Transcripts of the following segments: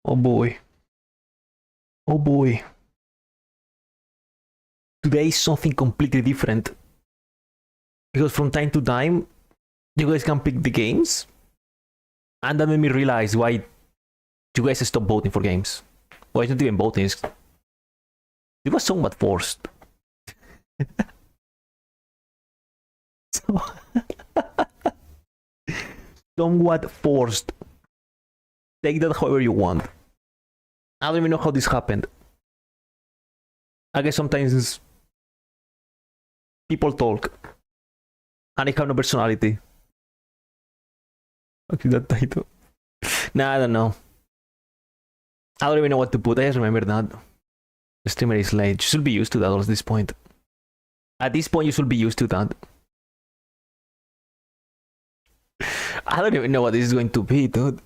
Oh boy. Oh boy. Today is something completely different. Because from time to time, you guys can pick the games. And that made me realize why you guys stop voting for games. Well, it's not even voting. It was somewhat forced. So somewhat forced. Take that however you want. I don't even know how this happened. I guess sometimes people talk and they have no personality. Okay, that title. Nah, I don't know. I don't even know what to put. I just remember that. The streamer is late. You should be used to that at this point. At this point, you should be used to that. I don't even know what this is going to be, dude.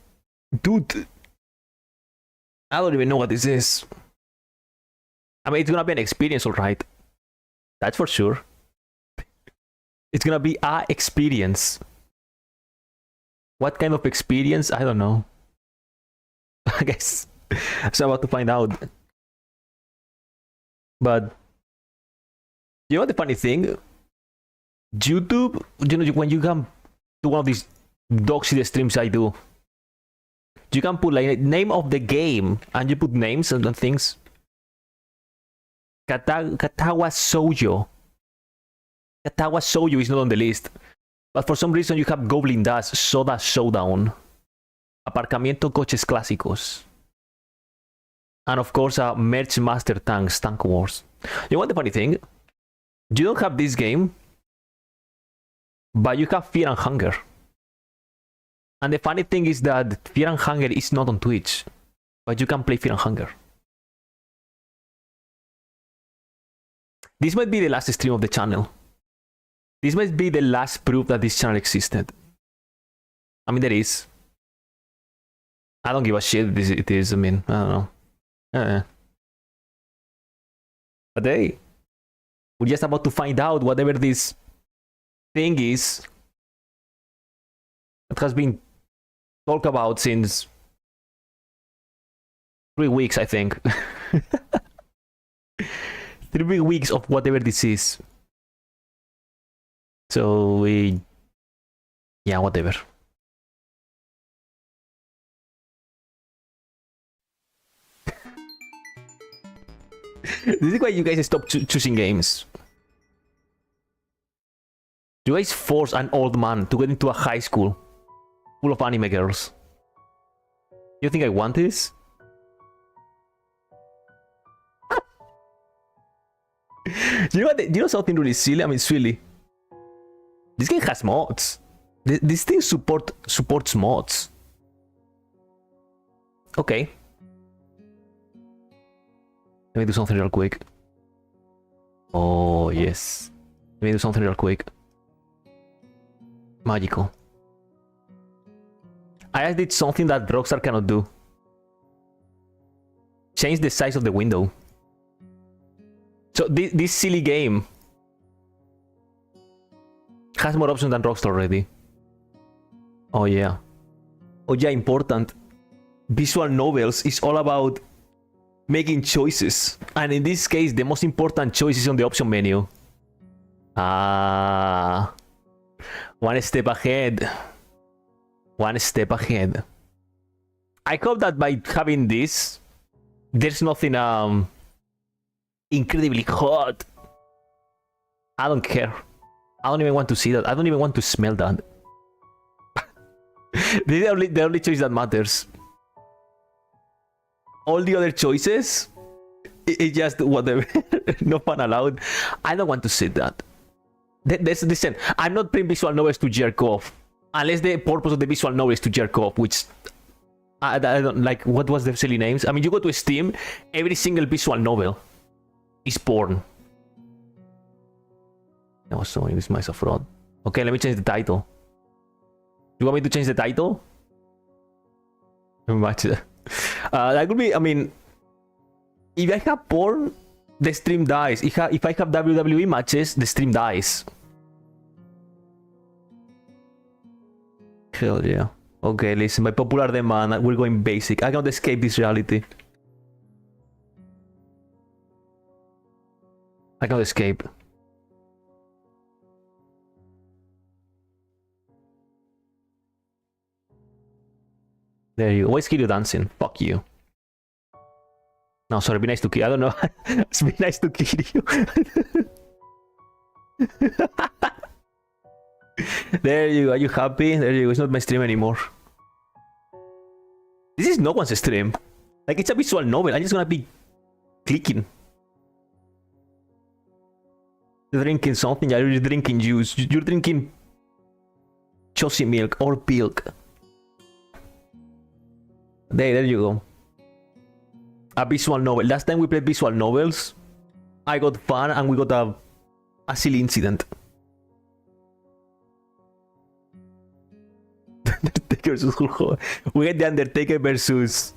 I don't even know what this is. I mean, it's gonna be an experience, alright. That's for sure. It's gonna be a experience. What kind of experience? I don't know. I guess I'm about to find out. But you know the funny thing? YouTube, you know, when you come to one of these dog shit streams I do, you can put like name of the game and you put names and things. Katawa Shoujo. Katawa Shoujo is not on the list. But for some reason you have Goblin Dash, Soda Showdown, Aparcamiento Coches Clásicos, and of course Merch Master Tanks, Tank Wars. You know what the funny thing? You don't have this game, but you have Fear and Hunger. And the funny thing is that Fear and Hunger is not on Twitch, but you can play Fear and Hunger. This might be the last stream of the channel. This might be the last proof that this channel existed. I mean, there is. I don't give a shit it is. I mean, I don't know. But hey, we're just about to find out whatever this thing is that has been talked about since 3 weeks, I think. 3 weeks of whatever this is. So yeah, whatever. This is why you guys stop choosing games. You guys force an old man to get into a high school full of anime girls. You think I want this? You know what? You know something really silly? I mean, silly. This game has mods. This thing supports mods. Okay. Let me do something real quick. Oh, yes. Let me do something real quick. Magical. I just did something that Rockstar cannot do. Change the size of the window. So this silly game has more options than Rockstar already. Oh yeah. Oh yeah, important. Visual novels is all about making choices. And in this case, the most important choice is on the option menu. Ah. One step ahead. One step ahead. I hope that by having this, there's nothing incredibly hot. I don't care. I don't even want to see that. I don't even want to smell that. This is the only choice that matters. All the other choices, it's just whatever. No fun allowed. I don't want to see that. Listen, I'm not playing visual novels to jerk off. Unless the purpose of the visual novel is to jerk off, which I don't like. What was the silly names? I mean, you go to Steam, every single visual novel is porn. I was showing this mice a fraud. Okay, let me change the title. You want me to change the title? Much. That would be, I mean, if I have porn, the stream dies. If I have WWE matches, the stream dies. Hell yeah. Okay, listen, by popular demand, we're going basic. I cannot escape this reality. I cannot escape. There you go. Why is Kiryu dancing? Fuck you. No, sorry, be nice to Kiryu. I don't know. It's be nice to Kiryu. There you go. Are you happy? There you go. It's not my stream anymore. This is no one's stream. Like, it's a visual novel. I'm just gonna be clicking. You're drinking something. You're drinking juice. You're drinking chosi milk or pilk. There you go. A visual novel. Last time we played visual novels, I got fun and we got a silly incident. Undertaker versus Hulk Hogan. We get the Undertaker versus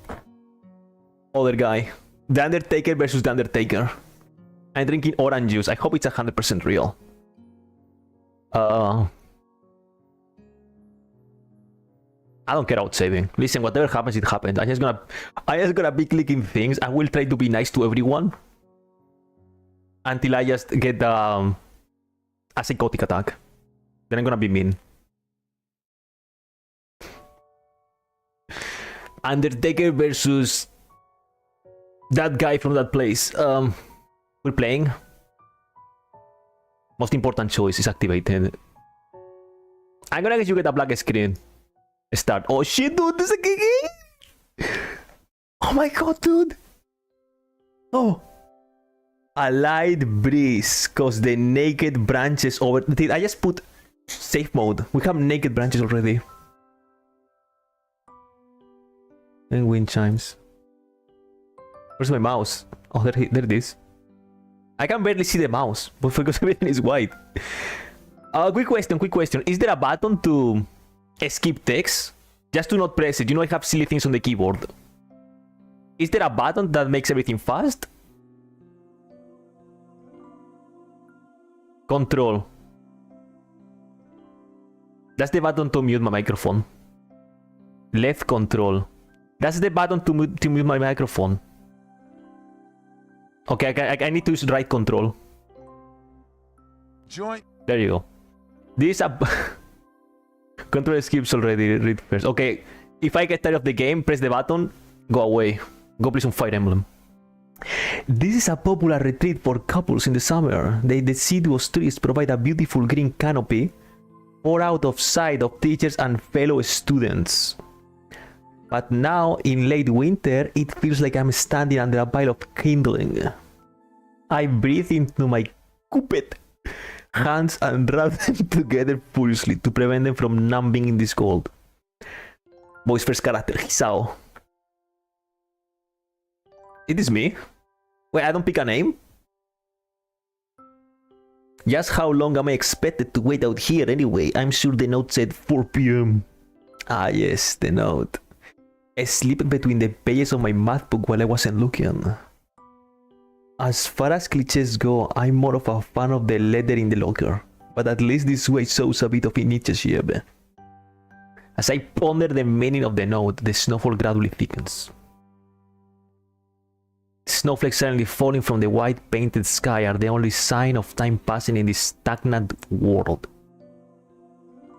other guy. The Undertaker versus the Undertaker. I'm drinking orange juice. I hope it's 100% real. I don't care about saving. Listen, whatever happens, it happens. I just gonna be clicking things. I will try to be nice to everyone until I just get a psychotic attack. Then I'm gonna be mean. Undertaker versus that guy from that place. We're playing. Most important choice is activated. I'm gonna get you get a black screen. Start. Oh shit, dude, this is a game. Oh my god, dude. Oh. A light breeze cause the naked branches over. Did I just put safe mode? We have naked branches already. And wind chimes. Where's my mouse? Oh, there it is. I can barely see the mouse, but because everything is white. Quick question. Is there a button to skip text? Just to not press it. You know I have silly things on the keyboard. Is there a button that makes everything fast? Control. That's the button to mute my microphone. Left control. That's the button to mute my microphone. Okay, I need to use right control. Joint. There you go. This a control skips already. Read first. Okay, if I get tired of the game, press the button, go away. Go play some Fire Emblem. This is a popular retreat for couples in the summer. The deciduous trees provide a beautiful green canopy for out of sight of teachers and fellow students. But now, in late winter, it feels like I'm standing under a pile of kindling. I breathe into my cupped hands and rub them together furiously to prevent them from numbing in this cold. Voice first character, Hisao. It is me? Wait, I don't pick a name? Just how long am I expected to wait out here anyway? I'm sure the note said 4 PM. Ah yes, the note. I slipped between the pages of my math book while I wasn't looking. As far as cliches go, I'm more of a fan of the letter in the locker, but at least this way shows a bit of initiative. As I ponder the meaning of the note, the snowfall gradually thickens. Snowflakes suddenly falling from the white painted sky are the only sign of time passing in this stagnant world.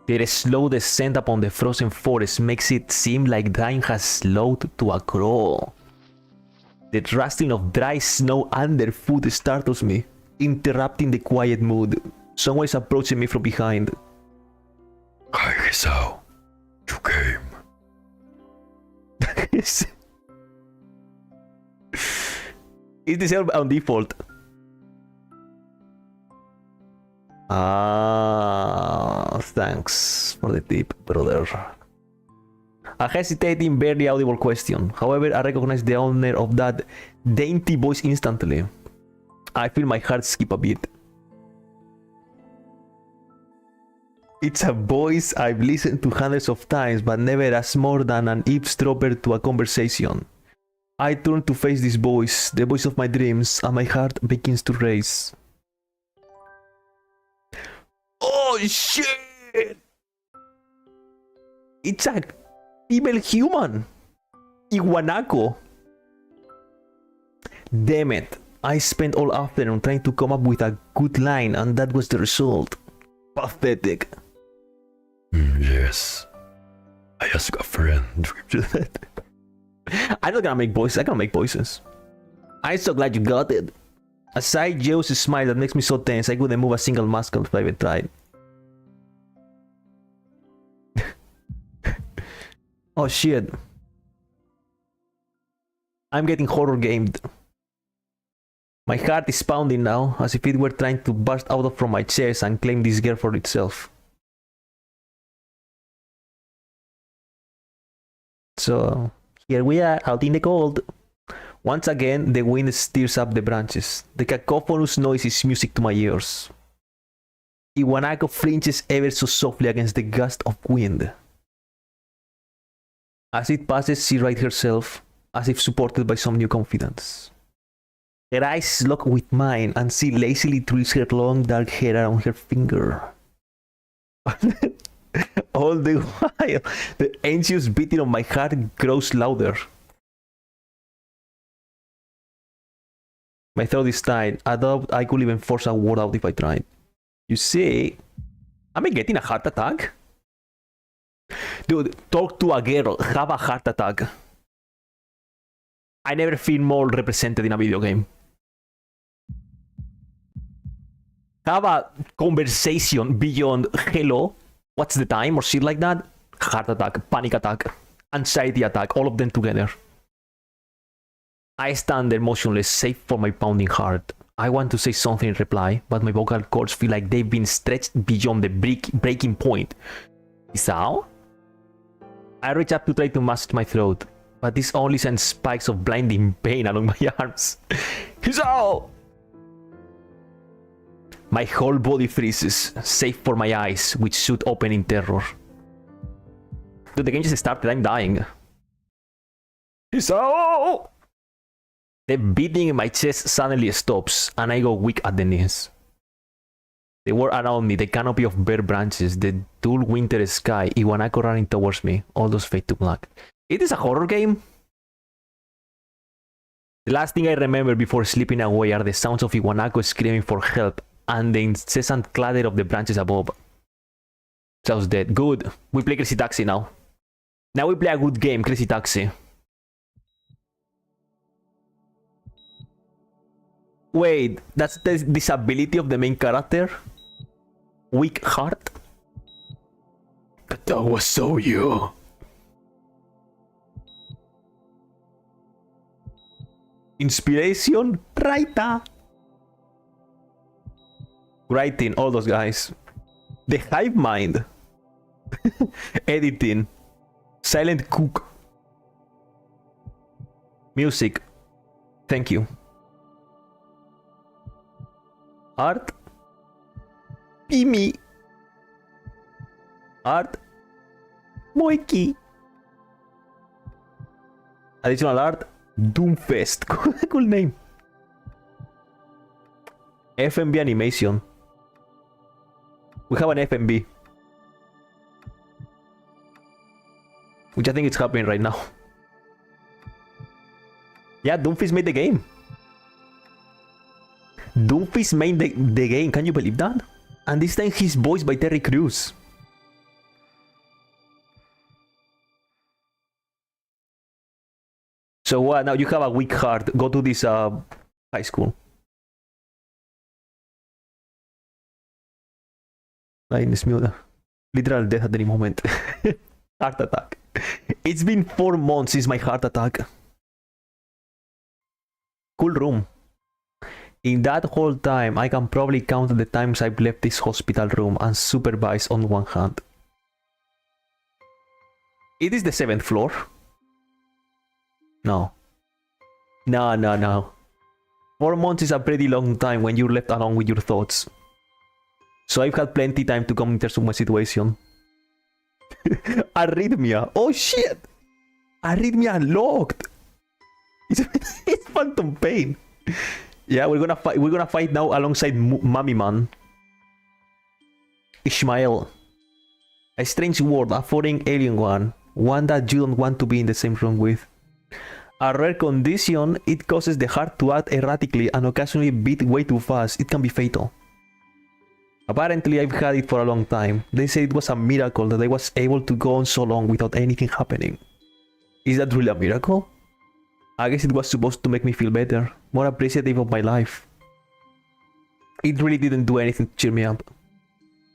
Their slow descent upon the frozen forest makes it seem like time has slowed to a crawl. The rustling of dry snow underfoot startles me, interrupting the quiet mood. Someone is approaching me from behind. Hi, Hisao. You came. Is this on default? Thanks for the tip, brother. A hesitating, barely audible question. However, I recognize the owner of that dainty voice instantly. I feel my heart skip a beat. It's a voice I've listened to hundreds of times, but never as more than an eavesdropper to a conversation. I turn to face this voice, the voice of my dreams, and my heart begins to race. Oh shit! It's a Female human. Iguanaco. Damn it. I spent all afternoon trying to come up with a good line and that was the result. Pathetic. Yes. I ask a friend. I'm not gonna make voices. I can make voices. I'm so glad you got it. Aside Joe's smile that makes me so tense, I couldn't move a single muscle if I even tried. Oh shit. I'm getting horror gamed. My heart is pounding now, as if it were trying to burst out from my chest and claim this girl for itself. So, here we are, out in the cold. Once again, the wind stirs up the branches. The cacophonous noise is music to my ears. Iwanako flinches ever so softly against the gust of wind. As it passes, she rights herself, as if supported by some new confidence. Her eyes lock with mine, and she lazily twirls her long dark hair around her finger. All the while, the anxious beating of my heart grows louder. My throat is tight. I doubt I could even force a word out if I tried. You see, am I getting a heart attack? Dude, talk to a girl, have a heart attack. I never feel more represented in a video game. Have a conversation beyond hello, what's the time or shit like that. Heart attack, panic attack, anxiety attack, all of them together. I stand there motionless, save for my pounding heart. I want to say something in reply, but my vocal cords feel like they've been stretched beyond the breaking point. Isao? I reach up to try to mask my throat, but this only sends spikes of blinding pain along my arms. Isao! My whole body freezes, save for my eyes, which shoot open in terror. Dude, the game just started, I'm dying. Isao! The beating in my chest suddenly stops, and I go weak at the knees. The world around me, the canopy of bare branches, the dull winter sky, Iwanako running towards me, all those fade to black. It is a horror game? The last thing I remember before slipping away are the sounds of Iwanako screaming for help, and the incessant clatter of the branches above. Sounds dead. Good. We play Crazy Taxi now. Now we play a good game, Crazy Taxi. Wait, that's the disability of the main character? Weak heart? Katawa Shoujo. Inspiration? Raita. Writing, all those guys. The Hive Mind. Editing. Silent Cook. Music. Thank you. Art. Pimi. Art. Moiki. Additional art. Doomfest. Cool name. FMV animation. We have an FMV. Which I think is happening right now. Yeah, Doomfist made the game. Doomfist made the game, can you believe that? And this time he's voiced by Terry Crews. So what, now you have a weak heart, go to this high school. Lightness mute. Literal death at any moment. Heart attack. It's been 4 months since my heart attack. Cool room. In that whole time, I can probably count the times I've left this hospital room unsupervised on one hand. It is the 7th floor. No. No. 4 months is a pretty long time when you're left alone with your thoughts. So I've had plenty time to come in terms of my situation. Arrhythmia. Oh shit! Arrhythmia unlocked. It's phantom pain. Yeah, we're gonna fight now alongside Mummy Man. Ishmael. A strange word, a foreign alien one. one that you don't want to be in the same room with. A rare condition, it causes the heart to act erratically and occasionally beat way too fast. It can be fatal. Apparently, I've had it for a long time. They say it was a miracle that I was able to go on so long without anything happening. Is that really a miracle? I guess it was supposed to make me feel better, more appreciative of my life. It really didn't do anything to cheer me up.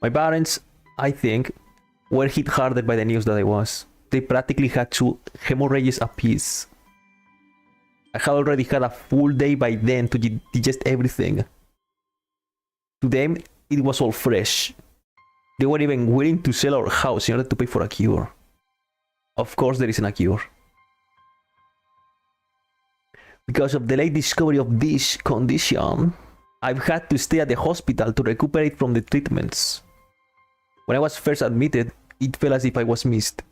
My parents, I think, were hit harder by the news that I was. They practically had 2 hemorrhages apiece. I had already had a full day by then to digest everything. To them, it was all fresh. They were even willing to sell our house in order to pay for a cure. Of course, there isn't a cure. Because of the late discovery of this condition, I've had to stay at the hospital to recuperate from the treatments. When I was first admitted, it felt as if I was missed.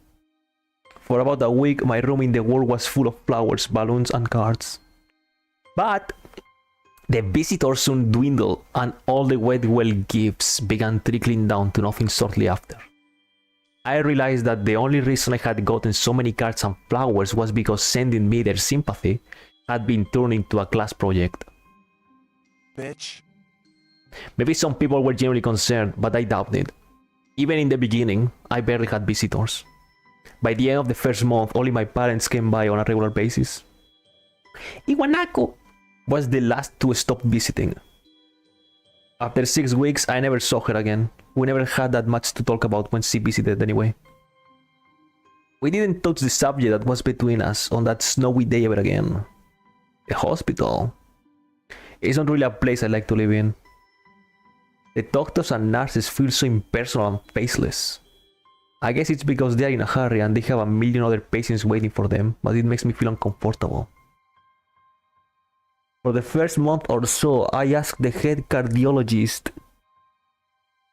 For about a week, my room in the ward was full of flowers, balloons, and cards. But the visitors soon dwindled, and all the well gifts began trickling down to nothing shortly after. I realized that the only reason I had gotten so many cards and flowers was because sending me their sympathy had been turned into a class project. Bitch. Maybe some people were genuinely concerned, but I doubt it. Even in the beginning, I barely had visitors. By the end of the first month, only my parents came by on a regular basis. Iwanako was the last to stop visiting. After 6 weeks, I never saw her again. We never had that much to talk about when she visited anyway. We didn't touch the subject that was between us on that snowy day ever again. The hospital. It's not really a place I like to live in. The doctors and nurses feel so impersonal and faceless. I guess it's because they are in a hurry and they have a million other patients waiting for them, but it makes me feel uncomfortable. For the first month or so, I asked the head cardiologist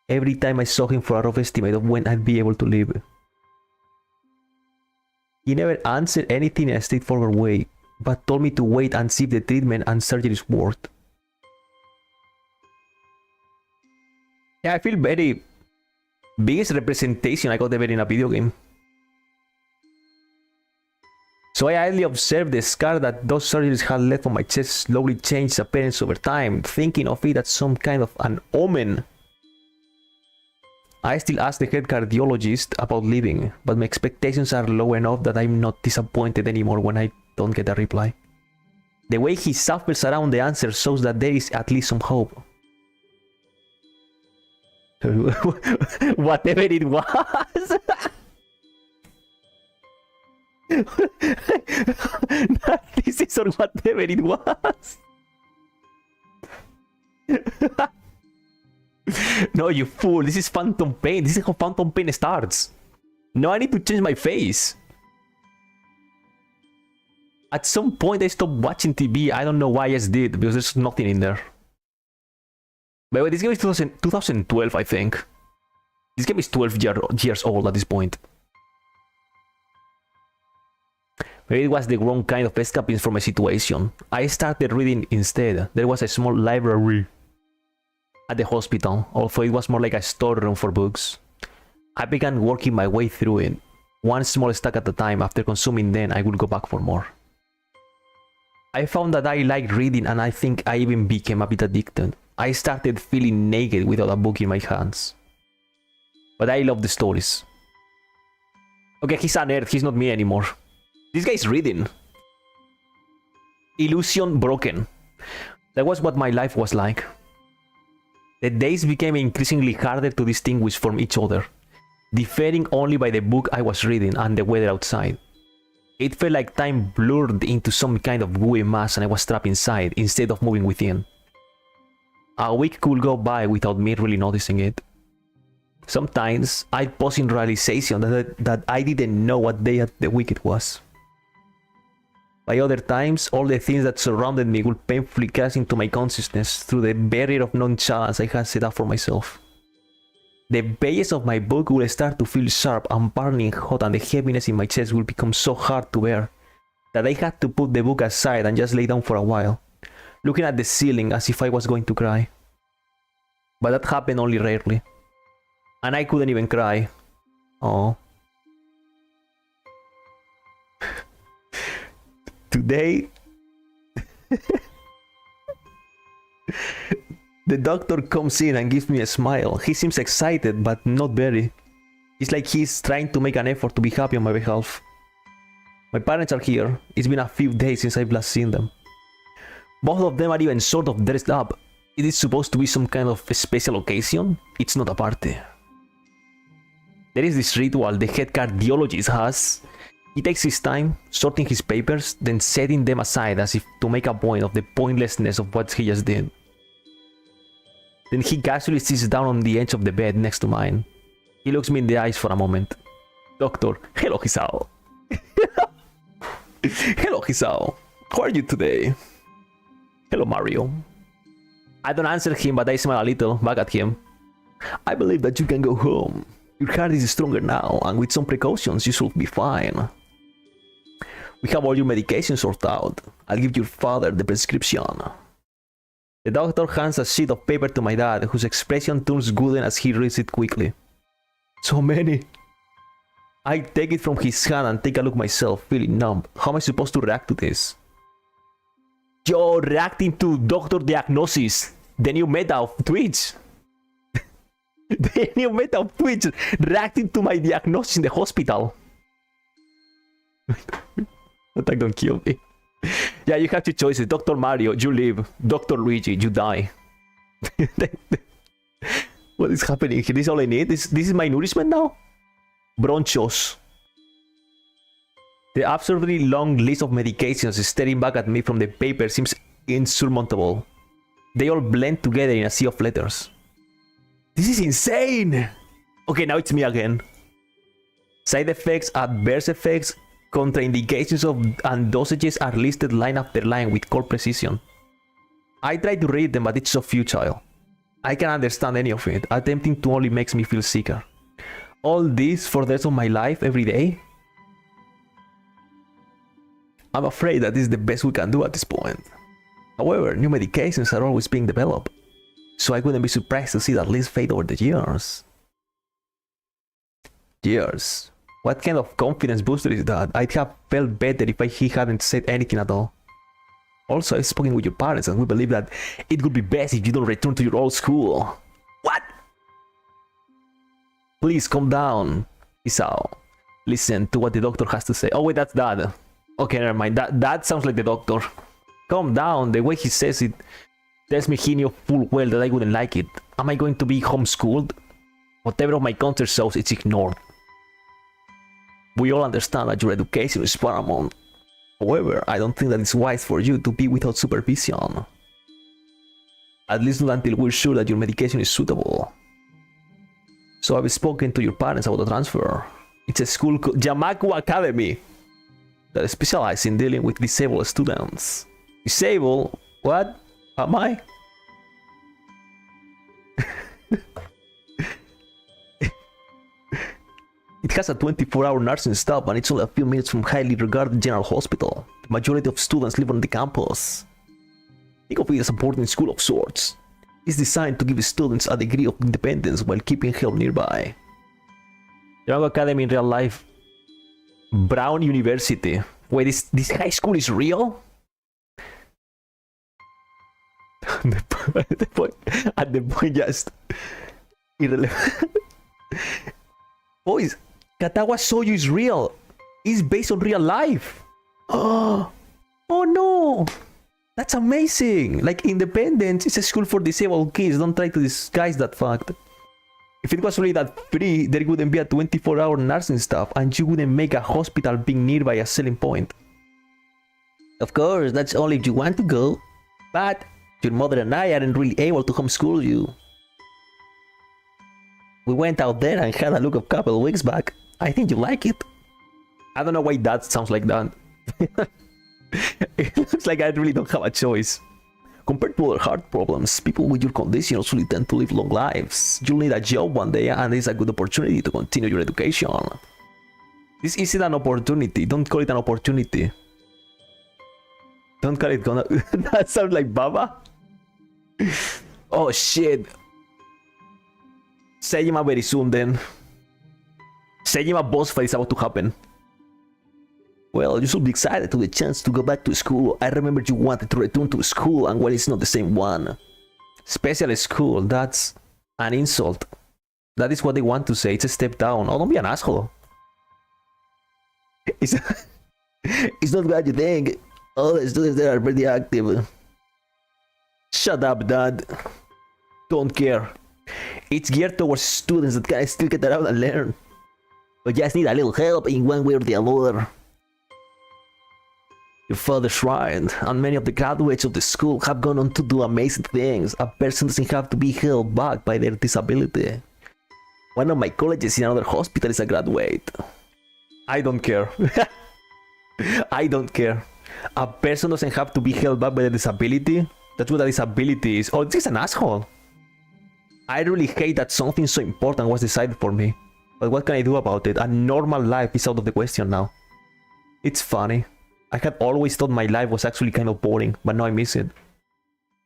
every time I saw him for a rough estimate of when I'd be able to leave. He never answered anything in a straightforward way, but told me to wait and see if the treatment and surgeries worked. Yeah, I feel very... biggest representation I got ever in a video game. So I idly observed the scar that those surgeries had left on my chest slowly change appearance over time, thinking of it as some kind of an omen. I still ask the head cardiologist about leaving, but my expectations are low enough that I'm not disappointed anymore when I don't get a reply. The way he shuffles around the answer shows that there is at least some hope. Whatever it was. This is or whatever it was. No, you fool. This is Phantom Pain. This is how Phantom Pain starts. No, I need to change my face. At some point I stopped watching TV. I don't know why I just did, because there's nothing in there. By the way, this game is 2012, I think. This game is 12 years old at this point. Maybe it was the wrong kind of escaping from a situation. I started reading instead. There was a small library at the hospital, although it was more like a storeroom for books. I began working my way through it, one small stack at a time. After consuming them, I would go back for more. I found that I liked reading, and I think I even became a bit addicted. I started feeling naked without a book in my hands. But I love the stories. Okay, he's a nerd, he's not me anymore. This guy's reading. Illusion broken. That was what my life was like. The days became increasingly harder to distinguish from each other, differing only by the book I was reading and the weather outside. It felt like time blurred into some kind of gooey mass and I was trapped inside instead of moving within. A week could go by without me really noticing it. Sometimes I'd pause in realization that I didn't know what day of the week it was. By other times, all the things that surrounded me would painfully crash into my consciousness through the barrier of nonchalance I had set up for myself. The pages of my book would start to feel sharp and burning hot, and the heaviness in my chest would become so hard to bear that I had to put the book aside and just lay down for a while, looking at the ceiling as if I was going to cry. But that happened only rarely. And I couldn't even cry. Oh. Today, the doctor comes in and gives me a smile. He seems excited, but not very. It's like he's trying to make an effort to be happy on my behalf. My parents are here. It's been a few days since I've last seen them. Both of them are even sort of dressed up. It is supposed to be some kind of a special occasion. It's not a party. There is this ritual the head cardiologist has. He takes his time sorting his papers, then setting them aside as if to make a point of the pointlessness of what he just did. Then he casually sits down on the edge of the bed next to mine. He looks me in the eyes for a moment. Doctor, hello Hisao. Hello Hisao. How are you today? Hello Mario. I don't answer him, but I smile a little back at him. I believe that you can go home. Your heart is stronger now, and with some precautions you should be fine. We have all your medications sorted out. I'll give your father the prescription. The doctor hands a sheet of paper to my dad, whose expression turns golden as he reads it quickly. So many. I take it from his hand and take a look myself, feeling numb. How am I supposed to react to this? Yo, reacting to doctor diagnosis. The new meta of Twitch. The new meta of Twitch. Reacting to my diagnosis in the hospital. Attack, don't kill me. Yeah, you have two choices. Dr. Mario, you live. Dr. Luigi, you die. What is happening here? This is all I need? This is my nourishment now? Bronchos. The absurdly long list of medications staring back at me from the paper seems insurmountable. They all blend together in a sea of letters. This is insane! Okay, now it's me again. Side effects, adverse effects, contraindications of and dosages are listed line after line with cold precision. I try to read them, but it's so futile. I can't understand any of it. Attempting to only makes me feel sicker. All this for the rest of my life, every day? I'm afraid that this is the best we can do at this point. However, new medications are always being developed, so I wouldn't be surprised to see that list fade over the years. Years? What kind of confidence booster is that? I'd have felt better if he hadn't said anything at all. Also, I've spoken with your parents and we believe that it would be best if you don't return to your old school. What? Please calm down, Isao. Listen to what the doctor has to say. Oh wait, that's Dad. Okay, never mind. That sounds like the doctor. Calm down. The way he says it tells me he knew full well that I wouldn't like it. Am I going to be homeschooled? Whatever of my concert shows, it's ignored. We all understand that your education is paramount. However, I don't think that it's wise for you to be without supervision. At least not until we're sure that your medication is suitable. So I've spoken to your parents about the transfer. It's a school called Yamaku Academy that specializes in dealing with disabled students. Disabled? What? Am I? It has a 24-hour nursing staff and it's only a few minutes from highly regarded general hospital. The majority of students live on the campus. Think of it as a boarding school of sorts. It's designed to give students a degree of independence while keeping help nearby. Yamaku Academy in real life. Brown University. Wait, this high school is real? At the point just irrelevant. Boys, Katawa Shoujo is real. It's based on real life. Oh no, that's amazing. Like Independence is a school for disabled kids. Don't try to disguise that fact. If it was really that free, there wouldn't be a 24-hour nursing staff and you wouldn't make a hospital being nearby a selling point. Of course, that's only if you want to go. But your mother and I aren't really able to homeschool you. We went out there and had a look a couple of weeks back. I think you like it. I don't know why that sounds like that. It looks like I really don't have a choice. Compared to other heart problems, people with your condition usually tend to live long lives. You'll need a job one day and it's a good opportunity to continue your education. This isn't an opportunity. Don't call it an opportunity. Don't call it gonna... That sounds like Baba? Oh shit. Sejima very soon then. Sejima boss fight is about to happen. Well, you should be excited to the chance to go back to school. I remember you wanted to return to school, and well, it's not the same one. Special school, that's an insult. That is what they want to say. It's a step down. Oh, don't be an asshole. It's, it's not what you think. All the students there are pretty active. Shut up, Dad. Don't care. It's geared towards students that can still get around and learn, but just need a little help in one way or the other. Your father's right, and many of the graduates of the school have gone on to do amazing things. A person doesn't have to be held back by their disability. One of my colleges in another hospital is a graduate. I don't care. I don't care. A person doesn't have to be held back by a disability. That's what a disability is. Oh, this is an asshole. I really hate that something so important was decided for me. But what can I do about it? A normal life is out of the question now. It's funny. I had always thought my life was actually kind of boring, but now I miss it.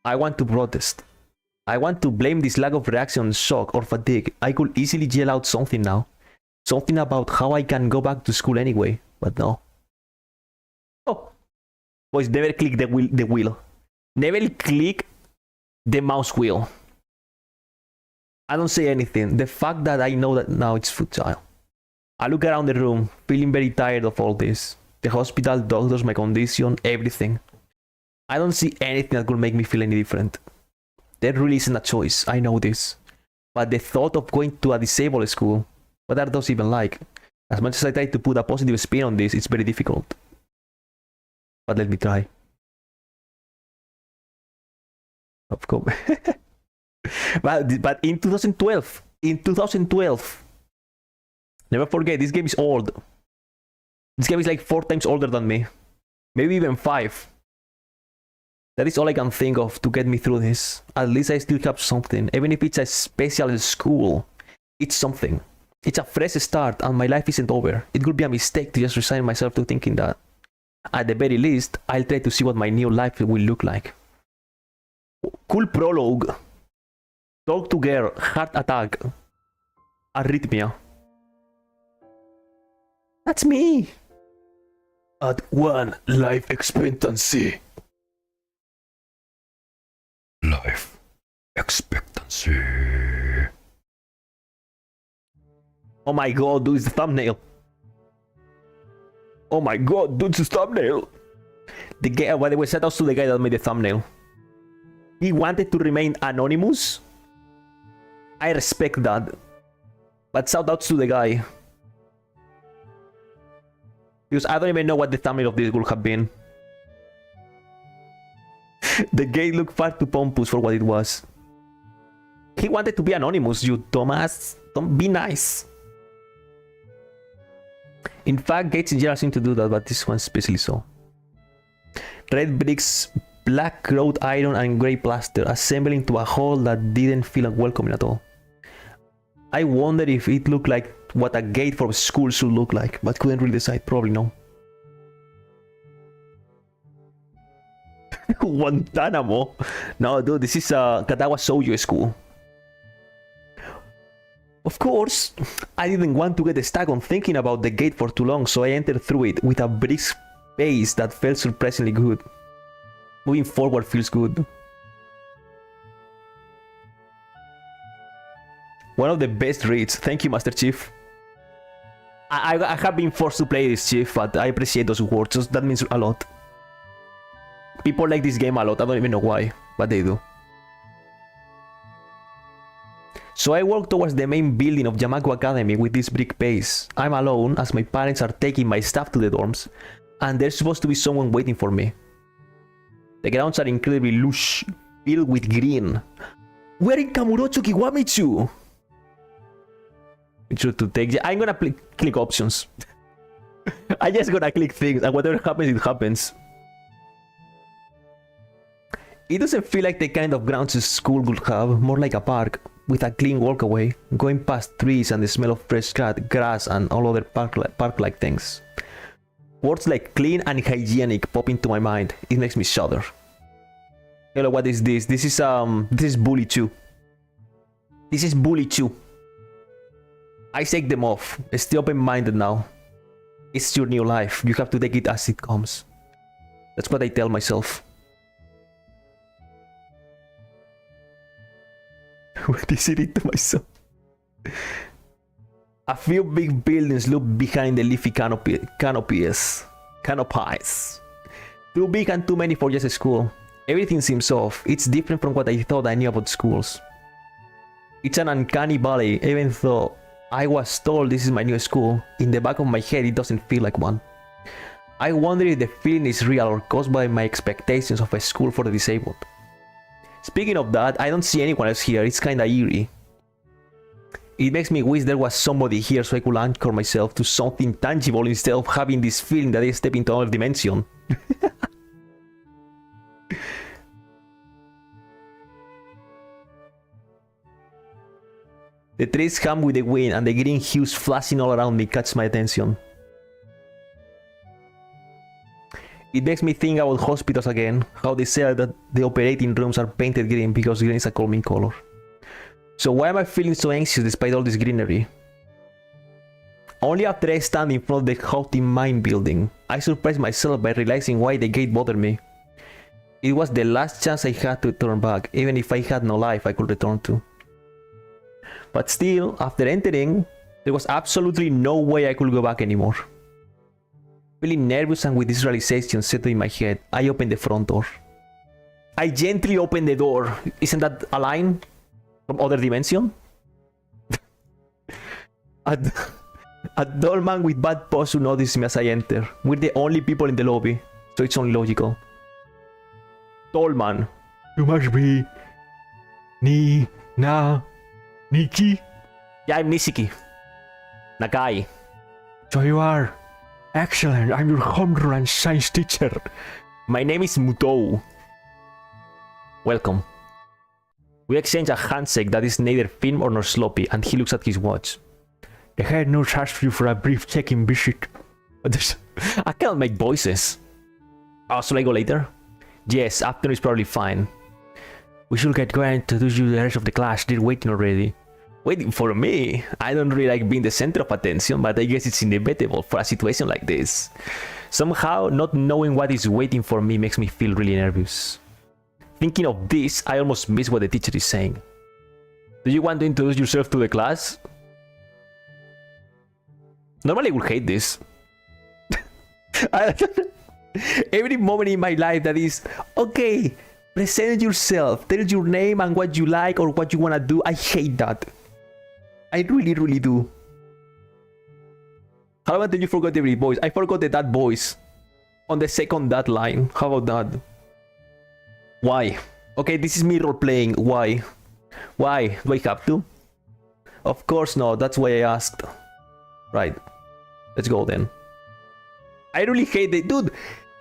I want to protest. I want to blame this lack of reaction on shock or fatigue. I could easily yell out something now. Something about how I can go back to school anyway, but no. Oh. Boys, never click the wheel. Never click the mouse wheel. I don't say anything. The fact that I know that now it's futile. I look around the room, feeling very tired of all this. The hospital, doctors, my condition, everything. I don't see anything that could make me feel any different. There really isn't a choice, I know this. But the thought of going to a disabled school, what are those even like? As much as I try to put a positive spin on this, it's very difficult. But let me try. Of course. but in 2012, never forget, this game is old. This game is like 4 times older than me. Maybe even 5. That is all I can think of to get me through this. At least I still have something. Even if it's a special school, it's something. It's a fresh start and my life isn't over. It would be a mistake to just resign myself to thinking that. At the very least, I'll try to see what my new life will look like. Cool prologue. Talk to girl. Heart attack. Arrhythmia. That's me. At 1 life expectancy. Life expectancy. Oh my god, dude, it's the thumbnail. Oh my god, dude, it's the thumbnail. The guy, by the way, shout out to the guy that made the thumbnail. He wanted to remain anonymous. I respect that. But shout outs to the guy. Because I don't even know what the thumbnail of this would have been. The gate looked far too pompous for what it was. He wanted to be anonymous, you dumbass. Don't be nice. In fact, gates in general seem to do that, but this one especially so. Red bricks, black wrought iron, and grey plaster, assembling to a whole that didn't feel welcoming at all. I wonder if it looked like what a gate for a school should look like, but couldn't really decide. Probably no. Guantanamo? No, dude, this is a Katawa Shoujo school. Of course, I didn't want to get stuck on thinking about the gate for too long, so I entered through it with a brisk pace that felt surprisingly good. Moving forward feels good. One of the best reads. Thank you, Master Chief. I have been forced to play this, Chief, but I appreciate those words. That means a lot. People like this game a lot. I don't even know why, but they do. So I walk towards the main building of Yamaku Academy with this brisk pace. I'm alone as my parents are taking my stuff to the dorms, and there's supposed to be someone waiting for me. The grounds are incredibly lush, filled with green. We're in Kamurocho Kiwamichu! Make sure to take... I'm gonna click options. I'm just gonna click things, and whatever happens, it happens. It doesn't feel like the kind of grounds a school would have, more like a park, with a clean walkway, going past trees and the smell of fresh cut, grass and all other park-like things. Words like clean and hygienic pop into my mind. It makes me shudder. Hello, what is this? This is Bully Chew. This is Bully Chew. I take them off. Stay open-minded now. It's your new life. You have to take it as it comes. That's what I tell myself. What is it to myself? A few big buildings look behind the leafy canopies. Too big and too many for just a school. Everything seems off. It's different from what I thought I knew about schools. It's an uncanny valley, even though I was told this is my new school. In the back of my head, it doesn't feel like one. I wonder if the feeling is real or caused by my expectations of a school for the disabled. Speaking of that, I don't see anyone else here. It's kinda eerie. It makes me wish there was somebody here so I could anchor myself to something tangible instead of having this feeling that I step into another dimension. The trees hum with the wind and the green hues flashing all around me catch my attention. It makes me think about hospitals again, how they say that the operating rooms are painted green because green is a calming color. So why am I feeling so anxious despite all this greenery? Only after I stand in front of the haughty mine building, I surprise myself by realizing why the gate bothered me. It was the last chance I had to turn back, even if I had no life I could return to. But still, after entering, there was absolutely no way I could go back anymore. Feeling nervous and with this realization settled in my head, I opened the front door. I gently opened the door. Isn't that a line from other dimension? A tall man with bad posture noticed me as I enter. We're the only people in the lobby, so it's only logical. Tall man. You must be Niki. Yeah, I'm Nishiki. Nakai. So you are. Excellent. I'm your homeroom and science teacher. My name is Mutou. Welcome. We exchange a handshake that is neither firm nor sloppy, and he looks at his watch. The head nurse asked you for a brief check-in visit. I cannot make voices. Oh, shall I go later? Yes, afternoon is probably fine. We should get going and introduce you to the rest of the class. They're waiting already. Waiting for me? I don't really like being the center of attention, but I guess it's inevitable for a situation like this. Somehow, not knowing what is waiting for me makes me feel really nervous. Thinking of this, I almost miss what the teacher is saying. Do you want to introduce yourself to the class? Normally I would hate this. Every moment in my life that is, okay, present yourself, tell your name and what you like or what you want to do. I hate that. I really, really do. How about you forgot every voice? I forgot that voice on the second that line. How about that? Why? Okay, this is me role playing. Why? Why? Do I have to? Of course not. That's why I asked. Right. Let's go then. I really hate it. Dude.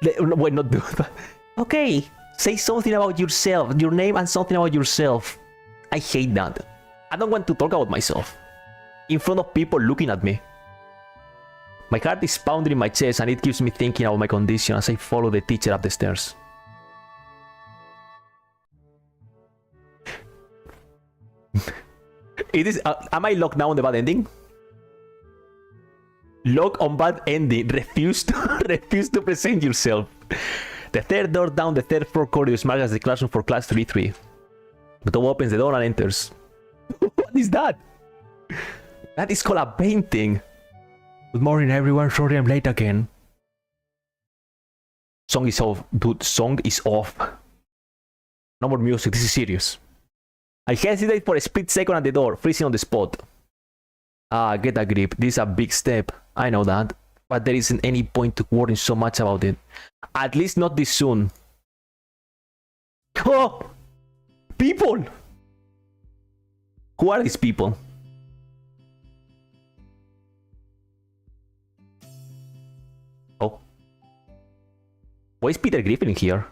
Wait, not do that. Okay. Say something about yourself. Your name and something about yourself. I hate that. I don't want to talk about myself in front of people looking at me. My heart is pounding in my chest and it keeps me thinking about my condition as I follow the teacher up the stairs. It is. Am I locked now on the bad ending? Lock on bad ending. Refuse to present yourself. The third door down the third floor corridor is marked as the classroom for class 3-3. Muto opens the door and enters. What is that? That is called a painting. Good morning, everyone. Sorry I'm late again. Song is off. Dude, song is off. No more music. This is serious. I hesitate for a split second at the door, freezing on the spot. Get a grip. This is a big step. I know that. But there isn't any point to worrying so much about it. At least not this soon. Oh! People! Who are these people? Oh. Why is Peter Griffin here?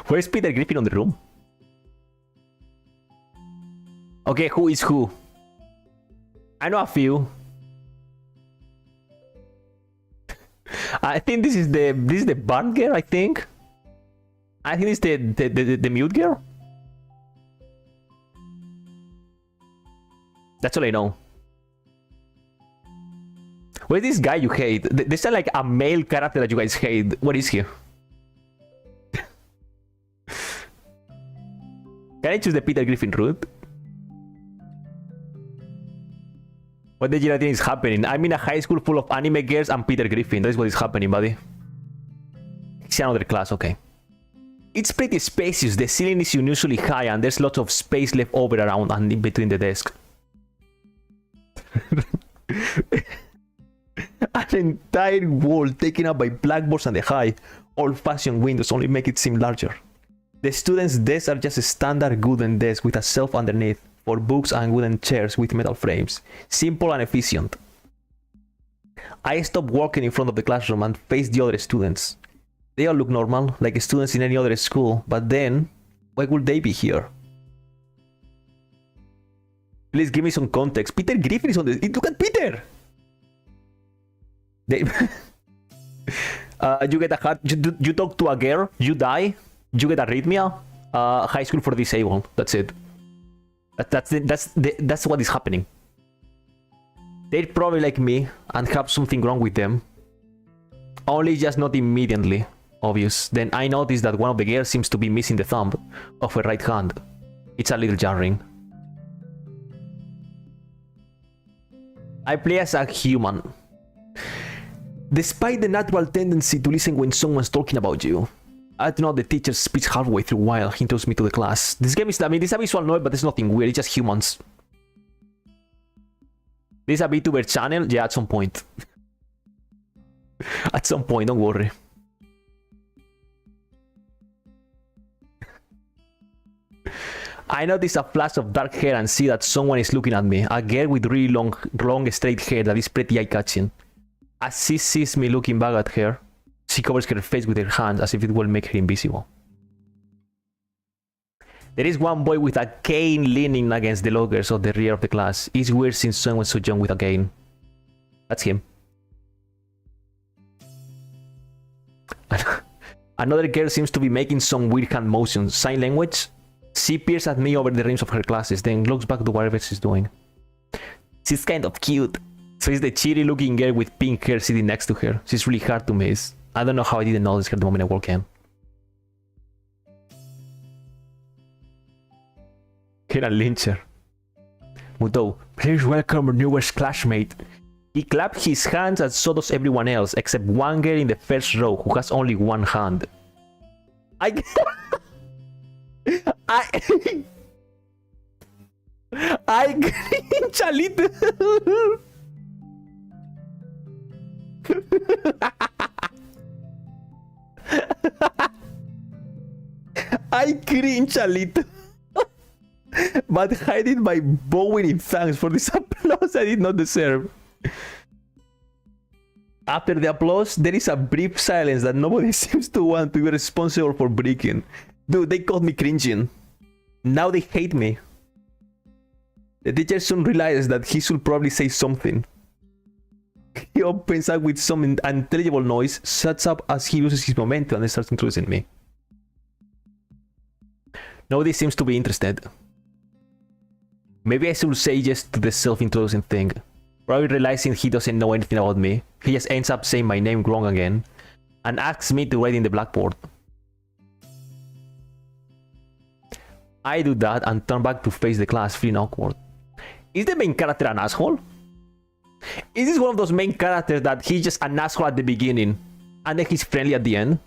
Where's Peter Griffin on the room? Okay, who is who? I know a few. I think this is the barn girl, I think. I think it's the mute girl. That's all I know. Where's this guy you hate? There's like a male character that you guys hate. What is he? Can I choose the Peter Griffin route? What the gelatin is happening? I'm in a high school full of anime girls and Peter Griffin. That is what is happening, buddy. It's another class, okay. It's pretty spacious. The ceiling is unusually high and there's lots of space left over around and in between the desk. An entire wall taken up by blackboards and the high, old-fashioned windows only make it seem larger. The students' desks are just a standard wooden desk with a shelf underneath for books and wooden chairs with metal frames. Simple and efficient. I stopped walking in front of the classroom and faced the other students. They all look normal, like students in any other school, but then, why would they be here? Please give me some context. Peter Griffin is on the... Look at Peter! They... you get a heart... You talk to a girl, you die, you get arrhythmia, high school for disabled. That's it. That's what is happening. They're probably like me and have something wrong with them. Only just not immediately obvious. Then I noticed that one of the girls seems to be missing the thumb of her right hand. It's a little jarring. I play as a human. Despite the natural tendency to listen when someone's talking about you, I do not the teacher speaks halfway through while he introduces me to the class. This game is, I mean, this is a visual novel, but there's nothing weird, it's just humans. This is a VTuber channel? Yeah, at some point. At some point, don't worry. I notice a flash of dark hair and see that someone is looking at me. A girl with really long straight hair that is pretty eye-catching. As she sees me looking back at her, she covers her face with her hands as if it will make her invisible. There is one boy with a cane leaning against the lockers of the rear of the class. It's weird seeing someone so young with a cane. That's him. Another girl seems to be making some weird hand motions. Sign language? She peers at me over the rims of her glasses, then looks back to whatever she's doing. She's kind of cute. So it's the cheery looking girl with pink hair sitting next to her. She's really hard to miss. I don't know how I didn't notice her the moment I walked in. Kira Lyncher. Muto, please welcome our newest classmate. He clapped his hands and so does everyone else, except one girl in the first row who has only one hand. I cringe a little. I cringe a little. But hiding my bowing in thanks for this applause I did not deserve. After the applause, there is a brief silence that nobody seems to want to be responsible for breaking. Dude, they caught me cringing. Now they hate me. The teacher soon realizes that he should probably say something. He opens up with some unintelligible noise, shuts up as he loses his momentum and starts introducing me. Nobody seems to be interested. Maybe I should say yes to the self-introducing thing. Probably realizing he doesn't know anything about me, he just ends up saying my name wrong again and asks me to write in the blackboard. I do that and turn back to face the class, feeling awkward. Is the main character an asshole? Is this one of those main characters that he's just an asshole at the beginning and then he's friendly at the end?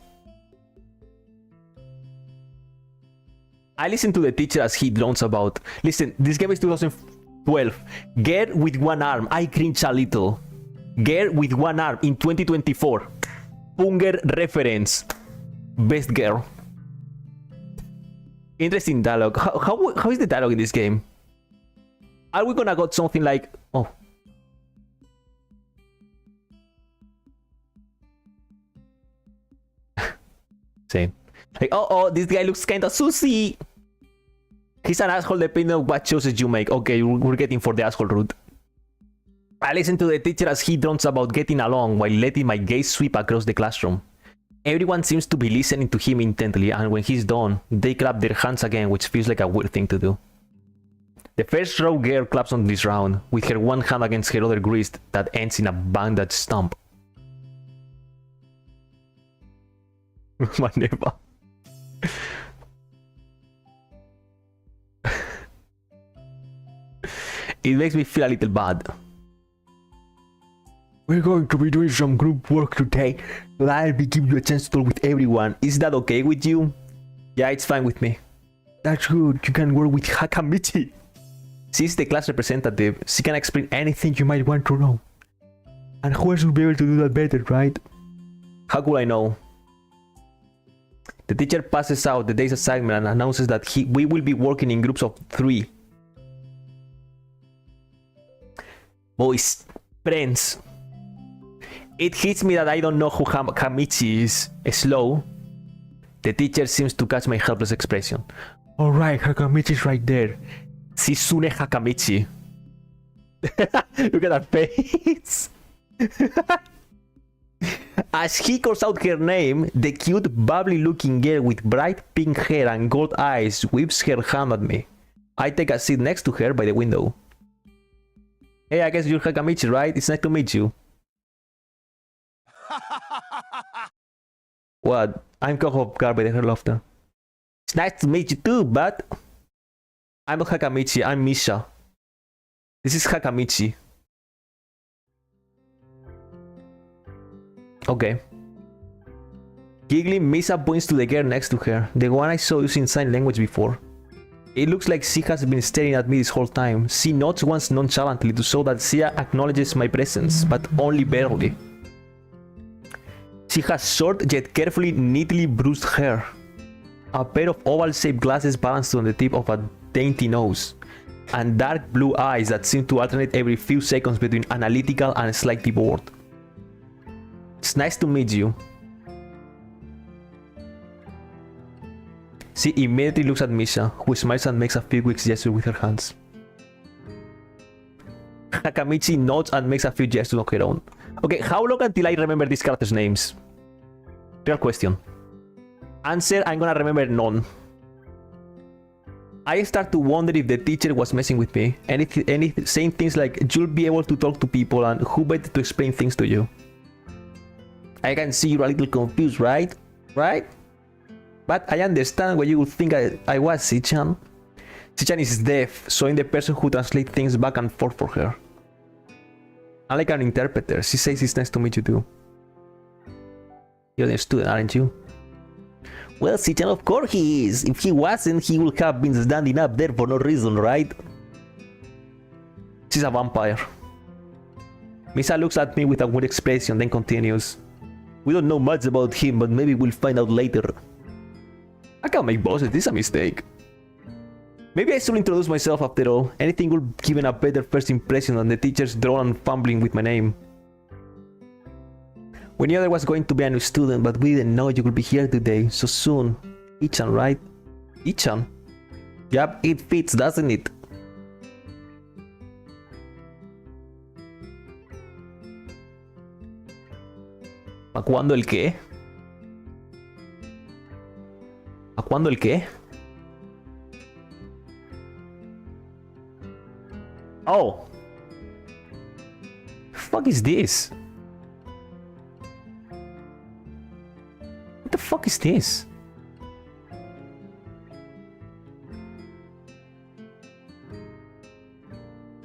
I listen to the teacher as he drones about. Listen, this game is 2012. Girl with one arm. I cringe a little. Girl with one arm in 2024. Punger reference. Best girl. Interesting dialogue. How is the dialogue in this game? Are we gonna got something like... Oh. Same. Like, oh, this guy looks kinda sussy. He's an asshole depending on what choices you make. Okay, we're getting for the asshole route. I listen to the teacher as he drones about getting along while letting my gaze sweep across the classroom. Everyone seems to be listening to him intently, and when he's done, they clap their hands again, which feels like a weird thing to do. The first row girl claps on this round, with her one hand against her other wrist that ends in a bandage stump. Maneva. It makes me feel a little bad. We're going to be doing some group work today, so that I'll be giving you a chance to talk with everyone. Is that okay with you? Yeah, it's fine with me. That's good. You can work with Hakamichi. She's the class representative. She can explain anything You might want to know. And who else will be able to do that better, right? How could I know? The teacher passes out the day's assignment and announces that we will be working in groups of 3. Boys, friends. It hits me that I don't know who Hakamichi is. Slow. The teacher seems to catch my helpless expression. Alright, Hakamichi's right there. Shizune Hakamichi. Look at that face. As he calls out her name, the cute, bubbly-looking girl with bright pink hair and gold eyes whips her hand at me. I take a seat next to her by the window. Hey, I guess you're Hakamichi, right? It's nice to meet you. What? I'm caught off guard by her laughter. It's nice to meet you too, but... I'm not Hakamichi, I'm Misha. This is Hakamichi. Okay. Giggling, Misa points to the girl next to her, the one I saw using sign language before. It looks like she has been staring at me this whole time. She nods once nonchalantly to show that she acknowledges my presence, but only barely. She has short yet carefully, neatly bruised hair. A pair of oval-shaped glasses balanced on the tip of a dainty nose, and dark blue eyes that seem to alternate every few seconds between analytical and slightly bored. It's nice to meet you. She immediately looks at Misha, who smiles and makes a few quick gestures with her hands. Hakamichi nods and makes a few gestures of her own. Okay, how long until I remember these characters' names? Real question. Answer, I'm gonna remember none. I start to wonder if the teacher was messing with me, saying things like, you'll be able to talk to people and who better to explain things to you. I can see you're a little confused, right? Right? But I understand why you would think I was, Sichan. Sichan is deaf, so I'm the person who translates things back and forth for her. I'm like an interpreter. She says it's nice to meet you too. You're a student, aren't you? Well, Sichan, of course he is. If he wasn't, he would have been standing up there for no reason, right? She's a vampire. Misa looks at me with a weird expression, then continues. We don't know much about him, but maybe we'll find out later. I can't make bosses, this is a mistake. Maybe I should introduce myself after all. Anything would give a better first impression than the teacher's drone and fumbling with my name. We knew there was going to be a new student, but we didn't know you would be here today, so soon. Ichan, right? Ichan? Yup, it fits, doesn't it? ¿A cuándo el qué? ¿A cuándo el qué? Oh. Fuck is this? What the fuck is this?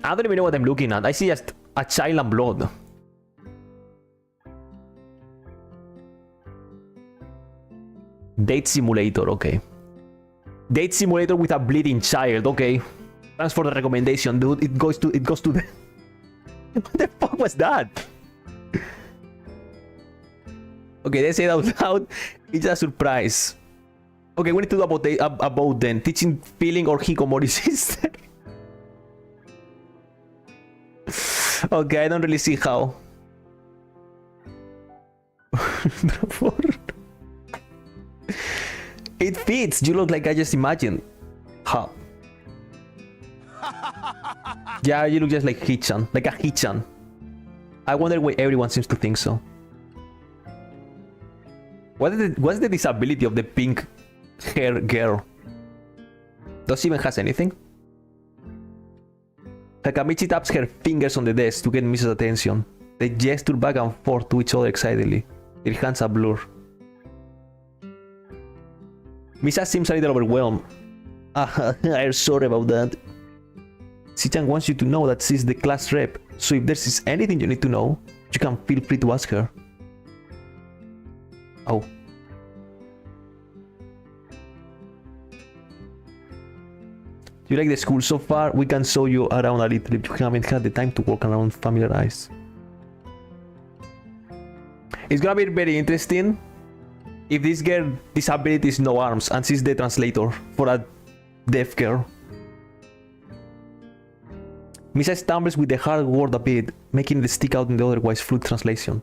I don't even know what I'm looking at. I see just a child and blood. Date simulator, okay. Date simulator with a bleeding child, okay. Thanks for the recommendation, dude. It goes to the... What the fuck was that? Okay, let's say it out loud. It's a surprise. Okay, we need to do about then. Teaching feeling or hikomori sister. Okay, I don't really see how. It fits. You look like I just imagined. How? Yeah, you look just like Hichan. Like a Hichan. I wonder why everyone seems to think so. What's the disability of the pink hair girl? Does she even has anything? Hakamichi taps her fingers on the desk to get Misa's attention. They gesture back and forth to each other excitedly. Their hands are blurred. Misa seems a little overwhelmed. I'm sorry about that. Sichan wants you to know that she's the class rep, so if there's anything you need to know, you can feel free to ask her. Oh. Do you like the school so far? We can show you around a little if you haven't had the time to walk around familiarize. It's gonna be very interesting if this girl disability is no arms and she's the translator for a deaf girl. Misa stumbles with the hard word a bit, making it stick out in the otherwise fluid translation.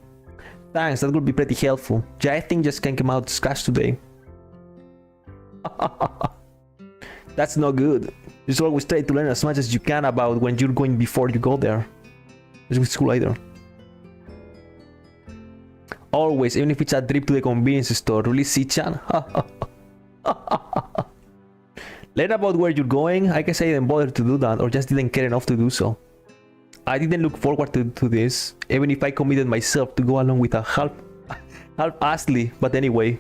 Thanks, that would be pretty helpful. Yeah, I think just can come out scratch today. That's not good. You should always try to learn as much as you can about when you're going before you go there. It's with school either. Always, even if it's a trip to the convenience store. Really, Sichan? Learn about where you're going. I guess I didn't bother to do that, or just didn't care enough to do so. I didn't look forward to this, even if I committed myself to go along with a half-assly, but anyway.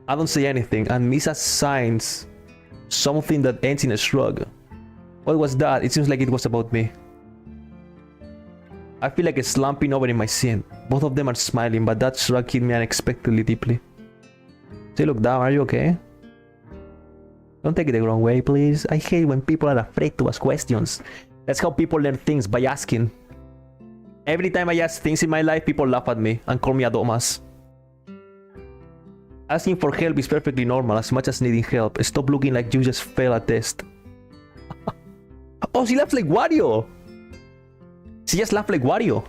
I don't say anything, and Misa signs something that ends in a shrug. What was that? It seems like it was about me. I feel like it's slumping over in my seat. Both of them are smiling, but that shrug hit me unexpectedly deeply. They look down. Are you okay? Don't take it the wrong way, please. I hate when people are afraid to ask questions. That's how people learn things, by asking. Every time I ask things in my life, people laugh at me and call me a dumbass. Asking for help is perfectly normal, as much as needing help. Stop looking like you just failed a test. Oh, she laughs like Wario! She just laughed like Wario.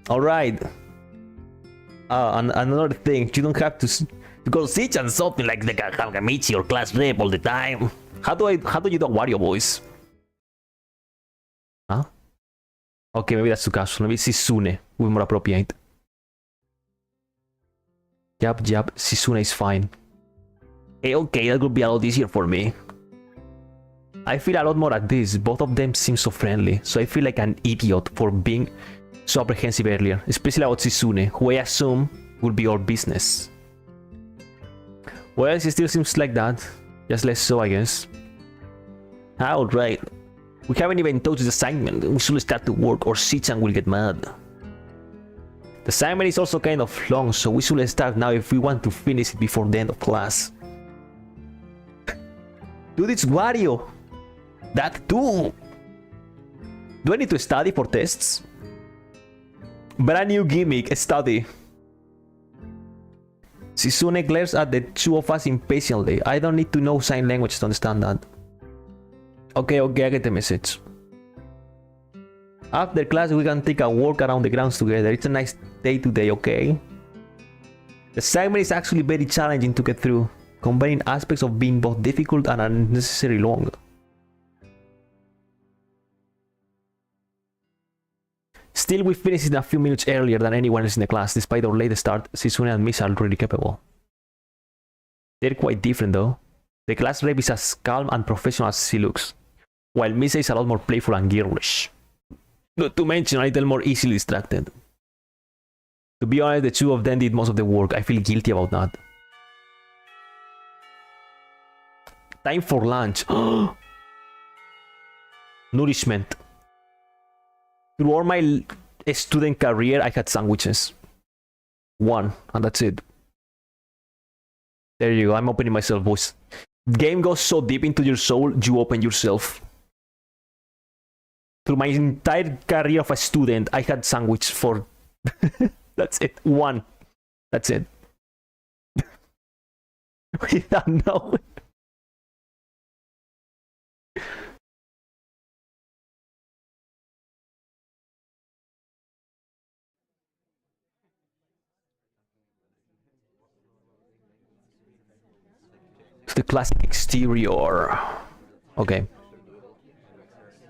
Alright. And another thing, you don't have to call Sichan something like the Hakamichi or class rep all the time. How do you do a Wario voice? Huh? Okay, maybe that's too casual. Maybe Shizune will be more appropriate. Yup, Shizune is fine. Hey, okay, that would be a lot easier for me. I feel a lot more at this. Both of them seem so friendly, so I feel like an idiot for being so apprehensive earlier, especially about Shizune, who I assume will be our business. Well, she still seems like that, just less so, I guess. Alright. We haven't even touched the assignment. We should start to work or Sichan will get mad. The assignment is also kind of long, so we should start now if we want to finish it before the end of class. Dude, it's Wario! That too! Do I need to study for tests? Brand new gimmick, study. Shizune glares at the two of us impatiently. I don't need to know sign language to understand that. Okay, I get the message. After class, we can take a walk around the grounds together. It's a nice day today, okay? The assignment is actually very challenging to get through, combining aspects of being both difficult and unnecessarily long. Still, we finished it a few minutes earlier than anyone else in the class. Despite our late start, Shizune and Misa are already capable. They're quite different though. The class rep is as calm and professional as she looks, while Misa is a lot more playful and girlish. Not to mention a little more easily distracted. To be honest, the two of them did most of the work. I feel guilty about that. Time for lunch. Nourishment. Through all my student career, I had sandwiches. One, and that's it. There you go, I'm opening myself, boys. Game goes so deep into your soul, you open yourself. Through my entire career of a student, I had sandwich for... That's it, one. That's it. Without knowing. The classic exterior. Okay.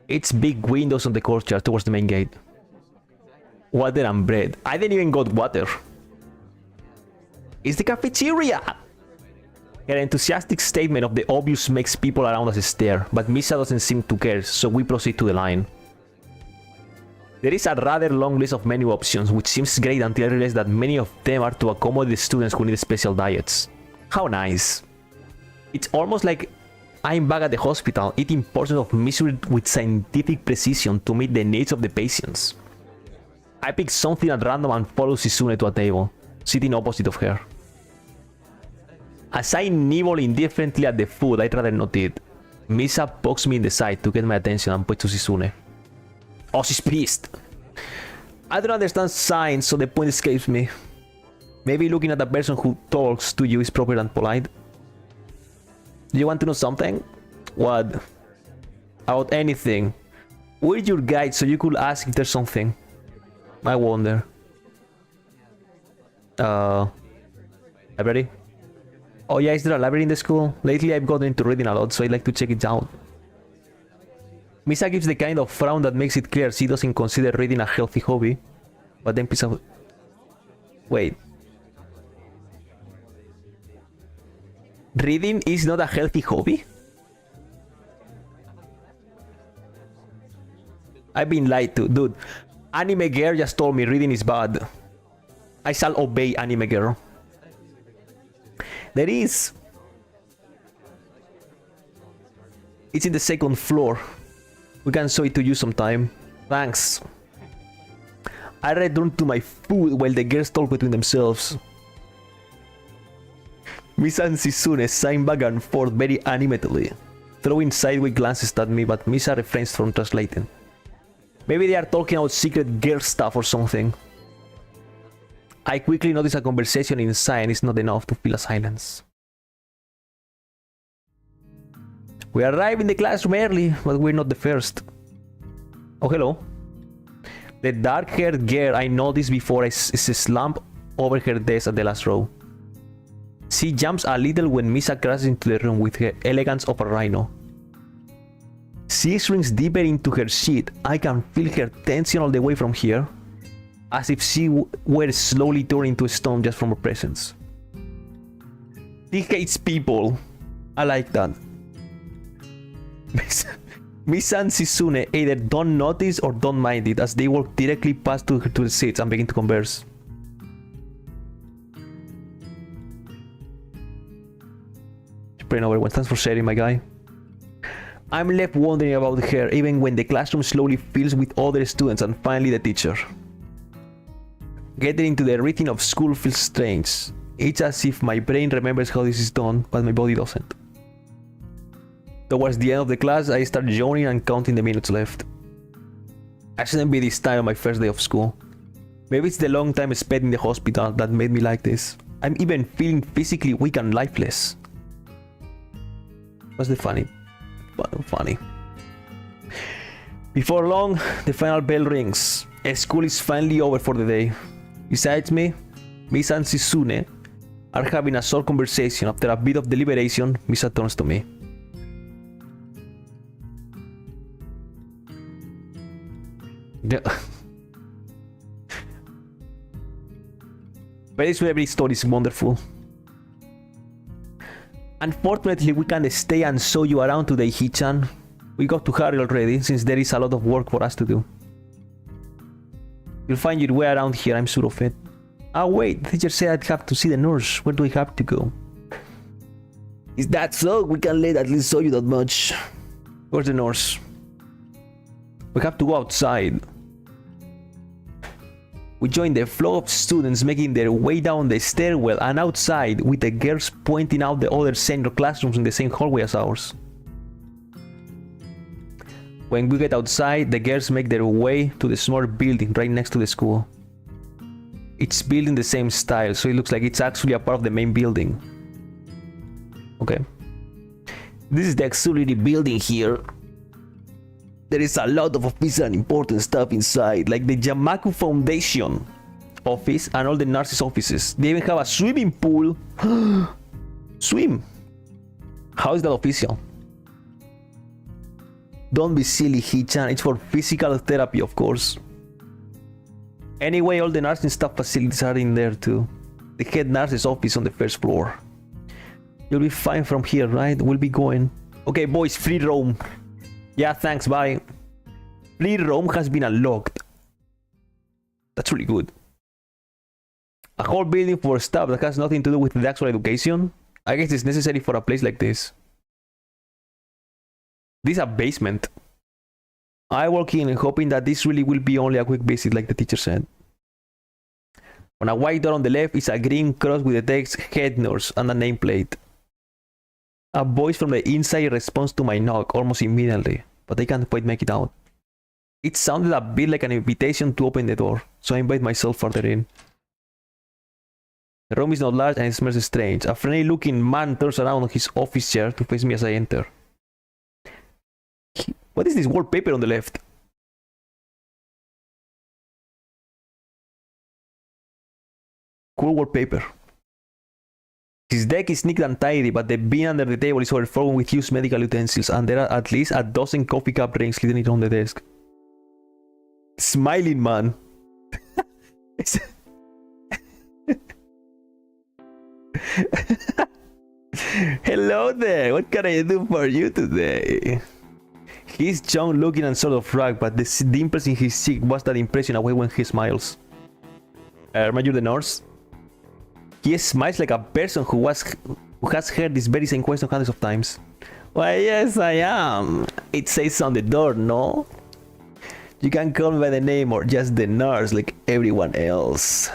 It's big windows on the courtyard towards the main gate. Water and bread. I didn't even got water. It's the cafeteria! Her enthusiastic statement of the obvious makes people around us stare, but Misa doesn't seem to care, so we proceed to the line. There is a rather long list of menu options, which seems great until I realize that many of them are to accommodate students who need special diets. How nice. It's almost like I'm back at the hospital, eating portions of misery with scientific precision to meet the needs of the patients. I pick something at random and follow Shizune to a table, sitting opposite of her. As I nibble indifferently at the food I'd rather not eat, Misa pokes me in the side to get my attention and points to Shizune. Oh, she's pissed. I don't understand signs, so the point escapes me. Maybe looking at a person who talks to you is proper and polite. Do you want to know something? What? About anything. We're your guide, so you could ask if there's something. I wonder. Library? Oh yeah, is there a library in the school? Lately I've gotten into reading a lot, so I'd like to check it out. Misa gives the kind of frown that makes it clear she doesn't consider reading a healthy hobby. But then Misa... Wait. Reading is not a healthy hobby? I've been lied to. Dude, Anime Girl just told me reading is bad. I shall obey Anime Girl. There is. It's in the second floor. We can show it to you sometime. Thanks. I return to my food while the girls talk between themselves. Misa and Shizune sign back and forth very animatedly, throwing sideways glances at me, but Misa refrains from translating. Maybe they are talking about secret girl stuff or something. I quickly notice a conversation inside is not enough to fill a silence. We arrive in the classroom early, but we're not the first. Oh, hello. The dark-haired girl I noticed before is slumped over her desk at the last row. She jumps a little when Misa crashes into the room with her elegance of a rhino. She shrinks deeper into her seat. I can feel her tension all the way from here, as if she were slowly turning to stone just from her presence. She hates people. I like that. Misa and Shizune either don't notice or don't mind it, as they walk directly past to the seats and begin to converse. Praying over one. Thanks for sharing, my guy. I'm left wondering about her even when the classroom slowly fills with other students and finally the teacher. Getting into the rhythm of school feels strange. It's as if my brain remembers how this is done, but my body doesn't. Towards the end of the class, I start yawning and counting the minutes left. I shouldn't be this tired on my first day of school. Maybe it's the long time spent in the hospital that made me like this. I'm even feeling physically weak and lifeless. What's the funny? Before long, the final bell rings. School is finally over for the day. Besides me, Misa and Shizune are having a short conversation. After a bit of deliberation, Misa turns to me. Very sure every story is wonderful. Unfortunately, we can't stay and show you around today, Hichan. We got to hurry already, since there is a lot of work for us to do. You'll find your way around here, I'm sure of it. Ah, wait, the teacher said I'd have to see the nurse. Where do we have to go? Is that so? We can let at least show you that much. Where's the nurse? We have to go outside. We join the flow of students making their way down the stairwell and outside, with the girls pointing out the other senior classrooms in the same hallway as ours. When we get outside, the girls make their way to the small building right next to the school. It's built in the same style, so it looks like it's actually a part of the main building. Okay. This is the auxiliary building here. There is a lot of official and important stuff inside, like the Yamaku Foundation office and all the nurses' offices. They even have a swimming pool. Swim! How is that official? Don't be silly, Hichan. It's for physical therapy, of course. Anyway, all the nursing staff facilities are in there too. The head nurse's office on the first floor. You'll be fine from here, right? We'll be going. Okay, boys, free roam. Yeah, thanks, bye. Free roam has been unlocked. That's really good. A whole building for stuff that has nothing to do with the actual education. I guess it's necessary for a place like this. This is a basement. I walk in hoping that this really will be only a quick visit like the teacher said. On a white door on the left is a green cross with the text head nurse and a nameplate. A voice from the inside responds to my knock almost immediately, but I can't quite make it out. It sounded a bit like an invitation to open the door, so I invite myself further in. The room is not large and it smells strange. A friendly looking man turns around on his office chair to face me as I enter. What is this wallpaper on the left? Cool wallpaper. His deck is neat and tidy, but the bin under the table is overflowing with used medical utensils, and there are at least a dozen coffee cup rings littered on the desk. Smiling man. Hello there, what can I do for you today? He's young looking and sort of rugged, but the dimples in his cheek was that impression away when he smiles. Are you the nurse? He smiles like a person who has heard this very same question hundreds of times. Why, yes, I am. It says on the door, no? You can call me by the name or just the nurse like everyone else.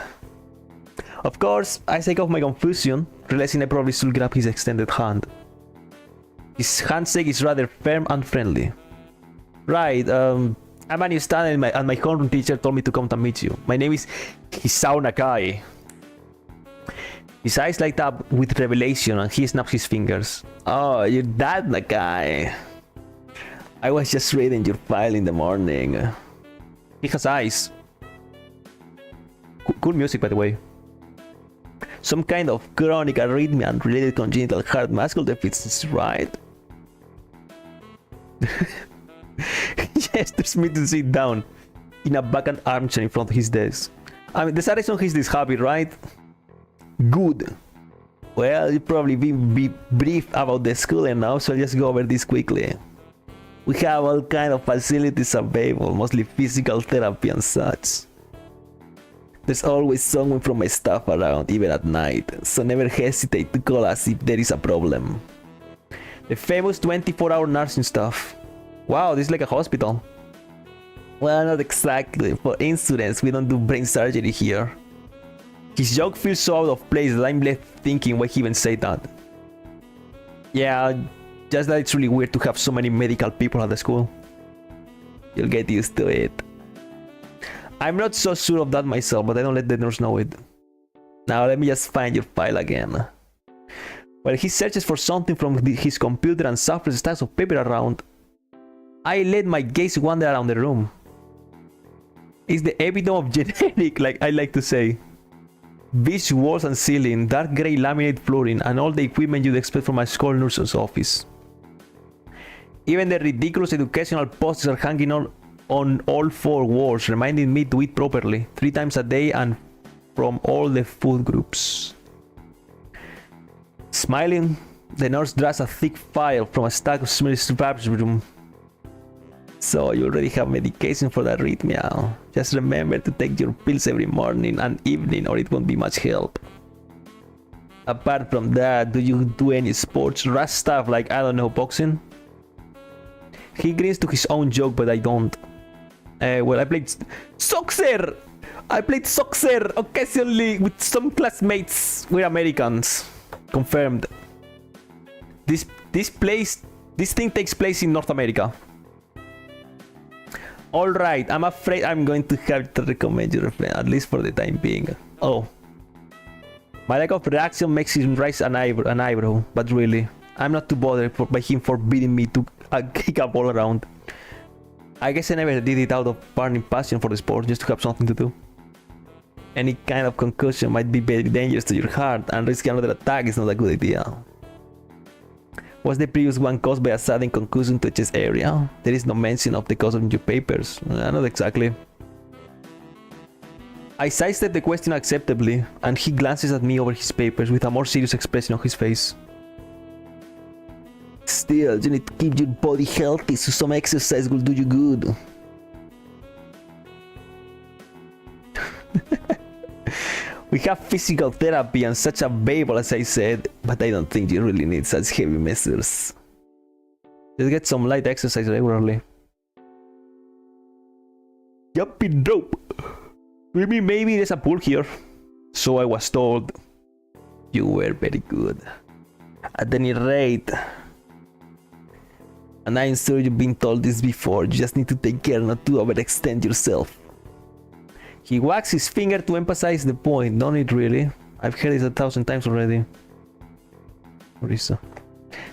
Of course, I shake off my confusion, realizing I probably should grab his extended hand. His handshake is rather firm and friendly. Right, I'm a new student and my homeroom teacher told me to come to meet you. My name is Hisao Nakai. His eyes light up with revelation and he snaps his fingers. Oh, you're that Nakai. I was just reading your file in the morning. He has eyes. Cool music, by the way. Some kind of chronic arrhythmia and related congenital heart muscle deficits, right? Yes, there's me to sit down in a vacant armchair in front of his desk. I mean, the sad reason he's this happy, right? Good. Well, you've probably been briefed about the school and now, so I'll just go over this quickly. We have all kind of facilities available, mostly physical therapy and such. There's always someone from my staff around, even at night, so never hesitate to call us if there is a problem. The famous 24-hour nursing staff. Wow, this is like a hospital. Well, not exactly. For instance, we don't do brain surgery here. His joke feels so out of place that I'm left thinking why he even said that. Yeah, just that it's really weird to have so many medical people at the school. You'll get used to it. I'm not so sure of that myself, but I don't let the nurse know it. Now let me just find your file again. While he searches for something from his computer and suffers stacks of paper around, I let my gaze wander around the room. It's the epitome of generic, like I like to say. Beige walls and ceiling, dark grey laminate flooring, and all the equipment you'd expect from a school nurse's office. Even the ridiculous educational posters are hanging on all four walls, reminding me to eat properly 3 times a day and from all the food groups. Smiling, the nurse draws a thick file from a stack of smelly scraps room. So you already have medication for the arrhythmia. Just remember to take your pills every morning and evening or it won't be much help. Apart from that, do you do any sports, rash stuff like, I don't know, boxing? He grins to his own joke, but I don't. Well, I played soccer! I played soccer occasionally with some classmates. We're Americans. Confirmed. This thing takes place in North America. Alright, I'm afraid I'm going to have to recommend your friend, at least for the time being. Oh. My lack of reaction makes him raise an eyebrow, but really, I'm not too bothered by him forbidding me to kick a ball around. I guess I never did it out of burning passion for the sport, just to have something to do. Any kind of concussion might be very dangerous to your heart, and risking another attack is not a good idea. Was the previous one caused by a sudden concussion to the chest area? There is no mention of the cause in your papers. Not exactly. I sidestep the question acceptably, and he glances at me over his papers with a more serious expression on his face. still, you need to keep your body healthy, so some exercise will do you good. We have physical therapy and such a babble, as I said, but I don't think you really need such heavy measures. Just get some light exercise regularly. Jumping rope. Maybe there's a pool here. So I was told. You were very good. At any rate. And I'm sure you've been told this before. You just need to take care not to overextend yourself. He wags his finger to emphasize the point. Don't it really? I've heard this 1,000 times already. Orisa.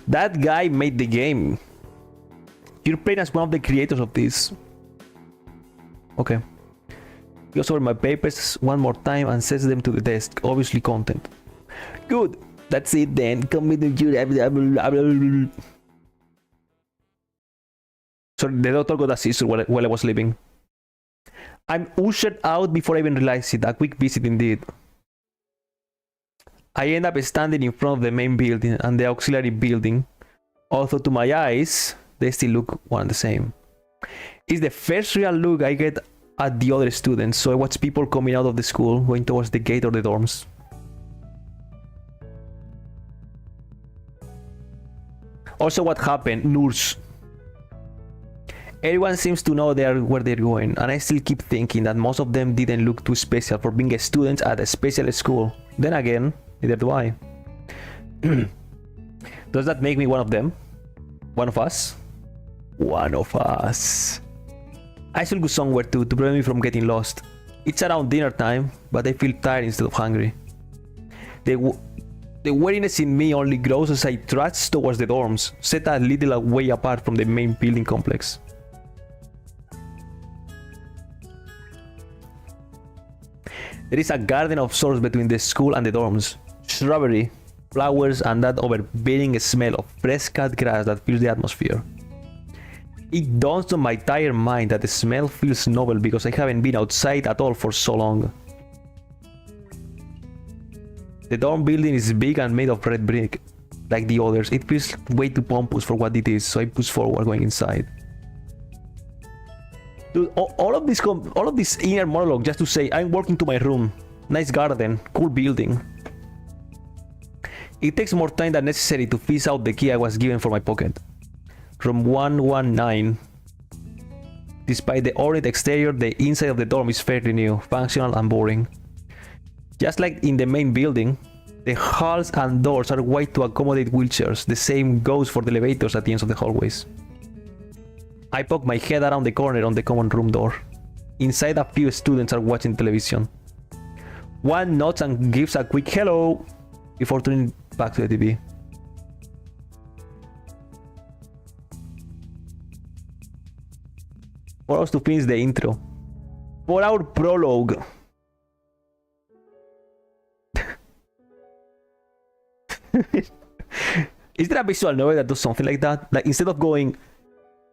That guy made the game. You're playing as one of the creators of this. Okay. He goes over my papers one more time and sets them to the desk. Obviously content. Good. That's it then. Come with your... Sorry, the doctor got a seizure while I was sleeping. I'm ushered out before I even realized it. A quick visit indeed. I end up standing in front of the main building and the auxiliary building. Although to my eyes, they still look one and the same. It's the first real look I get at the other students, so I watch people coming out of the school, going towards the gate or the dorms. Also, what happened? Nurse. Everyone seems to know where they're going, and I still keep thinking that most of them didn't look too special for being students at a special school. Then again, neither do I. Does that make me one of them? One of us? One of us. I should go somewhere to prevent me from getting lost. It's around dinner time, but I feel tired instead of hungry. The weariness in me only grows as I trudge towards the dorms, set a little way apart from the main building complex. There is a garden of sorts between the school and the dorms. Shrubbery, flowers, and that overbearing smell of fresh cut grass that fills the atmosphere. It dawns on my tired mind that the smell feels novel because I haven't been outside at all for so long. The dorm building is big and made of red brick. Like the others, it feels way too pompous for what it is, so I push forward going inside. Dude, all of this inner monologue just to say I'm walking to my room. Nice garden, cool building. It takes more time than necessary to fish out the key I was given for my pocket. Room 119. Despite the ornate exterior, the inside of the dorm is fairly new, functional and boring. Just like in the main building, the halls and doors are wide to accommodate wheelchairs. The same goes for the elevators at the ends of the hallways. I poke my head around the corner on the common room door. Inside, a few students are watching television. One nods and gives a quick hello before turning back to the TV. For us to finish the intro. For our prologue. Is there a visual novel that does something like that? Like instead of going,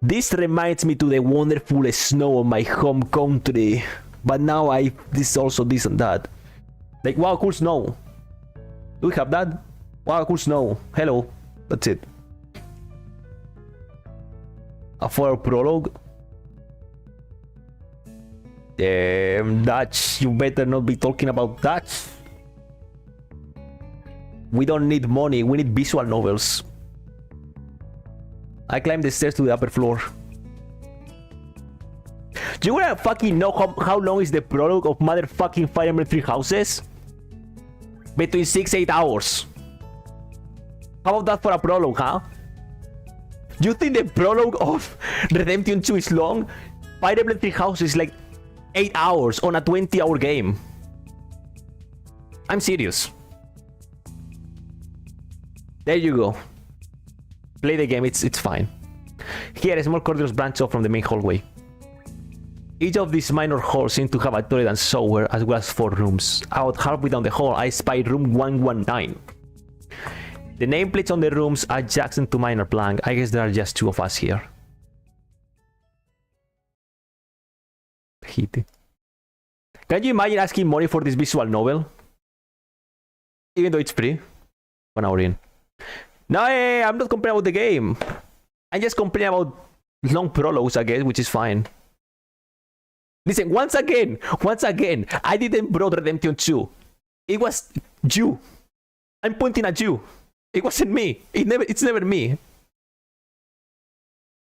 this reminds me to the wonderful snow of my home country, but now this also this and that. Like, wow, cool snow. Do we have that? Wow, cool snow. Hello. That's it. For our prologue. Damn, Dutch. You better not be talking about Dutch. We don't need money, we need visual novels. I climbed the stairs to the upper floor. Do you wanna fucking know how long is the prologue of motherfucking Fire Emblem Three Houses? Between 6-8 hours. How about that for a prologue, huh? Do you think the prologue of Redemption 2 is long? Fire Emblem Three Houses is like 8 hours on a 20-hour game. I'm serious. There you go. Play the game, it's fine. Here, a small corridors branch off from the main hallway. Each of these minor halls seem to have a toilet and shower, as well as 4 rooms. About halfway down the hall, I spy room 119. The nameplates on the rooms are Jackson to Minor Plank. I guess there are just 2 of us here. Hit. Can you imagine asking money for this visual novel? Even though it's free. 1 hour in. No, I'm not complaining about the game. I'm just complaining about long prologues, I guess, which is fine. Listen, once again, I didn't brought Redemption 2. It was you. I'm pointing at you. It wasn't me. It's never me.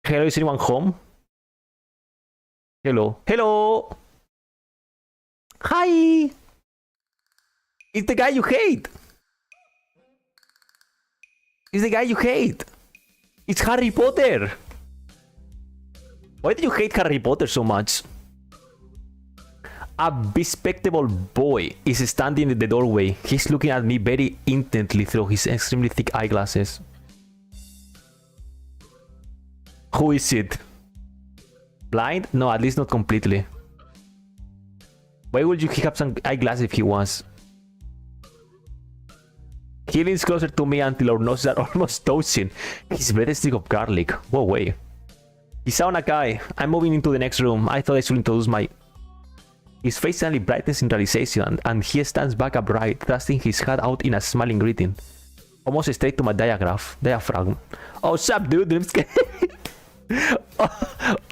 Hello, is anyone home? Hello. Hello. Hi. It's the guy you hate. It's the guy you hate. It's Harry Potter. Why do you hate Harry Potter so much? A bespectable boy is standing in the doorway. He's looking at me very intently through his extremely thick eyeglasses. Who is it? Blind? No, at least not completely. Why would you have some eyeglasses if he was? He leans closer to me until our noses are almost touching. His breath is thick of garlic. Whoa, wait. He's on a guy. I'm moving into the next room. I thought I should introduce my... His face suddenly brightens in realization, and he stands back upright, thrusting his head out in a smiling greeting. Almost straight to my diaphragm. Oh, sup, dude? I'm scared.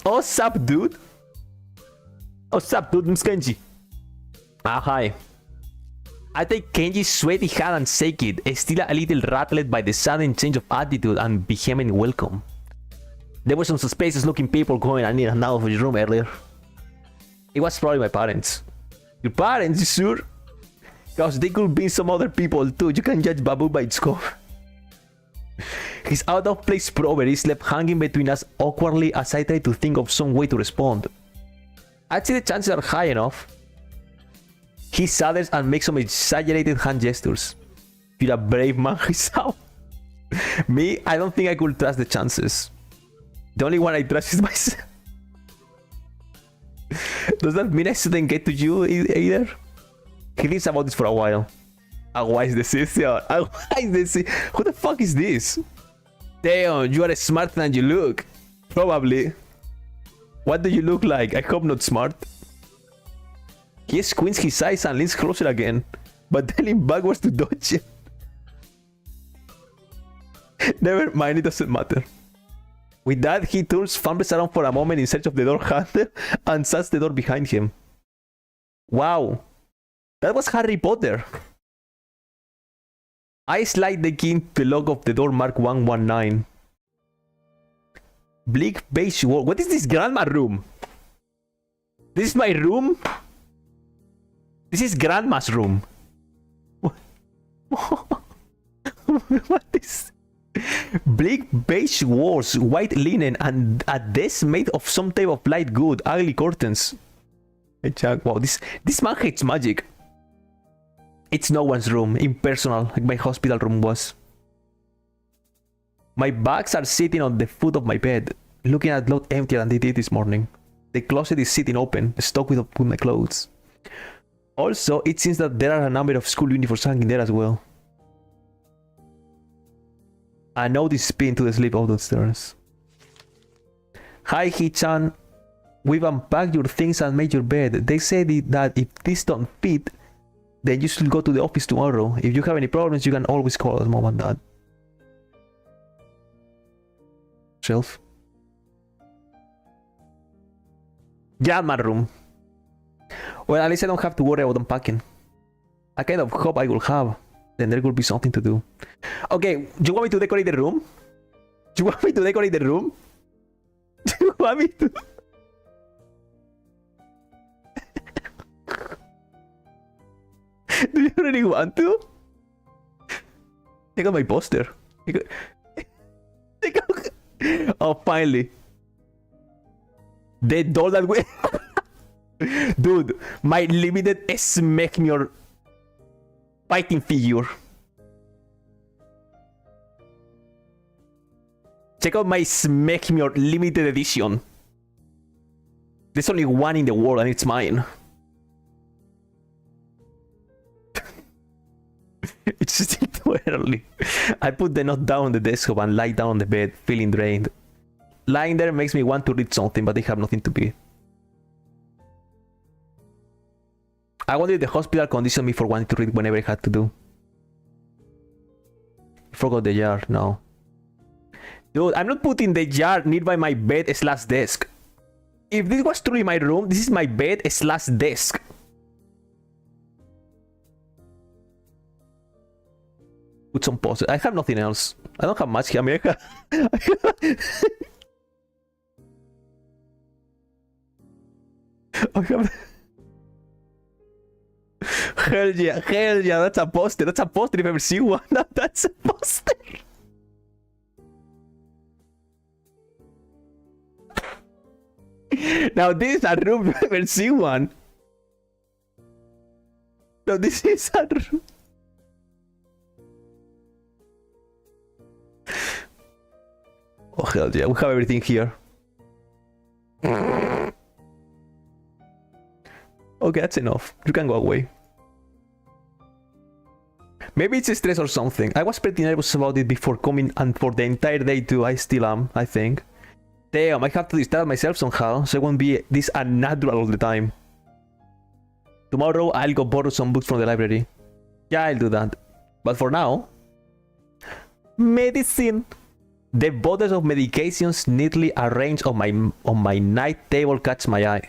Oh, sup, dude? Oh, sup, dude? I'm Kenji. Ah, hi. I take Kenji's sweaty hand and shake it, still a little rattled by the sudden change of attitude and vehement welcome. There were some suspicious looking people going in and out of his room earlier. It was probably my parents. Your parents, you sure? Because they could be some other people too. You can judge Babu by its cover. His out of place proverb is left hanging between us awkwardly as I try to think of some way to respond. I'd say the chances are high enough. He shudders and makes some exaggerated hand gestures. You're a brave man, Hisao. Me, I don't think I could trust the chances. The only one I trust is myself. Does that mean I shouldn't get to you either? He thinks about this for a while. A wise decision. A wise decision. Who the fuck is this? Damn, you are smarter than you look. Probably. What do you look like? I hope not smart. He squints his eyes and leans closer again, but then leans backwards to dodge it. Never mind, it doesn't matter. With that, he turns, fumbles around for a moment in search of the door handle, and shuts the door behind him. Wow. That was Harry Potter. I slide the key into the lock of the door marked 119. Bleak beige wall. What is this grandma room? This is my room? This is grandma's room. What is... Bleak beige walls, white linen, and a desk made of some type of light wood, ugly curtains. Hey, Jack, wow, this man hates magic. It's no one's room, impersonal, like my hospital room was. My bags are sitting on the foot of my bed, looking at lot emptier than they did this morning. The closet is sitting open, stuck with my clothes. Also, it seems that there are a number of school uniforms hanging there as well. I noticed spin to the sleep out of stairs. Hi, Hichan. We've unpacked your things and made your bed. They said that if these don't fit, then you should go to the office tomorrow. If you have any problems, you can always call us, Mom and Dad. Shelf. Grandma room. Well, at least I don't have to worry about unpacking. I kind of hope I will have. Then there will be something to do. Okay, do you want me to decorate the room? Do you want me to decorate the room? Do you want me to? Do you really want to? Take out my poster. Take out... Oh, finally. The doll that we... Dude, my limited Smegmyor fighting figure. Check out my Smegmyor limited edition. There's only one in the world and it's mine. It's still too early. I put the note down on the desktop and lie down on the bed, feeling drained. Lying there makes me want to read something, but I have nothing to be. I wonder if the hospital conditioned me for wanting to read whenever I had to do. Forgot the jar, no. Dude, I'm not putting the jar nearby my bed slash desk. If this was truly my room, this is my bed slash desk. Put some posters. I have nothing else. I don't have much here. I mean, I have... Hell yeah, that's a poster. That's a poster if I ever see one. That's a poster. Now this is a room if I ever see one. No, this is a room. Oh hell yeah, we have everything here. Okay, that's enough. You can go away. Maybe it's stress or something. I was pretty nervous about it before coming, and for the entire day too. I still am, I think. Damn, I have to distract myself somehow, so I won't be this unnatural all the time. Tomorrow, I'll go borrow some books from the library. Yeah, I'll do that. But for now... medicine! The bottles of medications neatly arranged on my night table catch my eye.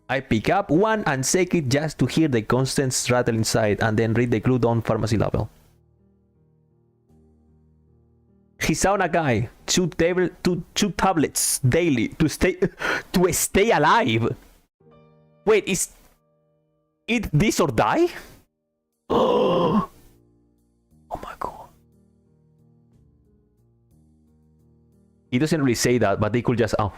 I pick up one and shake it just to hear the contents rattle inside, and then read the glued on pharmacy label. Hisauna guy, two tablets daily to stay alive. Wait, is it this or die? Oh my god. He doesn't really say that, but they could just oh.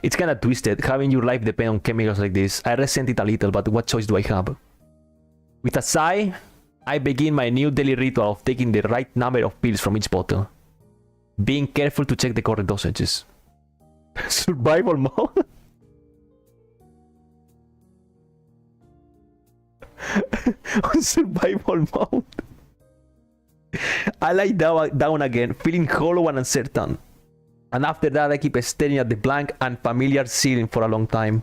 It's kinda twisted, having your life depend on chemicals like this. I resent it a little, but what choice do I have? With a sigh, I begin my new daily ritual of taking the right number of pills from each bottle. Being careful to check the correct dosages. Survival mode? On survival mode. I lie down again, feeling hollow and uncertain. And after that, I keep staring at the blank and familiar ceiling for a long time.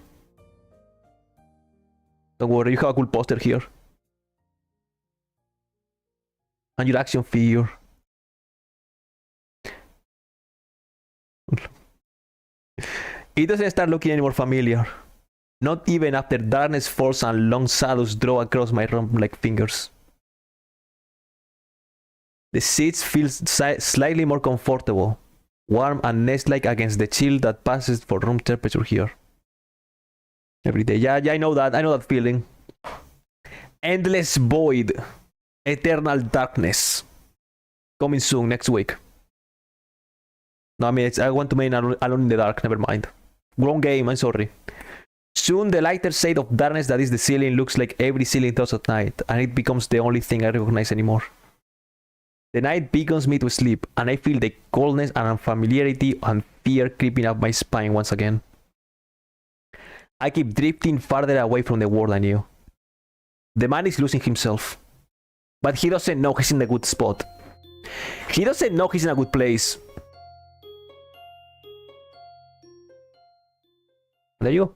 Don't worry, you have a cool poster here. And your action figure. It doesn't start looking any more familiar. Not even after darkness falls and long shadows draw across my room like fingers. The seats feel slightly more comfortable, warm and nest-like against the chill that passes for room temperature here. Every day. Yeah, I know that. I know that feeling. Endless void. Eternal darkness. Coming soon, next week. No, I mean, I want to make Alone in the Dark. Never mind. Wrong game, I'm sorry. Soon the lighter shade of darkness that is the ceiling looks like every ceiling does at night, and it becomes the only thing I recognize anymore. The night beckons me to sleep, and I feel the coldness and unfamiliarity and fear creeping up my spine once again. I keep drifting farther away from the world I knew. The man is losing himself. But he doesn't know he's in a good spot. He doesn't know he's in a good place. There you go.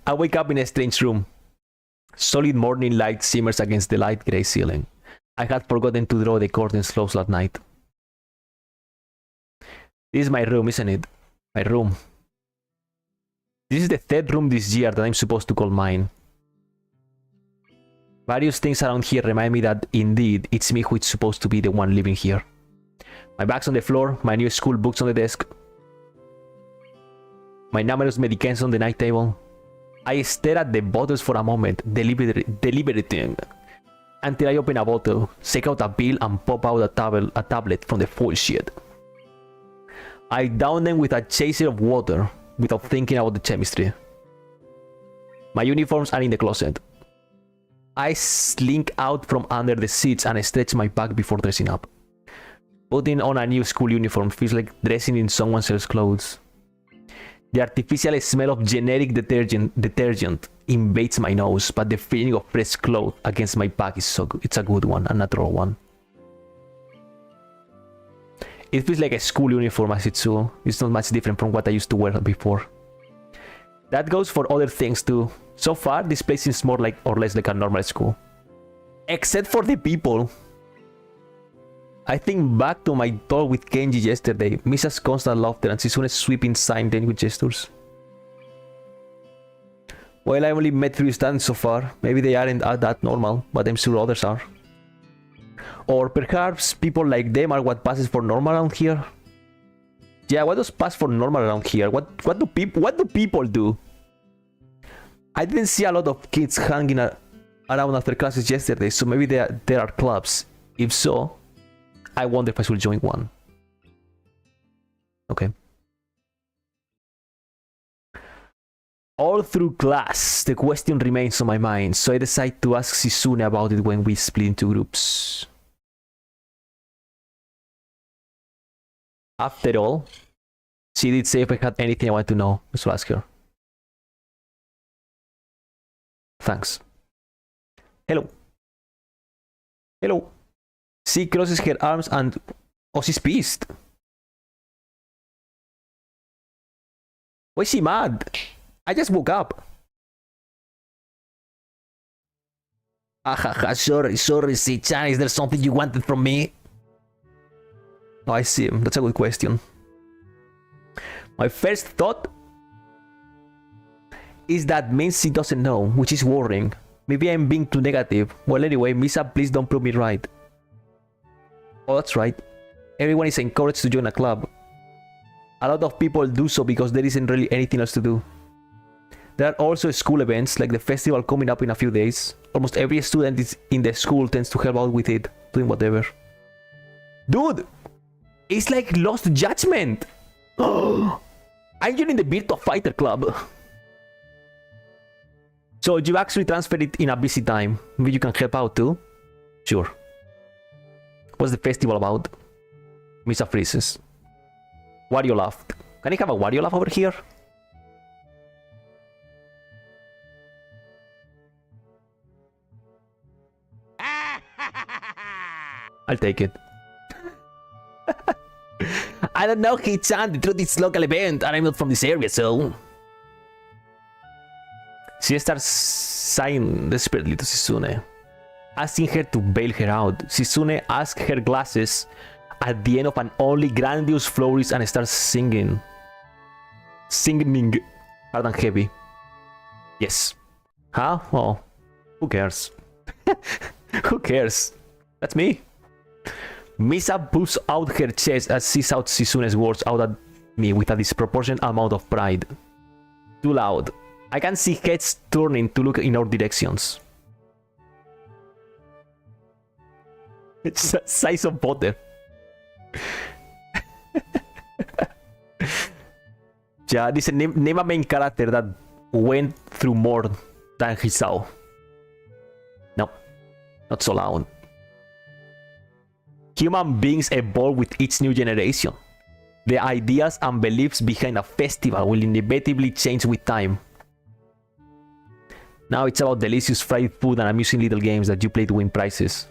I wake up in a strange room. Solid morning light shimmers against the light grey ceiling. I had forgotten to draw the curtains close that night. This is my room, isn't it? My room. This is the third room this year that I'm supposed to call mine. Various things around here remind me that indeed it's me who is supposed to be the one living here. My bag's on the floor, my new school books on the desk, my numerous medications on the night table. I stare at the bottles for a moment, deliberating, until I open a bottle, take out a pill and pop out a tablet from the foil sheet. I down them with a chaser of water, without thinking about the chemistry. My uniforms are in the closet. I slink out from under the seats and stretch my back before dressing up. Putting on a new school uniform feels like dressing in someone else's clothes. The artificial smell of generic detergent invades my nose, but the feeling of fresh clothes against my back is so good. It's a good one, a natural one. It feels like a school uniform, Asitsu. It's not much different from what I used to wear before. That goes for other things too. So far, this place seems more like or less like a normal school. Except for the people. I think back to my talk with Kenji yesterday. Misa's constant laughter and Shisune's sweeping sign with gestures. Well, I only met 3 students so far. Maybe they aren't that normal, but I'm sure others are. Or perhaps people like them are what passes for normal around here. Yeah, what does pass for normal around here? What do people do? I didn't see a lot of kids hanging around after classes yesterday, so maybe there are clubs. If so, I wonder if I should join one. Okay. All through class, the question remains on my mind, so I decide to ask Shizune about it when we split into groups. After all, she did say if I had anything I wanted to know, so ask her. Thanks. Hello. Hello. She crosses her arms and... Oh, she's pissed. Why is she mad? I just woke up. Sorry, C-chan. Is there something you wanted from me? Oh, I see. That's a good question. My first thought is that means she doesn't know, which is worrying. Maybe I'm being too negative. Well, anyway, Misa, please don't prove me right. Oh, that's right. Everyone is encouraged to join a club. A lot of people do so because there isn't really anything else to do. There are also school events, like the festival coming up in a few days. Almost every student in the school tends to help out with it, doing whatever. Dude! It's like Lost Judgment! I'm joining the Virtua Fighter Club. So you actually transfer it in a busy time. Maybe you can help out too? Sure. What's the festival about? Misa freezes. Wario laughed. Can I have a Wario laugh over here? I'll take it. I don't know, Hichan. The truth is local event, and I'm not from this area, so... She starts sighing desperately to Shizune, asking her to bail her out. Shizune asks her glasses at the end of an only grandiose flourish and starts singing. Singing hard and heavy. Yes. Huh? Oh, who cares? Who cares? That's me. Misa puffs out her chest as she shouts Shizune's words out at me with a disproportionate amount of pride. Too loud. I can see heads turning to look in our directions. It's the size of butter. Yeah, name a main character that went through more than he saw. No, not so loud. Human beings evolve with each new generation. The ideas and beliefs behind a festival will inevitably change with time. Now it's about delicious fried food and amusing little games that you play to win prizes.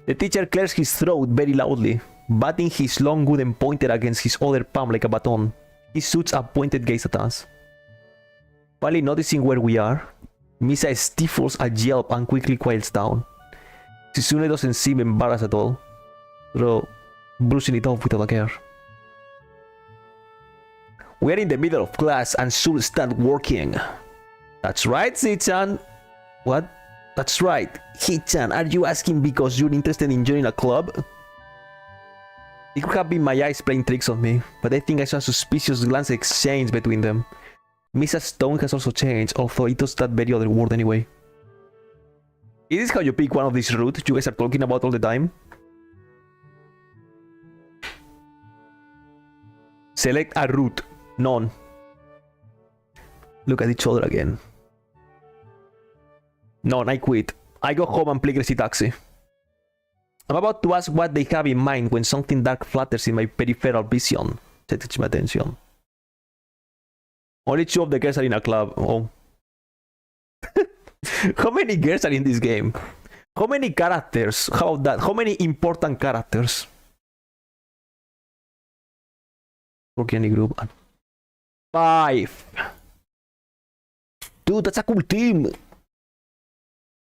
The teacher clears his throat very loudly, batting his long wooden pointer against his other palm like a baton. He shoots a pointed gaze at us. Finally noticing where we are, Misa stifles a yelp and quickly quiets down. Shizune doesn't seem embarrassed at all, though brushing it off without a care. We're in the middle of class and should start working. That's right, Hichan. What? That's right. Hichan, are you asking because you're interested in joining a club? It could have been my eyes playing tricks on me, but I think I saw a suspicious glance exchange between them. Misa's tone has also changed, although it does that very other word anyway. Is this how you pick one of these routes you guys are talking about all the time? Select a route. None. Look at each other again. None, I quit. I go home and play Crazy Taxi. I'm about to ask what they have in mind when something dark flutters in my peripheral vision. Sets my attention. Only 2 of the girls are in a club. Oh. How many girls are in this game? How many characters? How about that? How many important characters? Working any group. 5. Dude, that's a cool team.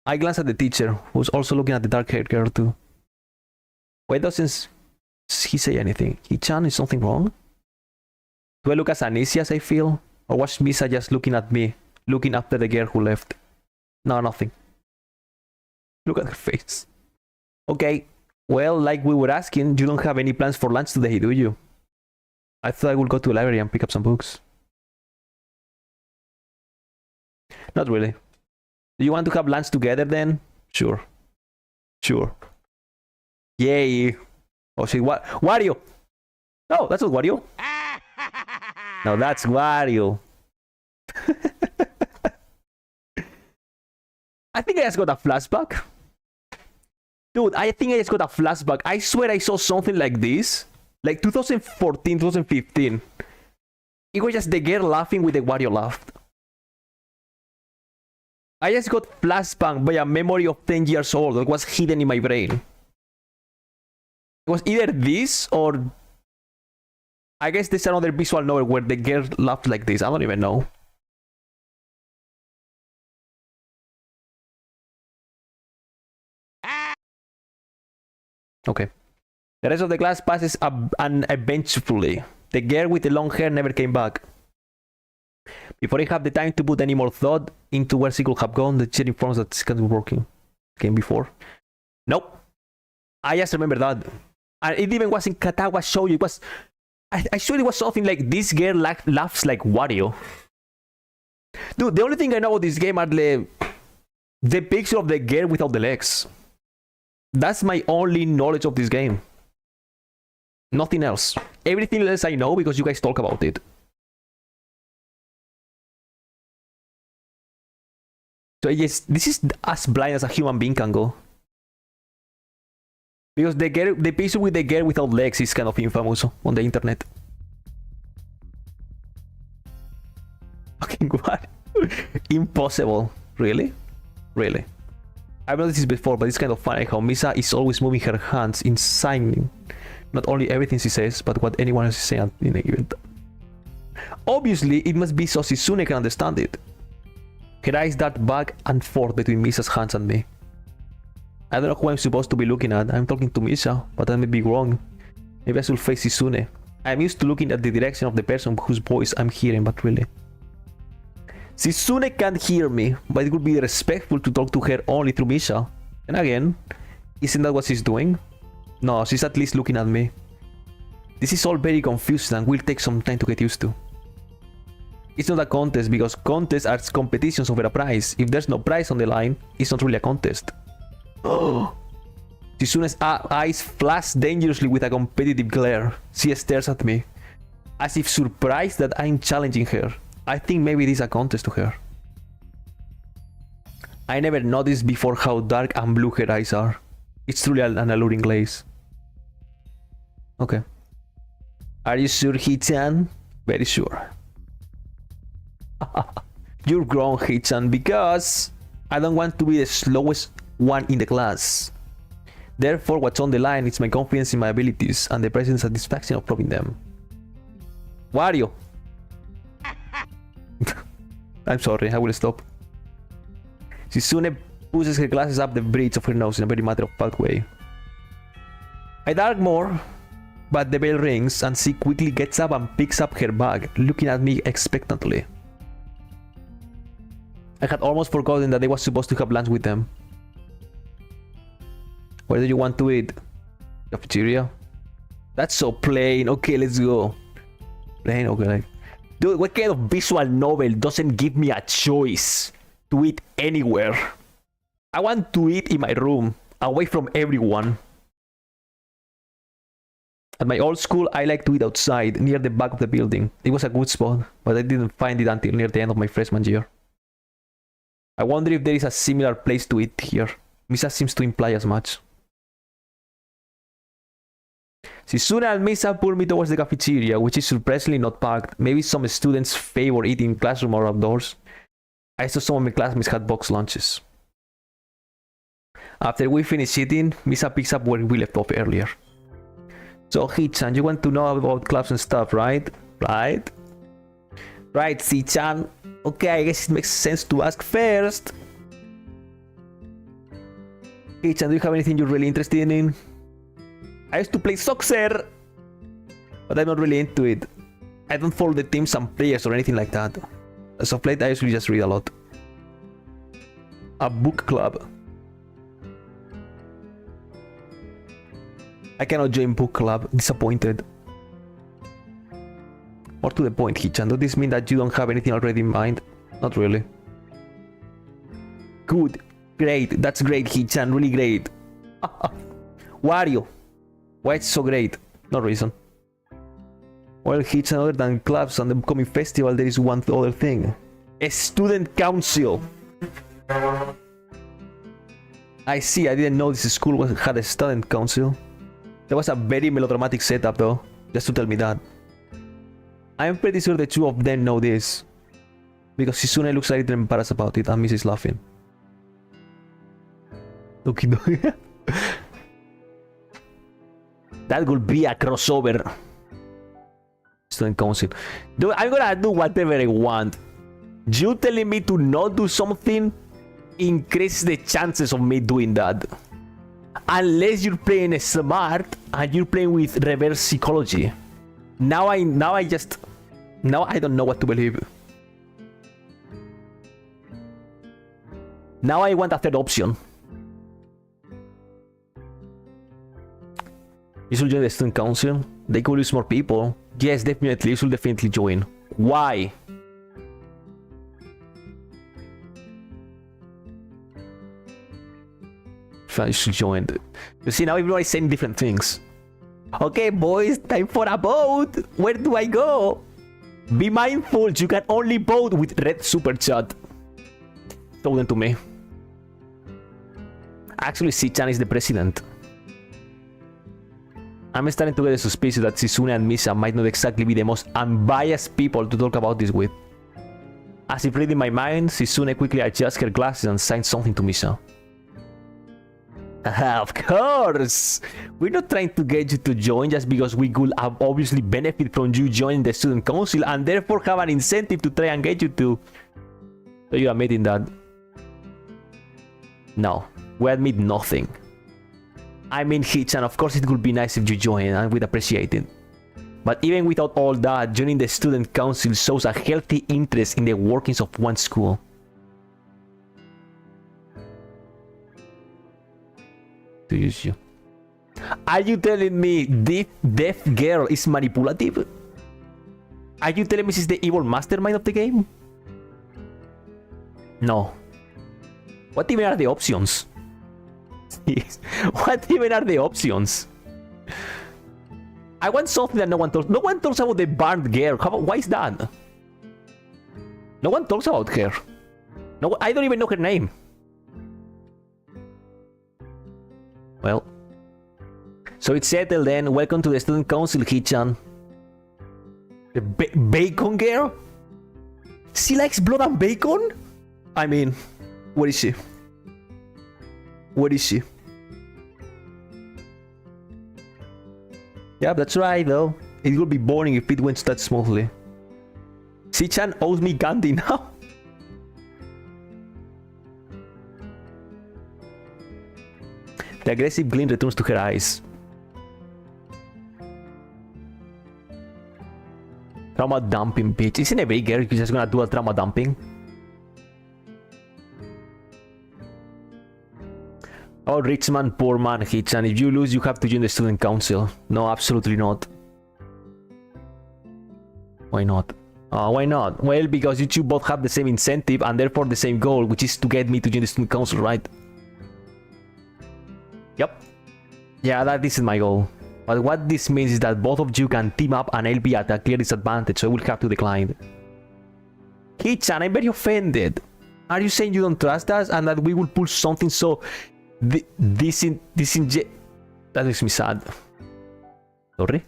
I glance at the teacher, who's also looking at the dark-haired girl too. Why doesn't he say anything? Hichan, is something wrong? Do I look as uneasy as I feel? Or was Misa just looking at me, looking after the girl who left? No, nothing. Look at her face. Okay, well, like we were asking, you don't have any plans for lunch today, do you? I thought I would go to the library and pick up some books. Not really. Do you want to have lunch together then? Sure. Sure. Yay. Oh shit, what? Wario! No, that's not Wario. No, that's Wario. I think I just got a flashback. Dude, I think I just got a flashback. I swear I saw something like this. Like 2014, 2015. It was just the girl laughing with the Wario laugh. I just got flashbang by a memory of 10 years old that was hidden in my brain. It was either this or... I guess there's another visual novel where the girl laughed like this. I don't even know. Okay. The rest of the class passes uneventfully. The girl with the long hair never came back. Before I have the time to put any more thought into where she could have gone, the teacher informs that she can't be working. Came before. Nope. I just remember that. And it even was in Katawa Shoujo. It was... I swear it was something like this girl laughs like Wario. Dude, the only thing I know about this game are the picture of the girl without the legs. That's my only knowledge of this game. Nothing else. Everything else I know because you guys talk about it. So yes, this is as blind as a human being can go. Because the picture with the girl without legs is kind of infamous on the internet. Fucking what? Impossible. Really? Really? I've noticed this before, but it's kind of funny how Misa is always moving her hands in signing not only everything she says, but what anyone else is saying in the event. Obviously, it must be so Shizune can understand it. Her eyes dart back and forth between Misa's hands and me. I don't know who I'm supposed to be looking at. I'm talking to Misa, but I may be wrong. Maybe I should face Shizune. I'm used to looking at the direction of the person whose voice I'm hearing, but really. Shizune can't hear me, but it would be respectful to talk to her only through Misa. And again, isn't that what she's doing? No, she's at least looking at me. This is all very confusing and will take some time to get used to. It's not a contest because contests are competitions over a prize. If there's no prize on the line, it's not really a contest. Oh! Shizune's eyes flash dangerously with a competitive glare. She stares at me, as if surprised that I'm challenging her. I think maybe it is a contest to her. I never noticed before how dark and blue her eyes are. It's truly an alluring glaze. Okay. Are you sure, Hichan? Very sure. You're wrong, Hichan, because I don't want to be the slowest one in the class. Therefore, what's on the line is my confidence in my abilities and the present satisfaction of proving them. Wario! I'm sorry, I will stop. Shizune pushes her glasses up the bridge of her nose in a very matter-of-fact way. I doubt more, but the bell rings and she quickly gets up and picks up her bag, looking at me expectantly. I had almost forgotten that I was supposed to have lunch with them. Where do you want to eat? Cafeteria? That's so plain. Okay, let's go. Plain? Okay. Dude, what kind of visual novel doesn't give me a choice to eat anywhere? I want to eat in my room, away from everyone. At my old school, I like to eat outside, near the back of the building. It was a good spot, but I didn't find it until near the end of my freshman year. I wonder if there is a similar place to eat here. Misa seems to imply as much. Shizune and Misa pull me towards the cafeteria, which is surprisingly not packed. Maybe some students favor eating in classroom or outdoors. I saw some of my classmates had box lunches. After we finish eating, Misa picks up where we left off earlier. So Hee-chan, you want to know about clubs and stuff, right? Right, C-chan. Okay, I guess it makes sense to ask first. Hee-chan, do you have anything you're really interested in? I used to play soccer, but I'm not really into it. I don't follow the teams and players or anything like that. As of late, I usually just read a lot. A book club. I cannot join book club. Disappointed. More to the point, Hee-chan, does this mean that you don't have anything already in mind? Not really. Good. Great. That's great, Hee-chan. Really great. Wario. Why it's so great? No reason. Well, Hee-chan, other than clubs and the upcoming festival, there is one other thing. A student council. I see. I didn't know this school had a student council. That was a very melodramatic setup, though. Just to tell me that. I'm pretty sure the two of them know this. Because Shizune looks a little embarrassed about it and Mrs. laughing. Okie That would be a crossover. Student council. I'm gonna do whatever I want. You telling me to not do something increases the chances of me doing that. Unless you're playing smart and you're playing with reverse psychology. Now I don't know what to believe. Now I want a third option. You should join the student council. They could use more people. Yes, definitely. You should definitely join. Why? You should join. You see, now everyone is saying different things. Okay, boys, time for a vote. Where do I go? Be mindful, you can only vote with red super chat. Show them to me. Actually, Shi-chan is the president. I'm starting to get suspicious that Shizune and Misa might not exactly be the most unbiased people to talk about this with. As if reading my mind, Shizune quickly adjusts her glasses and signs something to Misa. Of course! We're not trying to get you to join just because we could obviously benefit from you joining the student council and therefore have an incentive to try and get you to. So you're admitting that? No, we admit nothing. I mean, Hee-chan, of course it would be nice if you join and we'd appreciate it. But even without all that, joining the student council shows a healthy interest in the workings of one school. To use you. Are you telling me this deaf girl is manipulative? Are you telling me she's the evil mastermind of the game? No. What even are the options? What even are the options? I want something that no one talks. No one talks about the burned girl. Why is that? No one talks about her. No, I don't even know her name. Well, so it's settled then. Welcome to the student council, Hee-chan. The bacon girl? She likes blood and bacon? I mean, where is she? Where is she? Yeah, that's right though. It would be boring if it went that smoothly. Shi-chan owes me candy now. The aggressive glint returns to her eyes. Trauma dumping, bitch. Isn't a big girl just gonna do a trauma dumping? Oh, rich man, poor man, Hee-chan. If you lose, you have to join the student council. No, absolutely not. Why not? Why not? Well, because you two both have the same incentive and therefore the same goal, which is to get me to join the student council, right? Yep. Yeah, that is my goal. But what this means is that both of you can team up and I'll be at a clear disadvantage, so I will have to decline. Hee-chan, I'm very offended. Are you saying you don't trust us and that we will pull something so... That makes me sad. Sorry?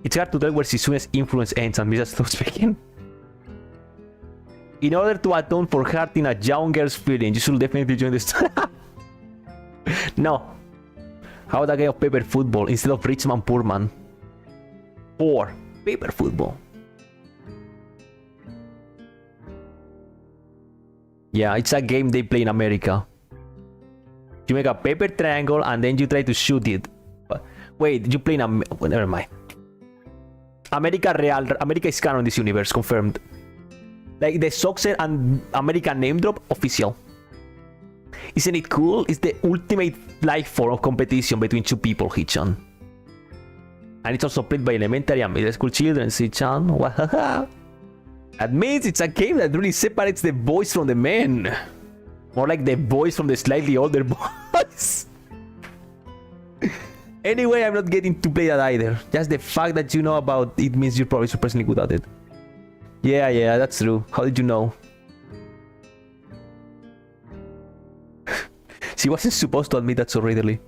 It's hard to tell where Shizune's influence ends and Misa stops speaking. In order to atone for hurting a young girl's feeling, you should definitely join this. No. How about a game of paper football instead of rich man, poor man? Or paper football. Yeah, it's a game they play in America. You make a paper triangle and then you try to shoot it. Wait, you play in never mind. America is canon in this universe, confirmed. Like the Soccer and American name drop, official. Isn't it cool? It's the ultimate life form of competition between two people, Hichan. And it's also played by elementary and middle school children, Hichan. That means it's a game that really separates the boys from the men. More like the boys from the slightly older boys. Anyway, I'm not getting to play that either. Just the fact that you know about it means you're probably surprisingly good at it. Yeah, that's true. How did you know? She wasn't supposed to admit that so readily.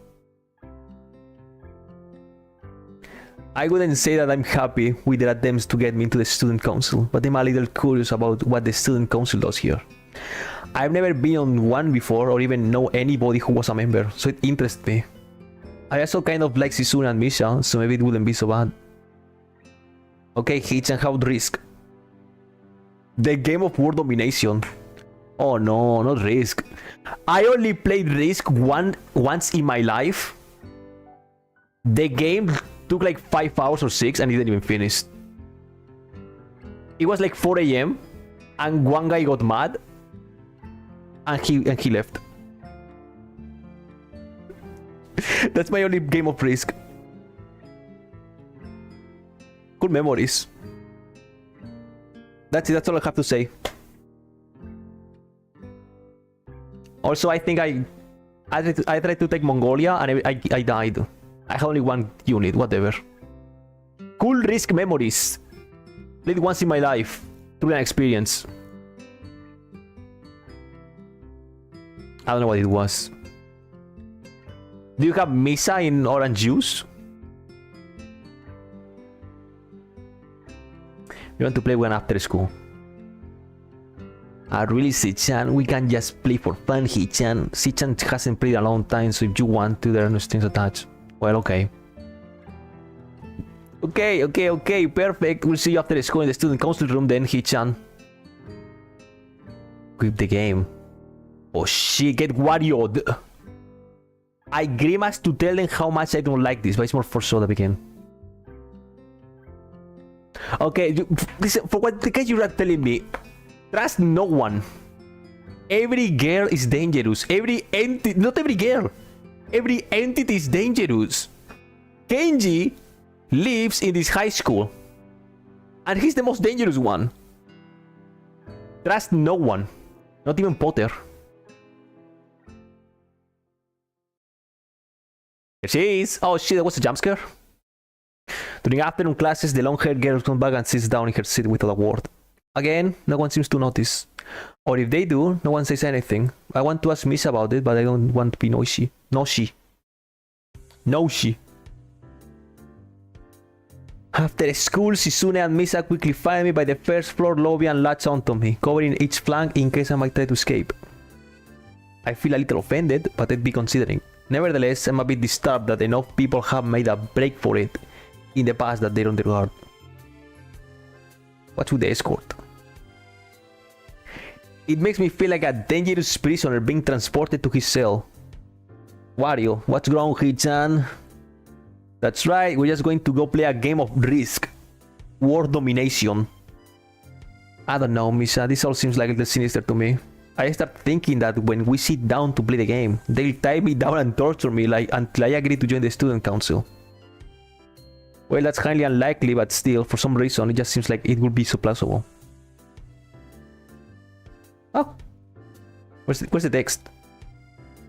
I wouldn't say that I'm happy with their attempts to get me into the student council, but I'm a little curious about what the student council does here. I've never been on one before or even know anybody who was a member, so it interests me. I also kind of like Shizune and Misha, so maybe it wouldn't be so bad. Okay, Hitch and How Risk. The game of world domination. Oh no, not Risk. I only played Risk once in my life. The game took like 5 hours or 6 and it didn't even finish. It was like 4 AM and one guy got mad and he left. That's my only game of Risk. Cool memories. That's it, that's all I have to say. Also, I think I tried to take Mongolia and I died. I had only one unit, whatever. Cool Risk memories. Played once in my life. Through an experience. I don't know what it was. Do you have Misa in orange juice? We want to play one after school. Really, Sichan? We can just play for fun, Hichan. Sichan hasn't played a long time, so if you want to, there are no strings attached. Well, okay. Okay, perfect. We'll see you after school in the student council room then, Hichan. Quit the game. Oh shit, get Wario'd. I grimace to tell them how much I don't like this, but it's more for Soda again. Okay, listen, for what the case you are telling me, trust no one. Every girl is dangerous. Every entity, not every girl. Every entity is dangerous. Kenji lives in this high school. And he's the most dangerous one. Trust no one. Not even Potter. Here she is. Oh shit, that was a jump scare. During afternoon classes, the long-haired girl comes back and sits down in her seat without a word. Again, no one seems to notice. Or if they do, no one says anything. I want to ask Miss about it, but I don't want to be nosy. After school, Shizune and Misa quickly find me by the first floor lobby and latch onto me, covering each flank in case I might try to escape. I feel a little offended, but I'd be considering. Nevertheless, I'm a bit disturbed that enough people have made a break for it in the past that they don't regard. What's with the escort? It makes me feel like a dangerous prisoner being transported to his cell. Wario, what's wrong, Hichan? That's right, we're just going to go play a game of Risk. World domination. I don't know, Misha, this all seems like a little sinister to me. I start thinking that when we sit down to play the game, they'll tie me down and torture me until I agree to join the student council. Well, that's highly unlikely, but still, for some reason, it just seems like it would be so plausible. Oh, where's the text?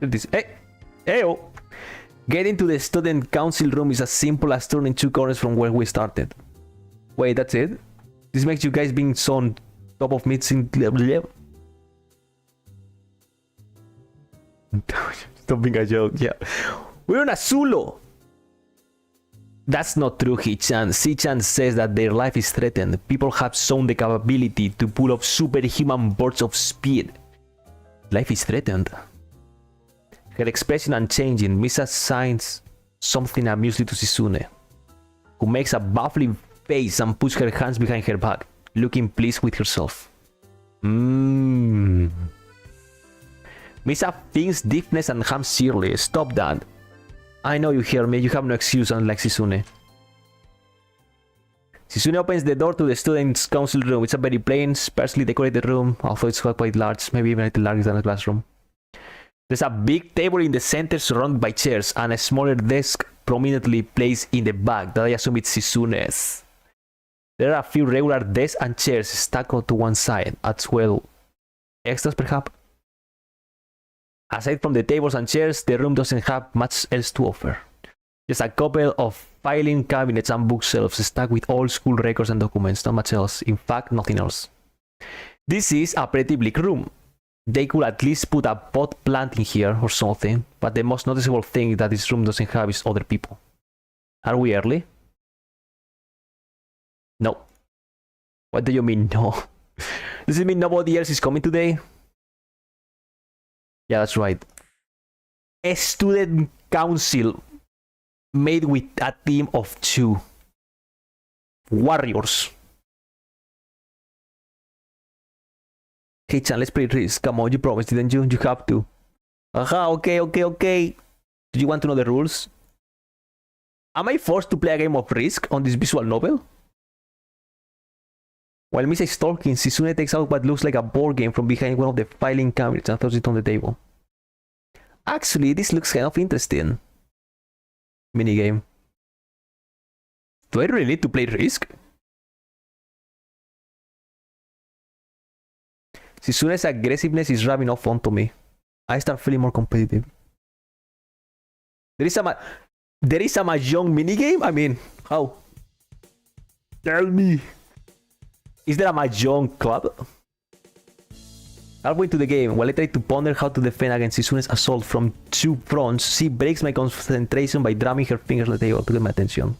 This. Heyo! Getting to the student council room is as simple as turning 2 corners from where we started. Wait, that's it? This makes you guys being so on top of me seem... Stop being a joke, yeah. We're on a Zulo! That's not true, Hichan. Sichan says that their life is threatened. People have shown the capability to pull off superhuman bursts of speed. Life is threatened. Her expression unchanging. Misa's signs something amusingly to Shizune, who makes a baffling face and puts her hands behind her back, looking pleased with herself. Misa thinks deafness and ham surely. Stop that. I know you hear me, you have no excuse, unlike Shizune. Shizune opens the door to the students' council room. It's a very plain, sparsely decorated room, although it's quite large, maybe even a little larger than a classroom. There's a big table in the center surrounded by chairs, and a smaller desk prominently placed in the back that I assume it's Shizune's. There are a few regular desks and chairs stacked to one side, as well. Extras, perhaps? Aside from the tables and chairs, the room doesn't have much else to offer. Just a couple of filing cabinets and bookshelves stacked with old school records and documents, not much else. In fact, nothing else. This is a pretty bleak room. They could at least put a pot plant in here or something, but the most noticeable thing that this room doesn't have is other people. Are we early? No. What do you mean no? Does it mean nobody else is coming today? Yeah, that's right. A student council made with a team of 2 warriors. Hey Chan, let's play Risk. Come on, you promised, didn't you? You have to. Aha, okay. Do you want to know the rules? Am I forced to play a game of Risk on this visual novel? While Misa is talking, Shizune takes out what looks like a board game from behind one of the filing cabinets and throws it on the table. Actually, this looks kind of interesting. Minigame. Do I really need to play Risk? Shizune's aggressiveness is rubbing off onto me. I start feeling more competitive. There is a mahjong minigame? I mean, how? Tell me. Is there a mahjong club? Halfway into the game, while I try to ponder how to defend against Shizune's assault from 2 fronts, she breaks my concentration by drumming her fingers on the table to get my attention.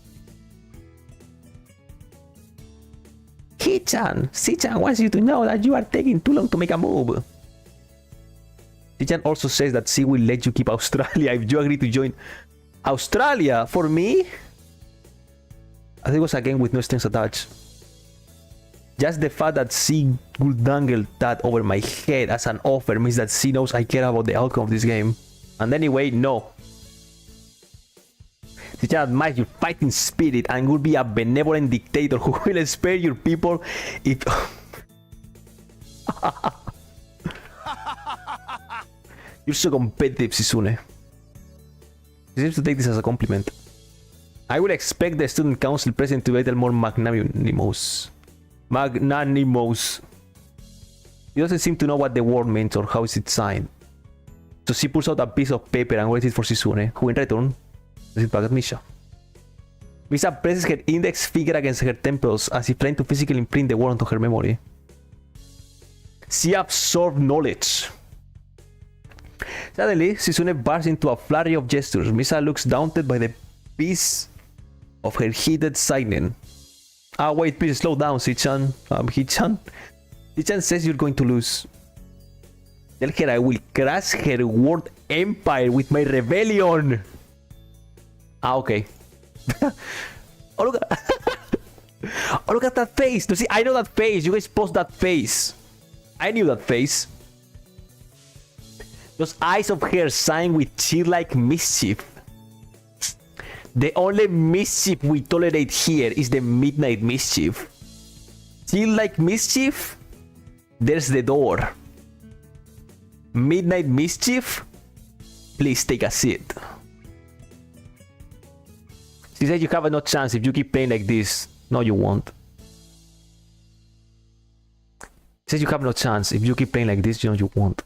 Shi-chan wants you to know that you are taking too long to make a move. Shi-chan also says that she will let you keep Australia if you agree to join. Australia? For me? I think it was a game with no strings attached. Just the fact that she would dangle that over my head as an offer means that she knows I care about the outcome of this game. And anyway, no. She just admires your fighting spirit and will be a benevolent dictator who will spare your people if... You're so competitive, Shizune. She seems to take this as a compliment. I would expect the student council president to be a little more magnanimous. He doesn't seem to know what the word means or how is it signed. So she pulls out a piece of paper and waits it for Shizune, who in return does it back at Misha. Misha presses her index finger against her temples as if trying to physically imprint the word onto her memory. She absorbed knowledge. Suddenly, Shizune bursts into a flurry of gestures. Misha looks daunted by the peace of her heated signing. Ah, wait, please slow down, Shi-chan. Hi-chan. Shi-chan says you're going to lose. Tell her I will crush her world empire with my rebellion. Ah, okay. Oh, look at... Oh, look at that face. You see, I know that face. You guys post that face. I knew that face. Those eyes of hers shine with chill-like mischief. The only mischief we tolerate here is the midnight mischief. Chill-like mischief? There's the door. Midnight mischief? Please take a seat. She said you have no chance if you keep playing like this. No, you won't. She says you have no chance if you keep playing like this. You know you won't.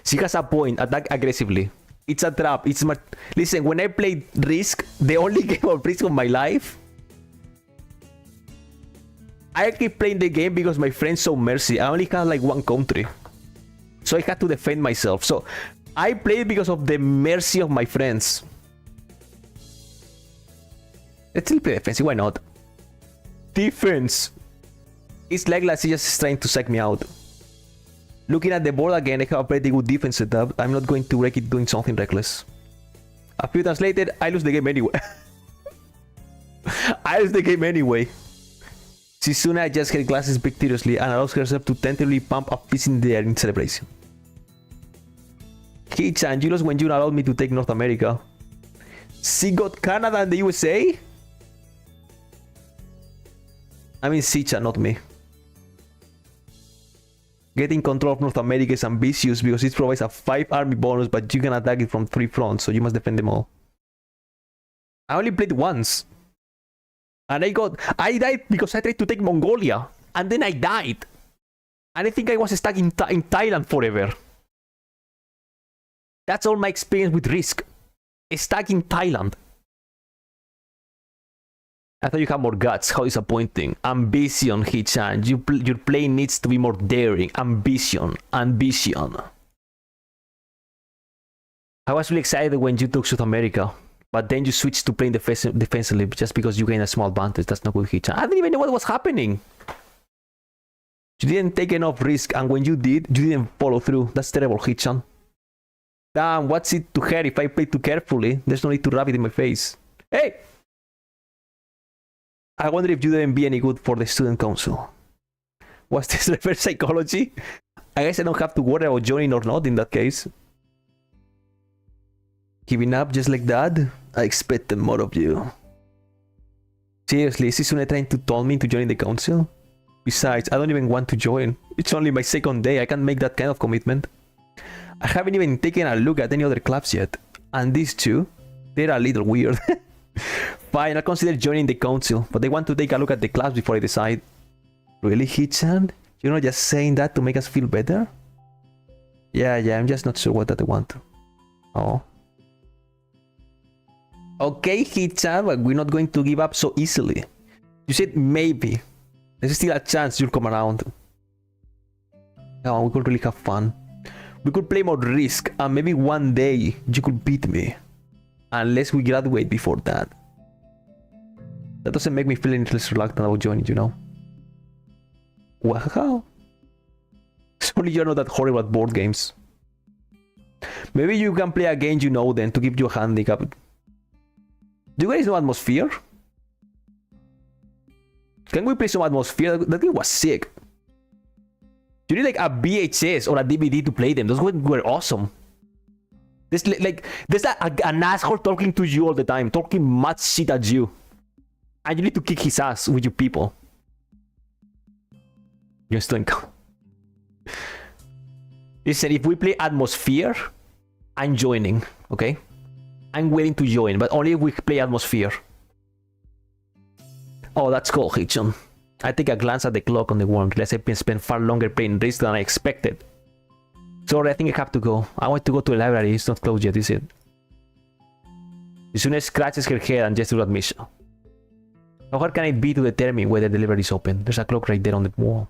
She has a point. Attack aggressively. It's a trap. It's smart. Listen, when I played Risk, the only game of Risk of my life, I keep playing the game because my friends showed mercy. I only had like 1 country, so I had to defend myself. So I played because of the mercy of my friends. Let's still play defensive. Why not? Defense. It's like she's just trying to psych me out. Looking at the board again, I have a pretty good defense setup. I'm not going to wreck it doing something reckless. A few times later, I lose the game anyway. I lose the game anyway. Shizune adjusts her glasses victoriously and allows herself to tentatively pump a fist in the air in celebration. Hichan, you lost when you allowed me to take North America. She got Canada and the USA? I mean Sicha, not me. Getting control of North America is ambitious because it provides a 5 army bonus, but you can attack it from 3 fronts, so you must defend them all. I only played once. And I died because I tried to take Mongolia. And then I died. And I think I was stuck in Thailand forever. That's all my experience with Risk. Stuck in Thailand. I thought you had more guts. How disappointing. Ambition, Hichan. Your play needs to be more daring. Ambition. Ambition. I was really excited when you took South America. But then you switched to playing defensively just because you gained a small advantage. That's not good, Hichan. I didn't even know what was happening. You didn't take enough risk. And when you did, you didn't follow through. That's terrible, Hichan. Damn, what's it to her if I play too carefully? There's no need to rub it in my face. Hey! I wonder if you didn't be any good for the student council. Was this reverse psychology? I guess I don't have to worry about joining or not in that case. Giving up just like that? I expected more of you. Seriously, is Shizune trying to taunt me into joining the council? Besides, I don't even want to join. It's only my second day, I can't make that kind of commitment. I haven't even taken a look at any other clubs yet. And these two, they're a little weird. Fine, I'll consider joining the council, but I want to take a look at the clubs before I decide. Really, Hichan? You're not just saying that to make us feel better? Yeah, I'm just not sure what that I want. Oh. Okay, Hichan, but we're not going to give up so easily. You said maybe. There's still a chance you'll come around. Oh, we could really have fun. We could play more Risk, and maybe one day you could beat me. Unless we graduate before that. That doesn't make me feel any less reluctant about joining, you know? Wow. Sorry you're not that horrible at board games. Maybe you can play a game you know then to give you a handicap. Do you guys know Atmosphere? Can we play some Atmosphere? That game was sick. You need like a VHS or a DVD to play them. Those were awesome. There's an asshole talking to you all the time, talking much shit at you. And you need to kick his ass with your people. You're still in. Listen, if we play Atmosphere, I'm joining, okay? I'm willing to join, but only if we play Atmosphere. Oh, that's cool, Hichan. I take a glance at the clock on the wall and realize I've been spent far longer playing Risk than I expected. Sorry, I think I have to go. I want to go to the library. It's not closed yet, is it? Shizune scratches her head and gestures at Misha. How hard can it be to determine whether the library is open? There's a clock right there on the wall.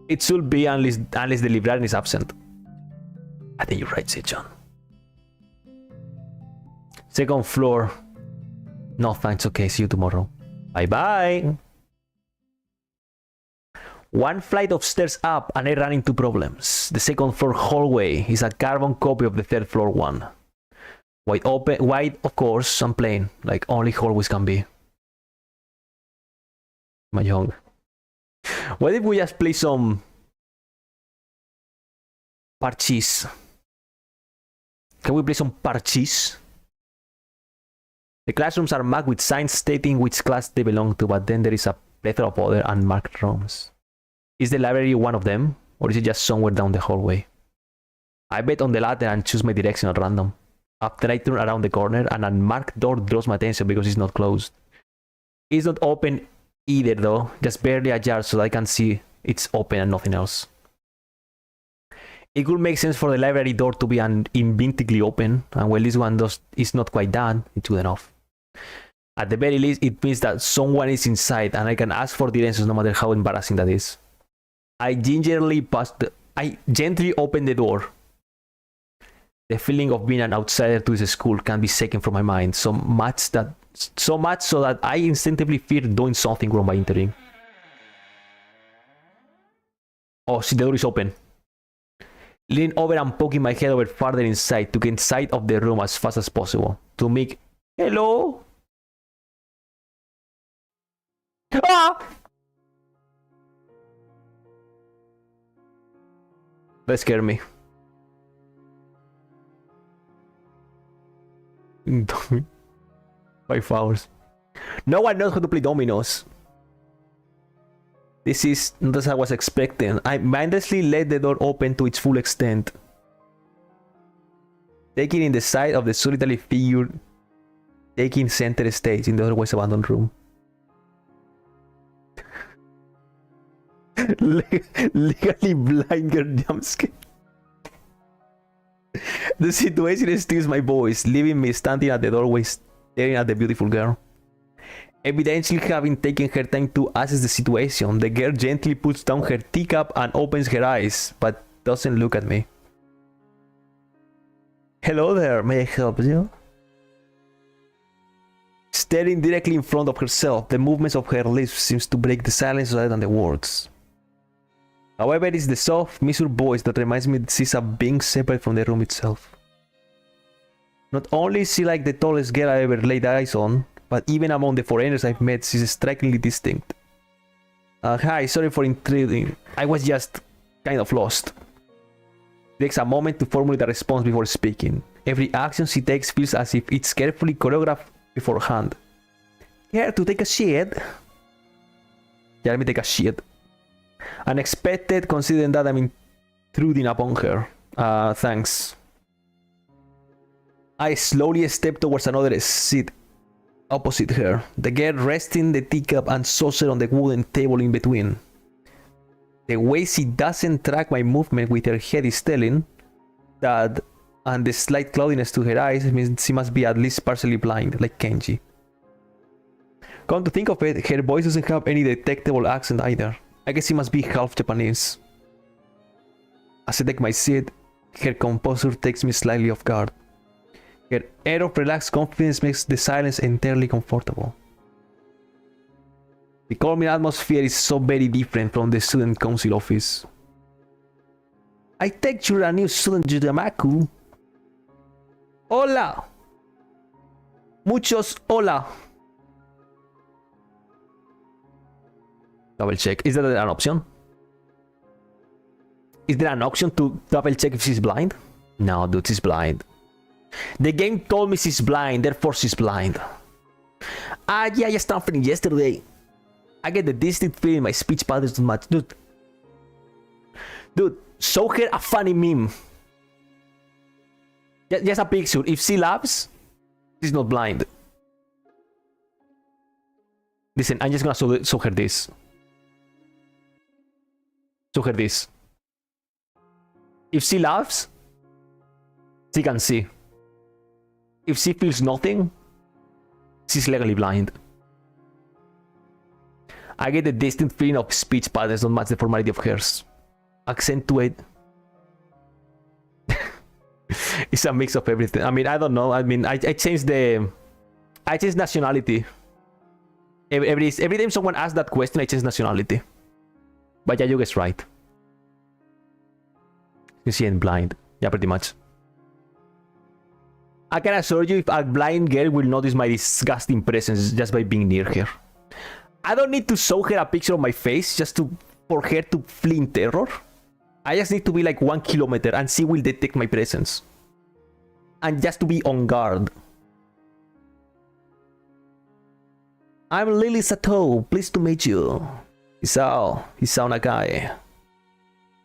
It should be unless the librarian is absent. I think you're right, Seichon. Second floor. No thanks, okay, see you tomorrow. Bye-bye. One flight of stairs up and I ran into problems. The second floor hallway is a carbon copy of the third floor one. Wide, of course, and plain, like only hallways can be. Mahjong. What if we just play some parches? Can we play some parches? The classrooms are marked with signs stating which class they belong to, but then there is a plethora of other unmarked rooms. Is the library one of them, or is it just somewhere down the hallway? I bet on the latter and choose my direction at random. After I turn around the corner, an unmarked door draws my attention because it's not closed. It's not open either though, just barely ajar so that I can see it's open and nothing else. It could make sense for the library door to be invincibly open, and while this one is not quite done, it's good enough. At the very least, it means that someone is inside and I can ask for directions no matter how embarrassing that is. I gently open the door. The feeling of being an outsider to this school can be shaken from my mind so much so that I instinctively fear doing something wrong by entering. Oh, see, the door is open. Leaning over and poking my head over farther inside to get sight of the room as fast as possible. To make hello. Ah! That scared me. 5 hours. No one knows how to play dominoes. This is not as I was expecting. I mindlessly let the door open to its full extent, taking in the sight of the solitary figure taking center stage in the otherwise abandoned room. Legally blind girl jumpscare. The situation steals my voice, leaving me standing at the doorway staring at the beautiful girl. Evidently having taken her time to assess the situation, the girl gently puts down her teacup and opens her eyes, but doesn't look at me. Hello there, may I help you? Staring directly in front of herself, the movements of her lips seems to break the silence rather than the words. However, it is the soft, measured voice that reminds me that she's a being separate from the room itself. Not only is she like the tallest girl I ever laid eyes on, but even among the foreigners I've met, she's strikingly distinct. Hi, sorry for intruding. I was just kind of lost. It takes a moment to formulate a response before speaking. Every action she takes feels as if it's carefully choreographed beforehand. Care to take a shit? Yeah, let me take a shit. Unexpected, considering that I'm intruding upon her. Thanks. I slowly step towards another seat opposite her, the girl resting the teacup and saucer on the wooden table in between. The way she doesn't track my movement with her head is telling that, and the slight cloudiness to her eyes means she must be at least partially blind, like Kenji. Come to think of it, her voice doesn't have any detectable accent either. I guess she must be half Japanese. As I take my seat, her composure takes me slightly off guard. Her air of relaxed confidence makes the silence entirely comfortable. The calming atmosphere is so very different from the student council office. I take you're a new student, Yamaku. Hola! Muchos hola! Double check. Is that an option? Is there an option to double check if she's blind? No, dude, she's blind. The game told me she's blind, therefore she's blind. Yeah, I just started yesterday. I get the distinct feeling my speech patterns too much. Dude, show her a funny meme. Just a picture. If she laughs, she's not blind. Listen, I'm just gonna show her this. Show her this. If she laughs, she can see. If she feels nothing, she's legally blind. I get the distinct feeling of speech patterns don't match the formality of hers. Accentuate. It's a mix of everything. I mean, I don't know. I mean, I changed nationality. Every time someone asks that question, I change nationality. But yeah, you guys right. She ain't blind. Yeah, pretty much. I can assure you, if a blind girl will notice my disgusting presence just by being near her. I don't need to show her a picture of my face just for her to flee in terror. I just need to be like 1 kilometer and she will detect my presence. And just to be on guard. I'm Lily Sato, pleased to meet you. Hisao Nagai.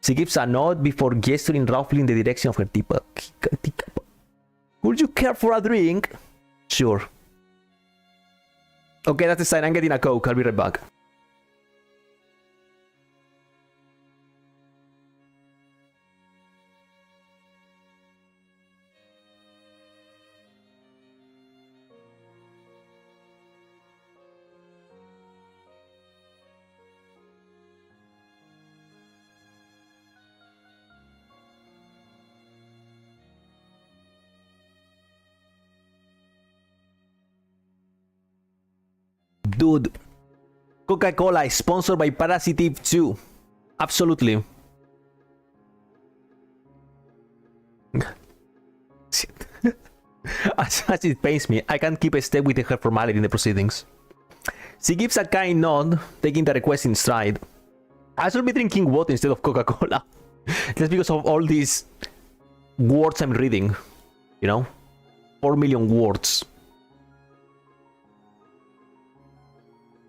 She gives a nod before gesturing roughly in the direction of her teacup. Would you care for a drink? Sure. Okay, that's the sign. I'm getting a Coke. I'll be right back. Dude, Coca-Cola is sponsored by Parasitive 2. Absolutely. As much it pains me, I can't keep a step with her formality in the proceedings. She gives a kind nod, taking the request in stride. I should be drinking water instead of Coca-Cola. Just because of all these words I'm reading. You know? 4 million words.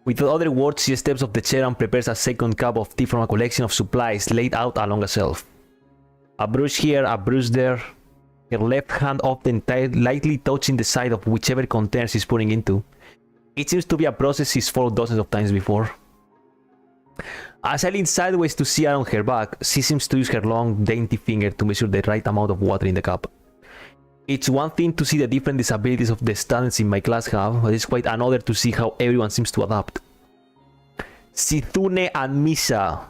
With other words, she steps off the chair and prepares a second cup of tea from a collection of supplies laid out along a shelf. A brush here, a brush there. Her left hand often lightly touching the side of whichever container she's putting into. It seems to be a process she's followed dozens of times before. As I lean sideways to see her on her back, she seems to use her long, dainty finger to measure the right amount of water in the cup. It's one thing to see the different disabilities of the students in my class have, but it's quite another to see how everyone seems to adapt. Shizune and Misa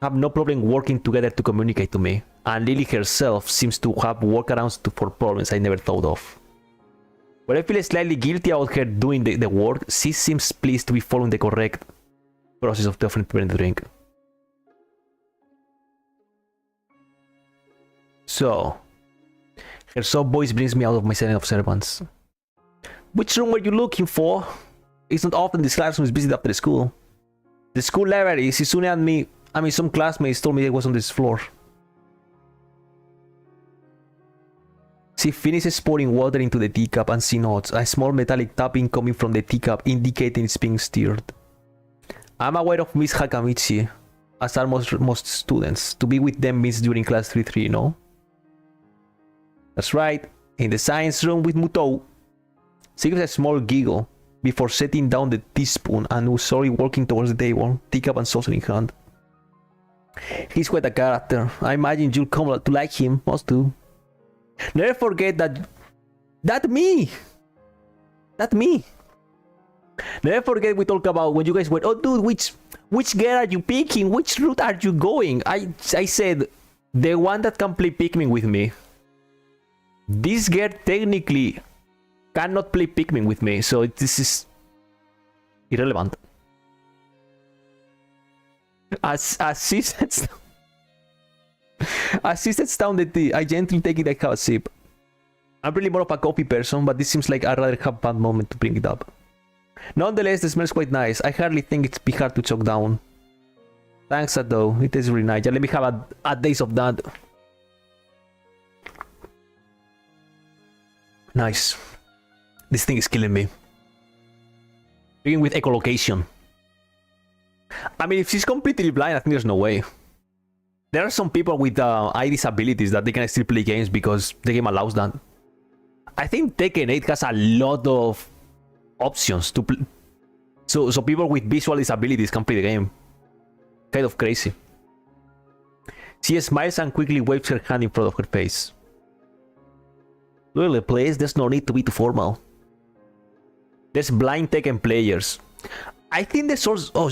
have no problem working together to communicate to me, and Lily herself seems to have workarounds for problems I never thought of. When I feel slightly guilty about her doing the work, she seems pleased to be following the correct process of preparing the drink. So, her soft voice brings me out of my silent observance. Which room were you looking for? It's not often this classroom is busy after school. The school library, Shizune and me, some classmates told me it was on this floor. She finishes pouring water into the teacup and she nods, a small metallic tapping coming from the teacup indicating it's being stirred. I'm aware of Miss Hakamichi, as are most students. To be with them means during class 3-3, you know? That's right, in the science room with Mutou. She gives a small giggle before setting down the teaspoon and was slowly walking towards the table, teacup and saucer in hand. He's quite a character. I imagine you'll come to like him, most do. Never forget that me. Never forget we talked about when you guys went, oh dude, which girl are you picking? Which route are you going? I said, the one that can play Pikmin with me. This girl technically cannot play Pikmin with me, so this is irrelevant. As she sets down the tea, I gently take it and have a sip. I'm really more of a coffee person, but this seems like I'd rather have a bad moment to bring it up. Nonetheless, the smells quite nice. I hardly think it's be hard to choke down. Thanks, though. It is really nice. Yeah, let me have a taste of that. Nice. This thing is killing me. Begin with echolocation. I mean, if she's completely blind, I think there's no way. There are some people with eye disabilities that they can still play games because the game allows that. I think Tekken 8 has a lot of options to play. So people with visual disabilities can play the game. Kind of crazy. She smiles and quickly waves her hand in front of her face. Really, please, there's no need to be too formal. There's blind Tekken players. I think the source. Oh,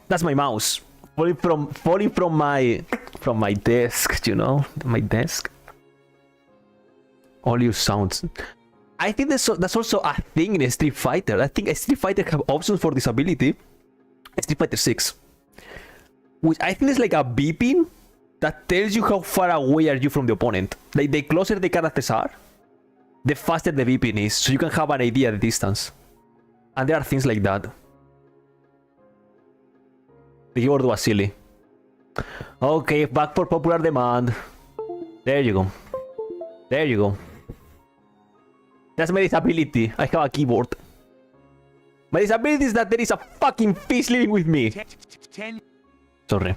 that's my mouse falling from my desk. You know, my desk. All your sounds. I think that's also a thing in Street Fighter. I think Street Fighter have options for disability. Street Fighter 6, which I think is like a beeping that tells you how far away are you from the opponent. Like the closer the characters are, the faster the beeping is, so you can have an idea of the distance. And there are things like that. The keyboard was silly. Okay, back for popular demand. There you go. There you go. That's my disability. I have a keyboard. My disability is that there is a fucking fish living with me. Sorry.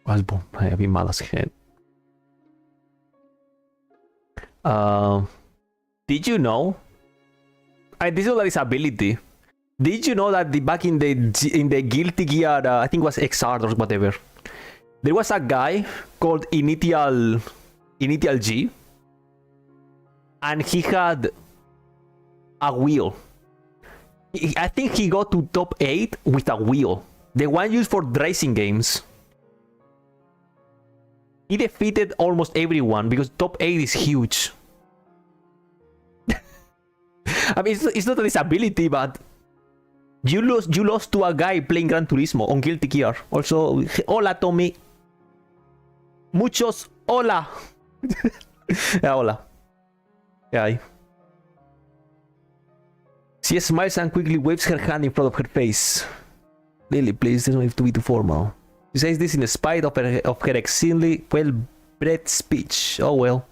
Albo, I have been mad as head. Did you know? This is a disability. Did you know that back in the Guilty Gear, I think it was XR or whatever, there was a guy called Initial G, and he had a wheel. I think he got to top 8 with a wheel, the one used for racing games. He defeated almost everyone because top 8 is huge. I mean, it's not a disability, but you lost to a guy playing Gran Turismo on Guilty Gear. Also, hola Tommy. Muchos Hola! Yeah, hola. Yeah. She smiles and quickly waves her hand in front of her face. Lily, please, this doesn't have to be too formal. She says this in spite of her exceedingly well-bred speech. Oh well.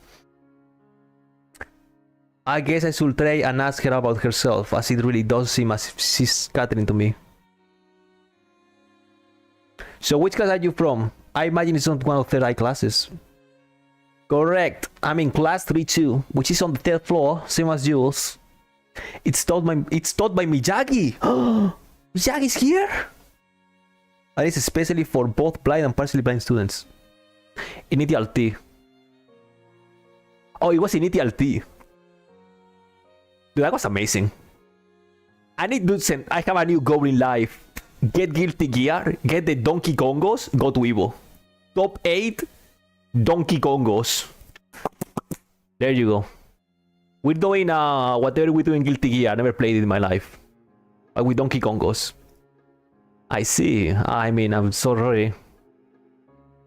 I guess I should try and ask her about herself, as it really does seem as if she's catering to me. So which class are you from? I imagine it's not one of third eye classes. Correct. I'm in class 3-2, which is on the 3rd floor, same as Jules. It's taught by Miyagi. Miyagi's here? And it's especially for both blind and partially blind students. Initial T. Oh, it was Initial T. Dude, that was amazing. I have a new goal in life. Get Guilty Gear, get the Donkey Kongos, go to Evo. Top 8 Donkey Kongos. There you go. We're doing whatever we do in Guilty Gear. I never played it in my life. But with Donkey Kongos. I see. I mean, I'm sorry.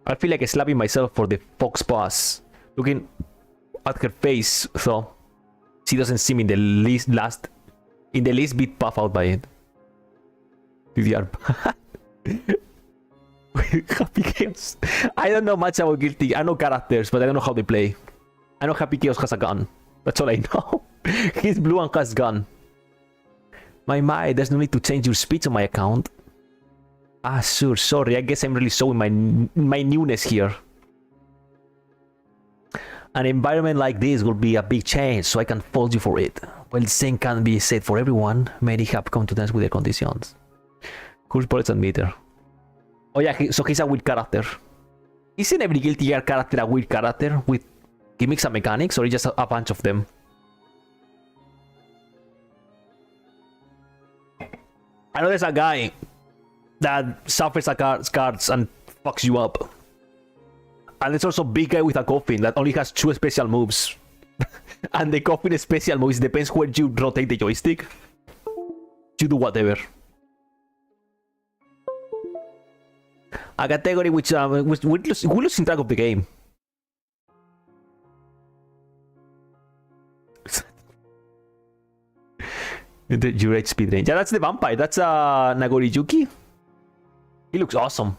I feel like slapping myself for the fox pass. Looking at her face, so she doesn't seem in the least bit puffed out by it. DDR. Happy Chaos. I don't know much about Guilty. I know characters, but I don't know how they play. I know Happy Chaos has a gun. That's all I know. He's blue and has gun. My, there's no need to change your speech on my account. Ah, sure, sorry. I guess I'm really showing my newness here. An environment like this will be a big change, so I can fault you for it. Well, the same can't be said for everyone. Many have come to terms with their conditions. Cool bullets and meter. Oh yeah, so he's a weird character. Isn't every Guilty Gear character a weird character with gimmicks and mechanics, or is just a bunch of them? I know there's a guy that suffers scars and fucks you up. And there's also a big guy with a coffin that only has 2 special moves. And the coffin special moves depends where you rotate the joystick. You do whatever. A category which we're losing track of the game. Your speed range. Yeah, that's the vampire. That's Nagoriyuki. He looks awesome.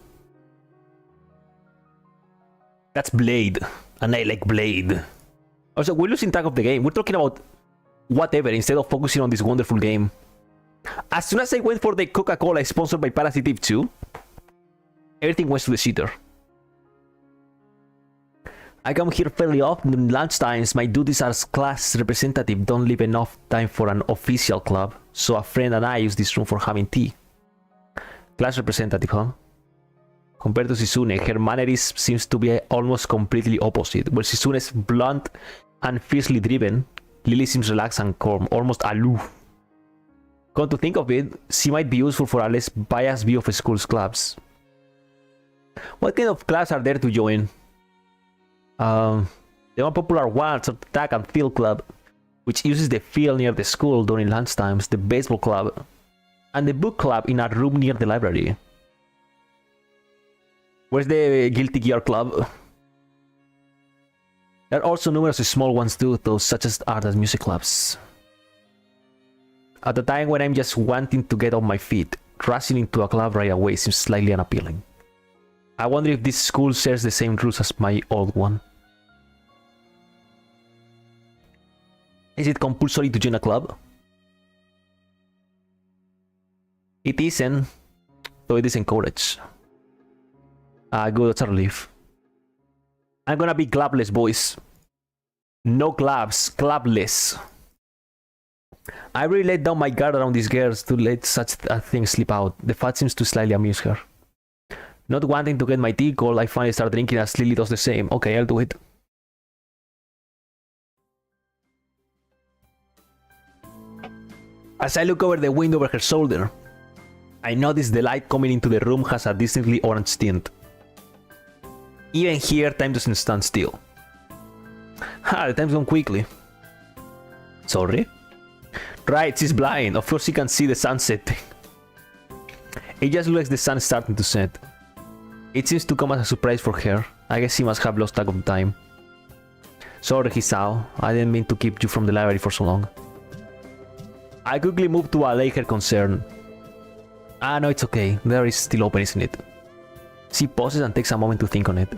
That's Blade. And I like Blade. Also, we're losing track of the game. We're talking about whatever instead of focusing on this wonderful game. As soon as I went for the Coca-Cola sponsored by Parasitive 2, everything went to the shitter. I come here fairly often during lunchtimes. My duties as class representative don't leave enough time for an official club, so a friend and I use this room for having tea. Class representative, huh? Compared to Shizune, her mannerism seems to be almost completely opposite. Where Shizune is blunt and fiercely driven, Lily seems relaxed and calm, almost aloof. Come to think of it, she might be useful for a less biased view of school's clubs. What kind of clubs are there to join? The more popular ones are the Tag and Field Club, which uses the field near the school during lunchtimes, the Baseball Club, and the Book Club in a room near the library. Where's the Guilty Gear Club? There are also numerous small ones too, though, such as art and music clubs. At the time when I'm just wanting to get on my feet, rushing into a club right away seems slightly unappealing. I wonder if this school shares the same rules as my old one. Is it compulsory to join a club? It isn't, though it is encouraged. Good, that's a relief. I'm gonna be clubless, boys. No clubs, clubless. I really let down my guard around these girls to let such a thing slip out. The fact seems to slightly amuse her. Not wanting to get my tea cold, I finally start drinking as Lily does the same. Okay, I'll do it. As I look over the window over her shoulder, I notice the light coming into the room has a distinctly orange tint. Even here, time doesn't stand still. Ha, the time's gone quickly. Sorry? Right, she's blind. Of course she can see the sun setting. It just looks like the sun is starting to set. It seems to come as a surprise for her, I guess he must have lost track of time. Sorry, Hisao. I didn't mean to keep you from the library for so long. I quickly moved to allay her concern. Ah, no, it's okay. There is still open, isn't it? She pauses and takes a moment to think on it.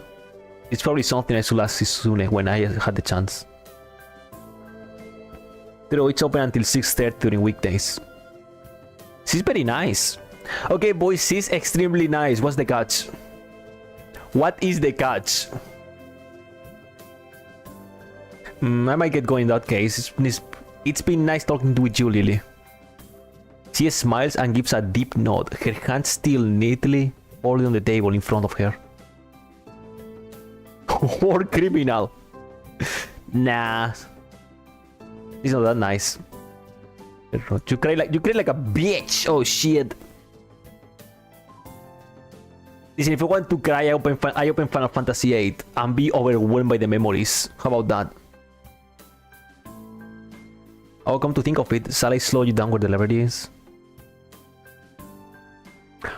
It's probably something I should ask Shizune when I had the chance. True, it's open until 6:30 during weekdays. She's very nice. Okay, boys, she's extremely nice. What's the catch? What is the catch? I might get going in that case. It's been nice talking with you, Lily. She smiles and gives a deep nod, her hands still neatly folded on the table in front of her. War criminal. Nah. It's not that nice. You cry like a bitch. Oh shit. Listen, if I want to cry, I open Final Fantasy VIII and be overwhelmed by the memories. How about that? Oh, come to think of it, shall I slow you down where the library is?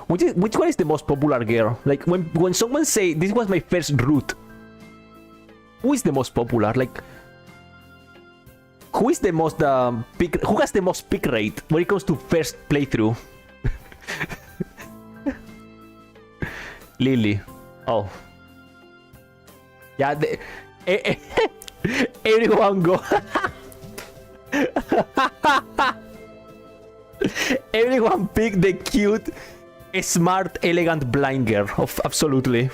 Which one is the most popular girl? Like when someone say this was my first route, who is the most popular? Like who is the most who has the most pick rate when it comes to first playthrough? Lily. Oh. Yeah, everyone go. Everyone pick the cute, smart, elegant blind girl. Of absolutely.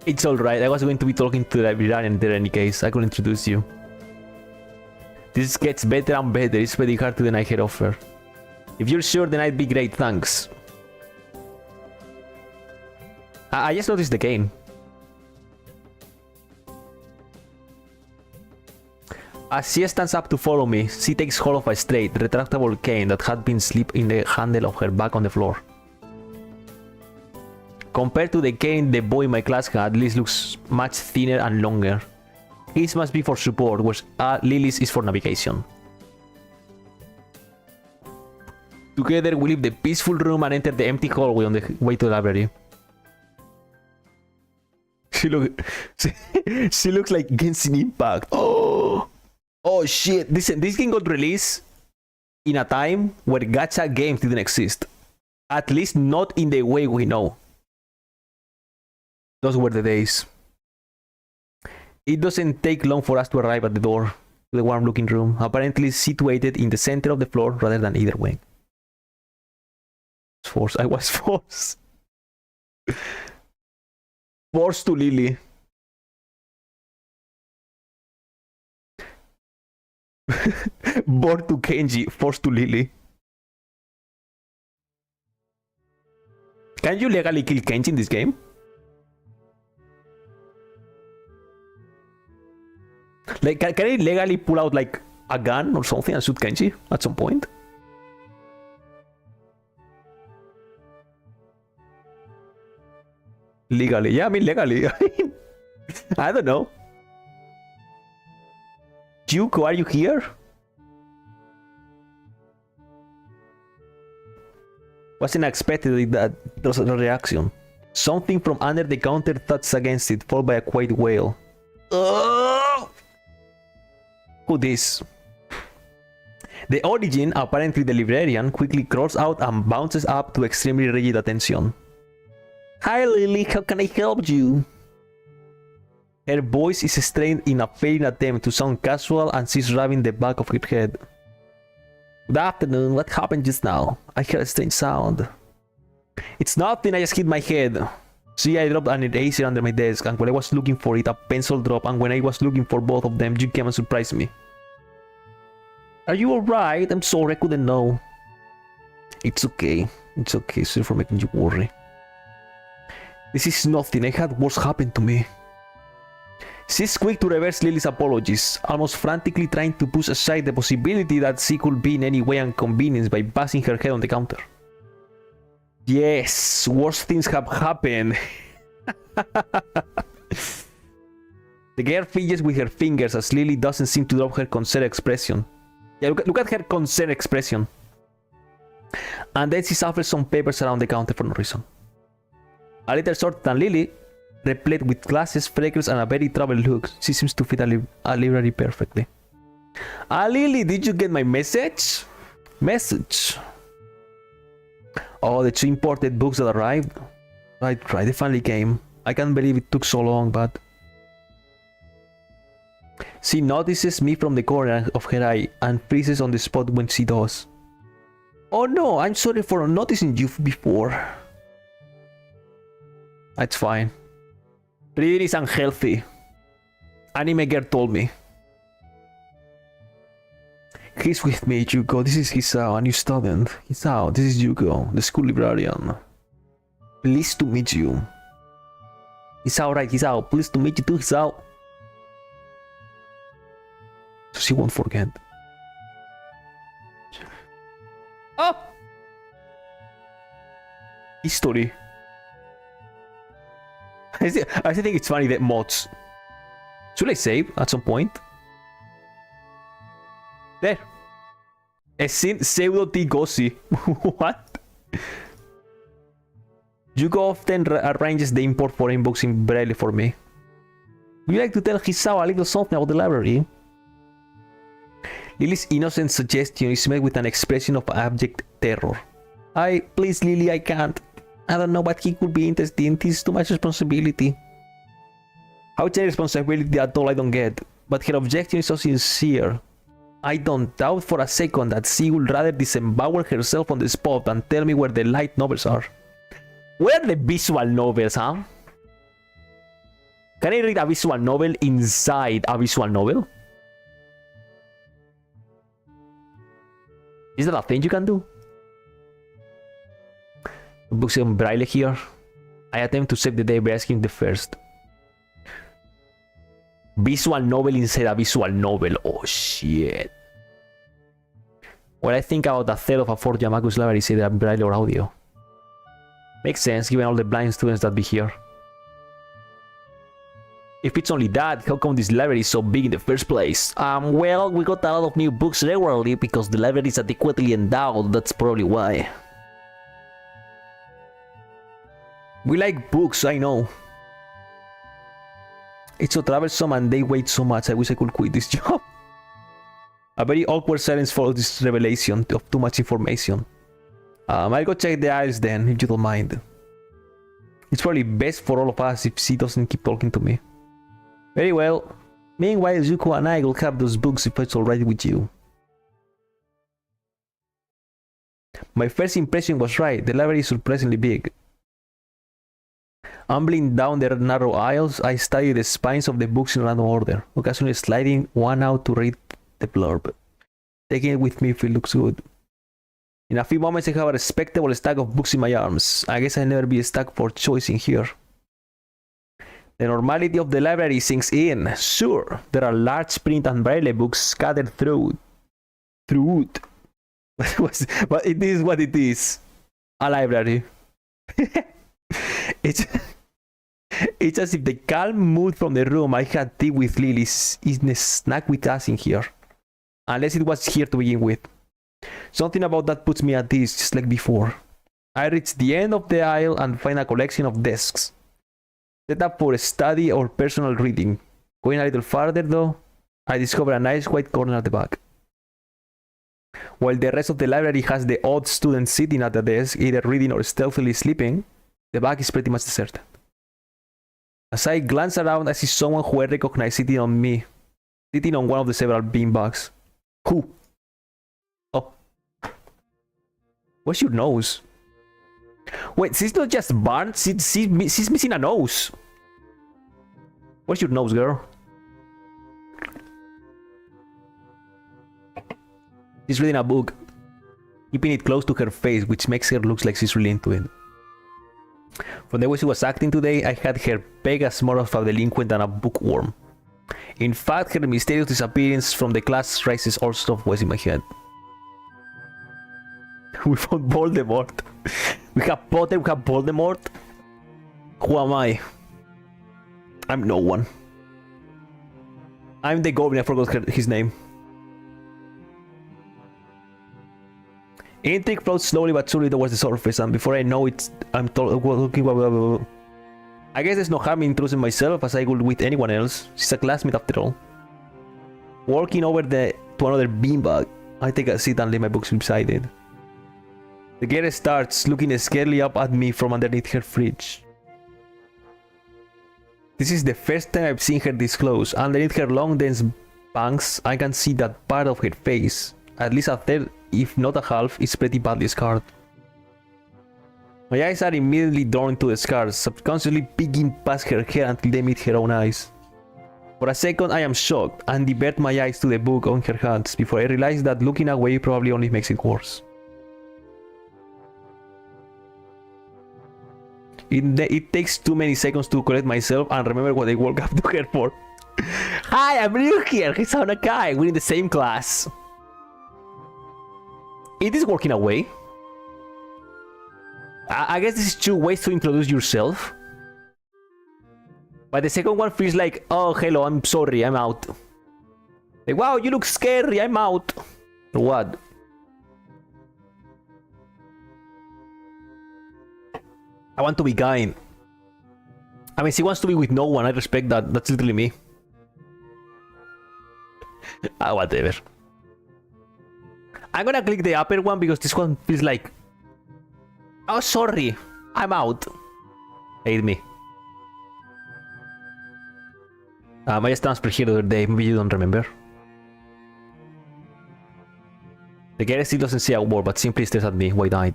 It's alright. I was going to be talking to the librarian there in any case. I could introduce you. This gets better and better. It's pretty hard to deny her offer. If you're sure, then I'd be great. Thanks. I just noticed the cane. As she stands up to follow me, she takes hold of a straight, retractable cane that had been slipped in the handle of her bag on the floor. Compared to the cane the boy in my class had, Liz looks much thinner and longer. His must be for support, whereas Lily's is for navigation. Together we leave the peaceful room and enter the empty hallway on the way to the library. She looks like Genshin Impact. Oh shit! This game got released in a time where gacha games didn't exist. At least not in the way we know. Those were the days. It doesn't take long for us to arrive at the door to the warm-looking room, apparently situated in the center of the floor rather than either wing. I was forced. Forced to Lily. Bored to Kenji, forced to Lily. Can you legally kill Kenji in this game? Like, can I legally pull out like a gun or something and shoot Kenji at some point? Legally, yeah, I mean legally. I don't know. Juko, are you here? Wasn't expected that there was a reaction. Something from under the counter thuds against it, followed by a quiet wail. Who this? The origin, apparently the librarian, quickly crawls out and bounces up to extremely rigid attention. Hi Lily, how can I help you? Her voice is strained in a feigned attempt to sound casual and she's rubbing the back of her head. Good afternoon, what happened just now? I heard a strange sound. It's nothing, I just hit my head. See, I dropped an eraser under my desk and when I was looking for it, a pencil dropped, and when I was looking for both of them, you came and surprised me. Are you alright? I'm sorry, I couldn't know. It's okay. It's okay, sorry for making you worry. This is nothing, I had worse happen to me. She's quick to reverse Lily's apologies, almost frantically trying to push aside the possibility that she could be in any way inconvenienced by bashing her head on the counter. Yes, worse things have happened. The girl fidgets with her fingers as Lily doesn't seem to drop her concerned expression. Yeah, look at her concerned expression. And then she shuffles some papers around the counter for no reason. A little shorter than Lily, replete with glasses, freckles, and a very troubled look. She seems to fit a library perfectly. Lily, did you get my message? Message. Oh, the 2 imported books that arrived. Right, they finally came. I can't believe it took so long, but... She notices me from the corner of her eye and freezes on the spot when she does. Oh no, I'm sorry for noticing you before. That's fine. Reading is unhealthy. Anime girl told me. He's with me, Yuko. This is Hisao, a new student. Hisao, this is Yuko, the school librarian. Pleased to meet you. Hisao, right, Hisao. Pleased to meet you too, Hisao. So she won't forget. Oh! History. I think it's funny that mods. Should I save at some point? There. A pseudo Tigosi. What? Yuko often arranges the import foreign books in Braille for me. Would you like to tell Hisao a little something about the library? Lily's innocent suggestion is met with an expression of abject terror. Please Lily, I can't. I don't know what he could be interested in. This is too much responsibility. How much responsibility at all I don't get. But her objection is so sincere. I don't doubt for a second that she would rather disembowel herself on the spot than tell me where the light novels are. Where are the visual novels, huh? Can I read a visual novel inside a visual novel? Is that a thing you can do? Books in Braille here. I attempt to save the day by asking the first. Visual novel inside a visual novel. Oh shit. Well, I think about a third of a fourth Yamaku's library is either Braille or audio. Makes sense given all the blind students that be here. If it's only that, how come this library is so big in the first place? Well, we got a lot of new books regularly because the library is adequately endowed, that's probably why. We like books, I know. It's so troublesome and they wait so much, I wish I could quit this job. A very awkward silence follows this revelation of too much information. I'll go check the aisles then, if you don't mind. It's probably best for all of us if she doesn't keep talking to me. Very well. Meanwhile, Zuko and I will have those books if it's alright with you. My first impression was right, the library is surprisingly big. Ambling down the narrow aisles, I studied the spines of the books in random order, occasionally sliding one out to read the blurb. Taking it with me if it looks good. In a few moments I have a respectable stack of books in my arms. I guess I'll never be stuck for choice in here. The normality of the library sinks in. Sure, there are large print and Braille books scattered through it. But it is what it is. A library. It's as if the calm mood from the room I had tea with Lily is snack with us in here. Unless it was here to begin with. Something about that puts me at ease, just like before. I reach the end of the aisle and find a collection of desks. Set up for study or personal reading. Going a little farther though, I discover a nice white corner at the back. While the rest of the library has the odd student sitting at the desk, either reading or stealthily sleeping, the back is pretty much deserted. As I glance around, I see someone who I recognize sitting on one of the several beanbags. Who? Oh. Where's your nose? Wait, she's not just burnt, she's missing a nose. Where's your nose, girl? She's reading a book, keeping it close to her face, which makes her look like she's really into it. From the way she was acting today, I had her peg as more of a delinquent than a bookworm. In fact, her mysterious disappearance from the class raises all sorts of voices in my head. We found Voldemort. We have Potter, we have Voldemort. Who am I? I'm no one. I'm the goblin, I forgot his name. Intrigue floats slowly but surely towards the surface, and before I know it, I'm looking. I guess there's no harm in introducing myself as I would with anyone else. She's a classmate after all. Walking over to another beanbag, I take a seat and lay my books beside it. The girl starts looking scarily up at me from underneath her fridge. This is the first time I've seen her this close. Underneath her long dense bangs, I can see that part of her face, at least a third, if not a half, is pretty badly scarred. My eyes are immediately drawn to the scars, subconsciously peeking past her hair until they meet her own eyes. For a second I am shocked and divert my eyes to the book on her hands before I realize that looking away probably only makes it worse. It takes too many seconds to collect myself and remember what I woke up to her for. Hi, I'm new here. He's on a guy. We're in the same class. It is working away. I guess this is two ways to introduce yourself. But the second one feels like, oh, hello, I'm sorry, I'm out. Like, wow, you look scary, I'm out. Or what? I want to be kind. I mean, she wants to be with no one. I respect that. That's literally me. Whatever. I'm gonna click the upper one because this one feels like, oh, sorry, I'm out. Hate me. I just transferred here the other day. Maybe you don't remember. The girl still doesn't say a word, but simply stares at me, wide-eyed.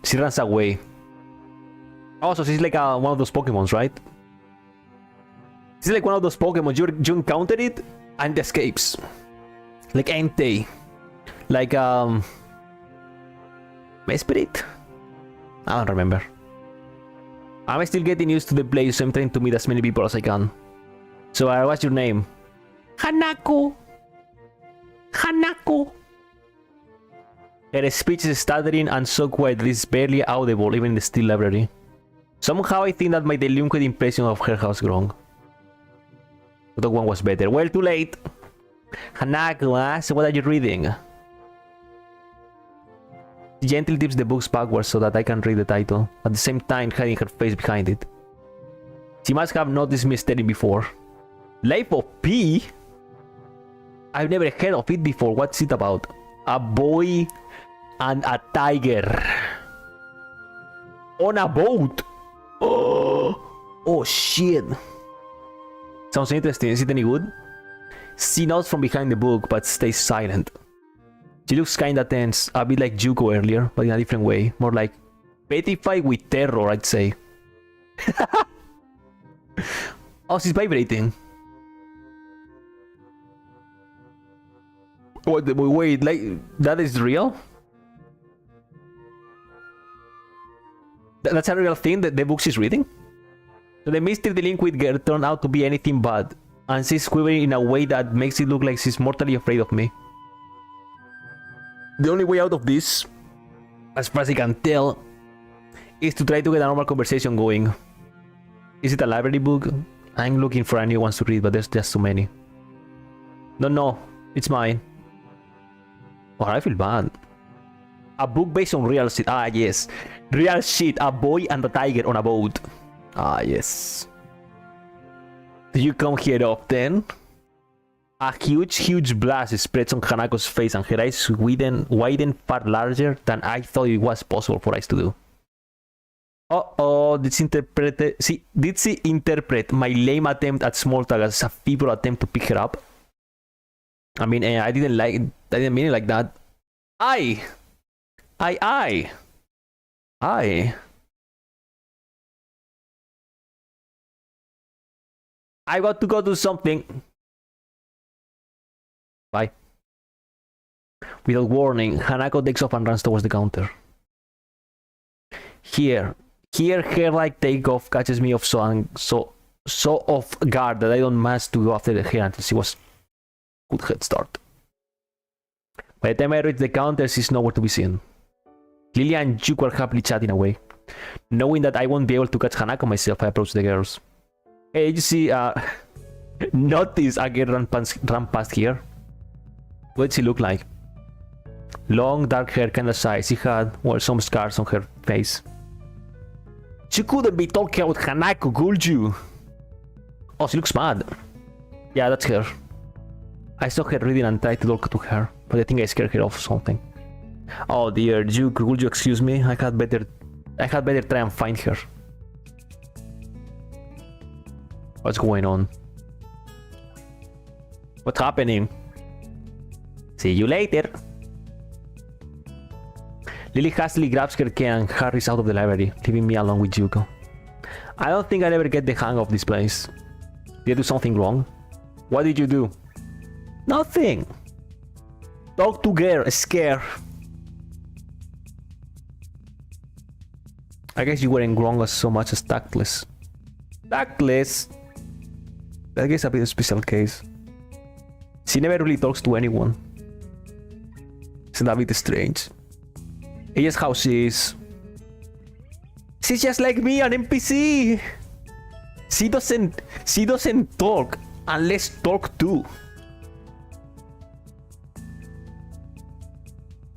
She runs away. Oh, so she's like one of those Pokemons, right? She's like one of those Pokemon. You encounter it and it escapes. Like Entei. Like Spirit? I don't remember. I'm still getting used to the place, so I'm trying to meet as many people as I can. So what's your name? Hanako. Hanako. Her speech is stuttering and so quiet that it's barely audible even in the still library. Somehow I think that my delinquent impression of her has grown. The one was better. Well, too late. Hanako, so what are you reading? She gently tips the books backwards so that I can read the title, at the same time hiding her face behind it. She must have noticed me staring before. Life of P? I've never heard of it before. What's it about? A boy and a tiger. On a boat. Oh shit. Sounds interesting. Is it any good? She nods from behind the book but stays silent. She looks kinda tense, a bit like Yuko earlier, but in a different way. More like petrified with terror, I'd say. Oh, she's vibrating. Wait, like, that is real? That's a real thing that the book she's reading? So the mystic delinquent girl turned out to be anything but, and she's quivering in a way that makes it look like she's mortally afraid of me. The only way out of this, as far as I can tell, is to try to get a normal conversation going. Is it a library book? I'm looking for a new one to read, but there's just too many. No, it's mine. Oh, I feel bad. A book based on real shit. Ah, yes. Real shit. A boy and a tiger on a boat. Ah, yes. Do you come here often? A huge blast spreads on Hanako's face and her eyes widen far larger than I thought it was possible for eyes to do. Uh-oh, did she interpret my lame attempt at small talk as a feeble attempt to pick her up? I mean, I didn't mean it like that. I got to go do something. Bye. Without warning, Hanako takes off and runs towards the counter. Here, her like takeoff catches me off so off guard that I don't manage to go after her until she was good head start. By the time I reach the counter, she's nowhere to be seen. Lilia and Yuko are happily chatting away. Knowing that I won't be able to catch Hanako myself, I approach the girls. Hey, you see, notice a girl ran past here. What does she look like? Long dark hair, kinda shy. She had, well, some scars on her face. She couldn't be talking about Hanako, could you? Oh, she looks mad. Yeah, that's her. I saw her reading and tried to talk to her, but I think I scared her off something. Oh dear, Duke, would you excuse me? I had better try and find her. What's going on? What's happening? See you later. Lily hastily grabs her key and hurries out of the library, leaving me alone with Yuko. I don't think I'll ever get the hang of this place. Did I do something wrong? What did you do? Nothing. Talk to girl, scare. I guess you weren't wrong as so much as tactless. Tactless? I guess a bit of a special case. She never really talks to anyone. Isn't that a bit strange? It's just how she is. She's just like me, an NPC. She doesn't talk unless talk to.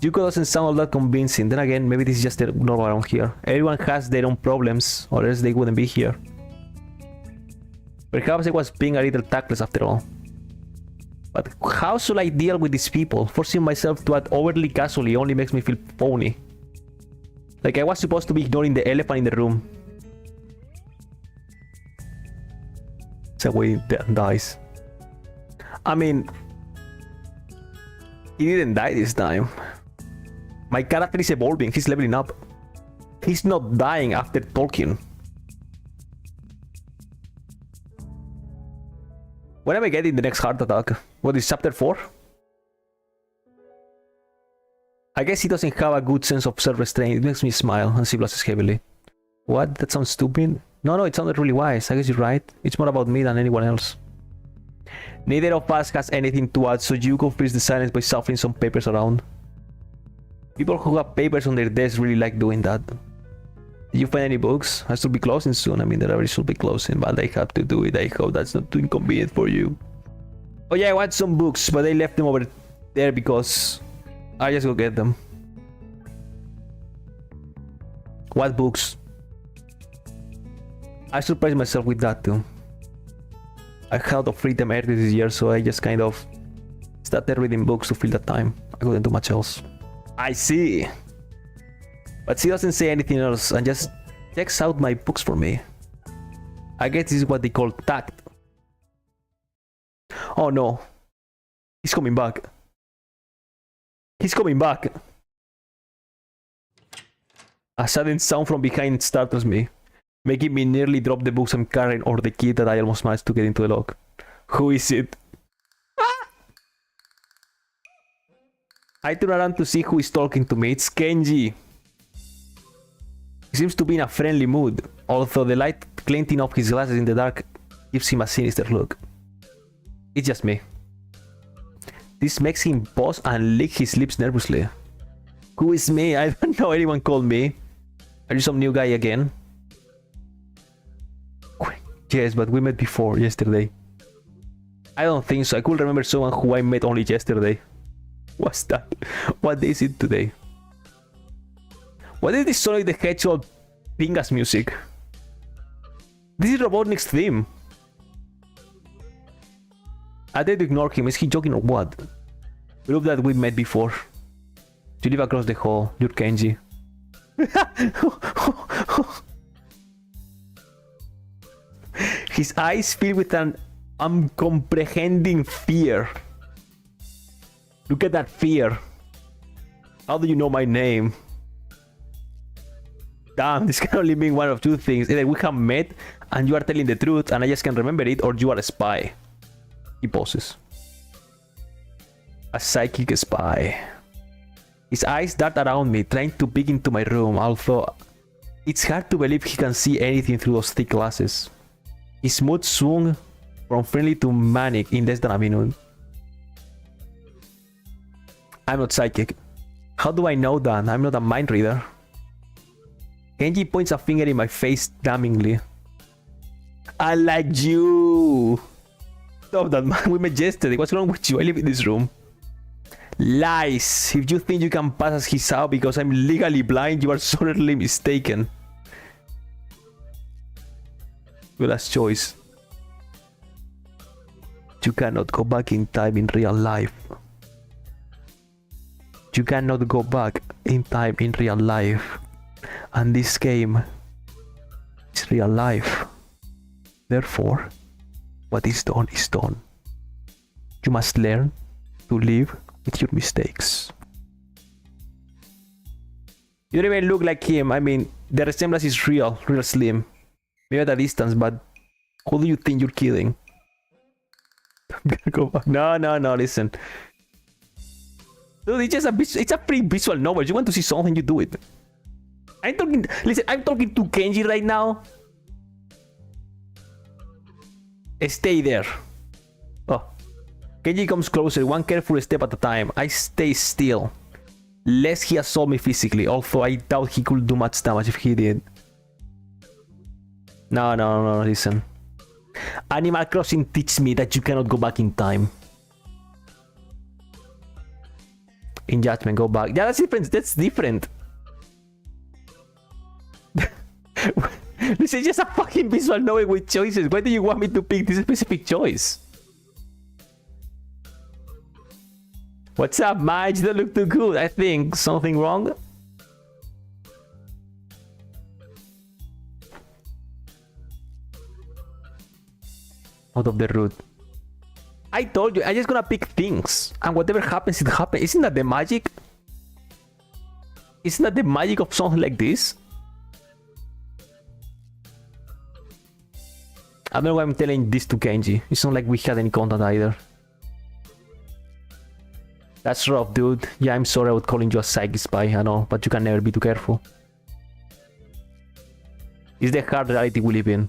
Yuko doesn't sound all that convincing. Then again, maybe this is just normal around here. Everyone has their own problems, or else they wouldn't be here. Perhaps I was being a little tactless after all. But how should I deal with these people? Forcing myself to act overly casually only makes me feel phony. Like I was supposed to be ignoring the elephant in the room. It's the way it dies. I mean, he didn't die this time. My character is evolving, he's leveling up. He's not dying after talking. When am I getting the next heart attack? What is chapter 4? I guess he doesn't have a good sense of self-restraint. It makes me smile and she blushes heavily. What? That sounds stupid? No, it sounded really wise. I guess you're right. It's more about me than anyone else. Neither of us has anything to add, so Yuko fills the silence by shuffling some papers around. People who have papers on their desks really like doing that. Did you find any books? I should be closing soon. I mean, the library should be closing, but I have to do it. I hope that's not too inconvenient for you. Oh yeah, I want some books, but I left them over there because I just go get them. What books? I surprised myself with that too. I had a lot of free time earlier this year, so I just kind of started reading books to fill the time. I couldn't do much else. I see. But she doesn't say anything else and just checks out my books for me. I guess this is what they call tact. Oh no. He's coming back. He's coming back. A sudden sound from behind startles me, making me nearly drop the books I'm carrying or the key that I almost managed to get into the lock. Who is it? I turn around to see who is talking to me. It's Kenji. He seems to be in a friendly mood, although the light glinting off his glasses in the dark gives him a sinister look. It's just me. This makes him pause and lick his lips nervously. Who is me? I don't know anyone called me. Are you some new guy again? Yes, but we met before, yesterday. I don't think so. I could remember someone who I met only yesterday. What's that? What day is it today? What is this Sonic the Hedgehog Pingas music? This is Robotnik's theme. I did ignore him. Is he joking or what? Prove that we met before. You live across the hall. You're Kenji. His eyes fill with an uncomprehending fear. Look at that fear. How do you know my name? Damn, this can only mean one of two things. Either we have met and you are telling the truth and I just can't remember it, or you are a spy. He pauses. A psychic spy. His eyes dart around me, trying to peek into my room, although it's hard to believe he can see anything through those thick glasses. His mood swung from friendly to manic in less than a minute. I'm not psychic. How do I know that? I'm not a mind reader. Kenji points a finger in my face damningly. I like you. Stop that, man. We met yesterday. What's wrong with you? I live in this room. Lies. If you think you can pass as Hisao because I'm legally blind, you are sorely mistaken. Your last choice. You cannot go back in time in real life. You cannot go back in time in real life. And this game is real life. Therefore, what is done is done. You must learn to live with your mistakes. You don't even look like him. I mean, the resemblance is real slim. Maybe at a distance, but who do you think you're kidding? Go back. No, listen. Dude, it's a pretty visual novel. You want to see something, you do it. I'm talking to Kenji right now. Stay there. Oh. Kenji comes closer, one careful step at a time. I stay still. Lest he assault me physically, although I doubt he could do much damage if he did. No, listen. Animal Crossing teaches me that you cannot go back in time. In Judgment, go back. Yeah, that's different. This is just a fucking visual novel with choices. Why do you want me to pick this specific choice? What's up, Maj? You don't look too good. I think something wrong. Out of the route. I told you, I'm just gonna pick things. And whatever happens, it happens. Isn't that the magic? Isn't that the magic of something like this? I don't know why I'm telling this to Kenji. It's not like we had any contact either. That's rough, dude. Yeah, I'm sorry about calling you a psychic spy, I know, but you can never be too careful. It's the hard reality we live in.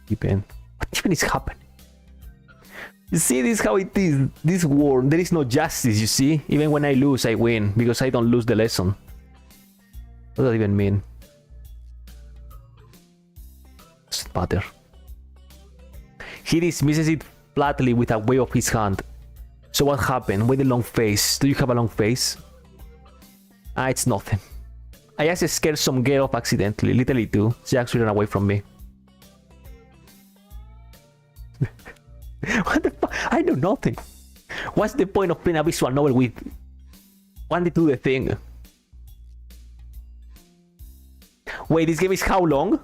What even is happening? You see, this is how it is. This war, there is no justice, you see? Even when I lose, I win, because I don't lose the lesson. What does that even mean? Doesn't matter. He dismisses it flatly with a wave of his hand. So what happened? With the long face. Do you have a long face? Ah, it's nothing. I just scared some girl off accidentally. Literally too. She actually ran away from me. What the fuck? I know nothing. What's the point of playing a visual novel with one to do the thing? Wait, this game is how long?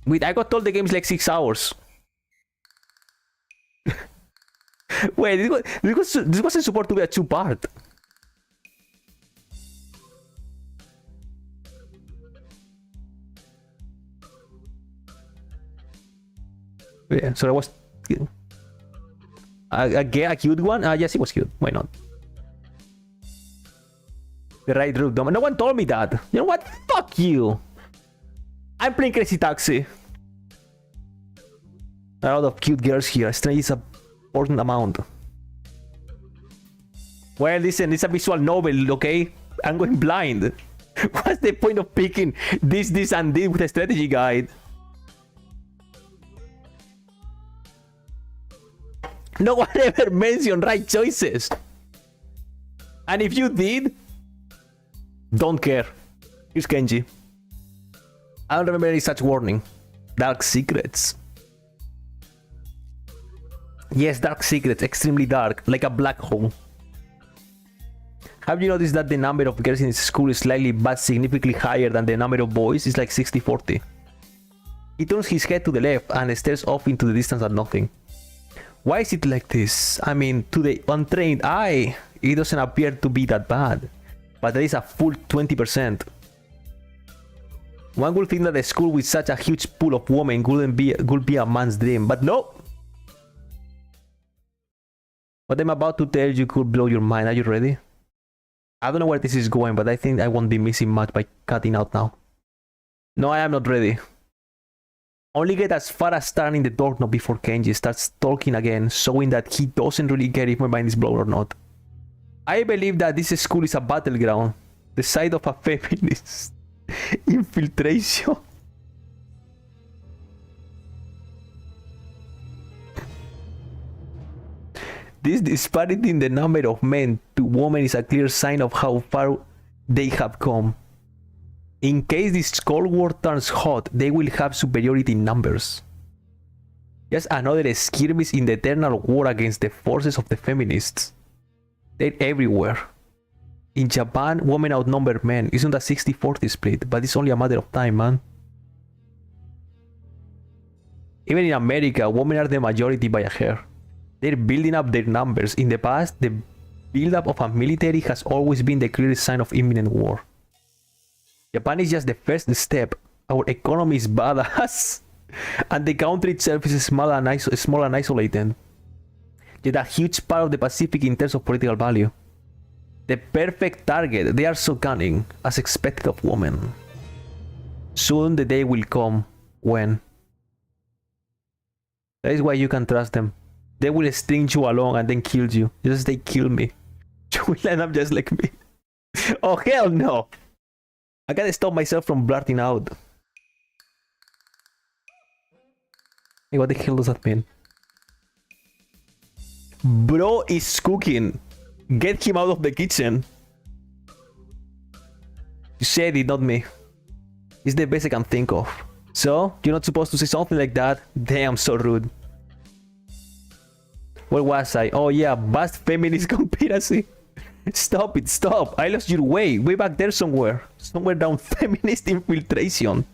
Wait, I got told the game is like 6 hours. Wait, this wasn't supposed to be a 2-part. Yeah, so I was a cute one. Yes, it was cute. Why not? The right route. No one told me that. You know what? Fuck you. I'm playing Crazy Taxi. A lot of cute girls here. Strange is a important amount. Well, listen, it's a visual novel, okay? I'm going blind. What's the point of picking this, and this with a strategy guide? No one ever mentioned right choices. And if you did, don't care. Here's Kenji. I don't remember any such warning. Dark secrets. Yes, dark secrets. Extremely dark. Like a black hole. Have you noticed that the number of girls in school is slightly but significantly higher than the number of boys? It's like 60-40. He turns his head to the left and stares off into the distance at nothing. Why is it like this? I mean, to the untrained eye, it doesn't appear to be that bad. But there is a full 20%. One would think that a school with such a huge pool of women could be a man's dream, but no! What I'm about to tell you could blow your mind. Are you ready? I don't know where this is going, but I think I won't be missing much by cutting out now. No, I am not ready. Only get as far as turning the doorknob before Kenji starts talking again, showing that he doesn't really care if my mind is blown or not. I believe that this school is a battleground, the site of a feminist infiltration. This disparity in the number of men to women is a clear sign of how far they have come. In case this Cold War turns hot, they will have superiority in numbers. Just another skirmish in the eternal war against the forces of the feminists. They're everywhere. In Japan, women outnumber men. It's not a 60-40 split, but it's only a matter of time, man. Even in America, women are the majority by a hair. They're building up their numbers. In the past, the build-up of a military has always been the clearest sign of imminent war. Japan is just the first step. Our economy is badass, and the country itself is small and isolated. Yet a huge part of the Pacific in terms of political value. The perfect target. They are so cunning, as expected of women. Soon the day will come when. That is why you can trust them. They will string you along and then kill you. Just as they kill me. You will end up just like me. Oh hell no! I gotta stop myself from blurting out. Hey, what the hell does that mean? Bro is cooking. Get him out of the kitchen. You said it, not me. It's the best I can think of. So, you're not supposed to say something like that? Damn, so rude. Where was I? Oh yeah, vast feminist conspiracy. Stop it, stop. I lost your way. Way back there somewhere. Somewhere down feminist infiltration.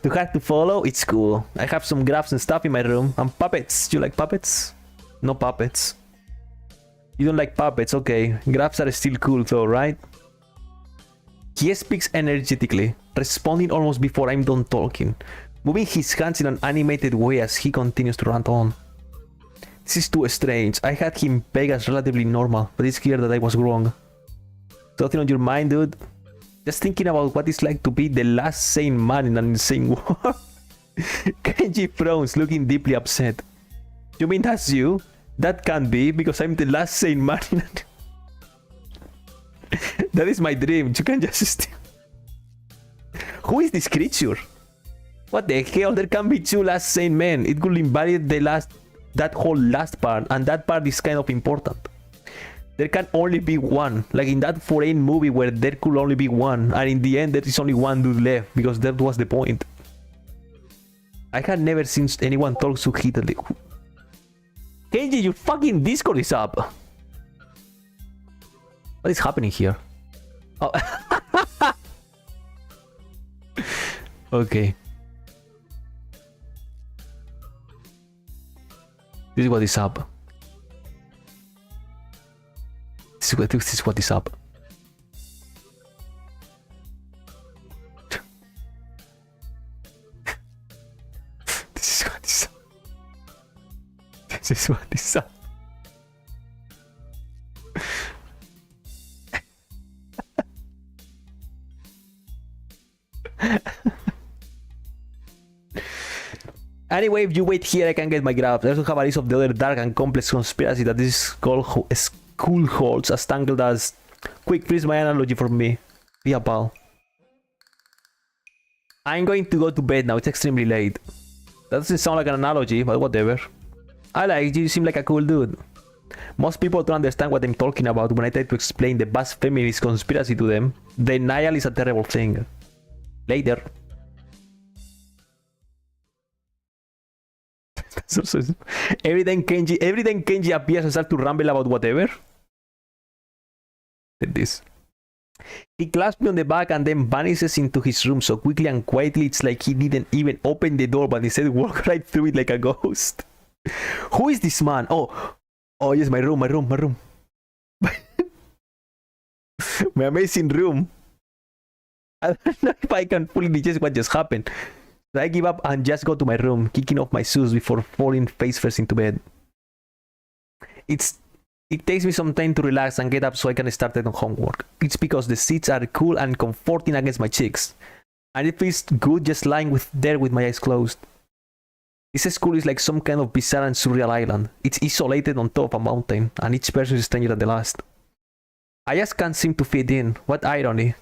Too hard to follow? It's cool. I have some graphs and stuff in my room. And puppets. You like puppets? No puppets. You don't like puppets, okay. Graphs are still cool though, right? He speaks energetically, responding almost before I'm done talking, moving his hands in an animated way as he continues to rant on. This is too strange. I had him pegged as relatively normal, but it's clear that I was wrong. Something on your mind, dude? Just thinking about what it's like to be the last sane man in an insane war. Kenji frowns, looking deeply upset. You mean that's you? That can't be, because I'm the last sane man in an... That is my dream. You can just... Who is this creature? What the hell? There can be two last sane men. It could invalidate the last... That whole last part, and that part is kind of important. There can only be one, like in that foreign movie where there could only be one, and in the end there is only one dude left, because that was the point. I had never seen anyone talk so heatedly. Kenji, your fucking Discord is up. What is happening here? Oh. Okay. This is what is up. This is what is up. This is what is up. This is what is up. Anyway, if you wait here, I can get my graphs. I also have a list of the other dark and complex conspiracy that this school holds, as tangled as... Quick, please, my analogy for me. Be a pal. I'm going to go to bed now. It's extremely late. That doesn't sound like an analogy, but whatever. I like you. You seem like a cool dude. Most people don't understand what I'm talking about when I try to explain the vast feminist conspiracy to them. Denial is a terrible thing. Later. Every time Kenji appears and starts to ramble about whatever. Like this. He claps me on the back and then vanishes into his room so quickly and quietly it's like he didn't even open the door but instead walked right through it like a ghost. Who is this man? Oh yes, my room. My amazing room. I don't know if I can fully digest what just happened. So I give up and just go to my room, kicking off my shoes before falling face first into bed. It takes me some time to relax and get up so I can start on homework. It's because the seats are cool and comforting against my cheeks. And it feels good just lying there with my eyes closed. This school is like some kind of bizarre and surreal island. It's isolated on top of a mountain, and each person is stranger than the last. I just can't seem to fit in. What irony.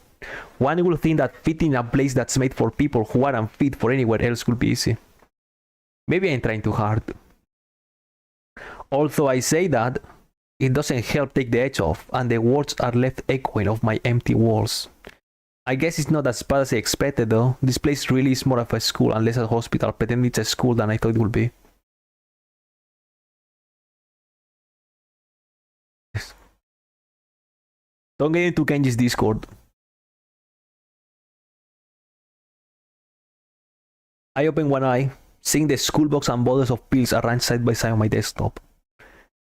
One would think that fitting in a place that's made for people who aren't fit for anywhere else would be easy. Maybe I'm trying too hard. Although I say that, It doesn't help take the edge off, and the words are left echoing off my empty walls. I guess it's not as bad as I expected though. This place really is more of a school and less a hospital, pretending it's a school than I thought it would be. Don't get into Kenji's Discord. I open one eye, seeing the school box and bottles of pills arranged side by side on my desktop.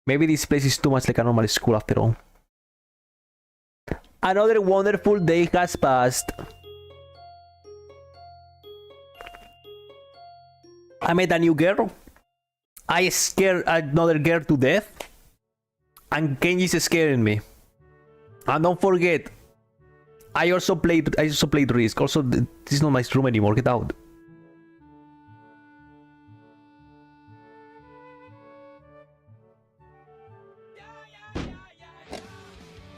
Maybe this place is too much like a normal school after all. Another wonderful day has passed. I met a new girl. I scared another girl to death. And Kenji's scaring me. And don't forget, I also played Risk. Also, this is not my room anymore. Get out.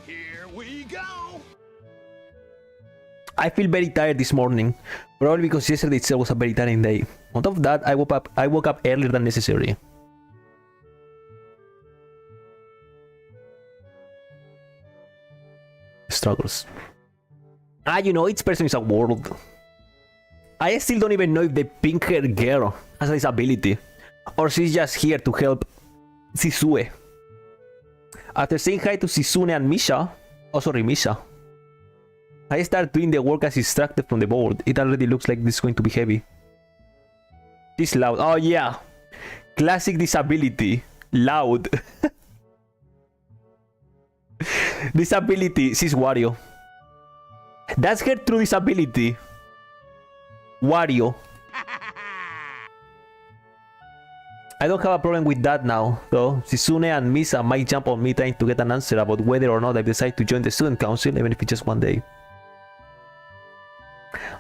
Here we go. I feel very tired this morning, probably because yesterday itself was a very tiring day. On top of that, I woke up earlier than necessary. Struggles. You know, each person is a world. I still don't even know if the pink-haired girl has a disability, or she's just here to help Sisue. After saying hi to Sisune and Misha, Misha, I start doing the work as distracted from the board. It already looks like this is going to be heavy. She's loud. Oh yeah, classic disability. Loud. Disability. She's Wario. That's her true disability. Wario. I don't have a problem with that now, though. Sisune and Misa might jump on me trying to get an answer about whether or not I decide to join the student council, even if it's just one day.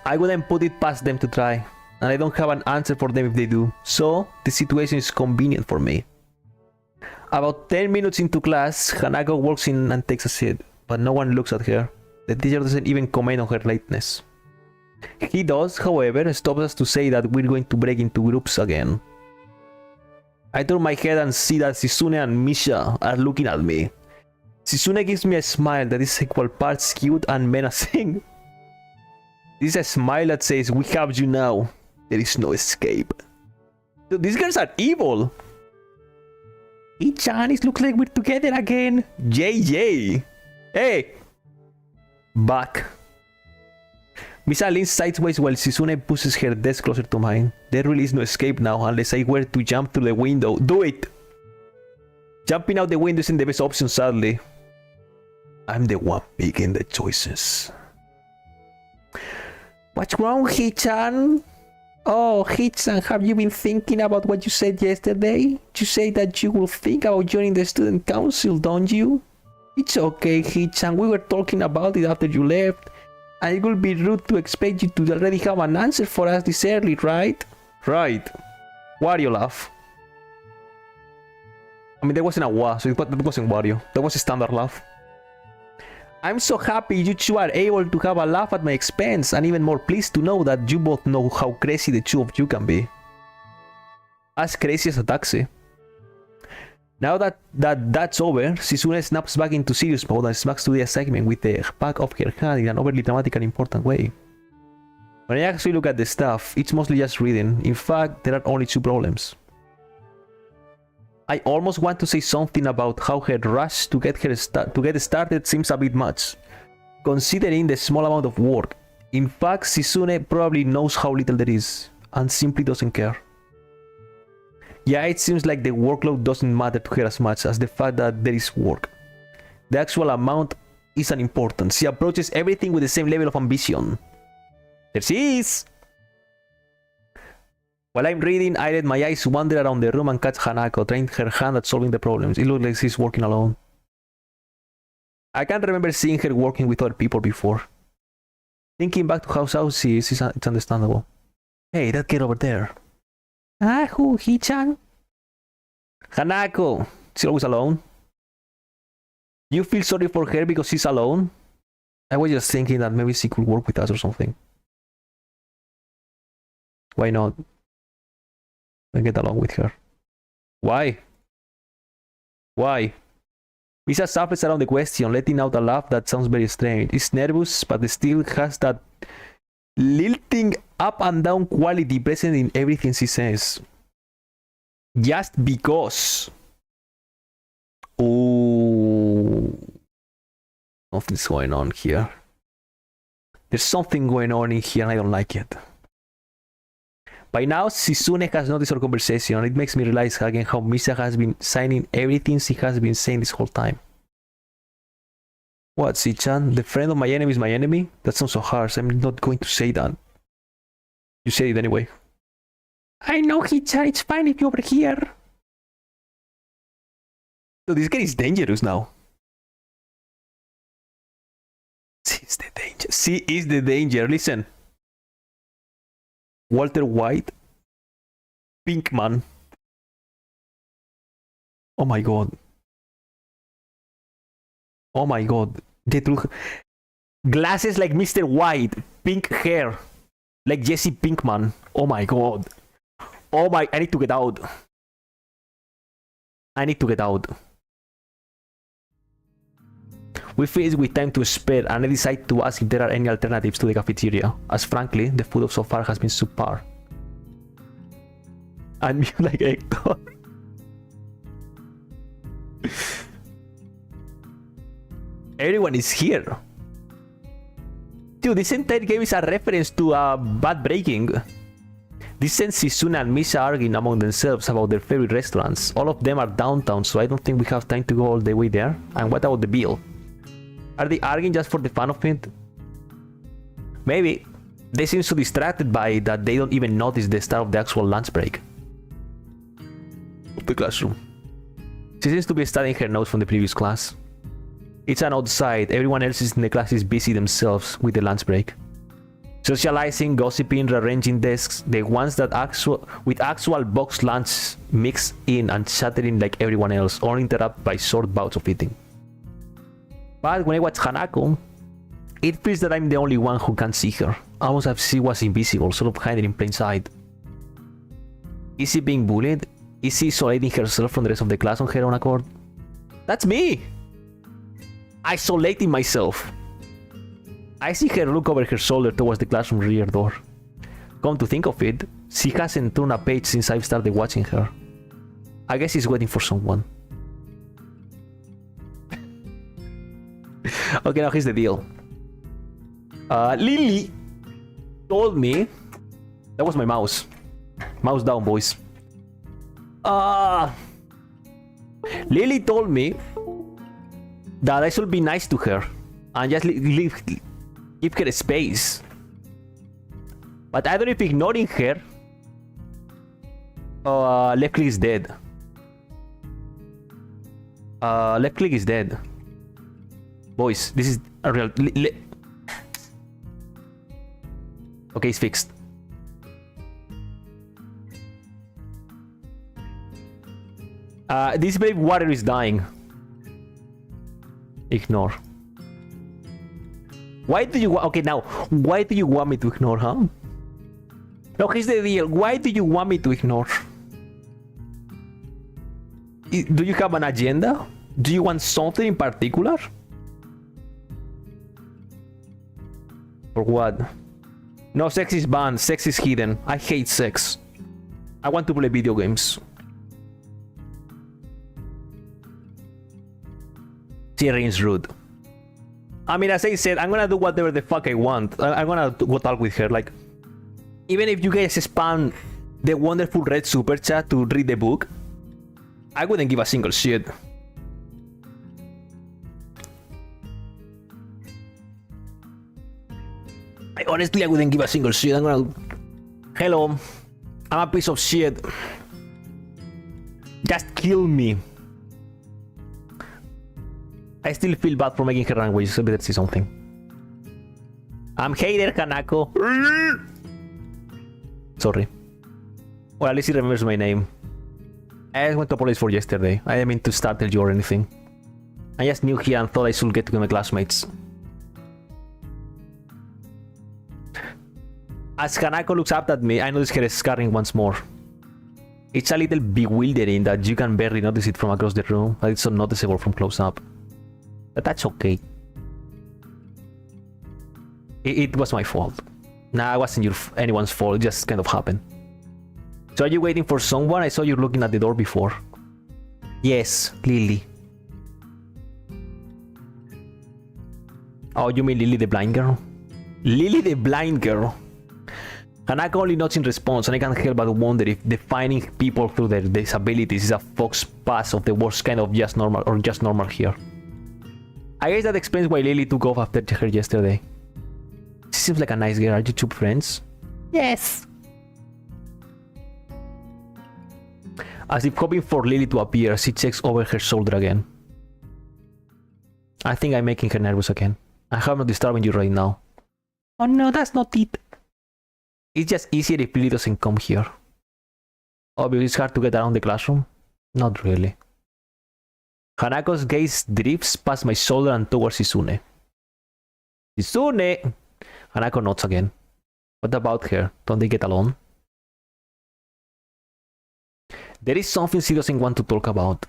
I wouldn't put it past them to try, and I don't have an answer for them if they do, so the situation is convenient for me. About 10 minutes into class, Hanako walks in and takes a seat, but no one looks at her. The teacher doesn't even comment on her lateness. He does, however, stop us to say that we're going to break into groups again. I turn my head and see that Sisune and Misha are looking at me. Sisune gives me a smile that is equal parts cute and menacing. This is a smile that says, "We have you now. There is no escape." Dude, these girls are evil. Ichan, it looks like we're together again. JJ. Hey. Back. Misa leans sideways while Sisune pushes her desk closer to mine. There really is no escape now unless I were to jump through the window. Do it! Jumping out the window isn't the best option, sadly. I'm the one making the choices. What's wrong, Hichan? Oh, Hichan, have you been thinking about what you said yesterday? You said that you will think about joining the student council, don't you? It's okay, Hichan. We were talking about it after you left. And it would be rude to expect you to already have an answer for us this early, right? Right. Wario laugh. I mean, there wasn't a wa, so that wasn't Wario. That was a standard laugh. I'm so happy you two are able to have a laugh at my expense, and even more pleased to know that you both know how crazy the two of you can be. As crazy as a taxi. Now that's over, Sisune snaps back into serious mode and smacks to the assignment with the back of her hand in an overly dramatic and important way. When I actually look at the stuff, it's mostly just reading. In fact, there are only two problems. I almost want to say something about how her rush to get started seems a bit much, considering the small amount of work. In fact, Sisune probably knows how little there is, and simply doesn't care. Yeah, it seems like the workload doesn't matter to her as much as the fact that there is work. The actual amount isn't important. She approaches everything with the same level of ambition. There she is! While I'm reading, I let my eyes wander around the room and catch Hanako, trying her hand at solving the problems. It looks like she's working alone. I can't remember seeing her working with other people before. Thinking back to how she is, it's understandable. Hey, that kid over there. Ah, who? Hichan? Hanako! She's always alone. You feel sorry for her because she's alone? I was just thinking that maybe she could work with us or something. Why not? I get along with her. Why? Why? Misa surfaces around the question, letting out a laugh that sounds very strange. It's nervous, but still has that lilting up and down quality present in everything she says. Just because. Oh, something's going on here. There's something going on in here and I don't like it. By now, Shizune has noticed our conversation and it makes me realize again how Misa has been signing everything she has been saying this whole time. What, Sichan? The friend of my enemy is my enemy? That sounds so harsh. I'm not going to say that. You said it anyway. I know, Hichan. It's fine if you're over here. So this guy is dangerous now. She is the danger. She is the danger. Listen. Walter White. Pinkman. Oh my god. Oh my god. The truth. Glasses like Mr. White. Pink hair. Like Jesse Pinkman. Oh my god. Oh my. I need to get out. I need to get out. We finish with time to spare and I decide to ask if there are any alternatives to the cafeteria, as frankly, the food so far has been subpar. And me like Hector. Everyone is here. Dude, this entire game is a reference to bad breaking. This sends Shizune and Misa arguing among themselves about their favorite restaurants. All of them are downtown, so I don't think we have time to go all the way there. And what about the bill? Are they arguing just for the fun of it? Maybe. They seem so distracted by it that they don't even notice the start of the actual lunch break. Of the classroom. She seems to be studying her notes from the previous class. It's an outside. Everyone else in the class is busy themselves with the lunch break. Socializing, gossiping, rearranging desks, the ones that with actual box lunch mixed in and chattering like everyone else, all interrupted by short bouts of eating. But when I watch Hanako, it feels that I'm the only one who can't see her. Almost as if she was invisible, sort of hiding in plain sight. Is she being bullied? Is she isolating herself from the rest of the class on her own accord? That's me! Isolating myself. I see her look over her shoulder towards the classroom rear door. Come to think of it, she hasn't turned a page since I've started watching her. I guess she's waiting for someone. Okay, now here's the deal. Lily told me... That was my mouse. Mouse down, boys. Lily told me that I should be nice to her and just give her space. But I don't know if ignoring her... left click is dead. Left click is dead. Boys, this is a real... Okay, it's fixed. This baby water is dying. Ignore. Why do you... Okay, now, why do you want me to ignore, huh? No, here's the deal. Why do you want me to ignore? Do you have an agenda? Do you want something in particular? Or what? No, sex is banned. Sex is hidden. I hate sex. I want to play video games. She rings rude. I mean, as I said, I'm gonna do whatever the fuck I want. I'm gonna go talk with her. Like, even if you guys spam the wonderful red super chat to read the book, I wouldn't give a single shit. Honestly, I wouldn't give a single shit. I'm gonna... Hello. I'm a piece of shit. Just kill me. I still feel bad for making her language, so I better say something. I'm hater, Kanako. Sorry. Well, at least he remembers my name. I just went to apologize for yesterday. I didn't mean to startle you or anything. I just knew here and thought I should get to my classmates. As Hanako looks up at me, I notice her scarring once more. It's a little bewildering that you can barely notice it from across the room, but it's so noticeable from close up. But that's okay. It was my fault. Nah, it wasn't anyone's fault. It just kind of happened. So are you waiting for someone? I saw you looking at the door before. Yes, Lily. Oh, you mean Lily the blind girl? Lily the blind girl. Hanako only nods in response, and I can't help but wonder if defining people through their disabilities is a fox pass of the worst kind of just normal here. I guess that explains why Lily took off after her yesterday. She seems like a nice girl. Are you two friends? Yes. As if hoping for Lily to appear, she checks over her shoulder again. I think I'm making her nervous again. I hope I'm not disturbing you right now. Oh no, that's not it. It's just easier if Lily doesn't come here. Obviously, it's hard to get around the classroom. Not really. Hanako's gaze drifts past my shoulder and towards Shizune. Shizune! Hanako nods again. What about her? Don't they get along? There is something she doesn't want to talk about.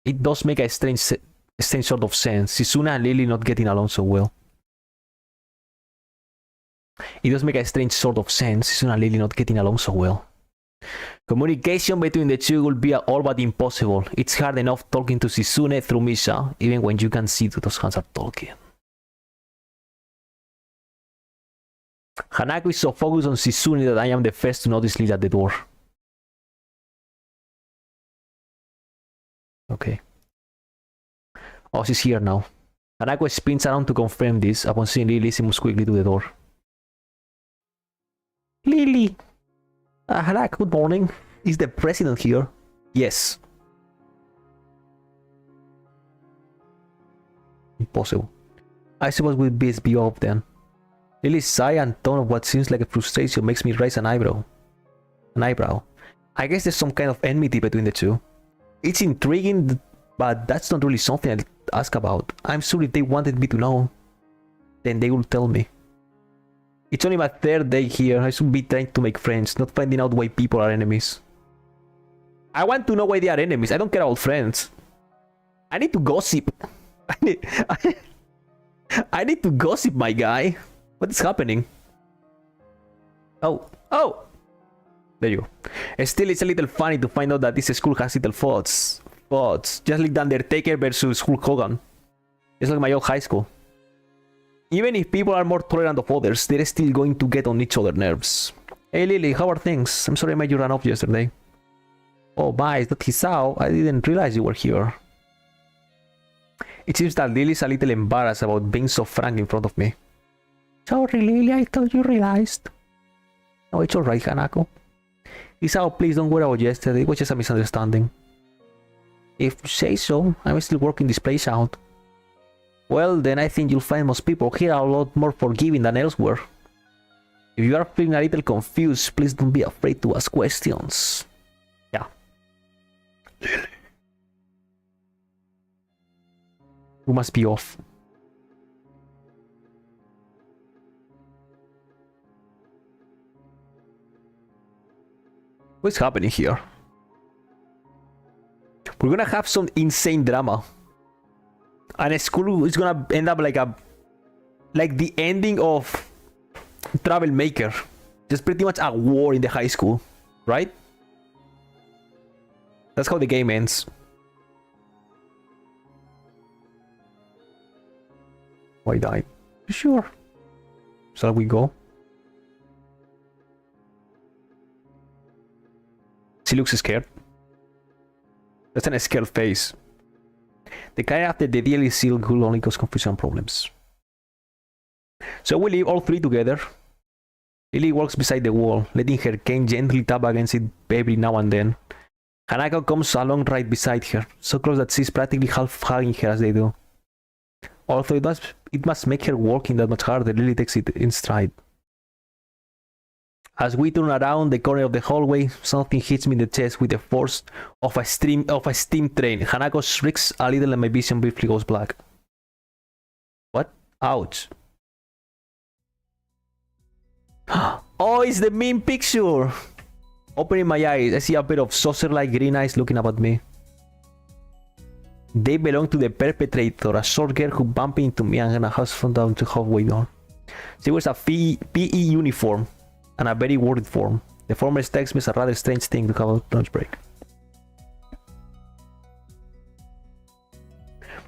It does make a strange sort of sense. Shizune and Lily not getting along so well. It does make a strange sort of sense. Shizune and Lily not getting along so well. Communication between the two will be all but impossible. It's hard enough talking to Shizune through Misha, even when you can see that those hands are talking. Hanako is so focused on Shizune that I am the first to notice Lily at the door. Okay. Oh, she's here now. Hanako spins around to confirm this. Upon seeing Lily, she moves quickly to the door. Lily! Hanako, good morning. Is the president here? Yes. Impossible. I suppose we'll be off then. Lily's sigh and tone of what seems like a frustration makes me raise an eyebrow. I guess there's some kind of enmity between the two. It's intriguing, but that's not really something I'd ask about. I'm sure if they wanted me to know, then they will tell me. It's only my third day here. I should be trying to make friends, not finding out why people are enemies. I want to know why they are enemies. I don't care about friends. I need to gossip. I need to gossip, my guy. What is happening? Oh. There you go. Still, it's a little funny to find out that this school has little thoughts. Just like the Undertaker versus Hulk Hogan. It's like my old high school. Even if people are more tolerant of others, they're still going to get on each other's nerves. Hey Lily, how are things? I'm sorry I made you run off yesterday. Oh, bye, is that Hisao? I didn't realize you were here. It seems that Lily's a little embarrassed about being so frank in front of me. Sorry Lily, I thought you realized. No, it's alright, Hanako. Hisao, please don't worry about yesterday, it was just a misunderstanding. If you say so, I'm still working this place out. Well, then I think you'll find most people here are a lot more forgiving than elsewhere. If you are feeling a little confused, please don't be afraid to ask questions. Yeah. Lily. We must be off. What's happening here? We're gonna have some insane drama. And school is gonna end up like the ending of Troublemaker. Just pretty much a war in the high school, right? That's how the game ends. Why die? Sure. Shall we go? She looks scared. That's a scared face. The kind after the deal is sealed will only cause confusion and problems. So we leave all three together. Lily walks beside the wall, letting her cane gently tap against it every now and then. Hanako comes along right beside her, so close that she's practically half hugging her as they do. Although it must make her working that much harder, Lily takes it in stride. As we turn around the corner of the hallway, something hits me in the chest with the force of a steam train. Hanako shrieks a little and my vision briefly goes black. What? Ouch. Oh, it's the meme picture! Opening my eyes, I see a pair of saucer-like green eyes looking up at me. They belong to the perpetrator, a short girl who bumped into me and a house from down to halfway down. She wears a PE uniform and a very worried form. The former strikes me as a rather strange thing to have a lunch break.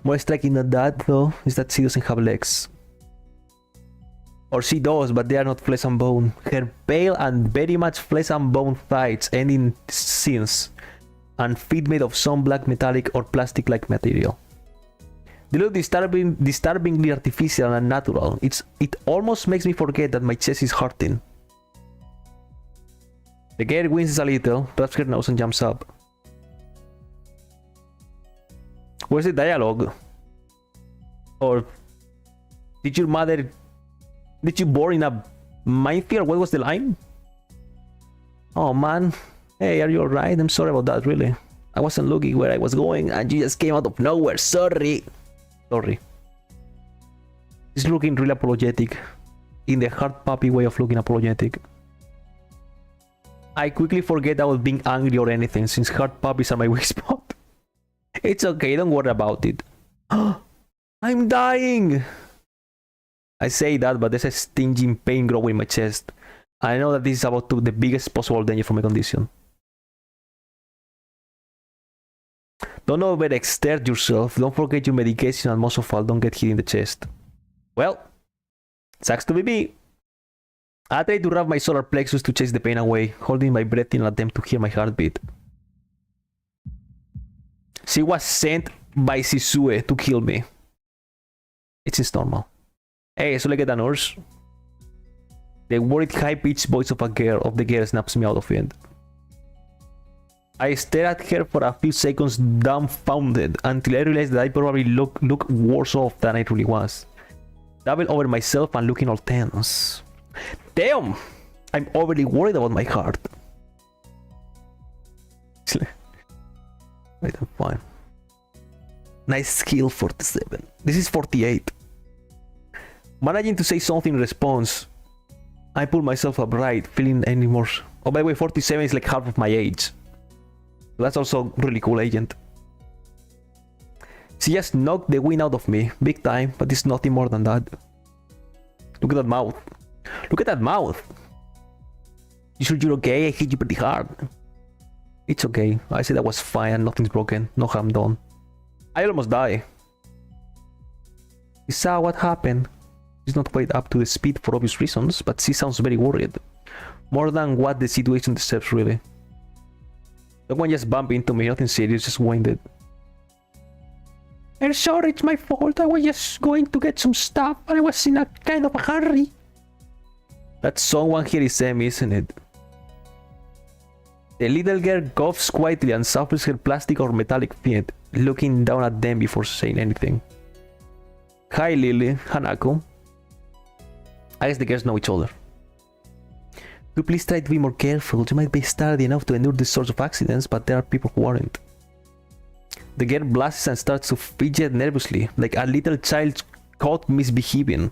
More striking than that, though, is that she doesn't have legs. Or she does, but they are not flesh and bone. Her pale and very much flesh and bone thighs end in seams, and feet made of some black metallic or plastic-like material. They look disturbingly artificial and unnatural. It almost makes me forget that my chest is hurting. The girl winces a little, rubs her nose and jumps up. Where's the dialogue? Or did you born in a minefield? What was the line? Oh man, hey, are you alright? I'm sorry about that, really. I wasn't looking where I was going and you just came out of nowhere. Sorry. He's looking really apologetic, in the hard puppy way of looking apologetic. I quickly forget I was being angry or anything, since hard puppies are my weak spot. It's okay, don't worry about it. I'm dying! I say that, but there's a stinging pain growing in my chest. I know that this is about the biggest possible danger for my condition. Don't overexert yourself, don't forget your medication, and most of all, don't get hit in the chest. Well, sucks to be me. I try to rub my solar plexus to chase the pain away, holding my breath in an attempt to hear my heartbeat. She was sent by Shisue to kill me. It's just normal. Hey, so look at the nurse. The worried high-pitched voice of the girl snaps me out of it. I stare at her for a few seconds dumbfounded until I realize that I probably look worse off than I really was. Double over myself and looking all tense. Damn! I'm overly worried about my heart. Wait, I'm fine. Nice skill, 47. This is 48. Managing to say something in response, I pull myself upright, feeling any more. Oh, by the way, 47 is like half of my age. So that's also really cool, agent. She just knocked the wind out of me, big time, but it's nothing more than that. Look at that mouth. Look at that mouth. You sure you're okay? I hit you pretty hard. It's okay. I said I was fine and nothing's broken. No harm done. I almost died. You saw what happened. She's not quite up to the speed for obvious reasons, but she sounds very worried. More than what the situation deserves, really. Someone just bumped into me, nothing serious, just winded. I'm sorry, it's my fault. I was just going to get some stuff and I was in a kind of a hurry. That someone here is Emmy, isn't it? The little girl coughs quietly and suffers her plastic or metallic feet, looking down at them before saying anything. Hi Lily, Hanako. I guess the girls know each other. Do please try to be more careful. You might be sturdy enough to endure these sorts of accidents, but there are people who aren't. The girl blushes and starts to fidget nervously, like a little child caught misbehaving.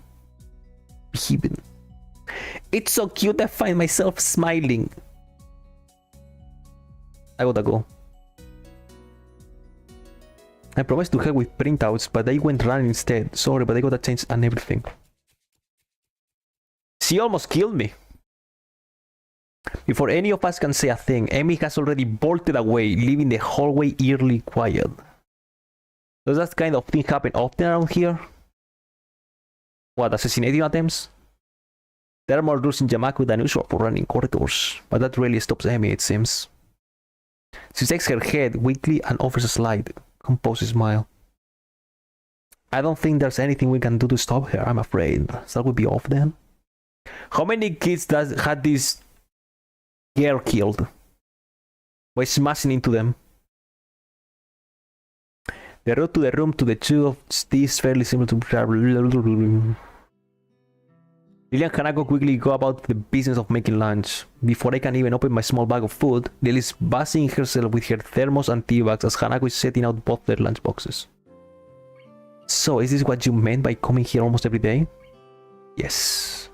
It's so cute I find myself smiling. I gotta go. I promised to help with printouts, but I went running instead. Sorry, but I gotta change and everything. She almost killed me. Before any of us can say a thing, Emmy has already bolted away, leaving the hallway eerily quiet. Does that kind of thing happen often around here? What, assassination attempts? There are more rules in Yamaku than usual for running corridors, but that really stops Emmy, it seems. She shakes her head weakly and offers a slight, composed smile. I don't think there's anything we can do to stop her, I'm afraid. Shall we be off then? How many kids had this girl killed by smashing into them? The road to the room to the two of these is fairly similar to... Lily and Hanako quickly go about the business of making lunch. Before I can even open my small bag of food, Lily is busying herself with her thermos and tea bags as Hanako is setting out both their lunch boxes. So, is this what you meant by coming here almost every day? Yes.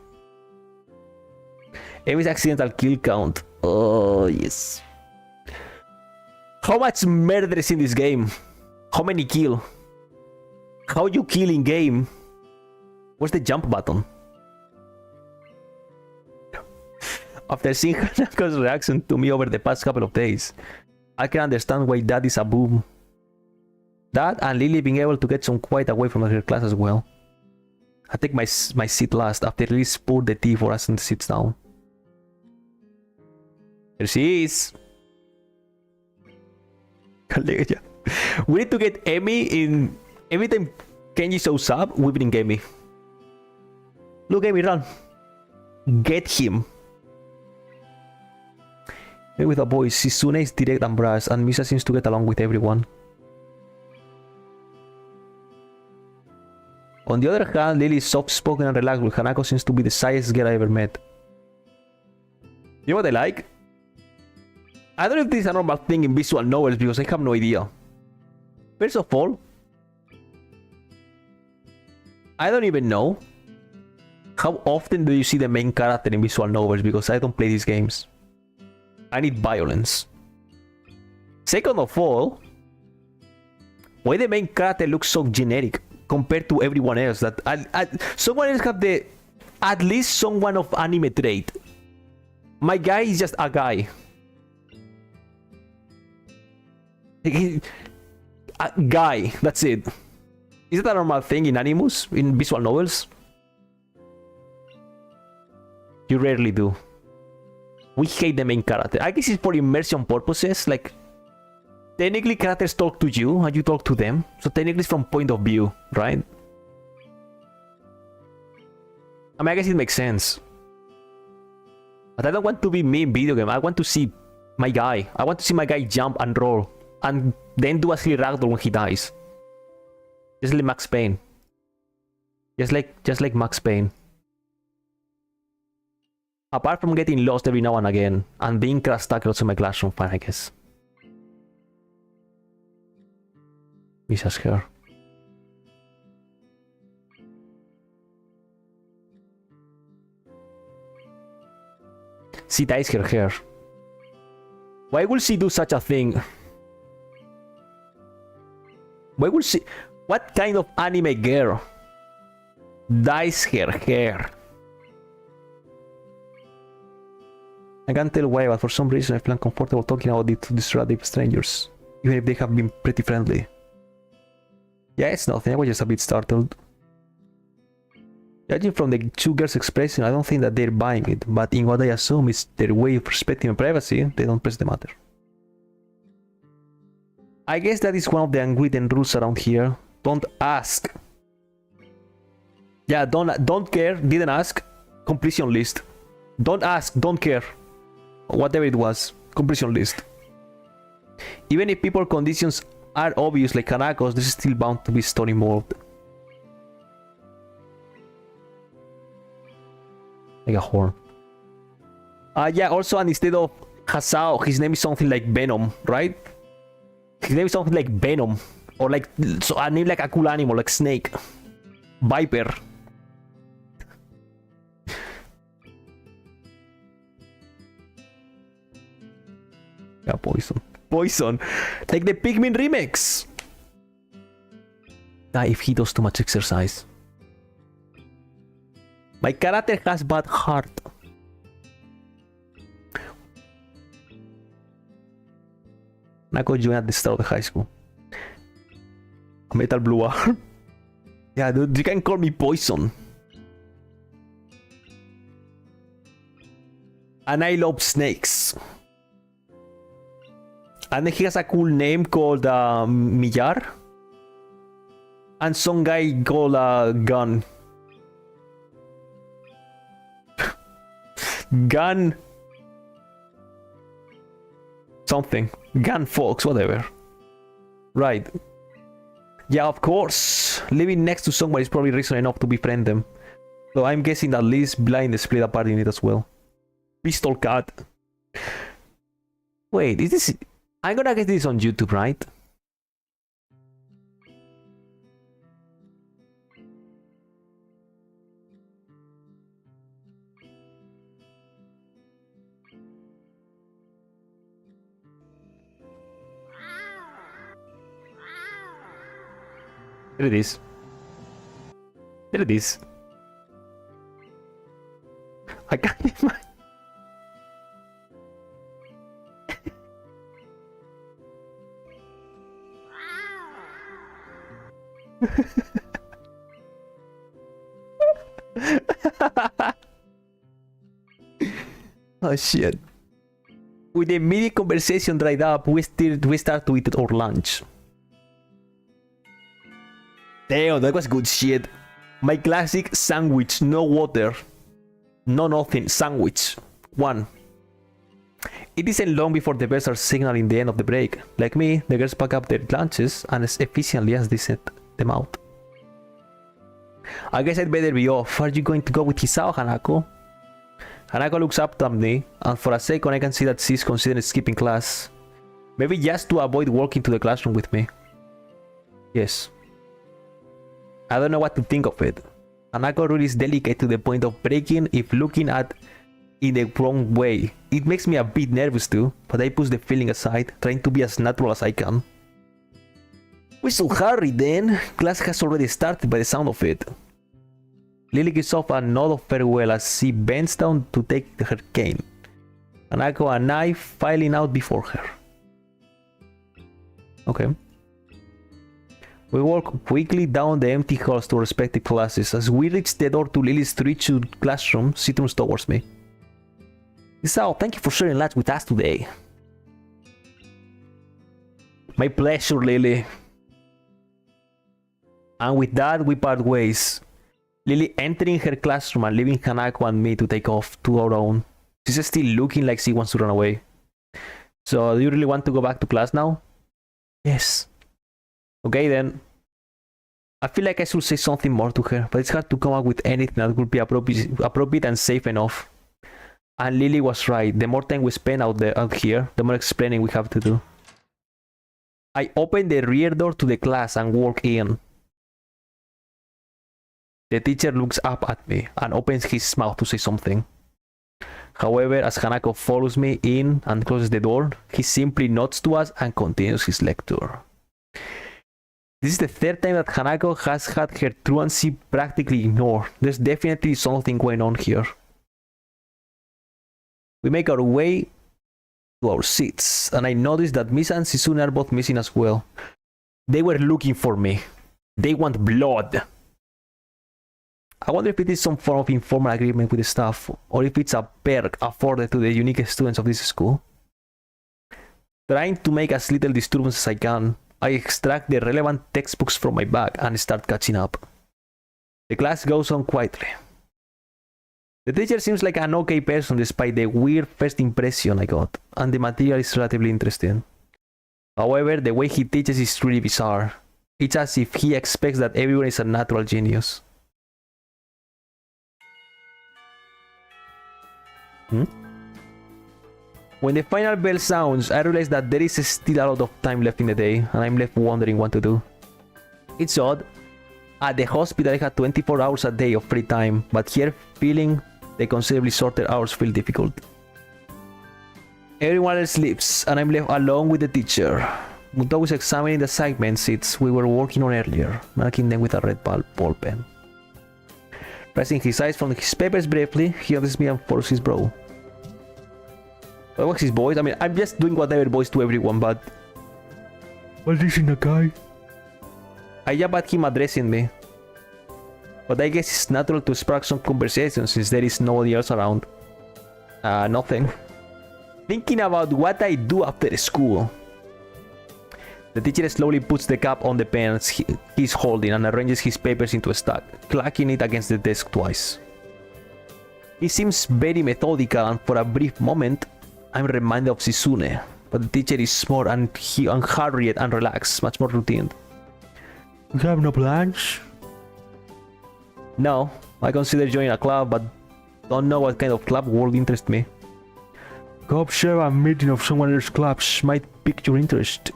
Emmy's accidental kill count. Oh, yes. How much murder is in this game? How many kill? How you kill in game? Where's the jump button? After seeing Hanako's reaction to me over the past couple of days, I can understand why that is a boom. That and Lily being able to get some quiet away from her class as well. I take my seat last after Lily poured the tea for us and sits down. Here she is. We need to get Emmy in. Every time Kenji shows up, we bring Emmy. Look, Emmy, run. Get him. Maybe with the boys, Shizune is direct and brash, and Misa seems to get along with everyone. On the other hand, Lily is soft-spoken and relaxed, while Hanako seems to be the shyest girl I ever met. You know what I like? I don't know if this is a normal thing in visual novels because I have no idea. First of all, I don't even know how often do you see the main character in visual novels because I don't play these games. I need violence. Second of all, why the main character looks so generic compared to everyone else? That someone else have the at least someone of anime trait. My guy is just a guy. A guy, that's it. Is it a normal thing in animus, in visual novels? You rarely do. We hate the main character. I guess it's for immersion purposes. Like, technically characters talk to you and you talk to them. So technically it's from point of view, right? I mean, I guess it makes sense. But I don't want to be me in video game. I want to see my guy. I want to see my guy jump and roll. And then do a silly ragdoll when he dies. Just like Max Payne. Just like Max Payne. Apart from getting lost every now and again, and being crash stuck also my classroom fine, I guess. Misa's hair. She dyes her hair. Why would she do such a thing? Why would she... What kind of anime girl dyes her hair? I can't tell why, but for some reason I feel uncomfortable talking about it to these random strangers, even if they have been pretty friendly. Yeah, it's nothing, I was just a bit startled. Judging from the two girls' expression, I don't think that they're buying it, but in what I assume is their way of respecting my privacy, they don't press the matter. I guess that is one of the unwritten rules around here. Don't ask. Yeah, don't care, didn't ask, completion list. Don't ask, don't care. Whatever it was, completion list. Even if people conditions are obvious like Hanako's, this is still bound to be story involved. Like a horn. Yeah, also, and instead of Hasao, his name is something like Venom, right? His name is something like Venom. Or like, so a name like a cool animal, like Snake. Viper. Yeah, Poison. Poison. Like the Pikmin remix. Ah, if he does too much exercise. My character has bad heart. Nako joined at the start of the high school. A metal blue arm. Yeah, dude, you can call me Poison. And I love snakes. And then he has a cool name called Millar. And some guy called Gun. Gun. Something. Gun Fox, whatever. Right. Yeah, of course. Living next to someone is probably reason enough to befriend them. So I'm guessing that Liz blind split apart in it as well. Pistol Cat. Wait, is this... I'm gonna get this on YouTube, right? There it is. There it is. I can't imagine. Oh shit. With the immediate conversation dried up, we start to eat our lunch. Damn, that was good shit. My classic sandwich, no water, no nothing, sandwich. 1. It isn't long before the bells are signaling the end of the break. Like me, the girls pack up their lunches and as efficiently as they set them out. I guess I'd better be off. Are you going to go with Hisao, Hanako? Hanako looks up at me, and for a second I can see that she's considering skipping class. Maybe just to avoid walking to the classroom with me. Yes. I don't know what to think of it. Hanako really is delicate to the point of breaking if looking at in the wrong way. It makes me a bit nervous too, but I push the feeling aside, trying to be as natural as I can. We should hurry then. Class has already started by the sound of it. Lily gives off a nod of farewell as she bends down to take her cane. Hanako and I filing out before her. Okay. We walk quickly down the empty halls to our respective classes. As we reach the door to Lily's 3-2 classroom, she turns towards me. Isao, thank you for sharing lunch with us today. My pleasure, Lily. And with that, we part ways. Lily entering her classroom and leaving Hanako and me to take off to our own. She's still looking like she wants to run away. So, do you really want to go back to class now? Yes. Okay then. I feel like I should say something more to her, but it's hard to come up with anything that would be appropriate and safe enough. And Lily was right. The more time we spend out here, the more explaining we have to do. I open the rear door to the class and walk in. The teacher looks up at me and opens his mouth to say something. However, as Hanako follows me in and closes the door, he simply nods to us and continues his lecture. This is the third time that Hanako has had her truancy practically ignored. There's definitely something going on here. We make our way to our seats, and I notice that Misa and Shizune are both missing as well. They were looking for me. They want blood. I wonder if it is some form of informal agreement with the staff, or if it's a perk afforded to the unique students of this school. Trying to make as little disturbance as I can, I extract the relevant textbooks from my bag and start catching up. The class goes on quietly. The teacher seems like an okay person despite the weird first impression I got, and the material is relatively interesting. However, the way he teaches is really bizarre. It's as if he expects that everyone is a natural genius. When the final bell sounds, I realize that there is still a lot of time left in the day, and I'm left wondering what to do. It's odd. At the hospital I had 24 hours a day of free time, but here feeling the considerably shorter hours feel difficult. Everyone else sleeps, and I'm left alone with the teacher. Muto is examining the assignment sheets we were working on earlier, marking them with a red ball pen. Raising his eyes from his papers briefly, he notices me and furrows his brow. What was his voice? I mean, I'm just doing whatever voice to everyone, but... What is in the guy? I jump at him addressing me. But I guess it's natural to spark some conversation since there is nobody else around. Nothing. Thinking about what I do after school. The teacher slowly puts the cap on the pen he's holding and arranges his papers into a stack, clacking it against the desk twice. He seems very methodical, and for a brief moment, I'm reminded of Shizune, but the teacher is more unhurried and relaxed, much more routine. You have no plans? No, I consider joining a club, but don't know what kind of club would interest me. Go observe a meeting of someone else's clubs might pique your interest.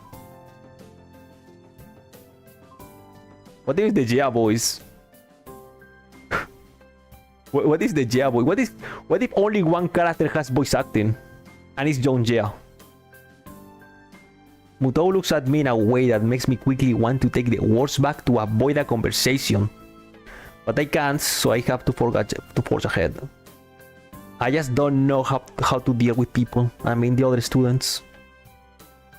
What is the Yeah Boys? What is the Yeah Boy? What if only one character has voice acting? And it's John Jia? Muto looks at me in a way that makes me quickly want to take the words back to avoid a conversation. But I can't, so I have to forge ahead. I just don't know how to deal with people. I mean, the other students.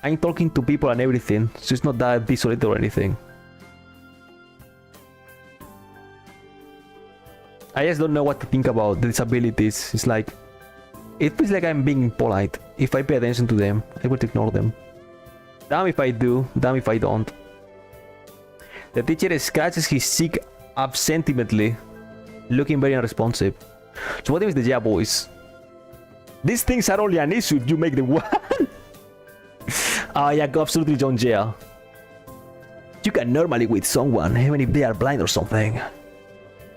I'm talking to people and everything, so it's not that desolate or anything. I just don't know what to think about the disabilities. It's like, it feels like I'm being polite. If I pay attention to them, I would ignore them. Damn if I do, damn if I don't. The teacher scratches his cheek absently, looking very unresponsive. So what is the yeah boys? These things are only an issue if you make them one. Ah, yeah, absolutely John Jia. You can normally with someone, even if they are blind or something.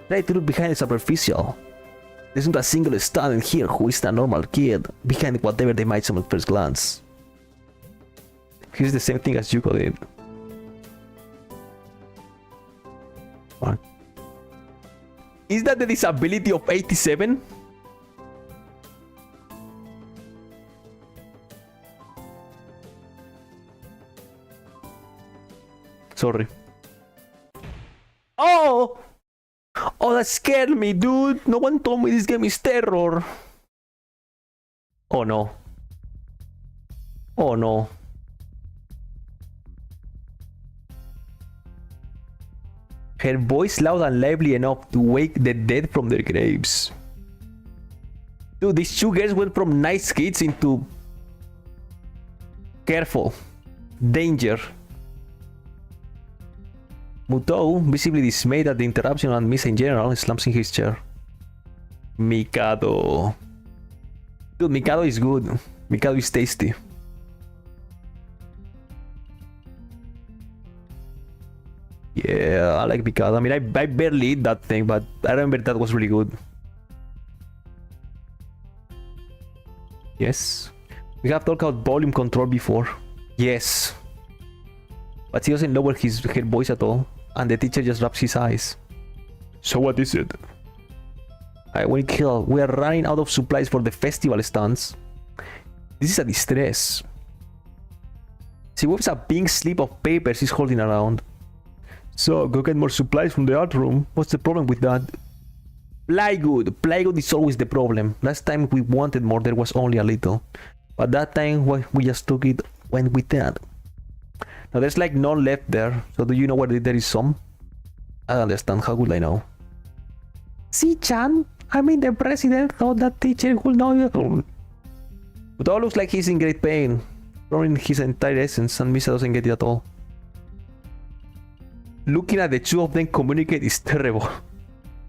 Try to look behind the superficial. There's not a single student here who is a normal kid, behind whatever they might seem at first glance. Here's the same thing as Yuko did. What? Is that the disability of 87? Sorry. Oh! Oh, that scared me, dude. No one told me this game is terror. Oh no. Oh no. Her voice loud and lively enough to wake the dead from their graves. Dude, these two girls went from nice kids into... careful. Danger. Mutou, visibly dismayed at the interruption and miss in general, slumps in his chair. Mikado. Dude, Mikado is good. Mikado is tasty. Yeah, I like Mikado. I mean, I barely eat that thing, but I remember that was really good. Yes. We have talked about volume control before. Yes. But he doesn't lower her voice at all. And the teacher just rubs his eyes. So what is it? I will kill. We are running out of supplies for the festival stands. This is a distress. She waves a pink slip of paper she's holding around. So, go get more supplies from the art room. What's the problem with that? Plywood. Plywood is always the problem. Last time we wanted more, there was only a little. But that time, we just took it, went with that. Now, there's like none left there. So, do you know where there is some? I don't understand. How would I know? See, Chan? I mean, the president thought that teacher would know you. But all looks like he's in great pain. Throwing his entire essence, and Misa doesn't get it at all. Looking at the two of them communicate is terrible.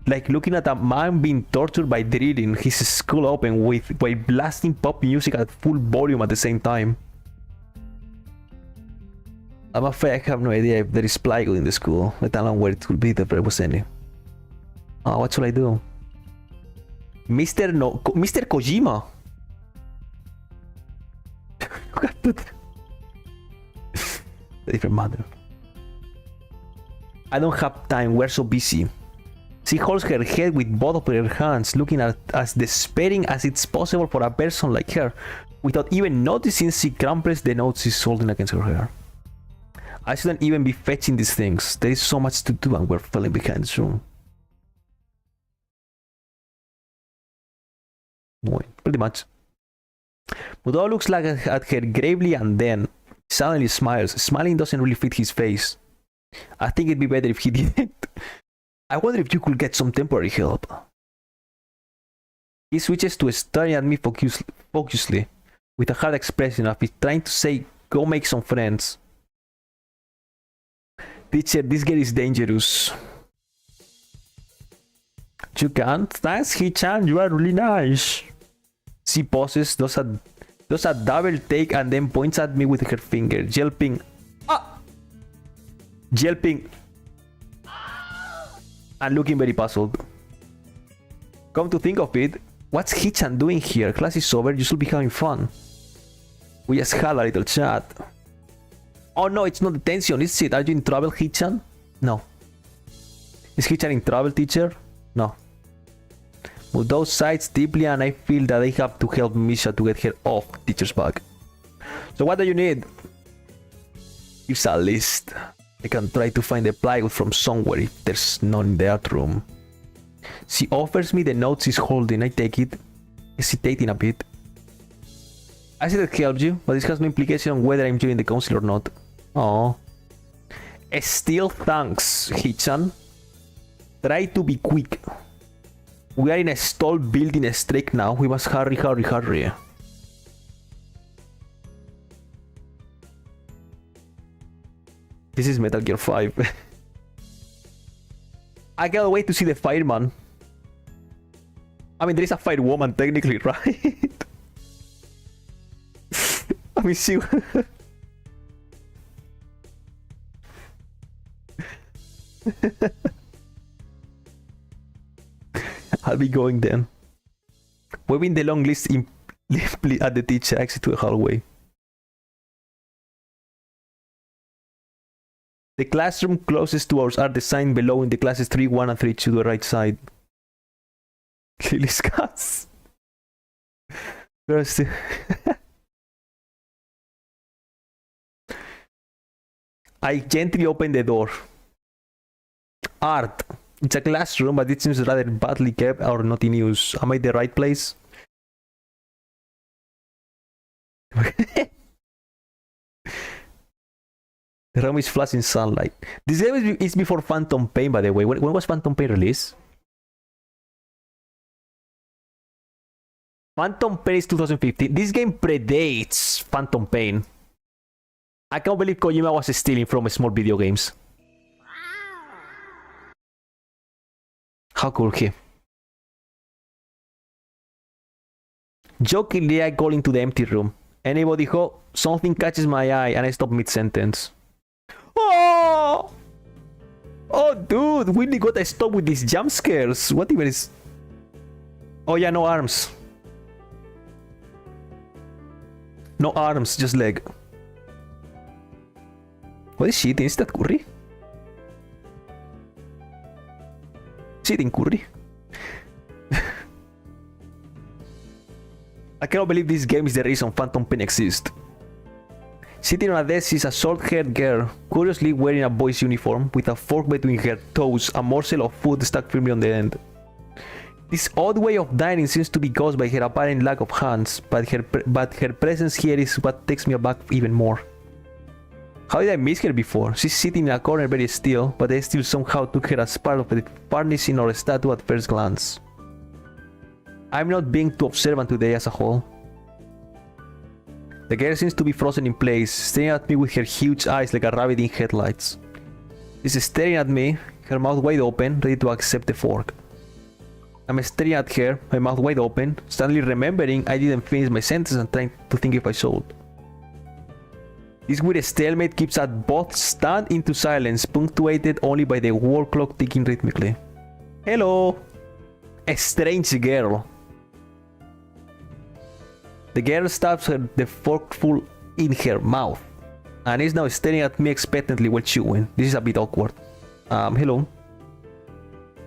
Like looking at a man being tortured by drilling his skull open while blasting pop music at full volume at the same time. I'm afraid I have no idea if there is plywood in the school, let alone where it could be if there was any. Oh, what should I do? Mr. Kojima! A different matter. I don't have time, we're so busy. She holds her head with both of her hands, looking at as despairing as it's possible for a person like her, without even noticing she crumples the notes she's holding against her hair. I shouldn't even be fetching these things. There is so much to do and we're falling behind soon. Pretty much. Mudo looks like at her gravely and then suddenly smiles. Smiling doesn't really fit his face. I think it'd be better if he didn't. I wonder if you could get some temporary help. He switches to staring at me focusedly, with a hard expression as if trying to say, go make some friends. Teacher, this girl is dangerous. You can't? Thanks, Hichan, you are really nice. She pauses, does a double take and then points at me with her finger, yelping, ah! Yelping and looking very puzzled. Come to think of it, what's Hichan doing here? Class is over, you should be having fun. We just had a little chat. Oh no, it's not detention, is it? Are you in trouble, Hichan? No. Is Hichan in trouble, teacher? No. But those sides deeply and I feel that I have to help Misha to get her off teacher's back. So what do you need? Here's a list. I can try to find the plywood from somewhere if there's none in that room. She offers me the notes she's holding. I take it, hesitating a bit. I said it helps you, but this has no implication on whether I'm joining the council or not. Oh. Still thanks, Hichan. Try to be quick. We are in a stalled building streak now. We must hurry, hurry, hurry. This is Metal Gear 5. I can't wait to see the fireman. I mean, there is a firewoman technically, right? I mean, see. I'll be going then. Waving the long list at the teacher, exit to the hallway. The classroom closest to ours are designed below in the classes 3-1 and 3-2 to the right side. Lily's cats. First. I gently open the door. Art. It's a classroom, but it seems rather badly kept or not in use. Am I the right place? The room is flashing sunlight. This game is before Phantom Pain, by the way. When was Phantom Pain released? Phantom Pain is 2015. This game predates Phantom Pain. I can't believe Kojima was stealing from small video games. How cool he. Jokingly, I call into the empty room. Anybody home? Something catches my eye and I stop mid-sentence. Oh! Oh, dude, we gotta stop with these jump scares. What even is... Oh yeah, no arms. No arms, just leg. What is she eating? Is that curry? She's eating curry. I cannot believe this game is the reason Phantom Pain exists. Sitting on a desk is a short-haired girl, curiously wearing a boy's uniform, with a fork between her toes, a morsel of food stuck firmly on the end. This odd way of dining seems to be caused by her apparent lack of hands, but her presence here is what takes me aback even more. How did I miss her before? She's sitting in a corner very still, but I still somehow took her as part of the furnishing or a statue at first glance. I'm not being too observant today as a whole. The girl seems to be frozen in place, staring at me with her huge eyes like a rabbit in headlights. She's staring at me, her mouth wide open, ready to accept the fork. I'm staring at her, my mouth wide open, suddenly remembering I didn't finish my sentence and trying to think if I should. This weird stalemate keeps us both stunned into silence, punctuated only by the wall clock ticking rhythmically. Hello! A strange girl. The girl stabs the forkful in her mouth and is now staring at me expectantly while chewing. This is a bit awkward. Hello.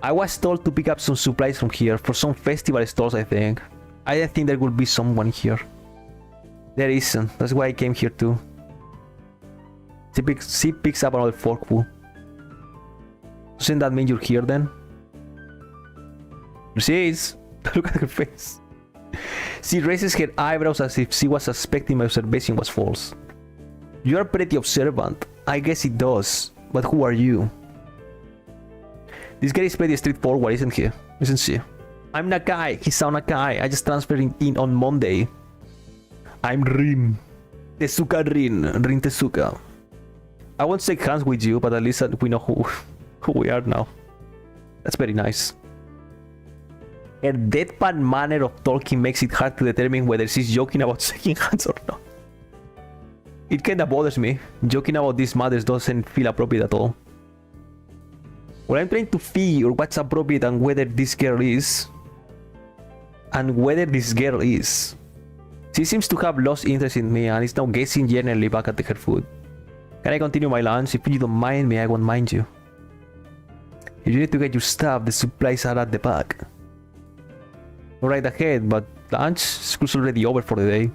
I was told to pick up some supplies from here for some festival stores, I think. I didn't think there would be someone here. There isn't. That's why I came here too. She picks up another forkful. Doesn't that mean you're here then? There she is. Look at her face. She raises her eyebrows as if she was suspecting my observation was false. You are pretty observant. I guess it does. But who are you? This guy is pretty straightforward, isn't he? Isn't she? I'm Nakai. He's Nakai. I just transferred in on Monday. I'm Rin. Tezuka Rin. Rin Tezuka. I won't shake hands with you, but at least we know who we are now. That's very nice. Her deadpan manner of talking makes it hard to determine whether she's joking about shaking hands or not. It kinda bothers me. Joking about these matters doesn't feel appropriate at all. What I'm trying to figure what's appropriate and whether this girl is. She seems to have lost interest in me and is now gazing generally back at her food. Can I continue my lunch? If you don't mind me, I won't mind you. If you need to get your stuff, the supplies are at the back. Right ahead, but lunch? School's already over for the day.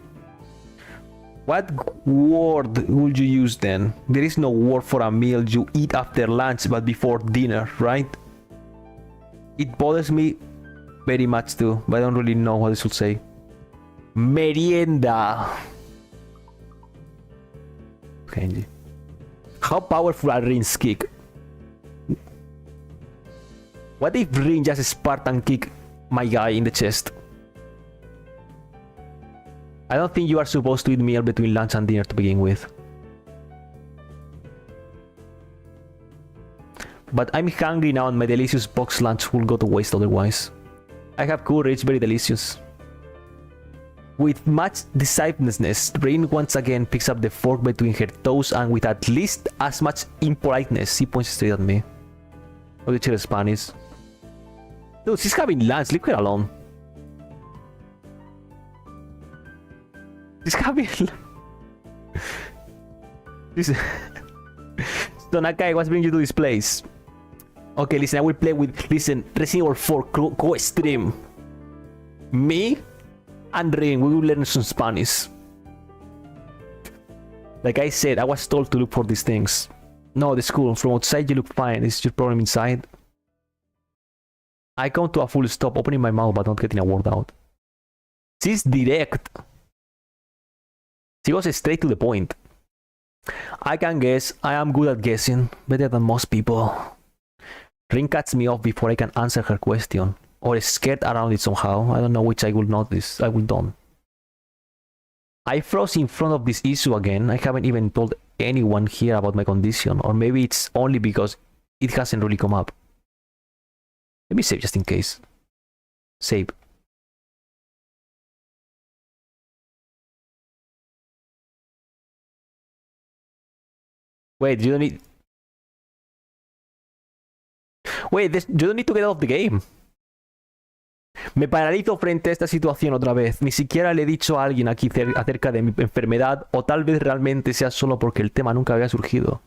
What word would you use then? There is no word for a meal you eat after lunch but before dinner, right? It bothers me very much too, but I don't really know what I should say. Merienda. Kenji. How powerful are Rin's kick? What if Rin just Spartan kick my guy in the chest? I don't think you are supposed to eat meal between lunch and dinner to begin with. But I'm hungry now and my delicious box lunch will go to waste otherwise. I have courage, very delicious. With much decisiveness, Rin once again picks up the fork between her toes and with at least as much impoliteness, she points straight at me. Oh, the chill Spanish. Dude, she's having lunch, leave her alone. She's having... This... So Nakai, what's bringing you to this place? Okay, listen, I will play with... Listen, Resident Evil 4 co-stream. Me and Rin, we will learn some Spanish. Like I said, I was told to look for these things. No, the school. From outside you look fine. It's your problem inside. I come to a full stop, opening my mouth but not getting a word out. She's direct. She goes straight to the point. I can guess. I am good at guessing. Better than most people. Rin cuts me off before I can answer her question. Or skirt around it somehow. I don't know which I will notice. I will don't. I froze in front of this issue again. I haven't even told anyone here about my condition. Or maybe it's only because it hasn't really come up. Let me save just in case. Save. Wait, you don't need... Wait, you don't need to get out of the game. Me paralizo frente a esta situación otra vez. Ni siquiera le he dicho a alguien aquí acerca de mi enfermedad, o tal vez realmente sea solo porque el tema nunca había surgido.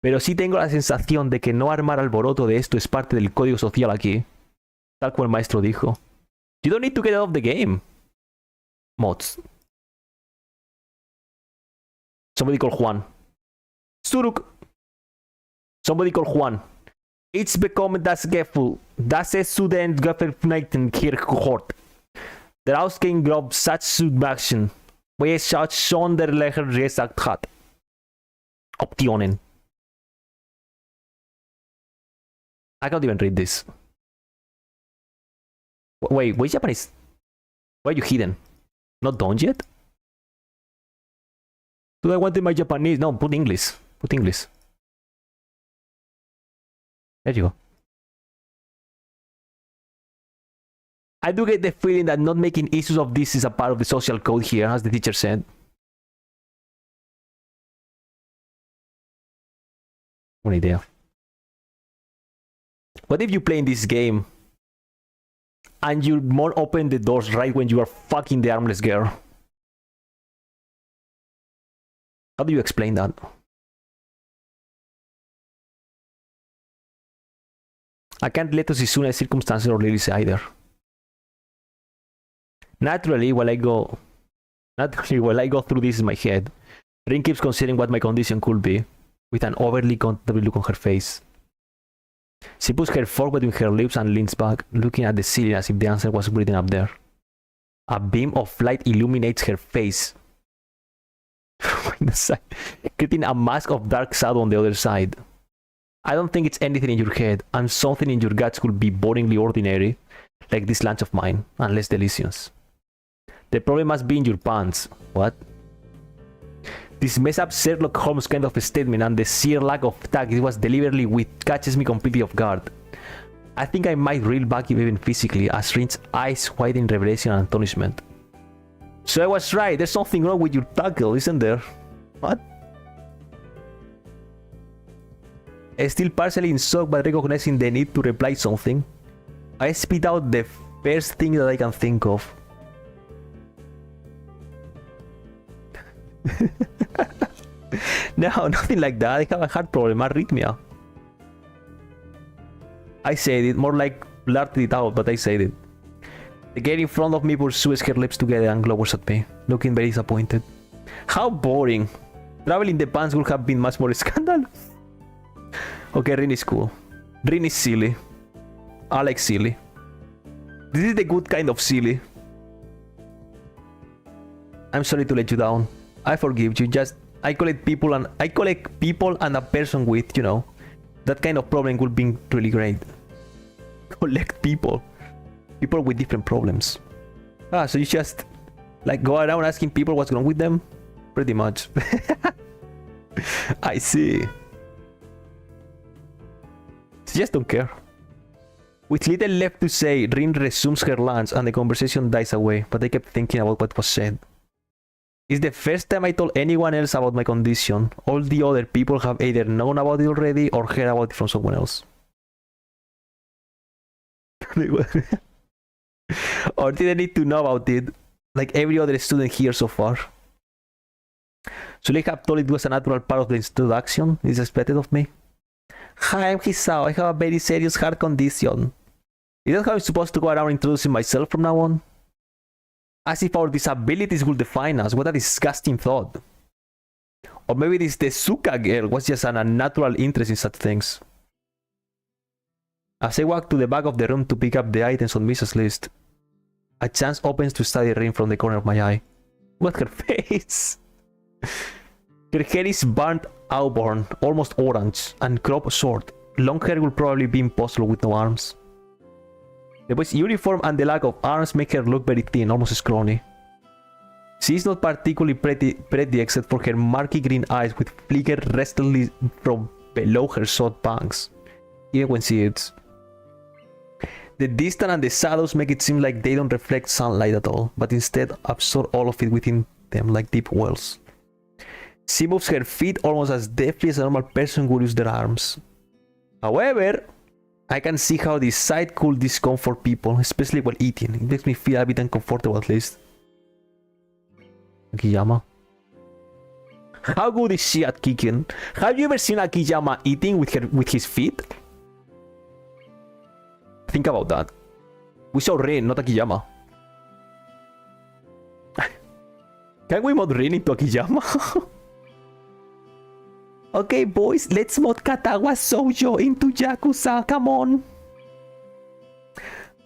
Pero sí tengo la sensación de que no armar alboroto de esto es parte del código social aquí. Tal cual el maestro dijo. You don't need to get out of the game. Mods. Somebody call Juan. Suruk. Somebody call Juan. It's become das Gefühl, dass es zu den Geöffneten Kirchhort. Daraus ging grob Satzubwachsen, wo es sonderlicher gesagt hat. Optionen. I can't even read this. Wait, which Japanese? Why are you hidden? Not done yet? Do I want my Japanese? No, put English. Put English. There you go. I do get the feeling that not making issues of this is a part of the social code here, as the teacher said. One idea. What if you play in this game and you more open the doors right when you are fucking the armless girl? How do you explain that? I can't let Susune circumstances or Lily's either. Naturally, while I go through this in my head, Rin keeps considering what my condition could be, with an overly contemplative look on her face. She puts her fork between her lips and leans back, looking at the ceiling as if the answer was written up there. A beam of light illuminates her face, creating a mask of dark shadow on the other side. I don't think it's anything in your head, and something in your guts could be boringly ordinary, like this lunch of mine, and less delicious. The problem must be in your pants. What? This mess up Sherlock Holmes kind of a statement and the sheer lack of tact it was deliberately with catches me completely off guard. I think I might reel back even physically as Rin's eyes widen in revelation and astonishment. So I was right, there's something wrong with your tackle, isn't there? What? Still partially in shock but recognizing the need to reply something, I spit out the first thing that I can think of. No, nothing like that. I have a heart problem, arrhythmia. I said it, more like blurted it out, but I said it. The girl in front of me pursues her lips together and glowers at me, looking very disappointed. How boring. Traveling the pants would have been much more scandalous. Okay, Rin is cool. Rin is silly. I like silly. This is the good kind of silly. I'm sorry to let you down. I forgive you. Just I collect people and a person with, you know, that kind of problem would be really great. Collect people. People with different problems. Ah, so you just like go around asking people what's wrong with them? Pretty much. I see. She just don't care. With little left to say, Rin resumes her lunch and the conversation dies away, but I kept thinking about what was said. It's the first time I told anyone else about my condition. All the other people have either known about it already or heard about it from someone else. Or didn't need to know about it, like every other student here so far. Should I have told it was a natural part of the introduction? It's expected of me. Hi, I'm Hisao. I have a very serious heart condition. Is that how I'm supposed to go around introducing myself from now on? As if our disabilities would define us. What a disgusting thought. Or maybe this Tezuka girl was just an unnatural interest in such things. As I walk to the back of the room to pick up the items on Mrs. list, a chance opens to study Rin from the corner of my eye. Look at her face. Her hair is burnt auburn, almost orange, and cropped short. Long hair will probably be impossible with no arms. The boy's uniform and the lack of arms make her look very thin, almost scrawny. She is not particularly pretty except for her murky green eyes which flicker restlessly from below her short bangs, even when she eats. The distance and the shadows make it seem like they don't reflect sunlight at all, but instead absorb all of it within them like deep wells. She moves her feet almost as deftly as a normal person would use their arms. However, I can see how this sight could discomfort people, especially while eating. It makes me feel a bit uncomfortable at least. Akiyama. How good is she at kicking? Have you ever seen Akiyama eating with his feet? Think about that. We saw Rin, not Akiyama. Can we mod Rin into Akiyama? Okay, boys, let's mod Katawa Shoujo into Yakuza, come on!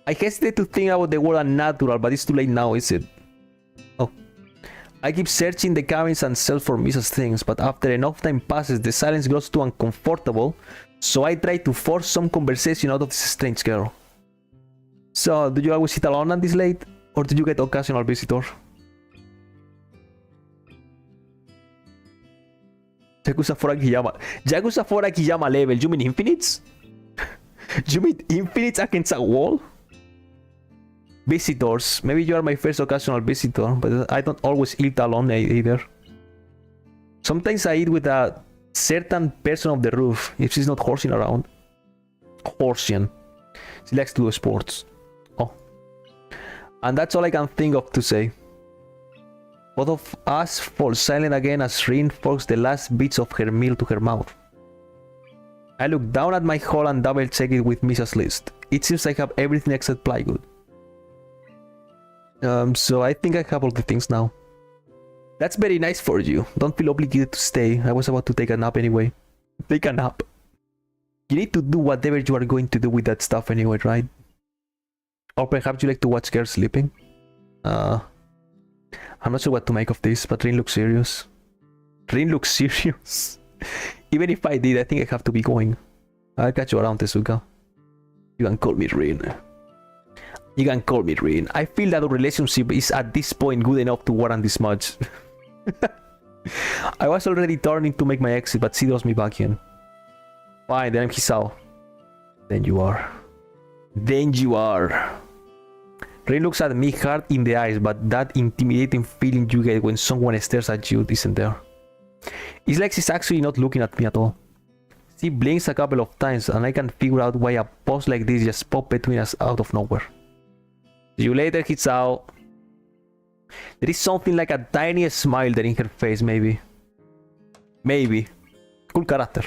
I hesitate to think about the word unnatural, but it's too late now, is it? Oh. I keep searching the cabins and shelves for Mrs. things, but after enough time passes, the silence grows too uncomfortable, so I try to force some conversation out of this strange girl. So, do you always sit alone at this late? Or do you get occasional visitor? Yakuza 4 Akiyama. Yakuza 4 Akiyama level. You mean infinites? You mean infinites against a wall? Visitors. Maybe you are my first occasional visitor, but I don't always eat alone either. Sometimes I eat with a certain person of the roof if she's not horsing around. Horsing. She likes to do sports. Oh. And that's all I can think of to say. Both of us fall silent again as Rin forks the last bits of her meal to her mouth. I look down at my haul and double check it with Mrs. list. It seems I have everything except plywood. So I think I have all the things now. That's very nice for you. Don't feel obligated to stay. I was about to take a nap anyway. Take a nap. You need to do whatever you are going to do with that stuff anyway, right? Or perhaps you like to watch girls sleeping? I'm not sure what to make of this, but Rin looks serious. Rin looks serious. Even if I did, I think I have to be going. I'll catch you around, Tezuka. You can call me Rin. You can call me Rin. I feel that our relationship is at this point good enough to warrant this much. I was already turning to make my exit, but she draws me back in. Fine, then I'm Hisao. Then you are. Then you are. Rin looks at me hard in the eyes, but that intimidating feeling you get when someone stares at you isn't there. It's like she's actually not looking at me at all. She blinks a couple of times and I can figure out why a pause like this just popped between us out of nowhere. See you later, Hisao. There is something like a tiny smile there in her face, maybe. Maybe. Cool character.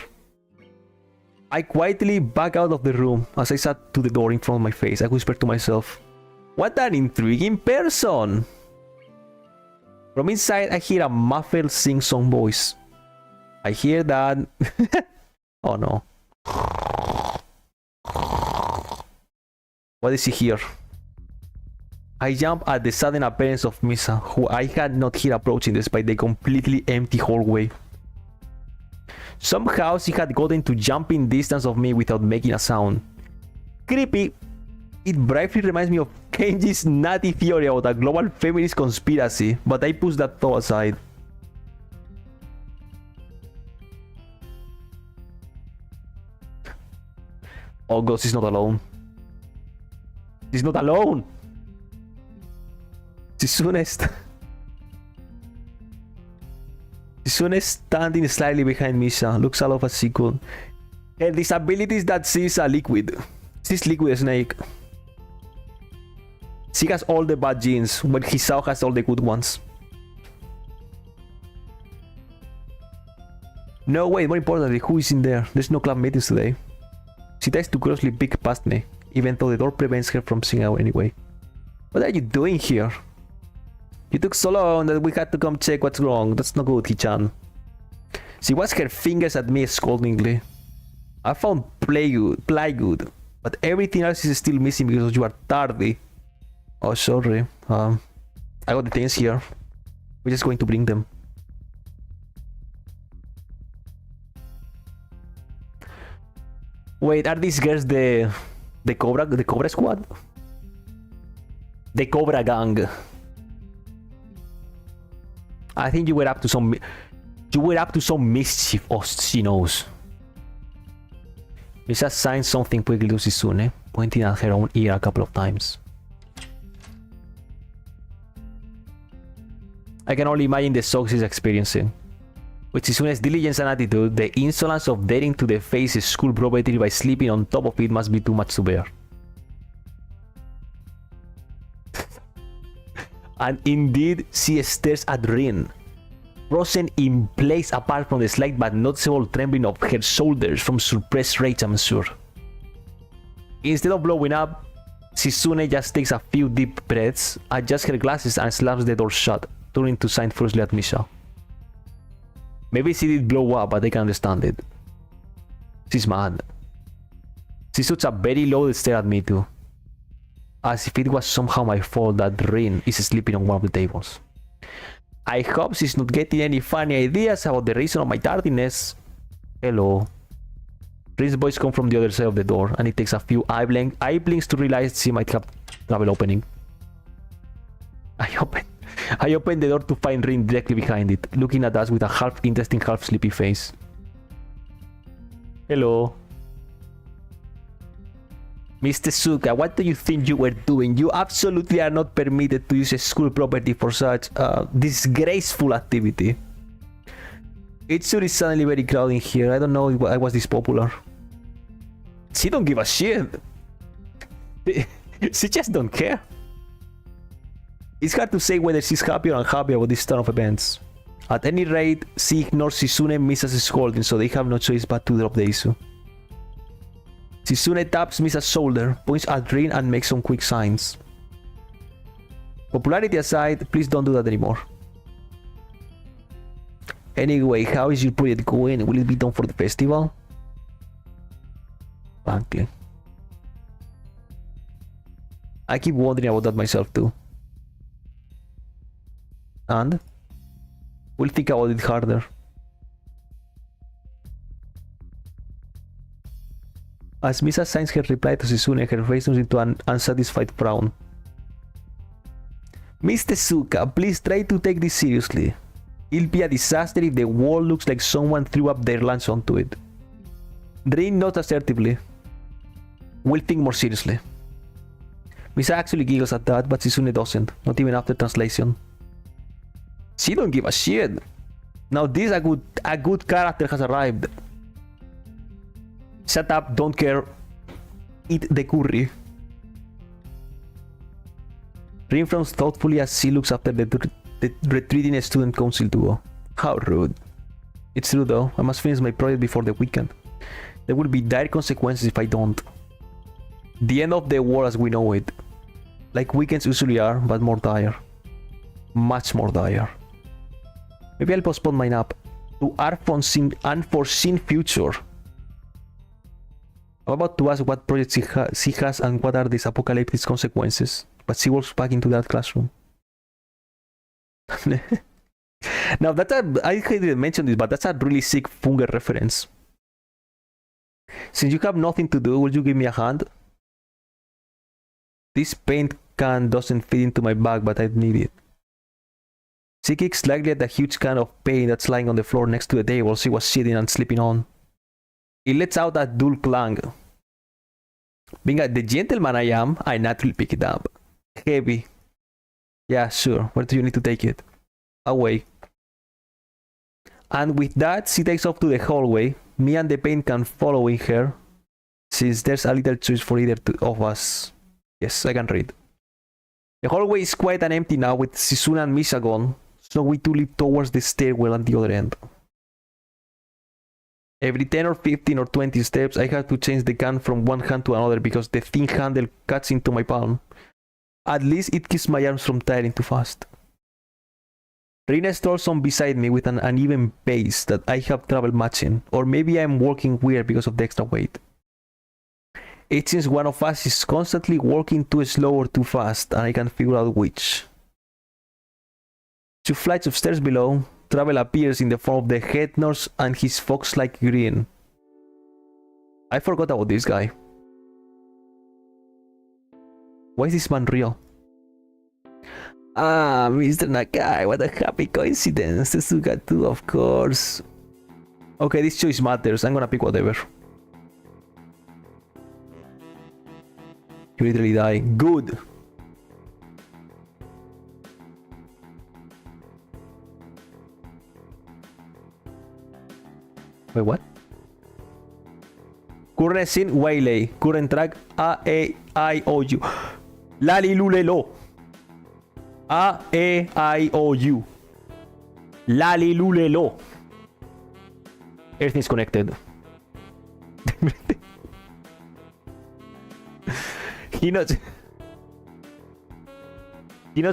I quietly back out of the room. As I sat to the door in front of my face, I whispered to myself, what an intriguing person! From inside, I hear a muffled sing-song voice. I hear that. Oh no. What is he here? I jump at the sudden appearance of Misa, who I had not heard approaching despite the completely empty hallway. Somehow she had gotten to jumping distance of me without making a sound. Creepy. It briefly reminds me of Kenji's nutty theory about a global feminist conspiracy, but I pushed that thought aside. Oh god, she's not alone. She's not alone! Shizune is standing slightly behind Misha, looks all of a sequel. Her disability is that she's a liquid. She's liquid snake. She has all the bad genes, but Hisao has all the good ones. No, wait, more importantly, who is in there? There's no club meetings today. She tries to closely peek past me, even though the door prevents her from seeing out anyway. What are you doing here? You took so long that we had to come check what's wrong. That's not good, Hichan. She wags her fingers at me scoldingly. I found plywood, but everything else is still missing because you are tardy. Oh, sorry. I got the things here. We're just going to bring them. Wait, are these girls the Cobra Squad? The Cobra Gang. I think you were up to some mischief, oh, she knows. Misa signed something quickly to Shizune, pointing at her own ear a couple of times. I can only imagine the shock she's experiencing. With Shizune's diligence and attitude, the insolence of daring to deface his school property by sleeping on top of it must be too much to bear. And indeed, she stares at Rin, frozen in place apart from the slight but noticeable trembling of her shoulders from suppressed rage, I'm sure. Instead of blowing up, Shizune just takes a few deep breaths, adjusts her glasses and slams the door shut, turning to sign furiously at Misha. Maybe she did blow up, but I can understand it. She's mad. She shoots a very low stare at me too, as if it was somehow my fault that Rin is sleeping on one of the tables. I hope she's not getting any funny ideas about the reason of my tardiness. Hello. Rin's voice comes from the other side of the door, and it takes a few eye blinks to realize she might have trouble opening. I open the door to find Rin directly behind it, looking at us with a half interesting, half sleepy face. Hello. Mr. Suka, what do you think you were doing? You absolutely are not permitted to use a school property for such disgraceful activity. It sure is suddenly very crowded in here. I don't know if I was this popular. She don't give a shit. She just don't care. It's hard to say whether she's happy or unhappy about this turn of events. At any rate, she ignores Shizune and Misa's scolding, so they have no choice but to drop the issue. Shizune taps Misa's shoulder, points at Rin and makes some quick signs. Popularity aside, please don't do that anymore. Anyway, how is your project going? Will it be done for the festival? Frankly, I keep wondering about that myself too. And we'll think about it harder. As Misa signs her reply to Shizune, her face turns into an unsatisfied frown. Mr. Suka, please try to take this seriously. It'll be a disaster if the wall looks like someone threw up their lunch onto it. Rin nods assertively. We'll think more seriously. Misa actually giggles at that, but Shizune doesn't, not even after translation. She don't give a shit. Now this a good character has arrived. Shut up, don't care. Eat the curry. Rin frowns thoughtfully as she looks after the retreating student council duo. How rude. It's true though, I must finish my project before the weekend. There will be dire consequences if I don't. The end of the war as we know it. Like weekends usually are, but more dire. Much more dire. Maybe I'll postpone my nap to unforeseen future. I'm about to ask what projects she has and what are these apocalyptic consequences. But she walks back into that classroom. Now I didn't mention this, but that's a really sick Funger reference. Since you have nothing to do, will you give me a hand? This paint can doesn't fit into my bag, but I need it. She kicks slightly at the huge can of paint that's lying on the floor next to the table she was sitting and sleeping on. It lets out a dull clang. Being the gentleman I am, I naturally pick it up. Heavy. Yeah, sure. Where do you need to take it? Away. And with that, she takes off to the hallway. Me and the paint can following her, since there's a little choice for either of us. Yes, I can read. The hallway is quiet and empty now, with Shizuna and Misa gone, so we two leap towards the stairwell at the other end. Every 10 or 15 or 20 steps, I have to change the can from one hand to another because the thin handle cuts into my palm. At least it keeps my arms from tiring too fast. Rina strolls on beside me with an uneven pace that I have trouble matching, or maybe I'm walking weird because of the extra weight. It seems one of us is constantly walking too slow or too fast, and I can't figure out which. 2 flights of stairs below, Travel appears in the form of the head nurse and his fox-like grin. I forgot about this guy. Why is this man real? Ah, Mr. Nakai, what a happy coincidence. Tezuka 2, of course. Okay, this choice matters. I'm gonna pick whatever. You literally die. Good. Wait, what? Current scene, Waylay. Current track, A-A-I-O-U. Lali Lulelo. A-A-I-O-U. Lali Lulelo. Everything's connected. He nods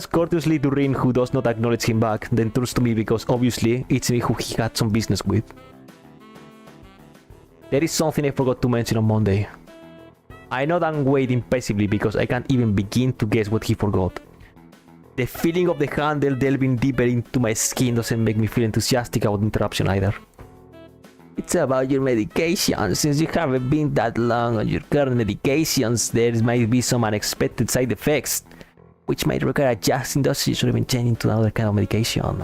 courteously to Rin, who does not acknowledge him back, then turns to me because obviously it's me who he had some business with. There is something I forgot to mention on Monday. I nod and wait impassively because I can't even begin to guess what he forgot. The feeling of the handle delving deeper into my skin doesn't make me feel enthusiastic about the interruption either. It's about your medication. Since you haven't been that long on your current medications, there might be some unexpected side effects, which might require adjusting dosage or even changing to another kind of medication.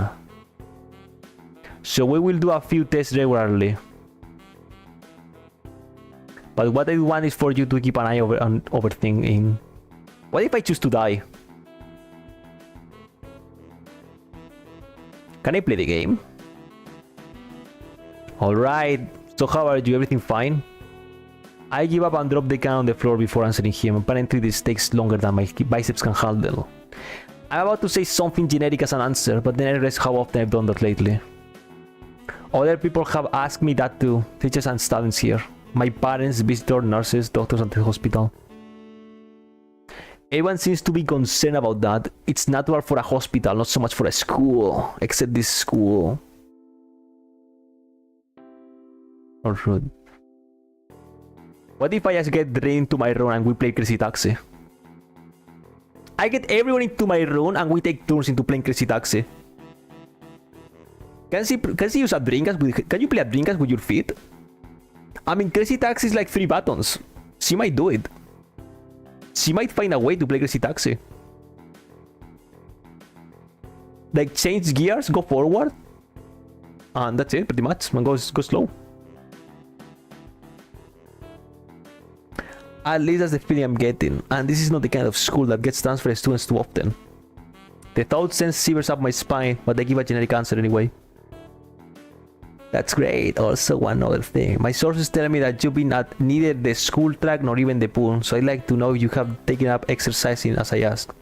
So we will do a few tests regularly. But what I want is for you to keep an eye over things. What if I choose to die? Can I play the game? Alright, so how are you? Everything fine? I give up and drop the can on the floor before answering him. Apparently this takes longer than my biceps can handle. I'm about to say something generic as an answer, but then I realize how often I've done that lately. Other people have asked me that too, teachers and students here. My parents, visitors, nurses, doctors at the hospital. Everyone seems to be concerned about that. It's natural for a hospital, not so much for a school, except this school. Or should. What if I just get Rin into my room and we play Crazy Taxi? I get everyone into my room and we take turns into playing Crazy Taxi. Can she use a Drinkas? Can you play a Drinkas with your feet? I mean, Crazy Taxi is like 3 buttons. She might do it. She might find a way to play Crazy Taxi. Like, change gears, go forward. And that's it, pretty much. And go slow. At least that's the feeling I'm getting. And this is not the kind of school that gets transferred students too often. The thought sends shivers up my spine, but I give a generic answer anyway. That's great. Also, one other thing. My sources tell me that you've been at neither the school track nor even the pool, so I'd like to know if you have taken up exercising as I asked.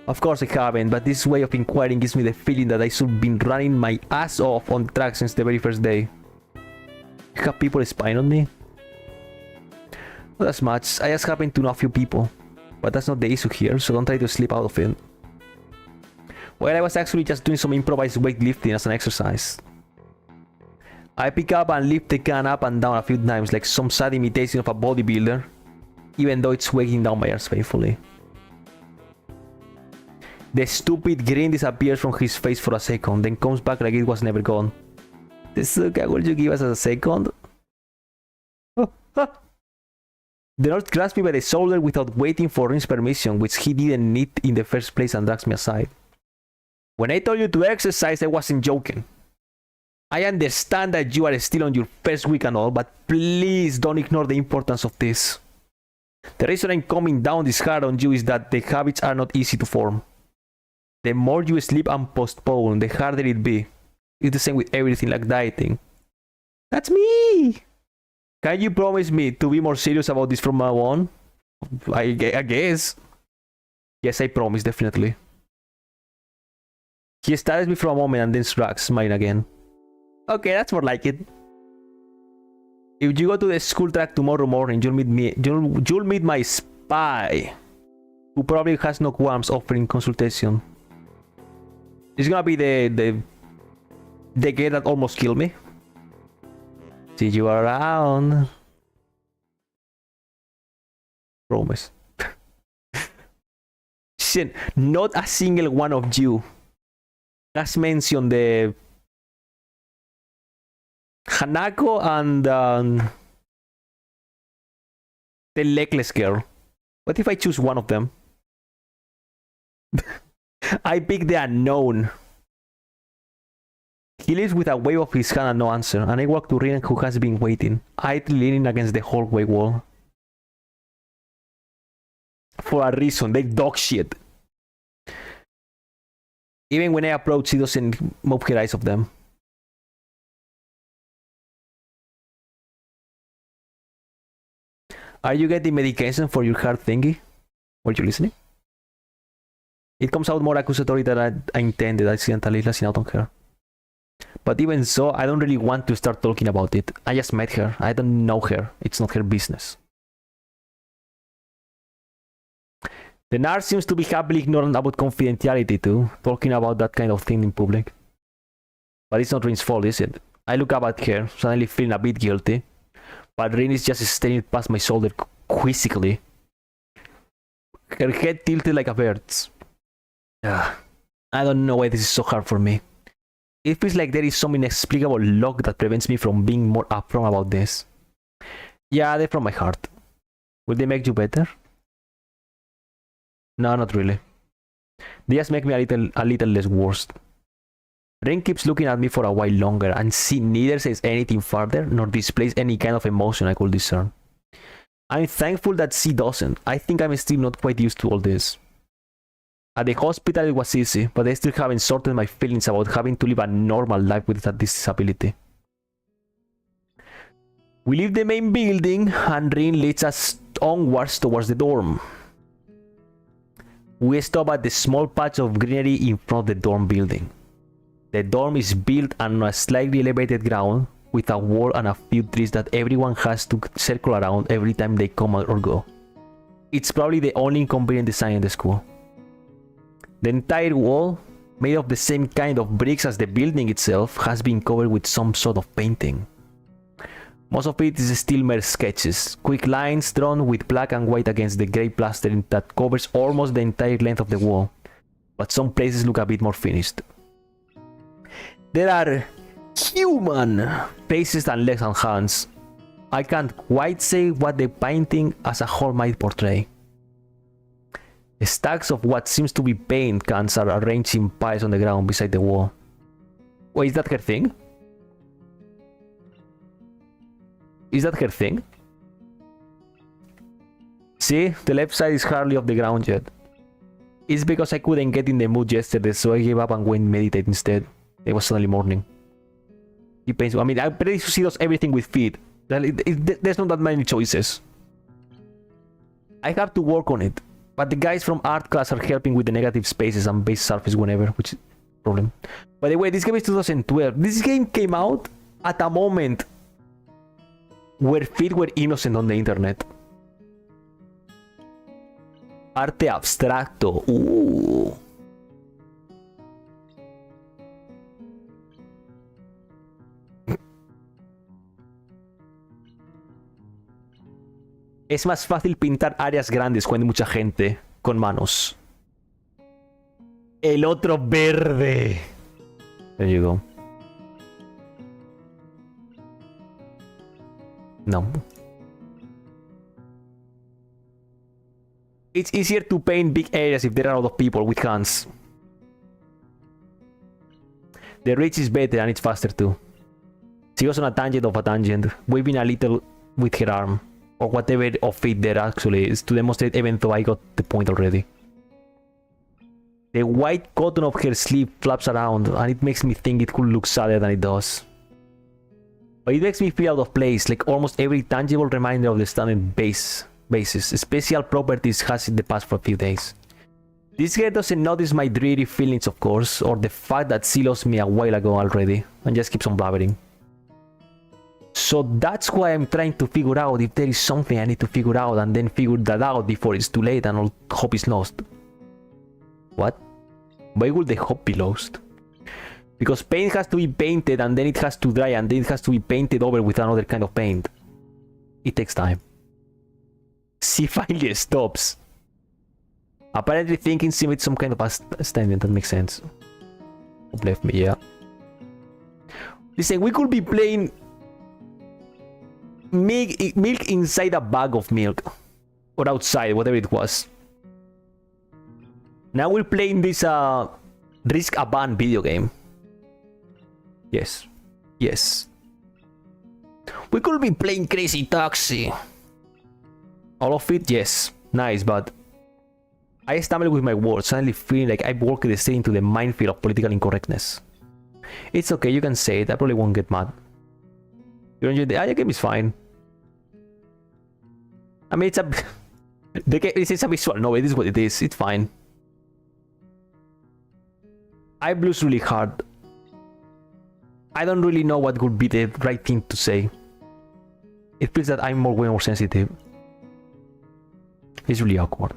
Of course I haven't, but this way of inquiring gives me the feeling that I should have been running my ass off on the track since the very first day. Have people spying on me? Not as much. I just happen to know a few people. But that's not the issue here, so don't try to slip out of it. Well, I was actually just doing some improvised weightlifting as an exercise. I pick up and lift the can up and down a few times like some sad imitation of a bodybuilder, even though it's weighing down my arms painfully. The stupid grin disappears from his face for a second, then comes back like it was never gone. Tezuka, will you give us a second? The Lord grabs me by the shoulder without waiting for Rin's permission, which he didn't need in the first place, and drags me aside. When I told you to exercise, I wasn't joking. I understand that you are still on your first week and all, but please don't ignore the importance of this. The reason I'm coming down this hard on you is that the habits are not easy to form. The more you sleep and postpone, the harder it be. It's the same with everything like dieting. That's me! Can you promise me to be more serious about this from now on? I guess. Yes, I promise, definitely. He stares me for a moment and then shrugs, smiling again. Okay, that's more like it. If you go to the school track tomorrow morning, you'll meet my spy, who probably has no qualms offering consultation. It's gonna be the guy that almost killed me. See you around. Promise. Shit, not a single one of you has mentioned the Hanako and the legless girl. What if I choose one of them? I pick the unknown. He leaves with a wave of his hand and no answer, and I walk to Rin, who has been waiting, idly leaning against the hallway wall. For a reason, they dog shit. Even when I approach, she doesn't move her eyes off them. Are you getting medication for your heart thingy? Were you listening? It comes out more accusatory than I intended, accidentally lashing out on her. But even so, I don't really want to start talking about it. I just met her. I don't know her. It's not her business. The nurse seems to be happily ignorant about confidentiality too, talking about that kind of thing in public. But it's not Rin's fault, is it? I look up at her, suddenly feeling a bit guilty. But Rin is just staring past my shoulder quizzically. Her head tilted like a bird's. I don't know why this is so hard for me. It feels like there is some inexplicable lock that prevents me from being more upfront about this. Yeah, they're from my heart. Will they make you better? No, not really. They just make me a little less worse. Rin keeps looking at me for a while longer, and she neither says anything further nor displays any kind of emotion I could discern. I'm thankful that she doesn't. I think I'm still not quite used to all this. At the hospital it was easy, but I still haven't sorted my feelings about having to live a normal life with this disability. We leave the main building, and Rin leads us onwards towards the dorm. We stop at the small patch of greenery in front of the dorm building. The dorm is built on a slightly elevated ground, with a wall and a few trees that everyone has to circle around every time they come out or go. It's probably the only inconvenient design in the school. The entire wall, made of the same kind of bricks as the building itself, has been covered with some sort of painting. Most of it is still mere sketches, quick lines drawn with black and white against the grey plastering that covers almost the entire length of the wall, but some places look a bit more finished. There are human faces and legs and hands. I can't quite say what the painting as a whole might portray. Stacks of what seems to be paint cans are arranged in piles on the ground beside the wall. Wait, is that her thing? Is that her thing? See, the left side is hardly off the ground yet. It's because I couldn't get in the mood yesterday, so I gave up and went meditate instead. It was suddenly morning. He paints. I mean, I'm pretty sure she does everything with feet. There's not that many choices. I have to work on it. But the guys from art class are helping with the negative spaces and base surface whenever, which is a problem. By the way, this game is 2012. This game came out at a moment where feet were innocent on the internet. Arte abstracto. Ooh. Es más fácil pintar áreas grandes cuando hay mucha gente con manos. El otro verde. There you go. No. It's easier to paint big areas if there are a lot of people with hands. The reach is better and it's faster too. She was on a tangent of a tangent, waving a little with her arm, or whatever of it there actually is, to demonstrate even though I got the point already. The white cotton of her sleeve flaps around, and it makes me think it could look sadder than it does. But it makes me feel out of place, like almost every tangible reminder of the standard basis. Special properties has in the past for a few days. This girl doesn't notice my dreary feelings, of course, or the fact that she lost me a while ago already, and just keeps on blabbering. So that's why I'm trying to figure out if there is something I need to figure out, and then figure that out before it's too late and all hope is lost. What? Why would the hope be lost? Because paint has to be painted, and then it has to dry, and then it has to be painted over with another kind of paint. It takes time. She finally stops. Apparently thinking she made some kind of a statement that makes sense. Left me, yeah. Listen, we could be playing milk inside a bag of milk. Or outside, whatever it was. Now we're playing this Risk a Ban video game. Yes. Yes. We could be playing Crazy Taxi. All of it, yes. Nice, but I stumbled with my words, suddenly feeling like I walked the city into the minefield of political incorrectness. It's okay, you can say it, I probably won't get mad. You enjoyed the game is fine. I mean, it's a... the game is a visual novel, it is what it is, it's fine. I blues really hard. I don't really know what would be the right thing to say. It feels that I'm way more sensitive. It's really awkward.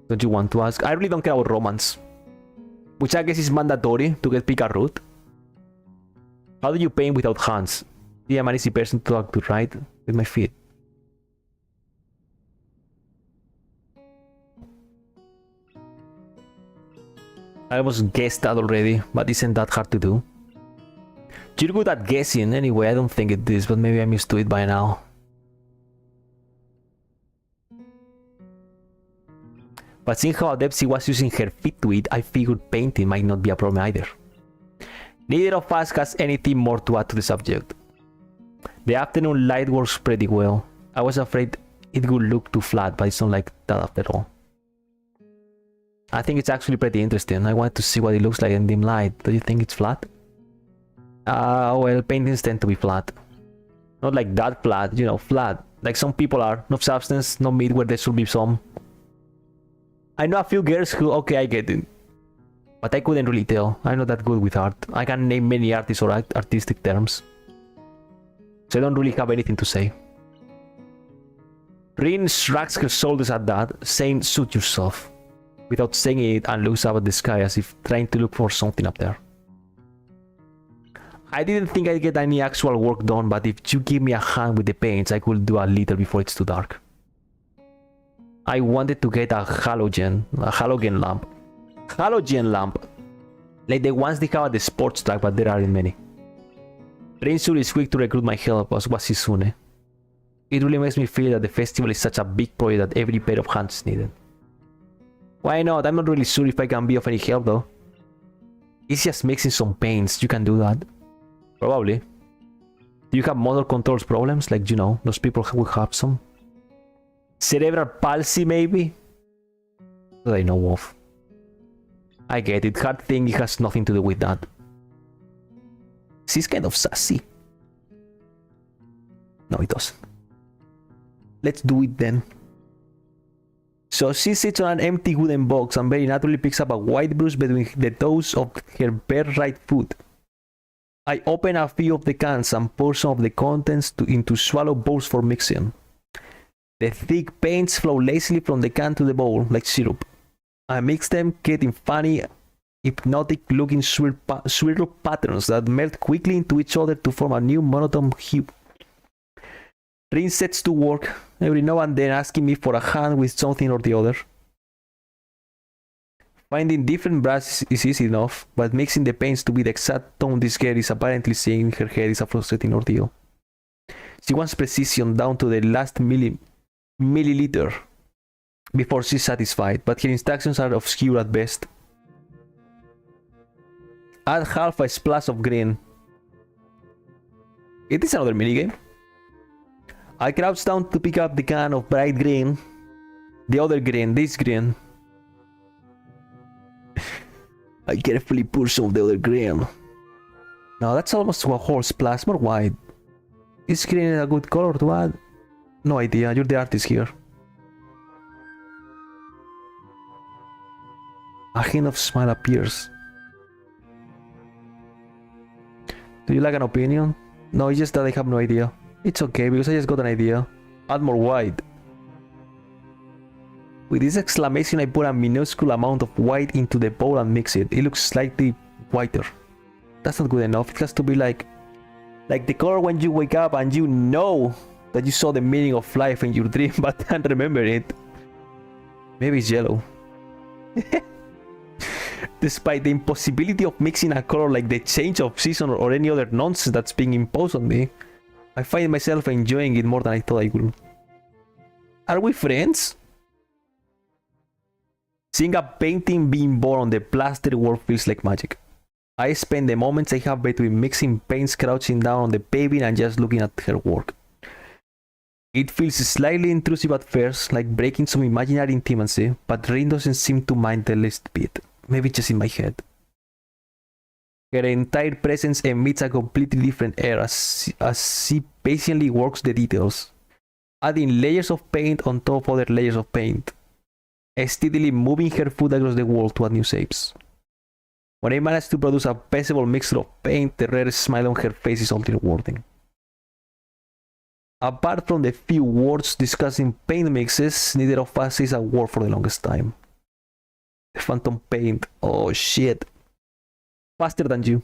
Don't you want to ask? I really don't care about romance. Which I guess is mandatory to get pick a route. How do you paint without hands? Yeah, I'm an easy person to talk to, right? With my feet. I almost guessed that already, but isn't that hard to do? You're good at guessing anyway, I don't think it is, but maybe I'm used to it by now. But seeing how adept she was using her feet to it, I figured painting might not be a problem either. Neither of us has anything more to add to the subject. The afternoon light works pretty well. I was afraid it would look too flat, but it's not like that after all. I think it's actually pretty interesting. I wanted to see what it looks like in dim light. Do you think it's flat? Well, paintings tend to be flat. Not like that flat, you know, flat. Like some people are. No substance, no meat where there should be some. I know a few girls who, okay, I get it. But I couldn't really tell. I'm not that good with art. I can name many artists or artistic terms. So I don't really have anything to say. Rin shrugs her shoulders at that, saying, suit yourself. Without saying it, and looks up at the sky as if trying to look for something up there. I didn't think I'd get any actual work done, but if you give me a hand with the paints, I could do a little before it's too dark. I wanted to get a halogen lamp. Halogen lamp. Like the ones they have at the sports track, but there aren't many. Rinsur is quick to recruit my help, as was Shizune. It really makes me feel that the festival is such a big project that every pair of hands is needed. Why not? I'm not really sure if I can be of any help though. It's just mixing some paints, you can do that. Probably. Do you have motor controls problems? Like, you know, those people who have some? Cerebral palsy, maybe? That I know of. I get it. Hard thing, it has nothing to do with that. She's kind of sassy. No, it doesn't. Let's do it then. So she sits on an empty wooden box and very naturally picks up a white brush between the toes of her bare right foot. I open a few of the cans and pour some of the contents into swallow bowls for mixing. The thick paints flow lazily from the can to the bowl, like syrup. I mix them, getting funny, hypnotic-looking swirl patterns that melt quickly into each other to form a new monotone hue. Rin sets to work every now and then asking me for a hand with something or the other. Finding different brushes is easy enough, but mixing the paints to be the exact tone this girl is apparently saying in her head is a frustrating ordeal. She wants precision down to the last milliliter before she's satisfied, but her instructions are obscure at best. Add half a splash of green. It is another minigame. I crouch down to pick up the can of bright green. The other green, this green. I carefully pour some of the other green. Now that's almost a whole splash, more white. Is green a good color to add? No idea, you're the artist here. A hint of smile appears. Do you like an opinion? No, it's just that I have no idea. It's okay, because I just got an idea. Add more white. With this exclamation, I put a minuscule amount of white into the bowl and mix it. It looks slightly whiter. That's not good enough. It has to be like the color when you wake up and you know that you saw the meaning of life in your dream but can't remember it. Maybe it's yellow. Despite the impossibility of mixing a color like the change of season or any other nonsense that's being imposed on me, I find myself enjoying it more than I thought I would. Are we friends? Seeing a painting being born on the plastered wall feels like magic. I spend the moments I have between mixing paints crouching down on the paving and just looking at her work. It feels slightly intrusive at first, like breaking some imaginary intimacy, but Rin doesn't seem to mind the least bit. Maybe just in my head. Her entire presence emits a completely different air as she patiently works the details, adding layers of paint on top of other layers of paint, steadily moving her foot across the wall to add new shapes. When I manage to produce a passable mixture of paint, the rare smile on her face is all rewarding. Apart from the few words discussing paint mixes, neither of us says a word for the longest time. The phantom paint, oh shit. Faster than you.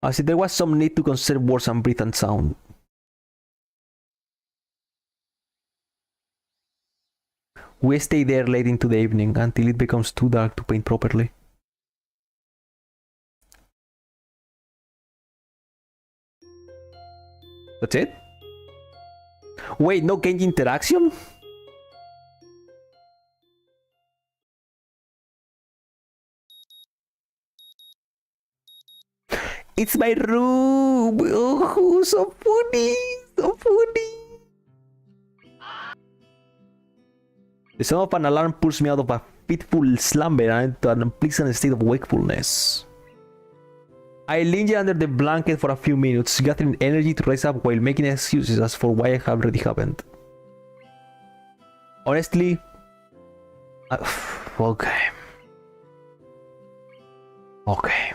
As if there was some need to conserve words and breathe and sound. We stay there late into the evening until it becomes too dark to paint properly. That's it? Wait, no Genji interaction? It's my room! Oh, so funny! So funny! The sound of an alarm pulls me out of a fitful slumber and into an unpleasant state of wakefulness. I linger under the blanket for a few minutes, gathering energy to rise up while making excuses as for why I have already happened. Honestly, okay. Okay.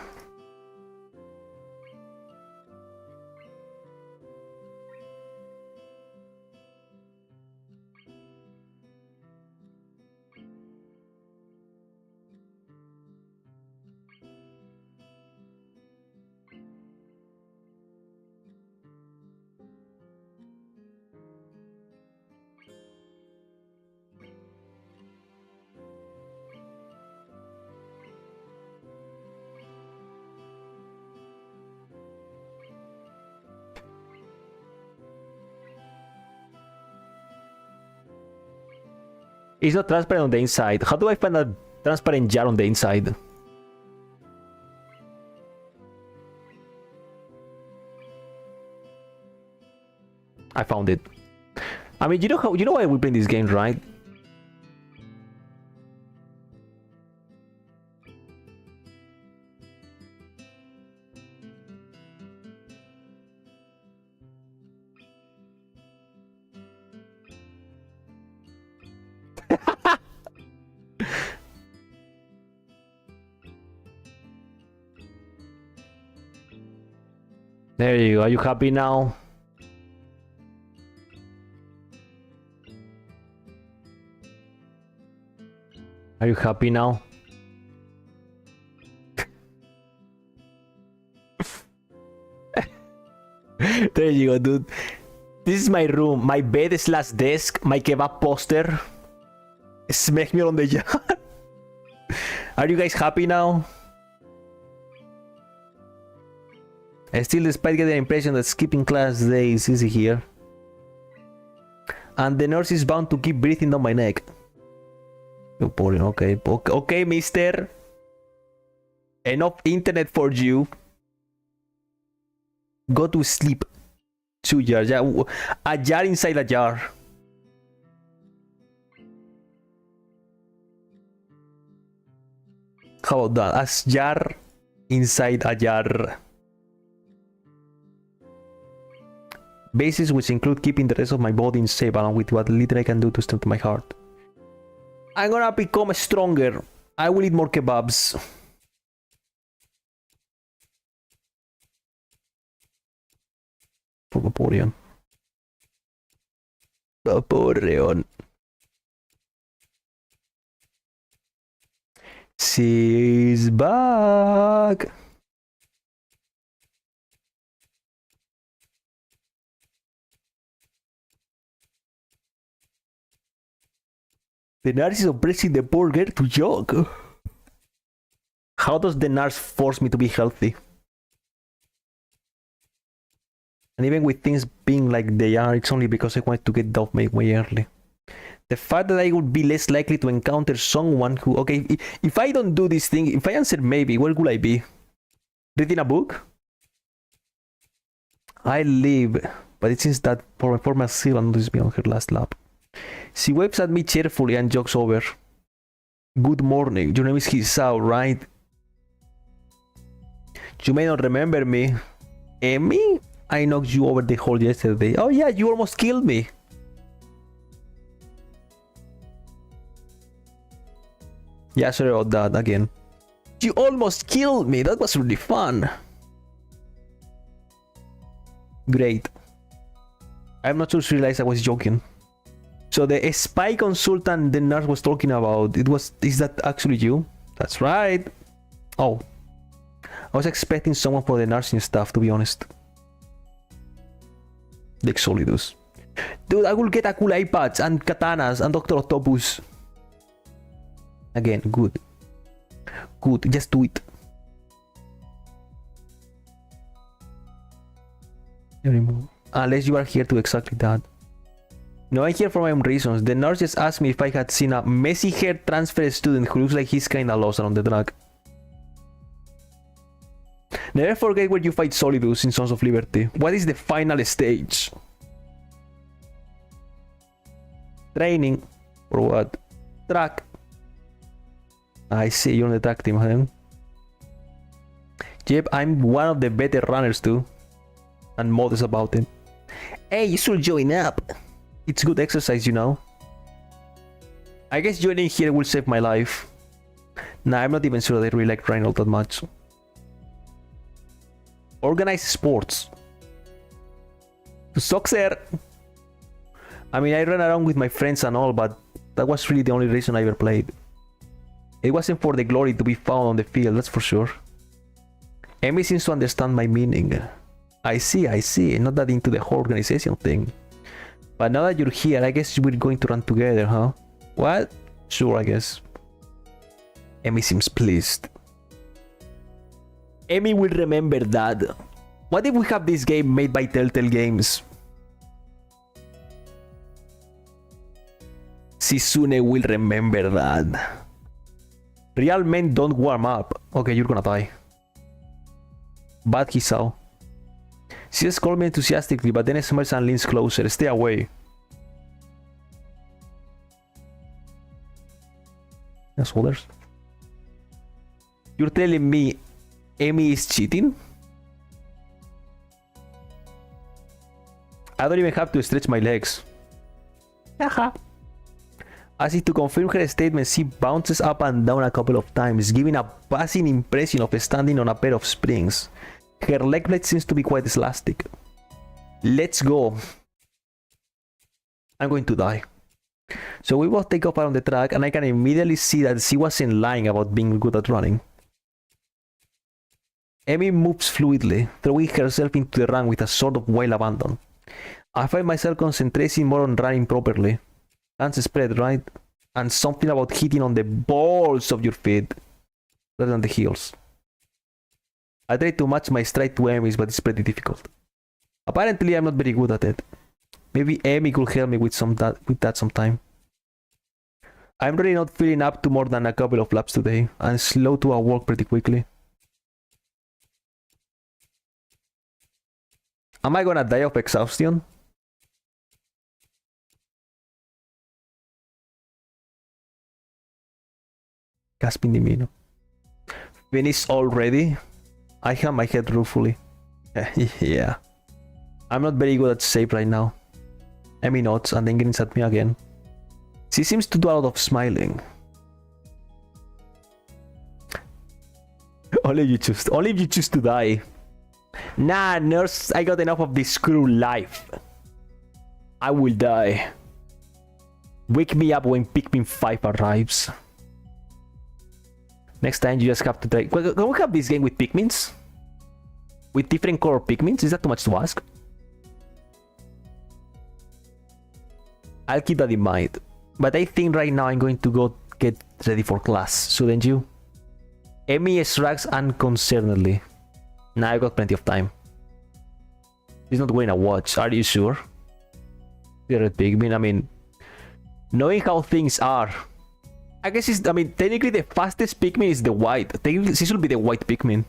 It's not transparent on the inside. How do I find a transparent jar on the inside? I found it. I mean, you know why we play these games, right? There you go. Are you happy now? Are you happy now? There you go, dude. This is my room. My bed slash desk. My kebab poster. Smack me on the yard. Are you guys happy now? I still despite getting the impression that skipping class day is easy here. And the nurse is bound to keep breathing down my neck. You're boring, okay. Okay, mister. Enough internet for you. Go to sleep. 2 jars. Yeah, a jar inside a jar. How about that? A jar inside a jar. Bases which include keeping the rest of my body in shape along with what little I can do to strengthen my heart. I'm gonna become stronger. I will eat more kebabs. Vaporeon. Vaporeon. She's back. The nurse is oppressing the poor girl to jog. How does the nurse force me to be healthy? And even with things being like they are, it's only because I wanted to get off my way early. The fact that I would be less likely to encounter someone who... Okay, if I don't do this thing, if I answer maybe, where would I be? Reading a book? I leave, but it seems that for my former seal noticed me on her last lap. She waves at me cheerfully and jogs over. Good morning, your name is Hisao, right? You may not remember me. Emmy? I knocked you over the hole yesterday. Oh yeah, you almost killed me. Yeah, sorry about that again. You almost killed me. That was really fun. Great. I'm not sure she realized I was joking. So the spy consultant the nurse was talking about, is that actually you? That's right. Oh. I was expecting someone for the nursing staff, to be honest. The Exolidus. Dude, I will get a cool iPads and katanas and Dr. Octopus. Again, good. Good, just do it. Unless you are here to exactly that. No, I'm here for my own reasons. The nurse just asked me if I had seen a messy hair transfer student who looks like he's kinda lost on the track. Never forget where you fight Solidus in Sons of Liberty. What is the final stage? Training. For what? Track. I see, you're on the track team, huh? Yep, I'm one of the better runners too. And modest about it. Hey, you should join up. It's good exercise, you know. I guess joining here will save my life. Nah, I'm not even sure that I really like running all that much. Organized sports. Soccer. I mean, I ran around with my friends and all, but that was really the only reason I ever played. It wasn't for the glory to be found on the field, that's for sure. Amy seems to understand my meaning. I see. Not that into the whole organization thing. But now that you're here, I guess we're going to run together, huh? What? Sure, I guess. Amy seems pleased. Amy will remember that. What if we have this game made by Telltale Games? Shizune will remember that. Real men don't warm up. Okay, you're gonna die. Bad Hisao. She just called me enthusiastically, but then smiles and leans closer. Stay away. Yes, holders. You're telling me Amy is cheating? I don't even have to stretch my legs. Haha. As if to confirm her statement, she bounces up and down a couple of times, giving a passing impression of standing on a pair of springs. Her leg blade seems to be quite elastic. Let's go. I'm going to die. So we both take off around the track, and I can immediately see that she wasn't lying about being good at running. Emi moves fluidly, throwing herself into the run with a sort of wild abandon. I find myself concentrating more on running properly. Hands spread, right? And something about hitting on the balls of your feet rather than the heels. I try to match my stride to Emi's, but it's pretty difficult. Apparently, I'm not very good at it. Maybe Emi could help me with that sometime. I'm really not feeling up to more than a couple of laps today. I'm slow to a walk pretty quickly. Am I gonna die of exhaustion? Gasping the mino. Finish already? I have my head ruefully. Yeah. I'm not very good at shape right now. Emi nods and then grins at me again. She seems to do a lot of smiling. Only if you choose to die. Nah, nurse, I got enough of this screw life. I will die. Wake me up when Pikmin 5 arrives. Next time you just have to try. Can we have this game with Pikmins? With different color Pikmins? Is that too much to ask? I'll keep that in mind. But I think right now I'm going to go get ready for class, shouldn't you? Emi shrugs unconcernedly. Nah, I've got plenty of time. He's not wearing a watch, are you sure? You're a Pikmin, I mean... Knowing how things are... I guess it's... I mean, technically the fastest Pikmin is the white. Technically, this should be the white Pikmin.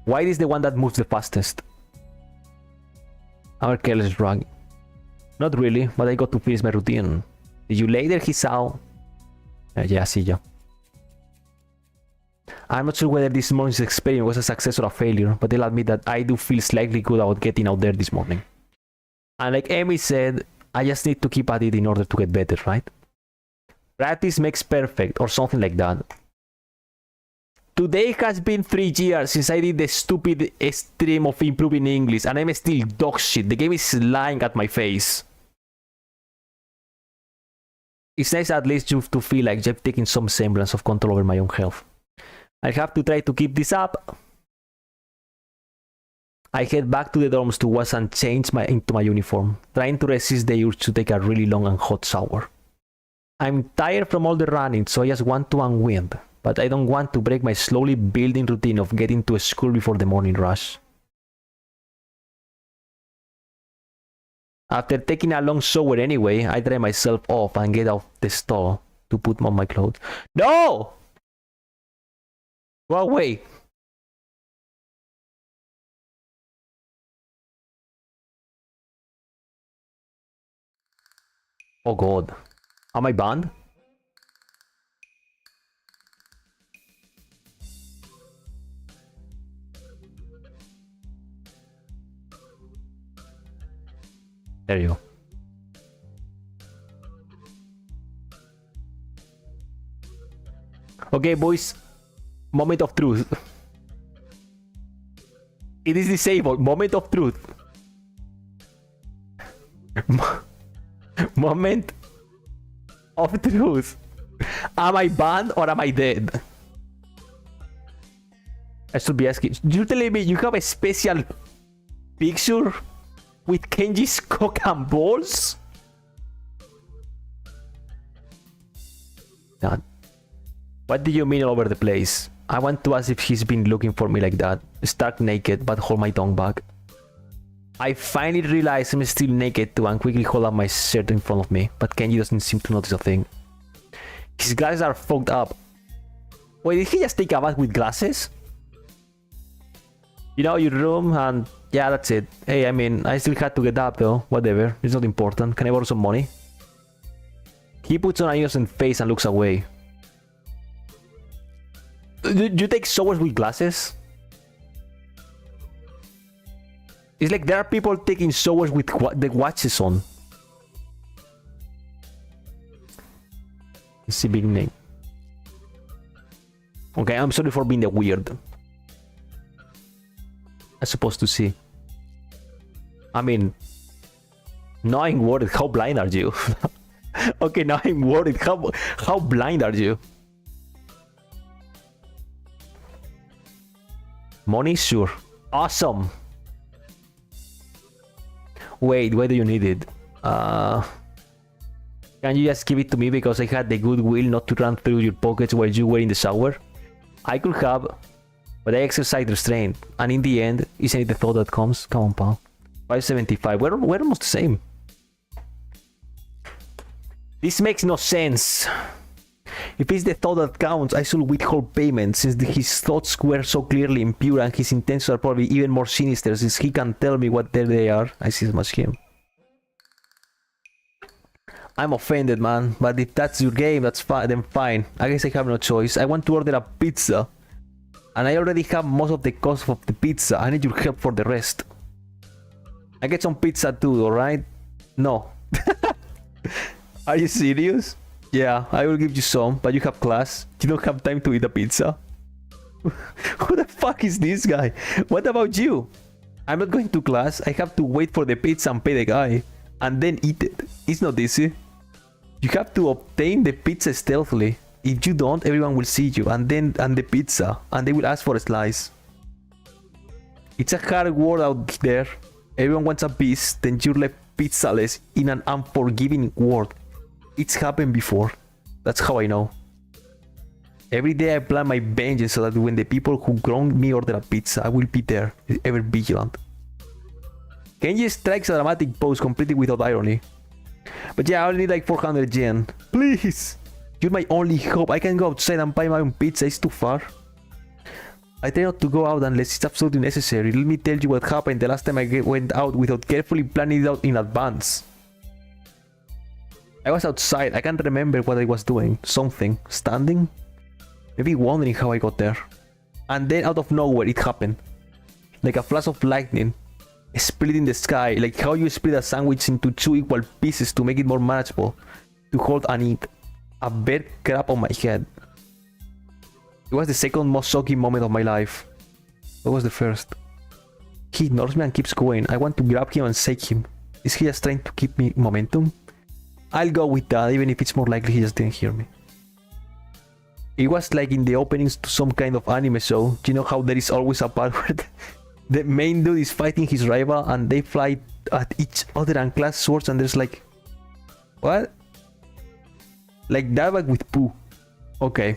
White is the one that moves the fastest. Our careless rug. Not really, but I got to finish my routine. Did you later, Hisao? Yeah, see ya. I'm not sure whether this morning's experiment was a success or a failure, but I'll admit that I do feel slightly good about getting out there this morning. And like Emi said, I just need to keep at it in order to get better, right? Practice makes perfect, or something like that. Today has been 3 years since I did the stupid stream of improving English, and I'm still dog shit. The game is lying at my face. It's nice at least to feel like I've taken some semblance of control over my own health. I have to try to keep this up. I head back to the dorms to wash and change into my uniform, trying to resist the urge to take a really long and hot shower. I'm tired from all the running, so I just want to unwind, but I don't want to break my slowly building routine of getting to school before the morning rush. After taking a long shower anyway, I dry myself off and get out the stall to put on my clothes. No! Go away! Oh god. Am I banned? There you go. Okay, boys. Moment of truth. It is disabled. Moment of truth. Moment of truth. Am I banned or am I dead? I should be asking. You're telling me you have a special picture with Kenji's cock and balls? God. What do you mean all over the place? I want to ask if he's been looking for me like that. Stark naked, but hold my tongue back. I finally realize I'm still naked too and quickly hold up my shirt in front of me, but Kenji doesn't seem to notice a thing. His glasses are fogged up. Wait, did he just take a bath with glasses? You know, your room and... yeah, that's it. Hey, I mean, I still had to get up though. Whatever, it's not important. Can I borrow some money? He puts on an innocent face and looks away. Do you take showers with glasses? It's like there are people taking showers with the watches on. Let's see, big name. Okay, I'm sorry for being the weird. I'm supposed to see. I mean, now I'm worried. How blind are you? Okay, now I'm worried. How blind are you? Money, sure. Awesome. Wait, why do you need it? Can you just give it to me because I had the goodwill not to run through your pockets while you were in the shower? I could have, but I exercised restraint. And in the end, isn't it the thought that comes? Come on, pal. 575. We're almost the same. This makes no sense. If it's the thought that counts, I should withhold payment since his thoughts were so clearly impure and his intentions are probably even more sinister since he can tell me what they are. I see as much him. I'm offended, man, but if that's your game, that's fine. Then fine. I guess I have no choice. I want to order a pizza, and I already have most of the cost of the pizza. I need your help for the rest. I get some pizza too, alright? No. Are you serious? Yeah, I will give you some, but you have class. You don't have time to eat a pizza. Who the fuck is this guy? What about you? I'm not going to class. I have to wait for the pizza and pay the guy, and then eat it. It's not easy. You have to obtain the pizza stealthily. If you don't, everyone will see you, and the pizza, and they will ask for a slice. It's a hard world out there. Everyone wants a piece, then you're left pizzaless in an unforgiving world. It's happened before. That's how I know. Every day I plan my vengeance so that when the people who wronged me order a pizza, I will be there, ever vigilant. Kenji strikes a dramatic pose completely without irony. But yeah, I only need like 400 yen. Please! You're my only hope. I can go outside and buy my own pizza. It's too far. I try not to go out unless it's absolutely necessary. Let me tell you what happened the last time I went out without carefully planning it out in advance. I was outside. I can't remember what I was doing. Something. Standing? Maybe wondering how I got there. And then out of nowhere it happened. Like a flash of lightning. Splitting the sky. Like how you split a sandwich into 2 equal pieces to make it more manageable. To hold and eat. A bear crap on my head. It was the second most shocking moment of my life. What was the first? He ignores me and keeps going. I want to grab him and shake him. Is he just trying to keep me momentum? I'll go with that, even if it's more likely he just didn't hear me. It was like in the openings to some kind of anime show. You know how there is always a part where the main dude is fighting his rival and they fly at each other and clash swords and there's like... What? Like that but with poo. Okay.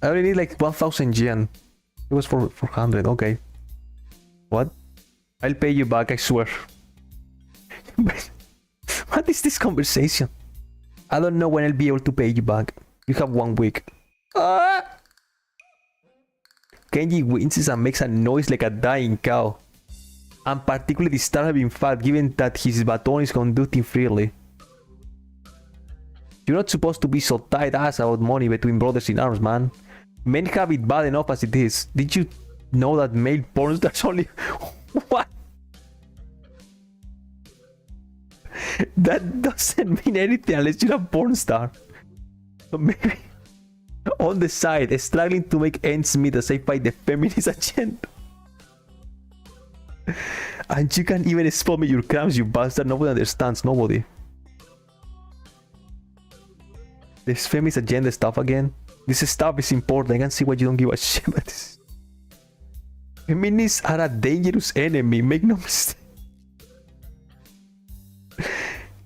I only need like 1000 yen. It was for 400, okay. What? I'll pay you back, I swear. What is this conversation? I don't know when I'll be able to pay you back. You have 1 week. Kenji winces and makes a noise like a dying cow. I'm particularly disturbed in fact given that his baton is conducting freely. You're not supposed to be so tight-ass about money between brothers in arms, man. Men have it bad enough as it is. Did you know that male porn stars only... What? That doesn't mean anything unless you're a porn star. So maybe on the side, struggling to make ends meet as I fight the feminist agenda. And you can't even spot me your crimes, you bastard. Nobody understands, nobody. This feminist agenda stuff again. This stuff is important. I can see why you don't give a shit about this. Feminists are a dangerous enemy, make no mistake.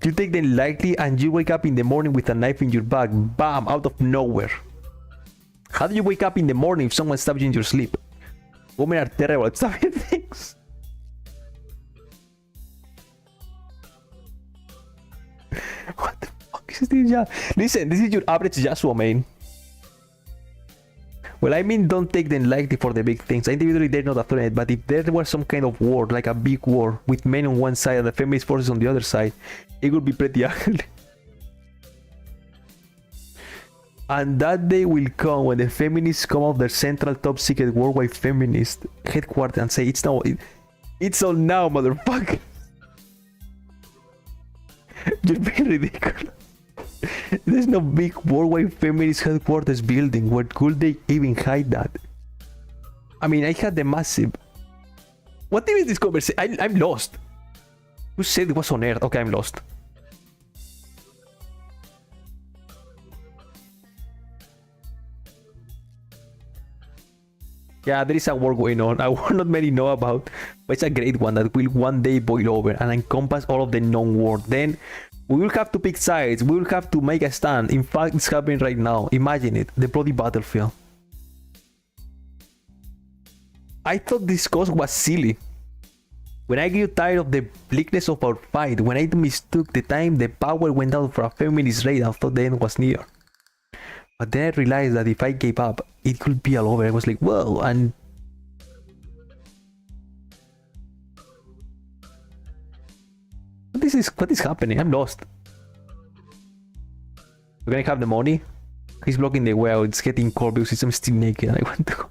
You take them lightly and you wake up in the morning with a knife in your back. Bam! Out of nowhere. How do you wake up in the morning if someone stabs you in your sleep? Women are terrible at stabbing things. What the fuck is this? Listen, this is your average Yasuo main. Well, I mean, don't take them lightly for the big things. Individually, they're not a threat, but if there were some kind of war, like a big war, with men on one side and the feminist forces on the other side, it would be pretty ugly. And that day will come when the feminists come off their central top secret worldwide feminist headquarters and say, it's all now, motherfucker. You're being ridiculous. There's no big worldwide feminist headquarters building. Where could they even hide that? I mean, I had the massive... What is this conversation? I'm lost. Who said it was on Earth? Okay, I'm lost. Yeah, there is a war going on. A war not many know about, but it's a great one that will one day boil over and encompass all of the known world. Then we will have to pick sides. We will have to make a stand. In fact, it's happening right now. Imagine it, the bloody battlefield. I thought this course was silly. When I grew tired of the bleakness of our fight, when I mistook the time the power went down for a feminist raid, I thought the end was near. But then I realized that if I gave up, it could be all over. I was like, whoa, and... What is happening? I'm lost. We're gonna have the money. He's blocking the well. It's getting cold because I'm still naked. I want to go.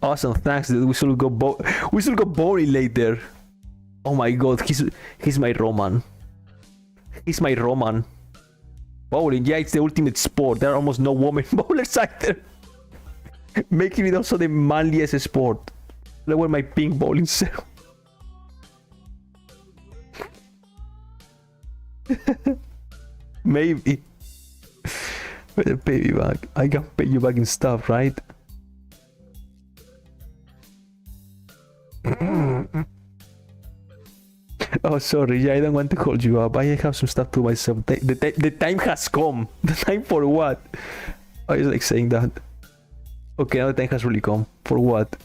Awesome, thanks, dude. We should go bowling later. Oh my god, he's my Roman. He's my Roman. Bowling, yeah, it's the ultimate sport. There are almost no women bowlers either. Making it also the manliest sport. Look where my pink bowling set. Maybe. Pay me back. I can pay you back in stuff, right? Oh, sorry. Yeah, I don't want to hold you up. I have some stuff to myself. The time has come. The time for what? I was like saying that. Okay, now the time has really come. For what?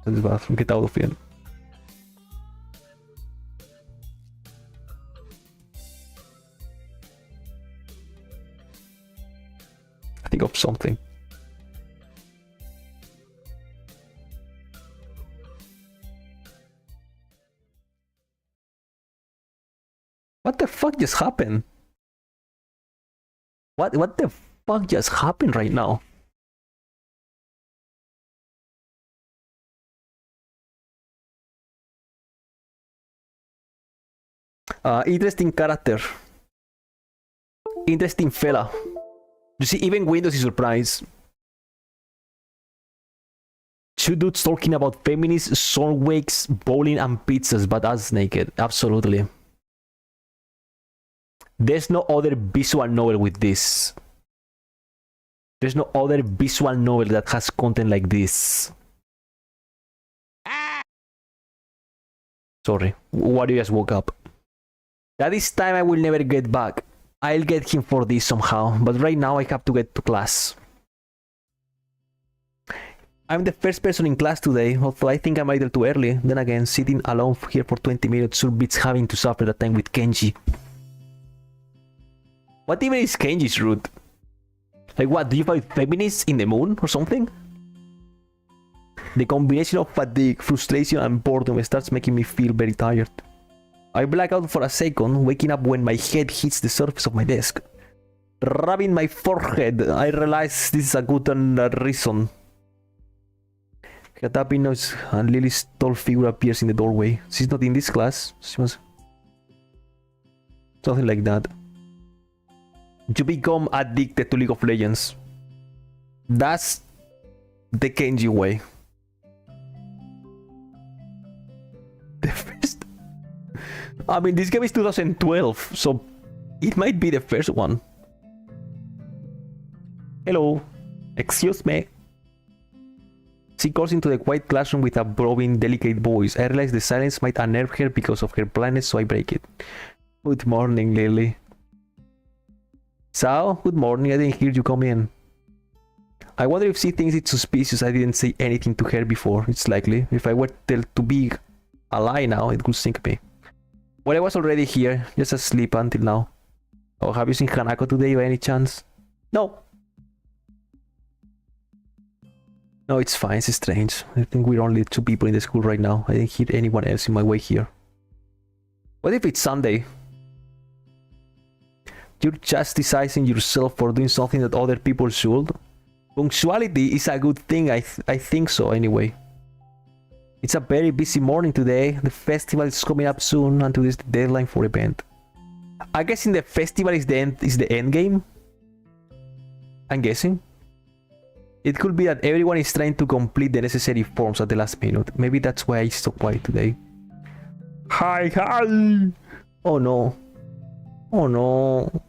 That's bad. Get out of here. Think of something. What the fuck just happened? What the fuck just happened right now? Interesting character. Interesting fella. You see, even Windows is surprised. Two dudes talking about feminists, sword wakes, bowling, and pizzas, but us naked. Absolutely. There's no other visual novel with this. There's no other visual novel that has content like this. Sorry, what you just woke up? That is time I will never get back. I'll get him for this somehow, but right now I have to get to class. I'm the first person in class today, although I think I'm either too early. Then again, sitting alone here for 20 minutes sure beats having to suffer that time with Kenji. What even is Kenji's route? Like what, do you fight feminists in the moon or something? The combination of fatigue, frustration and boredom starts making me feel very tired. I black out for a second, waking up when my head hits the surface of my desk. Rubbing my forehead, I realize this is a good reason. Her tapping noise and Lily's tall figure appears in the doorway. She's not in this class. She was... something like that. You become addicted to League of Legends. That's the Kenji way. The first... I mean, this game is 2012, so it might be the first one. Hello. Excuse me. She calls into the quiet classroom with a broken, delicate voice. I realize the silence might unnerve her because of her blindness, so I break it. Good morning, Lily. So, good morning, I didn't hear you come in. I wonder if she thinks it's suspicious I didn't say anything to her before. It's likely. If I were to be a lie now, it would sink me. Well, I was already here, just asleep until now. Oh, have you seen Hanako today by any chance? No. No, it's fine, it's strange. I think we're only 2 people in the school right now. I didn't hear anyone else in my way here. What if it's Sunday? You're chastising yourself for doing something that other people should? Punctuality is a good thing, I think so anyway. It's a very busy morning today. The festival is coming up soon and today's the deadline for event. I guess in the festival is the end game? I'm guessing. It could be that everyone is trying to complete the necessary forms at the last minute. Maybe that's why it's so quiet today. Hi! Oh no. Oh no.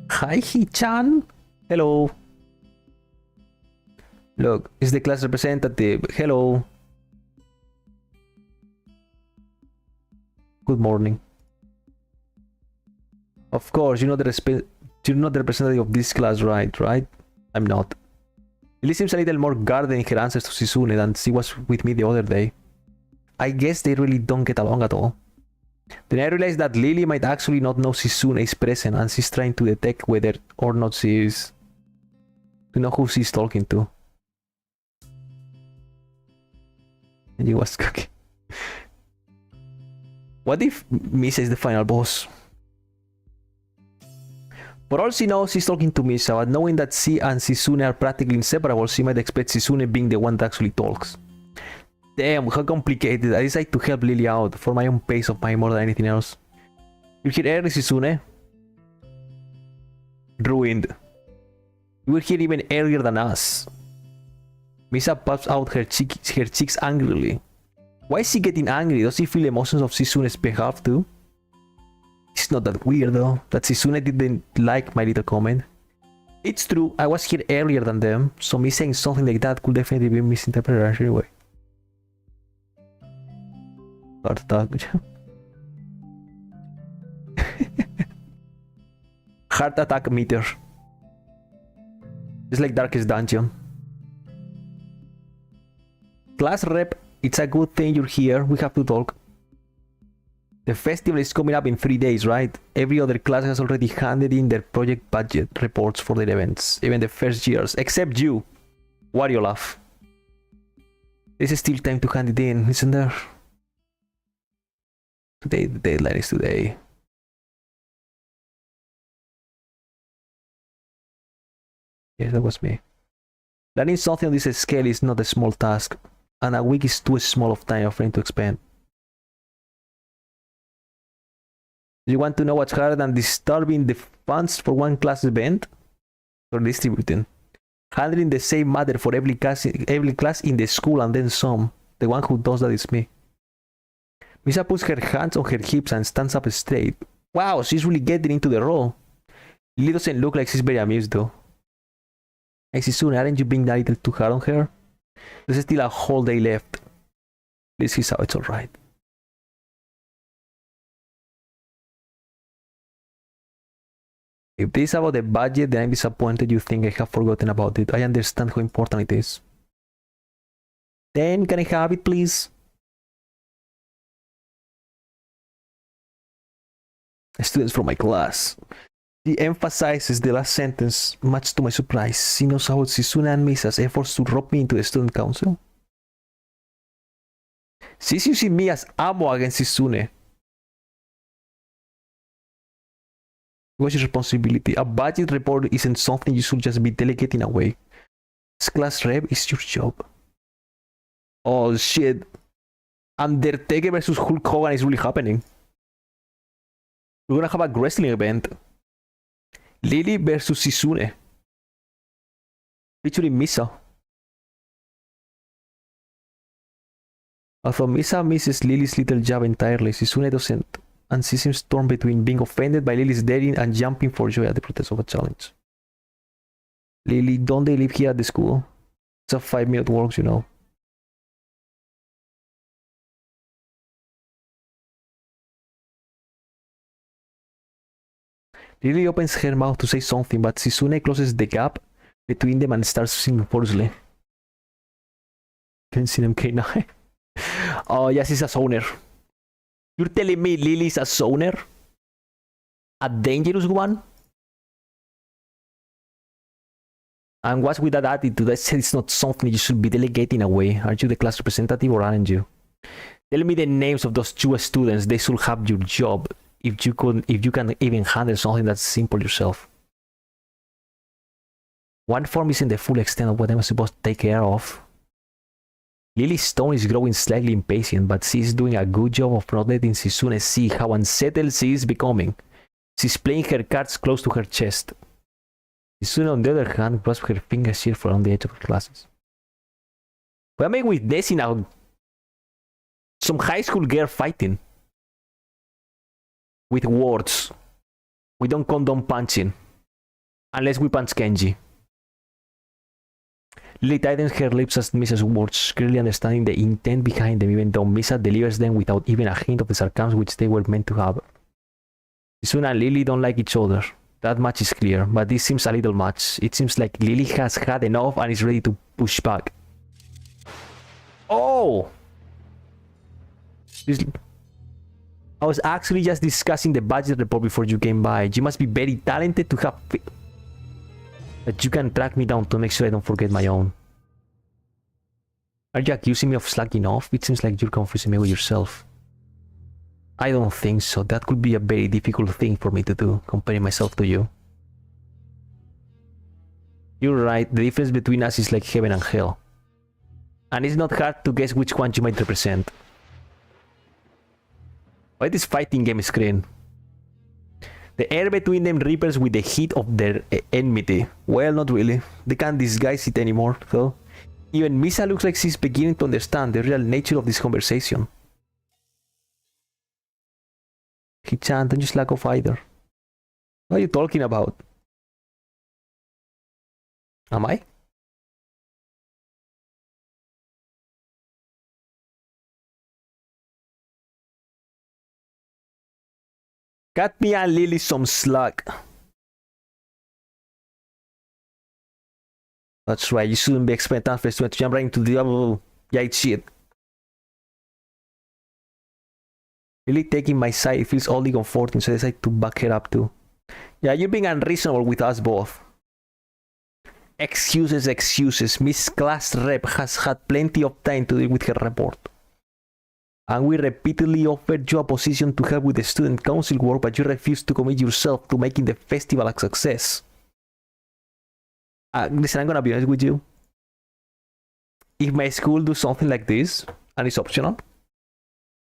Hi, Hichan. Hello. Look, it's the class representative. Hello. Good morning. Of course, you're not the representative of this class, right? Right? I'm not. Lily seems a little more guarded in her answers to Shizune than she was with me the other day. I guess they really don't get along at all. Then I realized that Lily might actually not know Shizune is present and she's trying to detect whether or not she is. To know who she's talking to. And you was cooking. What if Misa is the final boss? For all she knows, she's talking to Misa, but knowing that she and Shizune are practically inseparable, she might expect Shizune being the one that actually talks. Damn, how complicated. I decided to help Lily out for my own peace of mind more than anything else. You're here early, Shizune. Ruined. You were here even earlier than us. Misa pops out her cheeks angrily. Why is she getting angry? Does she feel emotions of Shizune's behalf too? It's not that weird though, that Shizune didn't like my little comment. It's true, I was here earlier than them, so me saying something like that could definitely be misinterpreted anyway. Heart attack. Heart attack meter. It's like Darkest Dungeon. Class rep, it's a good thing you're here. We have to talk. The festival is coming up in 3 days, right? Every other class has already handed in their project budget reports for their events. Even the first years. Except you. Wario laugh. There's still time to hand it in, isn't there? Today, the deadline is today. Yes, that was me. Learning something on this scale is not a small task, and a week is too small of time for him to expend. Do you want to know what's harder than disturbing the funds for one class event? Or distributing? Handling the same matter for every class in the school and then some. The one who does that is me. Misa puts her hands on her hips and stands up straight. Wow, she's really getting into the role. Lily doesn't look like she's very amused though. Hey Shizune, aren't you being a little too hard on her? There's still a whole day left. This is how it's alright. If this is about the budget, then I'm disappointed you think I have forgotten about it. I understand how important it is. Then can I have it, please? Students from my class. She emphasizes the last sentence, much to my surprise. She knows about Shizune and Misa's efforts to rope me into the student council. She's using me as ammo against Shizune. What's your responsibility? A budget report isn't something you should just be delegating away. This class rep is your job. Oh shit. Undertaker versus Hulk Hogan is really happening. We're gonna have a wrestling event. Lily versus Shizune. Featuring Misa. Although Misa misses Lily's little jab entirely, Shizune doesn't. And she seems torn between being offended by Lily's daring and jumping for joy at the protest of a challenge. Lily, don't they live here at the school? It's a 5-minute walk, you know. Lily opens her mouth to say something, but Shizune closes the gap between them and starts singing forcefully. Can see them K9. Oh, yes, she's a zoner. You're telling me Lily's a zoner? A dangerous one? And what's with that attitude? I said it's not something you should be delegating away. Aren't you the class representative or aren't you? Tell me the names of those 2 students. They should have your job. If you can even handle something that's simple yourself. One form isn't the full extent of what I'm supposed to take care of. Lily's tone is growing slightly impatient, but she's doing a good job of not letting Shizune see how unsettled she is becoming. She's playing her cards close to her chest. Shizune, on the other hand, grasps her fingers cheerful on the edge of her glasses. Why am I witnessing some high school girl fighting? With words. We don't condone punching. Unless we punch Kenji. Lily tightens her lips as Mrs. words, clearly understanding the intent behind them, even though Misa delivers them without even a hint of the sarcasm which they were meant to have. Suna and Lily don't like each other. That much is clear, but this seems a little much. It seems like Lily has had enough and is ready to push back. Oh! I was actually just discussing the budget report before you came by. You must be very talented to have... But you can track me down to make sure I don't forget my own. Are you accusing me of slacking off? It seems like you're confusing me with yourself. I don't think so. That could be a very difficult thing for me to do, comparing myself to you. You're right, the difference between us is like heaven and hell. And it's not hard to guess which one you might represent. Why this fighting game screen? The air between them ripples with the heat of their enmity. Well, not really. They can't disguise it anymore, though. Even Misa looks like she's beginning to understand the real nature of this conversation. Hichan, don't you slack off either. What are you talking about? Am I? Cut me and Lily some slack. That's right, you shouldn't be expecting us to jump right into the yeah, shit. Really taking my side feels oddly comforting, so I decide to back her up too. Yeah, you're being unreasonable with us both. Excuses, excuses. Miss Class Rep has had plenty of time to deal with her report. And we repeatedly offered you a position to help with the student council work, but you refused to commit yourself to making the festival a success. Listen, I'm gonna be honest with you. If my school do something like this, and it's optional,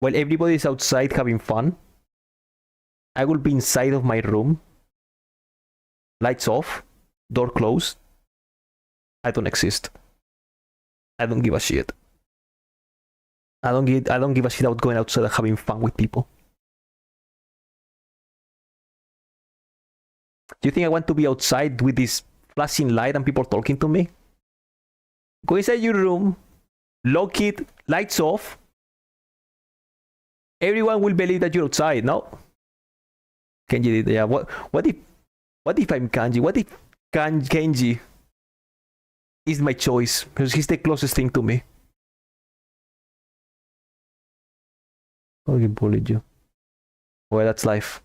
while everybody is outside having fun, I will be inside of my room, lights off, door closed. I don't exist. I don't give a shit. I don't give a shit about going outside and having fun with people. Do you think I want to be outside with this flashing light and people talking to me? Go inside your room, lock it, lights off. Everyone will believe that you're outside, no? Kenji, yeah. What if I'm Kanji? What if Kenji is my choice? Because he's the closest thing to me. I'll get bullied you. Well, that's life.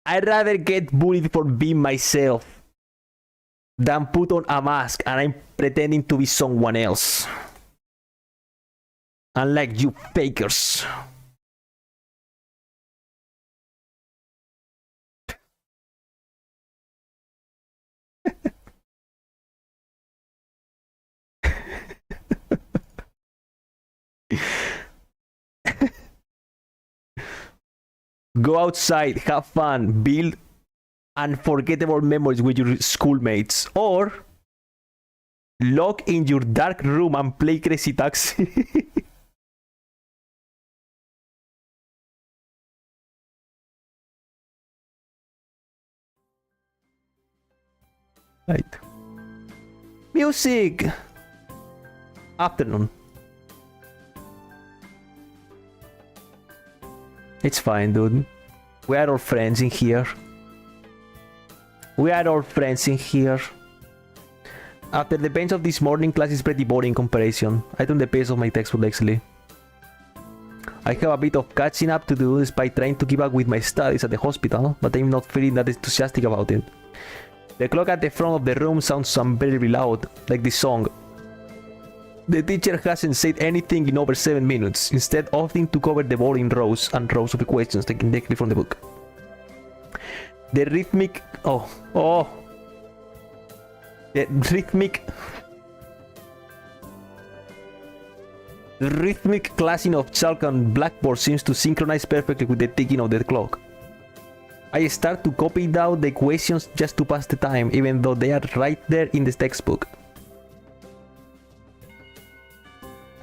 I'd rather get bullied for being myself than put on a mask and I'm pretending to be someone else. Unlike you fakers. Go outside, have fun, build unforgettable memories with your schoolmates, or lock in your dark room and play Crazy Taxi. Right. Music! Afternoon. It's fine, dude. We are all friends in here. We are all friends in here. After the pains of this morning, class is pretty boring in comparison. I turn the pace of my textbook actually. I have a bit of catching up to do despite trying to keep up with my studies at the hospital, but I'm not feeling that enthusiastic about it. The clock at the front of the room sounds very loud, like this song. The teacher hasn't said anything in over 7 minutes, instead opting to cover the boring rows and rows of equations taken directly from the book. The rhythmic... The rhythmic clashing of chalk and blackboard seems to synchronize perfectly with the ticking of the clock. I start to copy down the equations just to pass the time, even though they are right there in the textbook.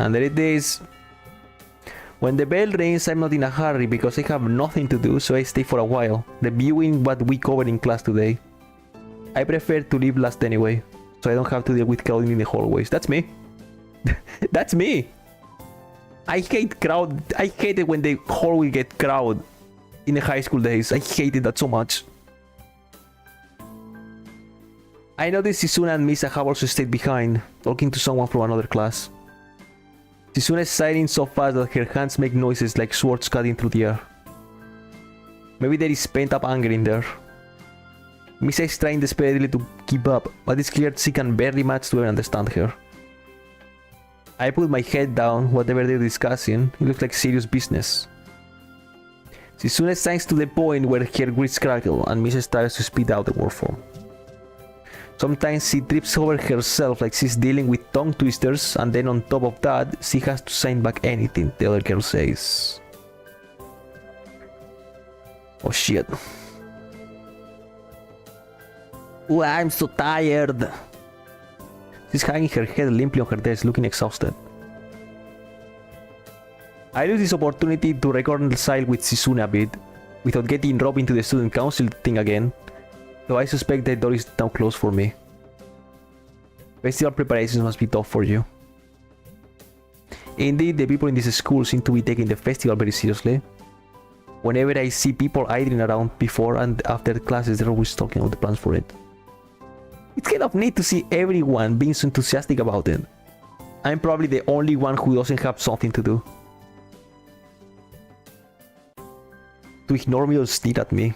And there it is. When the bell rings, I'm not in a hurry because I have nothing to do, so I stay for a while, reviewing what we covered in class today. I prefer to leave last anyway. so I don't have to deal with crowding in the hallways. That's me. That's me. I hate crowd. I hate it when the hallway get crowded in the high school days. I hated that so much. I noticed Sisuna and Misa have also stayed behind, talking to someone from another class. Sisuna is sighing so fast that her hands make noises like swords cutting through the air. Maybe there is pent-up anger in there. Misa is trying desperately to keep up, but it's clear she can barely match to even understand her. I put my head down, whatever they're discussing, it looks like serious business. Sisuna signs to the point where her grits crackle and Misa starts to spit out the word form. Sometimes she trips over herself like she's dealing with tongue twisters, and then on top of that, she has to sign back anything the other girl says. Oh shit. Oh, I'm so tired. She's hanging her head limply on her desk, looking exhausted. I use this opportunity to reconcile with Sisuna a bit, without getting roped into the student council thing again, though I suspect the door is now closed for me. Festival preparations must be tough for you. Indeed, the people in this school seem to be taking the festival very seriously. Whenever I see people idling around before and after classes, they're always talking about the plans for it. It's kind of neat to see everyone being so enthusiastic about it. I'm probably the only one who doesn't have something to do. To ignore me or sneer at me.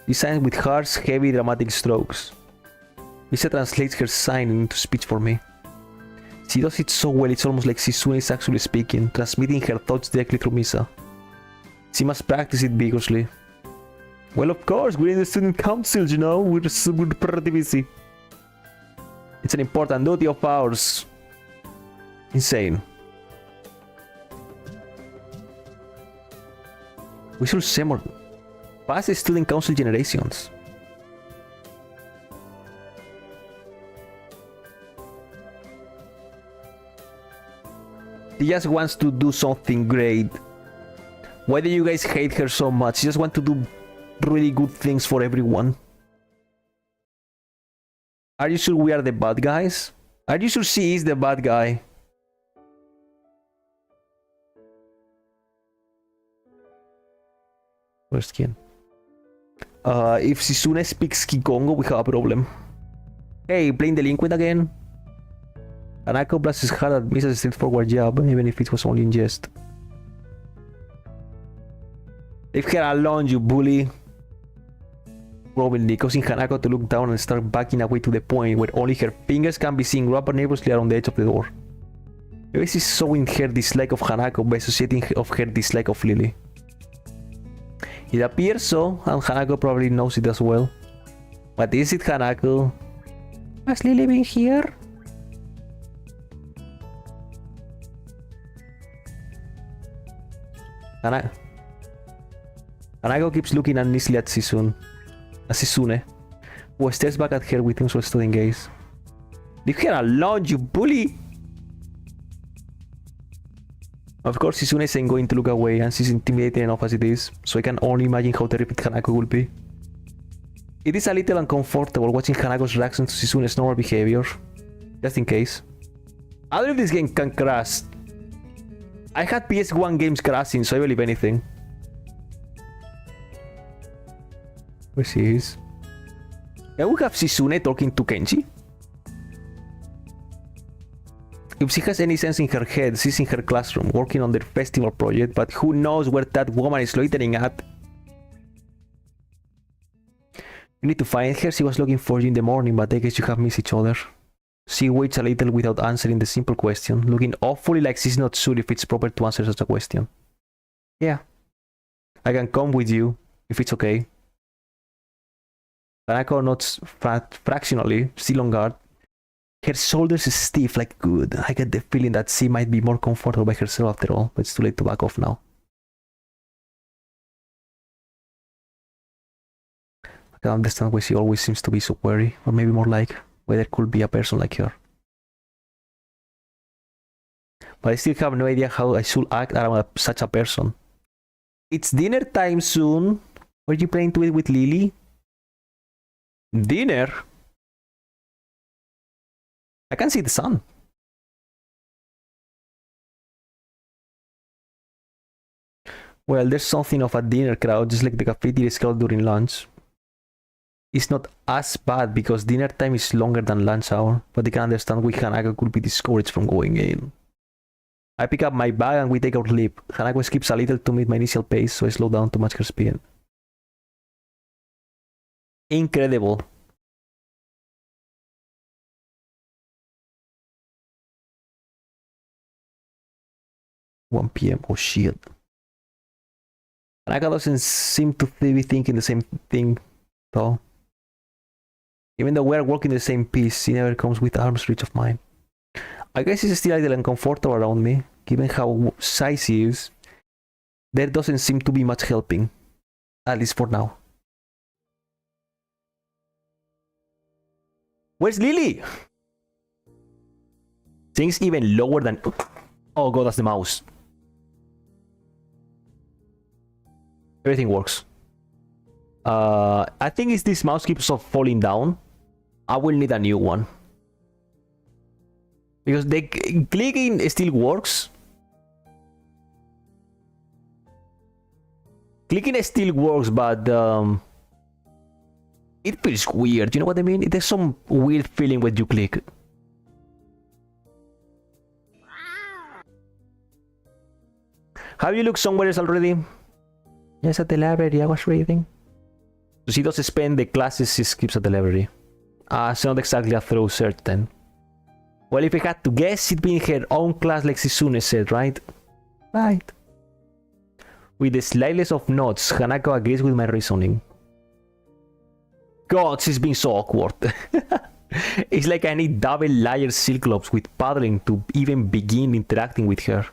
She signs with harsh, heavy, dramatic strokes. Misa translates her sign into speech for me. She does it so well, it's almost like Sisuna is actually speaking, transmitting her thoughts directly through Misa. She must practice it vigorously. Well, of course, we're in the student council, you know, we're pretty busy. It's an important duty of ours. Insane. We should say more. Past the student council generations. She just wants to do something great. Why do you guys hate her so much? She just wants to do really good things for everyone. Are you sure we are the bad guys? Are you sure she is the bad guy? Where's skin? If Sisuna speaks Kikongo, we have a problem. Hey, playing delinquent again? Hanako blasts his heart at Misa's straightforward job, even if it was only in jest. Leave her alone, you bully. Probably causing Hanako to look down and start backing away to the point where only her fingers can be seen wrapped nervously around the edge of the door. Maybe she's showing her dislike of Hanako by associating of her dislike of Lily. It appears so, and Hanako probably knows it as well. But is it Hanako? Has Lily been here? Hanako keeps looking uneasily at Sisune, who stares back at her with interested gaze. Leave her alone, you bully! Of course, Sisune isn't going to look away, and she's intimidating enough as it is, so I can only imagine how terrific Hanako will be. It is a little uncomfortable watching Hanako's reaction to Sisune's normal behavior, just in case. I don't know if this game can crash. I had PS1 games crashing, so I believe anything. Where she is? Can we have Sisune talking to Kenji? If she has any sense in her head, she's in her classroom working on their festival project, but who knows where that woman is loitering at? You need to find her. She was looking for you in the morning, but I guess you have missed each other. She waits a little without answering the simple question, looking awfully like she's not sure if it's proper to answer such a question. Yeah. I can come with you, if it's okay. Hanako nods fractionally, still on guard. Her shoulders is stiff like good. I get the feeling that she might be more comfortable by herself after all, but it's too late to back off now. I can understand why she always seems to be so wary, or maybe more like why there could be a person like her. But I still have no idea how I should act around such a person. It's dinner time soon. Were you planning to eat with Lily? Dinner? I can see the sun. Well, there's something of a dinner crowd, just like the cafeteria is crowded during lunch. It's not as bad because dinner time is longer than lunch hour, but they can understand why Hanako could be discouraged from going in. I pick up my bag and we take our leap. Hanako skips a little to meet my initial pace, so I slow down to match her speed. Incredible. "1 p.m. Oh shit. Hanako doesn't seem to be thinking the same thing, though. Even though we're working the same piece, he never comes with arm's reach of mine. I guess he's still a little uncomfortable around me, given how size he is. There doesn't seem to be much helping, at least for now. Where's Lily? Things even lower than... Oh god, that's the mouse. Everything works. I think if this mouse keeps on falling down, I will need a new one. Because the clicking still works. Clicking still works, but it feels weird. You know what I mean? There's some weird feeling when you click. Have you looked somewhere else already? Yes, at the library. I was reading. So she doesn't spend the classes she skips at the library. It's not exactly a throw certain. Well, if I had to guess, it'd be in her own class like Shizune said, right? Right. With the slightest of nods, Hanako agrees with my reasoning. God, she's being so awkward. It's like I need double layered silk gloves with paddling to even begin interacting with her.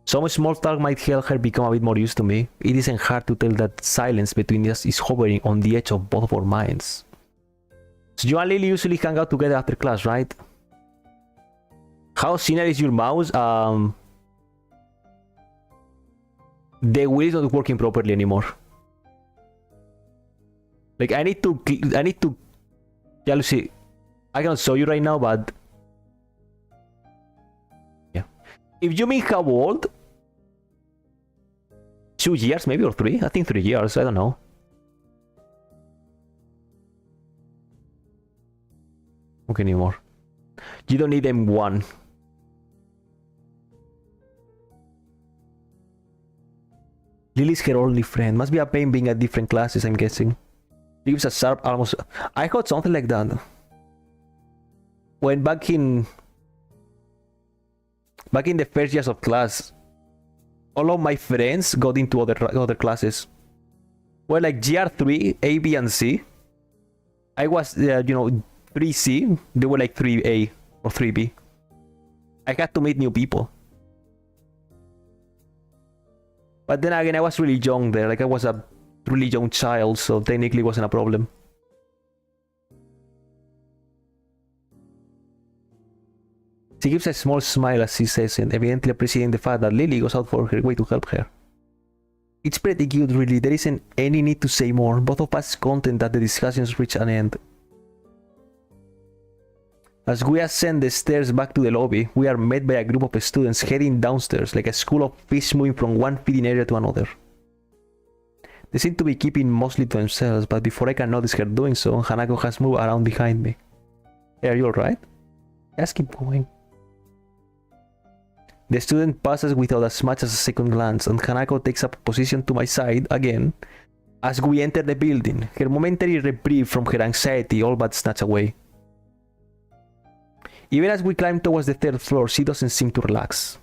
Some small talk might help her become a bit more used to me. It isn't hard to tell that silence between us is hovering on the edge of both of our minds. So you and Lily usually hang out together after class, right? How senior is your mouse? The wheel is not working properly anymore. Like I need to, yeah, let's see. I cannot show you right now, but yeah. If you mean how old, 2 years maybe, or 3. I think 3 years. I don't know. Okay, anymore. You don't need M1. Lily's her only friend. Must be a pain being at different classes, I'm guessing. Gives a sharp almost... I got something like that. When back in the first years of class, all of my friends got into other classes. Well, like GR3, A, B, and C. I was, 3C. They were like 3A or 3B. I had to meet new people. But then again, I was really young there. Like I was a really young child, so technically it wasn't a problem. She gives a small smile as she says it, evidently appreciating the fact that Lily goes out for her way to help her. It's pretty cute, really. There isn't any need to say more. Both of us content that the discussions reach an end. As we ascend the stairs back to the lobby, we are met by a group of students heading downstairs like a school of fish moving from one feeding area to another. They seem to be keeping mostly to themselves, but before I can notice her doing so, Hanako has moved around behind me. Hey, are you alright? Let's keep going. The student passes without as much as a second glance, and Hanako takes up a position to my side again as we enter the building, her momentary reprieve from her anxiety all but snatched away. Even as we climb towards the 3rd floor, she doesn't seem to relax.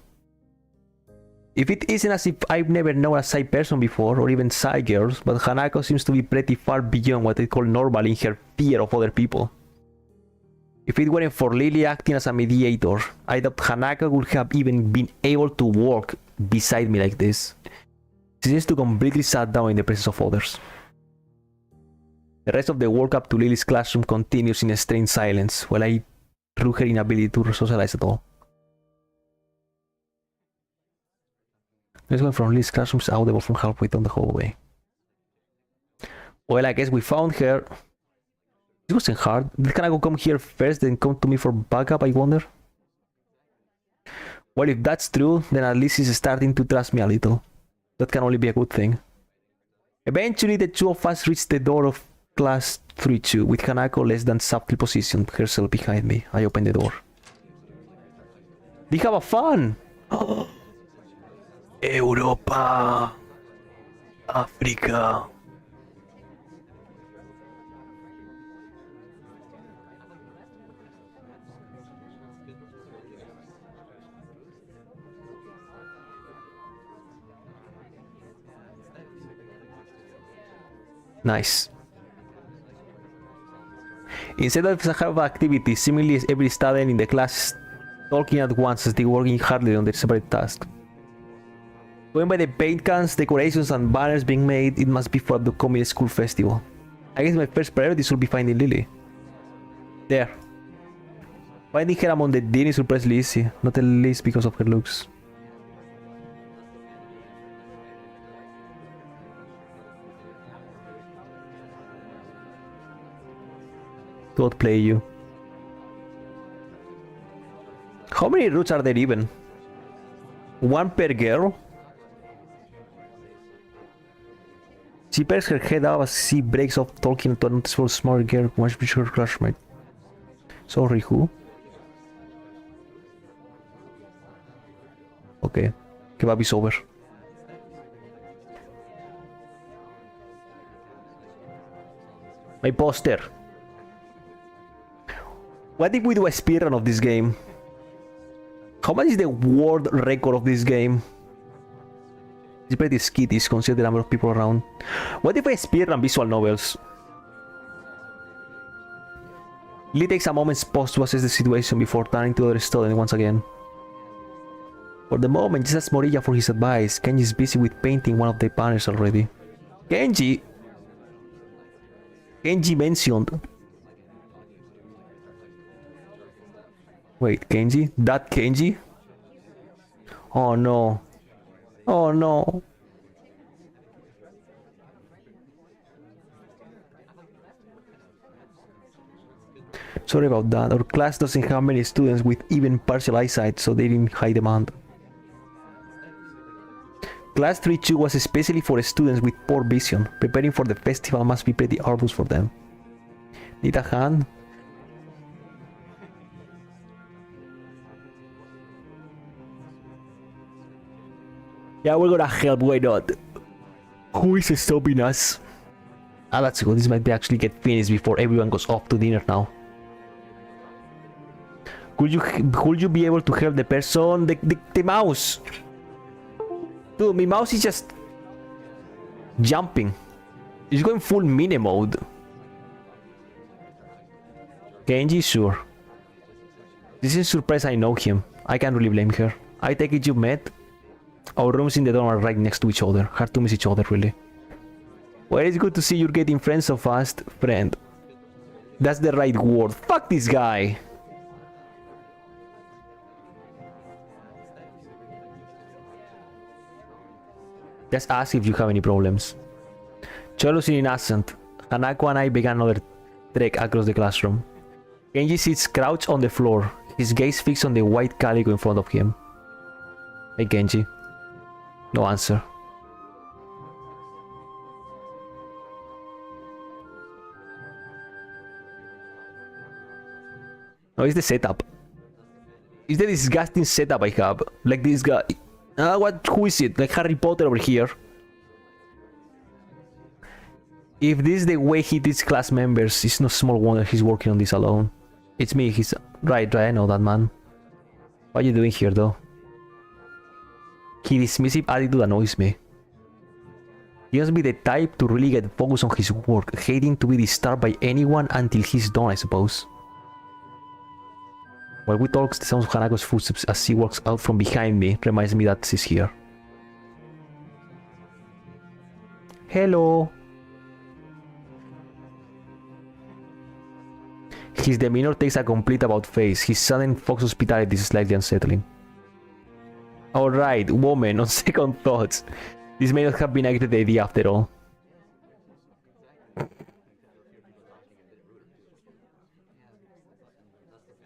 If it isn't as if I've never known a shy person before, or even shy girls, but Hanako seems to be pretty far beyond what I call normal in her fear of other people. If it weren't for Lily acting as a mediator, I doubt Hanako would have even been able to walk beside me like this. She seems to completely shut down in the presence of others. The rest of the walk up to Lily's classroom continues in a strange silence, while I through her inability to socialize at all. This one from Lily's classroom is audible from halfway down the hallway. Well, I guess we found her. It wasn't hard. Did Kanako come here first, then come to me for backup, I wonder? Well, if that's true, then at least he's starting to trust me a little. That can only be a good thing. Eventually, the two of us reached the door of class 3-2, with Kanako less than subtly positioned herself behind me. I opened the door. They have a fun! Europa! Africa! Nice. Instead of have activities, seemingly every student in the class talking at once as they working hardly on their separate tasks. Going by the paint cans, decorations, and banners being made, it must be for the upcoming school festival. I guess my first priority should be finding Lily. There. Finding her among the dean is surprisingly easy, not the least because of her looks. To outplay you. How many routes are there even? One per girl? She pairs her head up as she breaks off talking to a noticeable smart girl who must be her classmate. Sorry, who? Okay, kebab is over. My poster. What if we do a speedrun of this game? How much is the world record of this game? It's pretty skittish considering the number of people around. What if I speedrun visual novels? Lee takes a moment's pause to assess the situation before turning to the other student once again. For the moment, just ask Morilla for his advice. Kenji is busy with painting one of the banners already. Kenji mentioned. Wait, Kenji? That Kenji? Oh no. Oh no. Sorry about that. Our class doesn't have many students with even partial eyesight, so they didn't high demand. Class 3-2 was especially for students with poor vision. Preparing for the festival must be pretty arduous for them. Need a hand? Yeah, we're gonna help, why not? Who is stopping us? Ah, that's good. This might be actually get finished before everyone goes off to dinner now. Could you be able to help the person? The mouse! Dude, my mouse is just jumping. It's going full mini mode. Kenji, sure. This is a surprise. I know him. I can't really blame her. I take it you met? Our rooms in the dorm are right next to each other. Hard to miss each other, really. Well, it's good to see you're getting friends so fast. Friend. That's the right word. Fuck this guy. Just ask if you have any problems. Cholo is innocent. Hanako and I began another trek across the classroom. Kenji sits crouched on the floor, his gaze fixed on the white calico in front of him. Hey Kenji. No answer. No, it's the setup. It's the disgusting setup I have. Like this guy. Who is it? Like Harry Potter over here. If this is the way he treats class members, it's no small wonder he's working on this alone. It's me, he's... Right, I know that man. What are you doing here though? His dismissive attitude annoys me. He must be the type to really get focused on his work, hating to be disturbed by anyone until he's done, I suppose. While we talk, the sound of Hanako's footsteps as she walks out from behind me reminds me that she's here. Hello. His demeanor takes a complete about face. His sudden fox hospitality is slightly unsettling. Alright, woman, on second thoughts. This may not have been a great idea after all.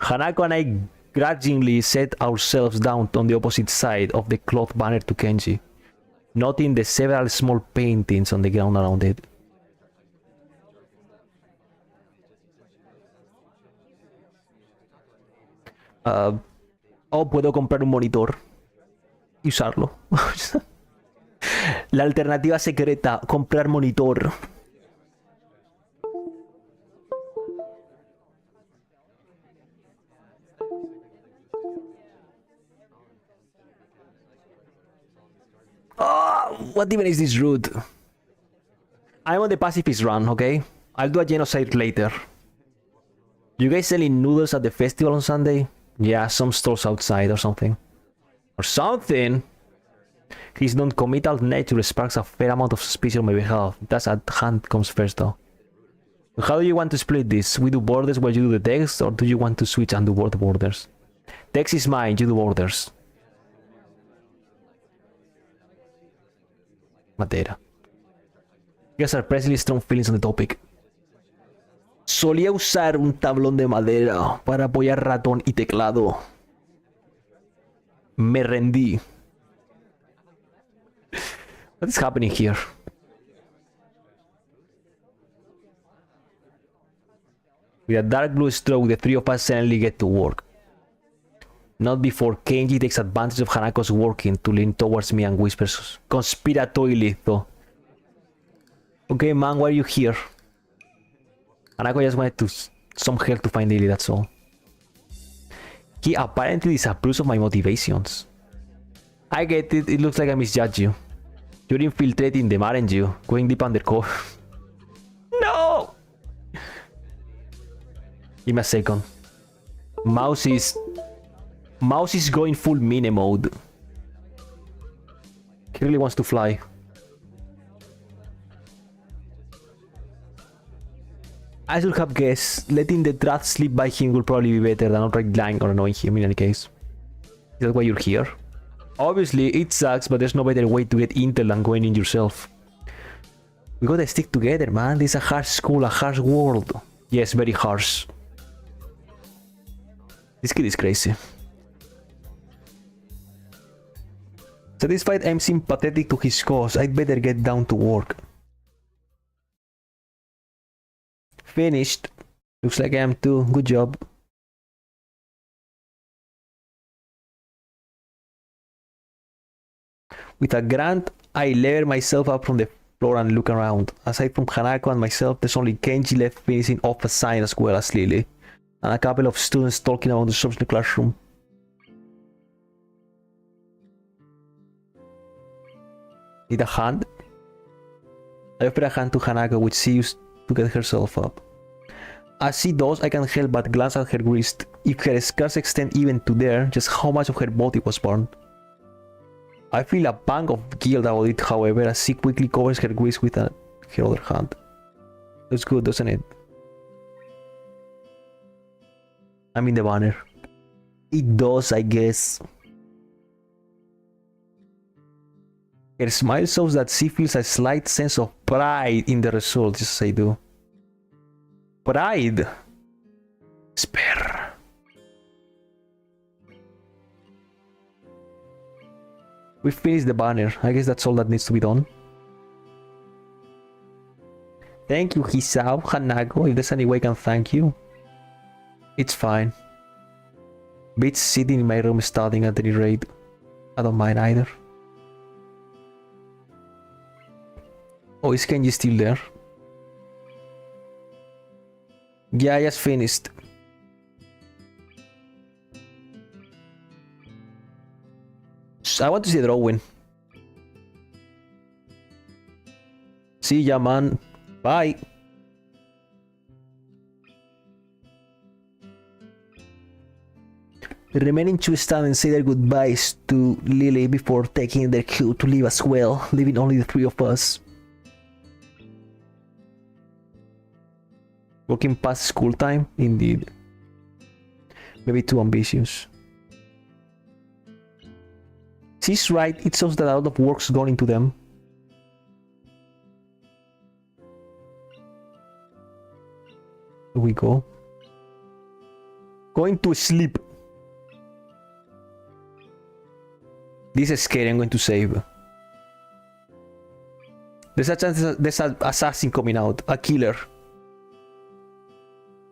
Hanako and I grudgingly set ourselves down on the opposite side of the cloth banner to Kenji, noting the several small paintings on the ground around it. Puedo comprar un monitor y usarlo. La alternativa secreta, comprar monitor. What even is this route? I'm on the pacifist run, okay? I'll do a genocide later. You guys selling noodles at the festival on Sunday? Yeah, some stores outside or something. Or something? His non-committal nature sparks a fair amount of suspicion on my behalf. That's at hand comes first though. How do you want to split this? We do borders while you do the text, or do you want to switch and do both borders? Text is mine, you do borders. Madera. You guys are presently strong feelings on the topic. Solía usar un tablón de madera para apoyar ratón y teclado. Me rendí. What is happening here? With a dark blue stroke, the three of us suddenly get to work. Not before Kenji takes advantage of Hanako's working to lean towards me and whispers conspiratorially though. Okay man, why are you here? Hanako just wanted some help to find Lily, that's all. He apparently disapproves of my motivations. I get it, it looks like I misjudged you. You're infiltrating them, aren't you? Going deep undercover. No! Give me a second. Mouse is going full mini mode. He really wants to fly. I should have guessed. Letting the draft slip by him will probably be better than outright lying or annoying him in any case. Is that why you're here? Obviously, it sucks, but there's no better way to get intel than going in yourself. We gotta stick together, man. This is a harsh school, a harsh world. Yes, very harsh. This kid is crazy. Satisfied I'm sympathetic to his cause, I'd better get down to work. Finished. Looks like I am too. Good job. With a grunt, I lever myself up from the floor and look around. Aside from Hanako and myself, there's only Kenji left finishing off a sign as well as Lily, and a couple of students talking about the shops in the classroom. Need a hand? I offer a hand to Hanako, which she used to get herself up. As she does, I can't help but glance at her wrist. If her scars extend even to there, just how much of her body was burned. I feel a pang of guilt about it, however, as she quickly covers her wrist with her other hand. Looks good, doesn't it? I mean the banner. It does, I guess. Her smile shows that she feels a slight sense of pride in the result, just as I do. Pride. Spare. We finished the banner. I guess that's all that needs to be done. Thank you, Hisao, Hanako. If there's any way I can thank you. It's fine. Beats sitting in my room studying at any rate. I don't mind either. Oh, is Kenji still there? Yeah, I just finished. I want to see the drawing. See ya, man. Bye. The remaining two stand and say their goodbyes to Lily before taking their cue to leave as well, leaving only the three of us. Working past school time? Indeed. Maybe too ambitious. She's right, it shows that a lot of work's gone into them. Here we go. Going to sleep. This is scary. I'm going to save. There's a chance there's an assassin coming out. A killer.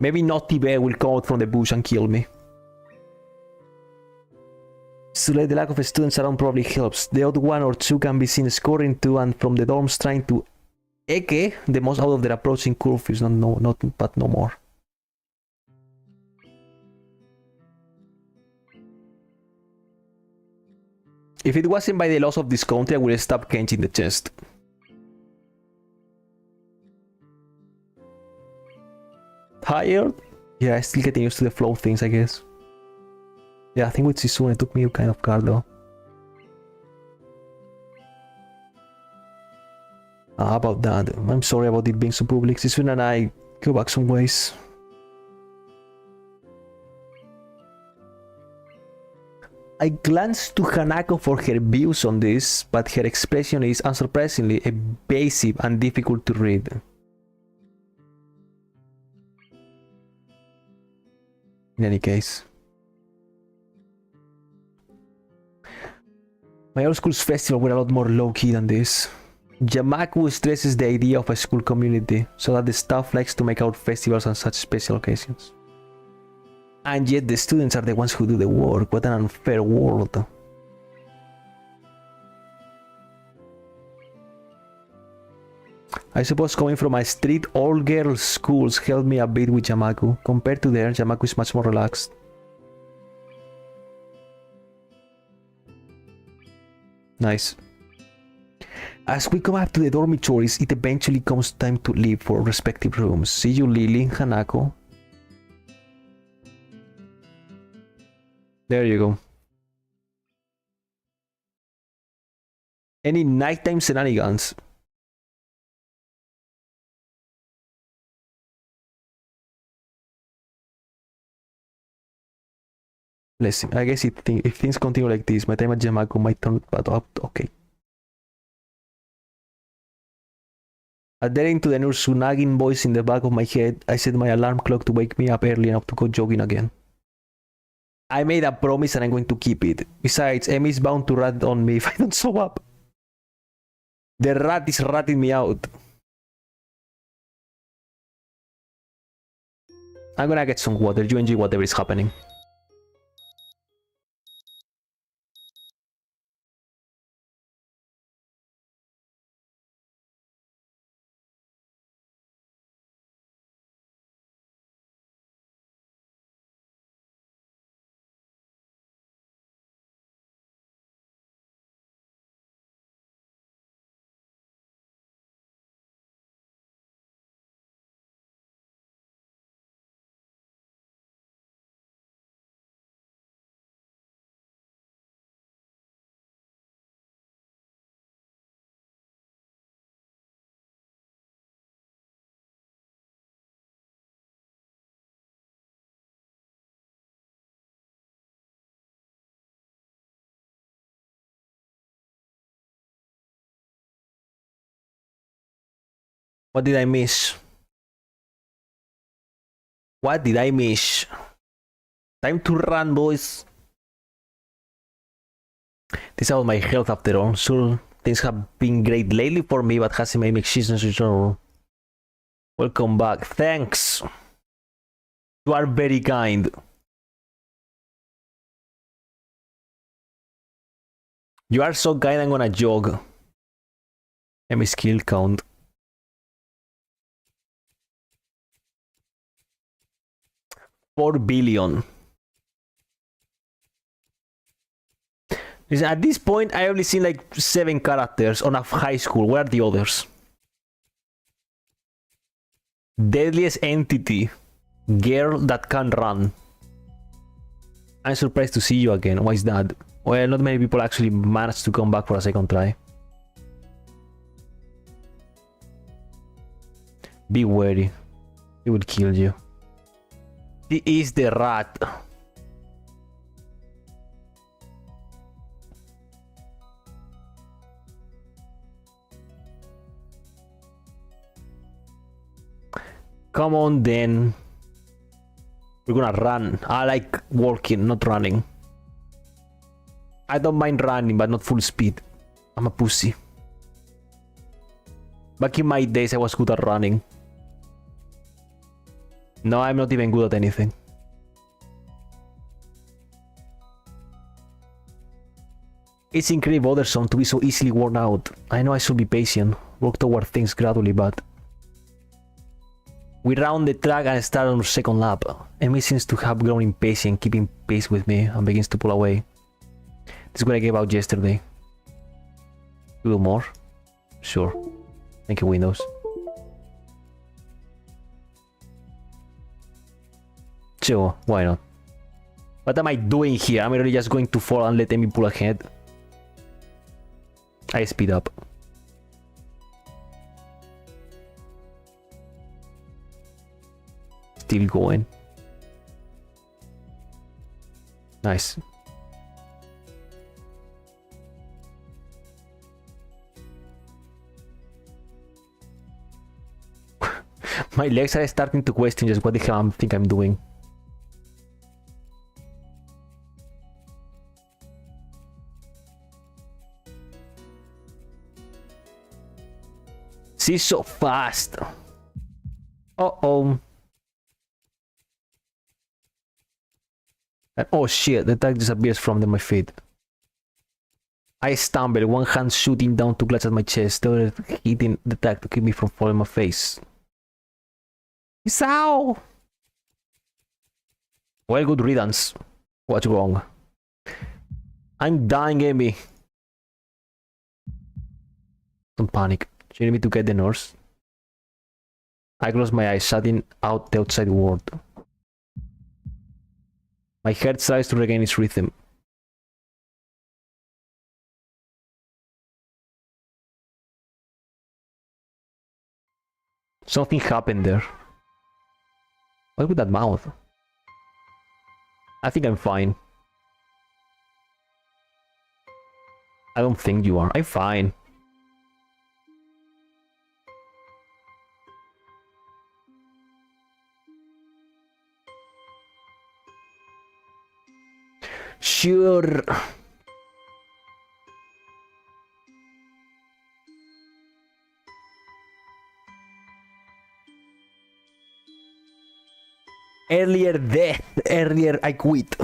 Maybe Naughty Bear will come out from the bush and kill me. So the lack of students around probably helps. The odd one or two can be seen scoring to and from the dorms trying to eke the most out of their approaching curfews. But no more. If it wasn't by the laws of this country, I would stop clenching the chest. Tired? Yeah, still getting used to the flow things, I guess. Yeah, I think with Sisune it took me kind of guard though. How about that? I'm sorry about it being so public. Sisune and I go back some ways. I glanced to Hanako for her views on this, but her expression is unsurprisingly evasive and difficult to read. In any case. My old school's festival were a lot more low-key than this. Yamaku stresses the idea of a school community, so that the staff likes to make out festivals on such special occasions. And yet the students are the ones who do the work. What an unfair world. I suppose coming from a street all-girls schools helped me a bit with Yamaku. Compared to there, Yamaku is much more relaxed. Nice. As we come up to the dormitories, it eventually comes time to leave for respective rooms. See you, Lily, Hanako. There you go. Any nighttime shenanigans? Listen, I guess if things continue like this, my time at Yamaku might turn up. Okay. Adhering to the nurse nagging voice in the back of my head, I set my alarm clock to wake me up early enough to go jogging again. I made a promise and I'm going to keep it. Besides, Emmy is bound to rat on me if I don't show up. The rat is ratting me out. I'm gonna get some water. You enjoy whatever is happening. What did I miss? What did I miss? Time to run, boys. This is about my health after all. Sure, things have been great lately for me, but hasn't made me existence return. Welcome back. Thanks. You are very kind. You are so kind, I'm gonna jog. Let me skill count. $4 billion. Listen, at this point, I only seen like 7 characters on a high school. Where are the others? Deadliest entity. Girl that can run. I'm surprised to see you again. Why is that? Well, not many people actually managed to come back for a second try. Be wary. He will kill you. He is the rat. Come on then. We're gonna run. I like walking, not running. I don't mind running, but not full speed. I'm a pussy. Back in my days, I was good at running. No, I'm not even good at anything. It's incredibly bothersome to be so easily worn out. I know I should be patient, work toward things gradually, but... We round the track and start on our second lap. Amy seems to have grown impatient, keeping pace with me, and begins to pull away. This is what I gave out yesterday. A little more? Sure. Thank you, Windows. Sure, why not? What am I doing here? I'm really just going to fall and let Amy pull ahead. I speed up. Still going. Nice. My legs are starting to question just what the hell I think I'm doing. She's so fast. Uh-oh. And oh shit, the tag disappears from my feet. I stumble, one hand shooting down to glance at my chest, the other hitting the tag to keep me from falling on my face. Ow! Well, good riddance. What's wrong? I'm dying, Amy. Don't panic. You need me to get the nurse? I close my eyes, shutting out the outside world. My heart tries to regain its rhythm. Something happened there. What with that mouth? I think I'm fine. I don't think you are. I'm fine. Sure. Earlier death, earlier I quit.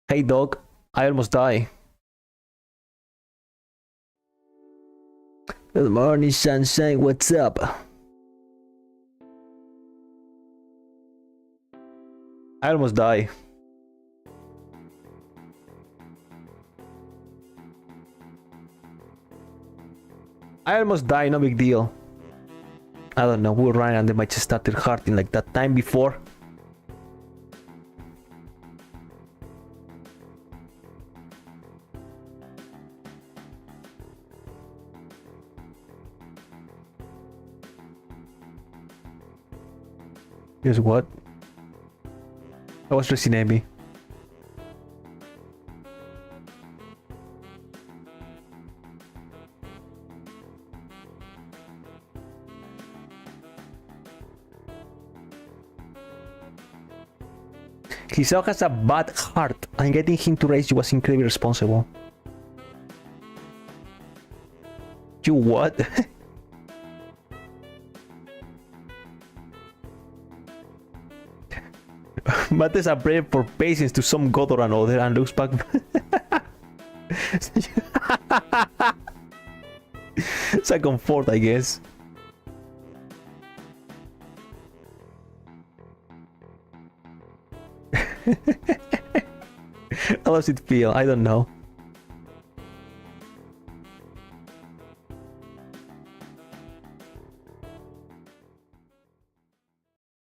Hey dog, I almost die. Good morning, sunshine, what's up? I almost die. I almost die, no big deal. I don't know, we were running and then my chest started hurting like that time before. Here's what? I was dressing Amy. His dog has a bad heart, and getting him to race you was incredibly responsible. You what? Matt is a prayer for patience to some god or another and looks back. It's a comfort, I guess. How does it feel? I don't know.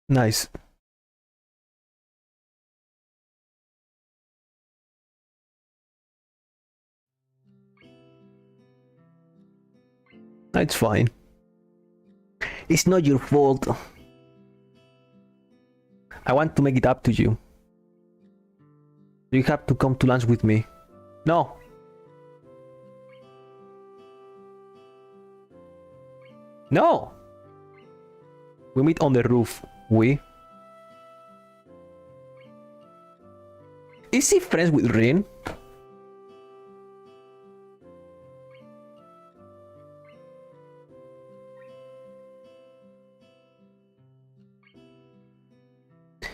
Nice. It's fine. It's not your fault. I want to make it up to you. You have to come to lunch with me. No. No. We meet on the roof. Is he friends with Rin?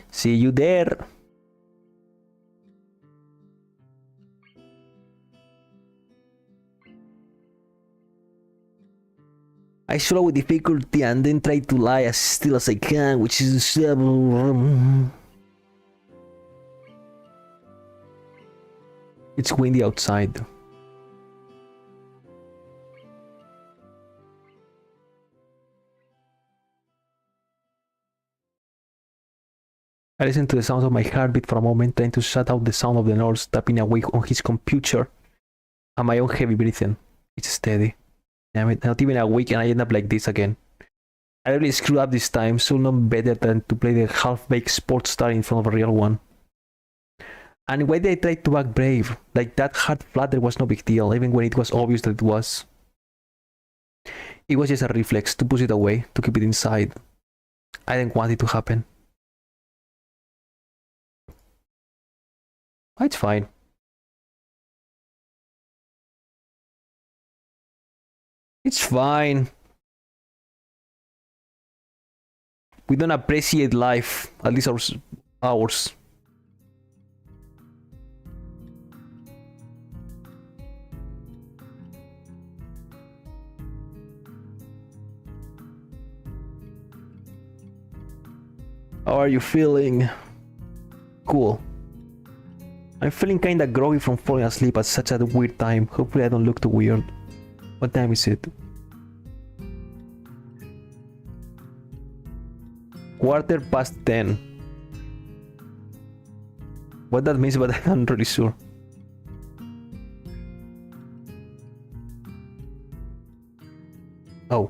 See you there. I swallow with difficulty and then try to lie as still as I can, which is... It's windy outside. I listen to the sounds of my heartbeat for a moment, trying to shut out the sound of the nurse tapping away on his computer and my own heavy breathing. It's steady. Damn it, not even a week and I end up like this again. I really screwed up this time, so no better than to play the half-baked sports star in front of a real one. And why did I try to act brave? Like that heart flutter was no big deal, even when it was obvious that it was. It was just a reflex to push it away, to keep it inside. I didn't want it to happen. It's fine. It's fine. We don't appreciate life, at least ours. How are you feeling? Cool. I'm feeling kinda groggy from falling asleep at such a weird time. Hopefully I don't look too weird. What time is it? 10:15. What that means, but I'm not really sure. Oh.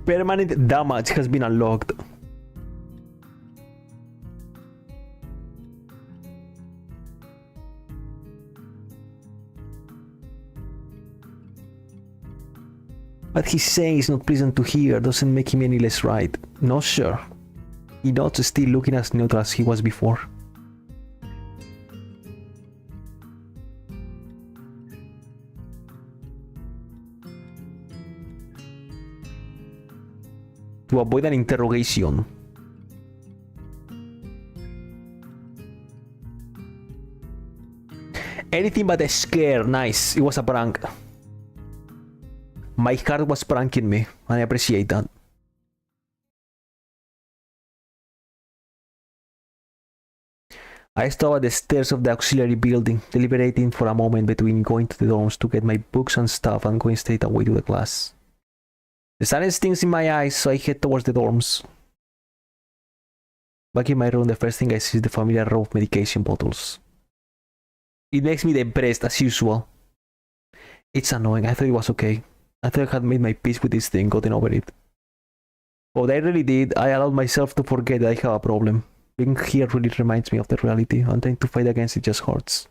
Permanent damage has been unlocked. What he's saying is not pleasant to hear, doesn't make him any less right. No, sure. He nods, still looking as neutral as he was before. To avoid an interrogation. Anything but a scare. Nice. It was a prank. My heart was pranking me, and I appreciate that. I stood at the stairs of the auxiliary building, deliberating for a moment between going to the dorms to get my books and stuff and going straight away to the class. The sun stings in my eyes, so I head towards the dorms. Back in my room, the first thing I see is the familiar row of medication bottles. It makes me depressed as usual. It's annoying. I thought it was okay. I thought I had made my peace with this thing, gotten over it. But I really did. I allowed myself to forget that I have a problem. Being here really reminds me of the reality, and trying to fight against it just hurts.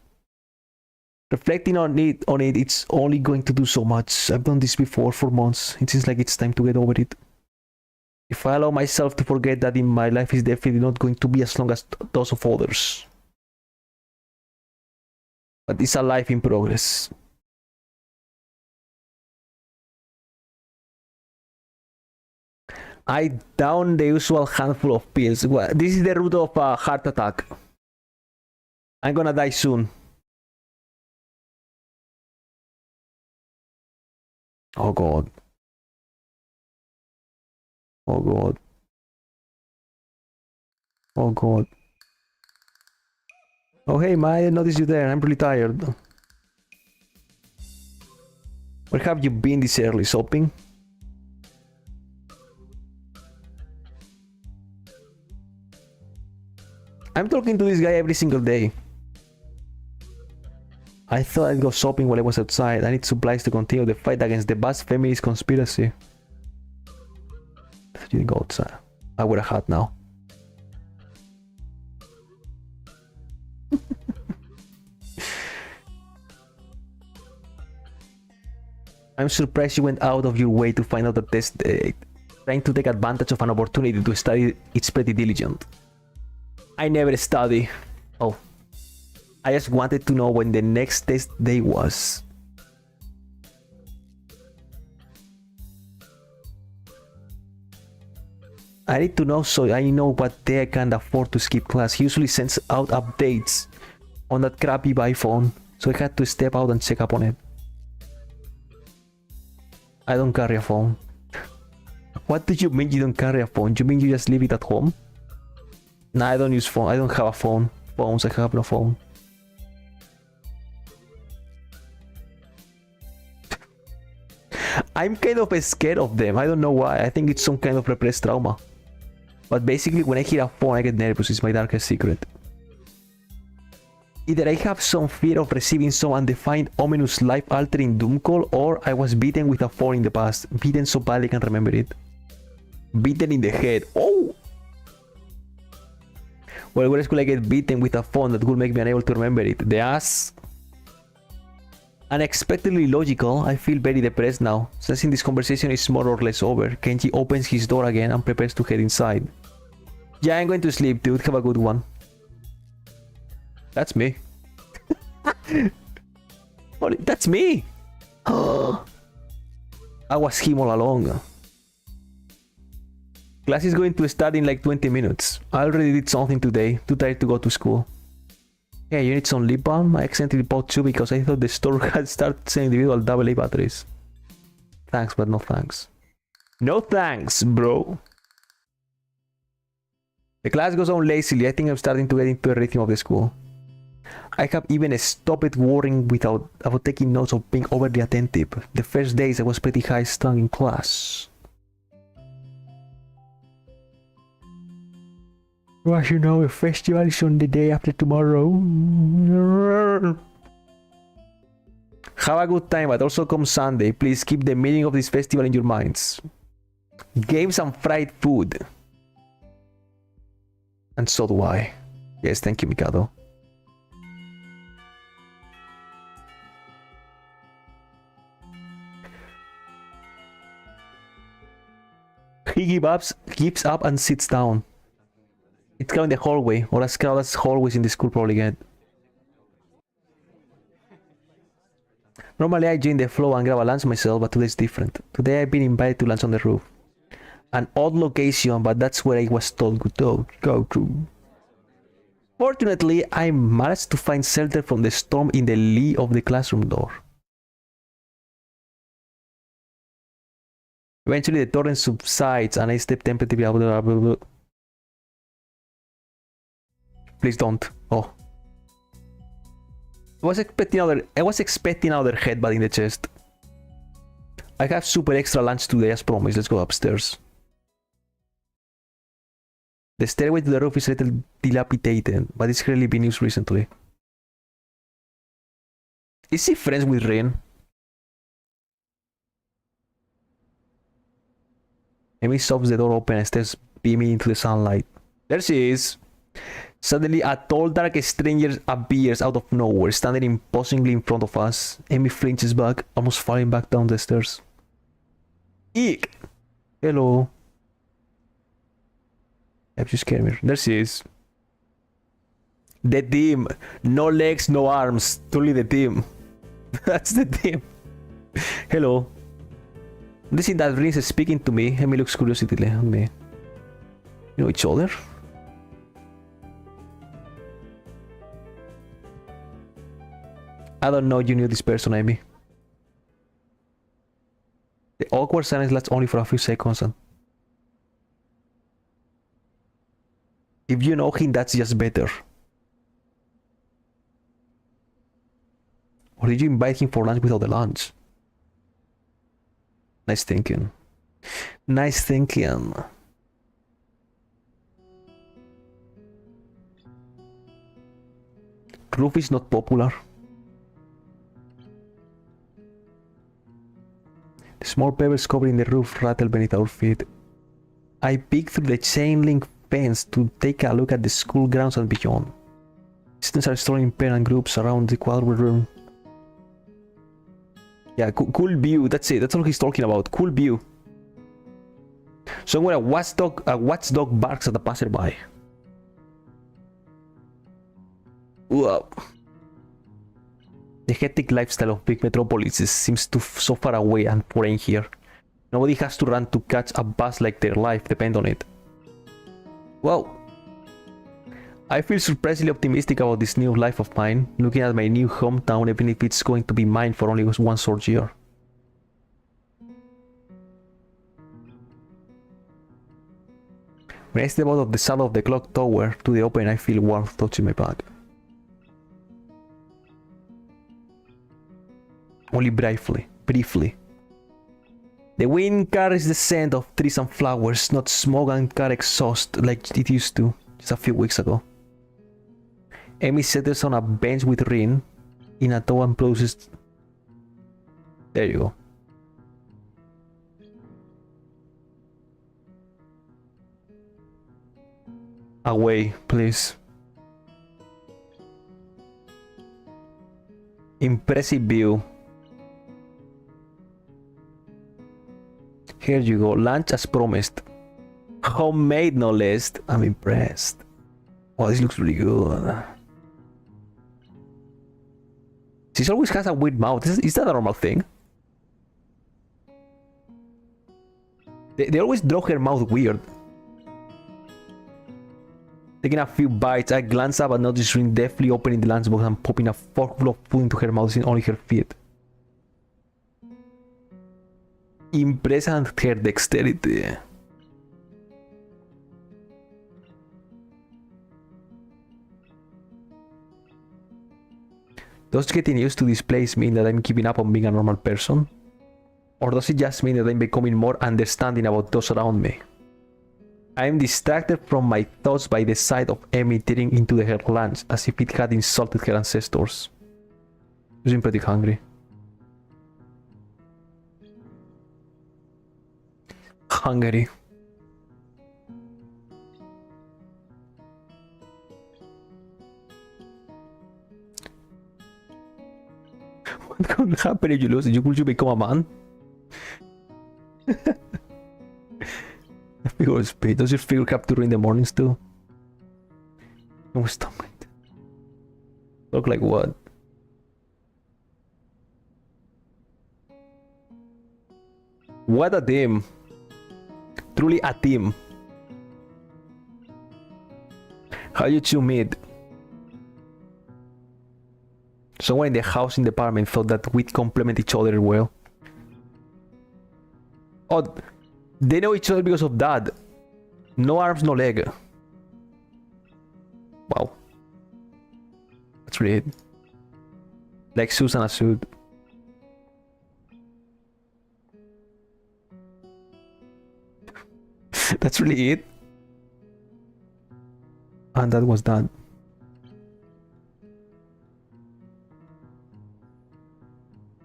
Reflecting on it, it's only going to do so much. I've done this before for months. It seems like it's time to get over it. If I allow myself to forget that in my life is definitely not going to be as long as those of others. But it's a life in progress. I down the usual handful of pills. This is the root of a heart attack. I'm gonna die soon. Oh god. Oh god. Oh god. Oh hey, Ma, I didn't notice you there. I'm really tired. Where have you been this early? Shopping? I'm talking to this guy every single day. I thought I'd go shopping while I was outside. I need supplies to continue the fight against the vast feminist conspiracy. You didn't go outside. I wear a hat now. I'm surprised you went out of your way to find out the test date. Trying to take advantage of an opportunity to study, it's pretty diligent. I never study. Oh. I just wanted to know when the next test day was. I need to know so I know what day I can afford to skip class. He usually sends out updates on that crappy iPhone, so I had to step out and check up on it. I don't carry a phone. What do you mean you don't carry a phone? You mean you just leave it at home? Nah, I don't use phone. I don't have a phone. Phones, I have no phone. I'm kind of scared of them. I don't know why. I think it's some kind of repressed trauma. But basically, when I hear a phone, I get nervous. It's my darkest secret. Either I have some fear of receiving some undefined, ominous, life-altering doom call, or I was beaten with a phone in the past. Beaten so bad I can remember it. Beaten in the head. Oh! Well, where else could I get beaten with a phone that would make me unable to remember it? The ass. Unexpectedly logical, I feel very depressed now. Sensing this conversation is more or less over, Kenji opens his door again and prepares to head inside. Yeah, I'm going to sleep, dude. Have a good one. That's me. Holy, that's me! I was him all along. Class is going to start in like 20 minutes. I already did something today, too tired to go to school. Hey, you need some lip balm? I accidentally bought two because I thought the store had started selling individual AA batteries. Thanks, but no thanks. No thanks, bro. The class goes on lazily. I think I'm starting to get into the rhythm of the school. I have even stopped worrying about taking notes or being overly attentive. The first days I was pretty high-strung in class. Well, as you know, the festival is on the day after tomorrow. Have a good time, but also come Sunday. Please keep the meaning of this festival in your minds. Games and fried food. And so do I. Yes, thank you, Mikado. He gives up and sits down. It's kind of the hallway, or as crowded as hallways in the school probably get. Normally I join the flow and grab a lunch myself, but today's different. Today I've been invited to lunch on the roof. An odd location, but that's where I was told to go to. Fortunately, I managed to find shelter from the storm in the lee of the classroom door. Eventually the torrent subsides and I step tentatively out of the... Please don't. Oh. I was expecting another headbutt in the chest. I have super extra lunch today as promised. Let's go upstairs. The stairway to the roof is a little dilapidated, but it's clearly been used recently. Is he friends with Rin? Amy shoves the door open and stares beaming into the sunlight. There she is. Suddenly, a tall, dark stranger appears out of nowhere, standing imposingly in front of us. Amy flinches back, almost falling back down the stairs. Eek! Hello. Have you scared me? There she is. The team. No legs, no arms. Totally the team. That's the team. Hello. This is that Rin is speaking to me. Amy looks curiously at me. You know each other? I don't know you knew this person, Amy. The awkward silence lasts only for a few seconds and... If you know him, that's just better. Or did you invite him for lunch without the lunch? Nice thinking. Nice thinking. Roof is not popular. The small pebbles covering the roof rattle beneath our feet. I peek through the chain link fence to take a look at the school grounds and beyond. Students are strolling in pair and groups around the quadrangle room. Yeah, cool view. That's it. That's all he's talking about. Cool view. Somewhere a watchdog barks at a passerby. Whoa. The hectic lifestyle of big metropolises seems so far away and foreign here. Nobody has to run to catch a bus like their life depends on it. Well, I feel surprisingly optimistic about this new life of mine, looking at my new hometown even if it's going to be mine for only one short year. When I step out of the shadow of the clock tower to the open, I feel warmth touching my back. Only briefly. The wind carries the scent of trees and flowers, not smoke and car exhaust like it used to just a few weeks ago. Amy settles on a bench with Rin in a tow and closes. There you go. Away, please. Impressive view. Here you go, lunch as promised. Homemade, no less. I'm impressed. Wow, this looks really good. She always has a weird mouth. Is that a normal thing? They always draw her mouth weird. Taking a few bites, I glance up and notice Rin deftly opening the lunchbox and popping a forkful of food into her mouth using only her feet. Impressed at her dexterity. Does getting used to this place mean that I'm keeping up on being a normal person? Or does it just mean that I'm becoming more understanding about those around me? I am distracted from my thoughts by the sight of Emmy tearing into her lunch as if it had insulted her ancestors. She seems pretty hungry. Hungry. What could happen if you lose? Could you become a man? Figure speed. Does your figure capture in the mornings too? No stomach. Look like what? What a team. Truly a team. How you two meet? Someone in the housing department thought that we'd complement each other well. Oh, they know each other because of that. No arms, no leg. Wow. That's really it. Like shoes and a suit. That's really it. And that was that.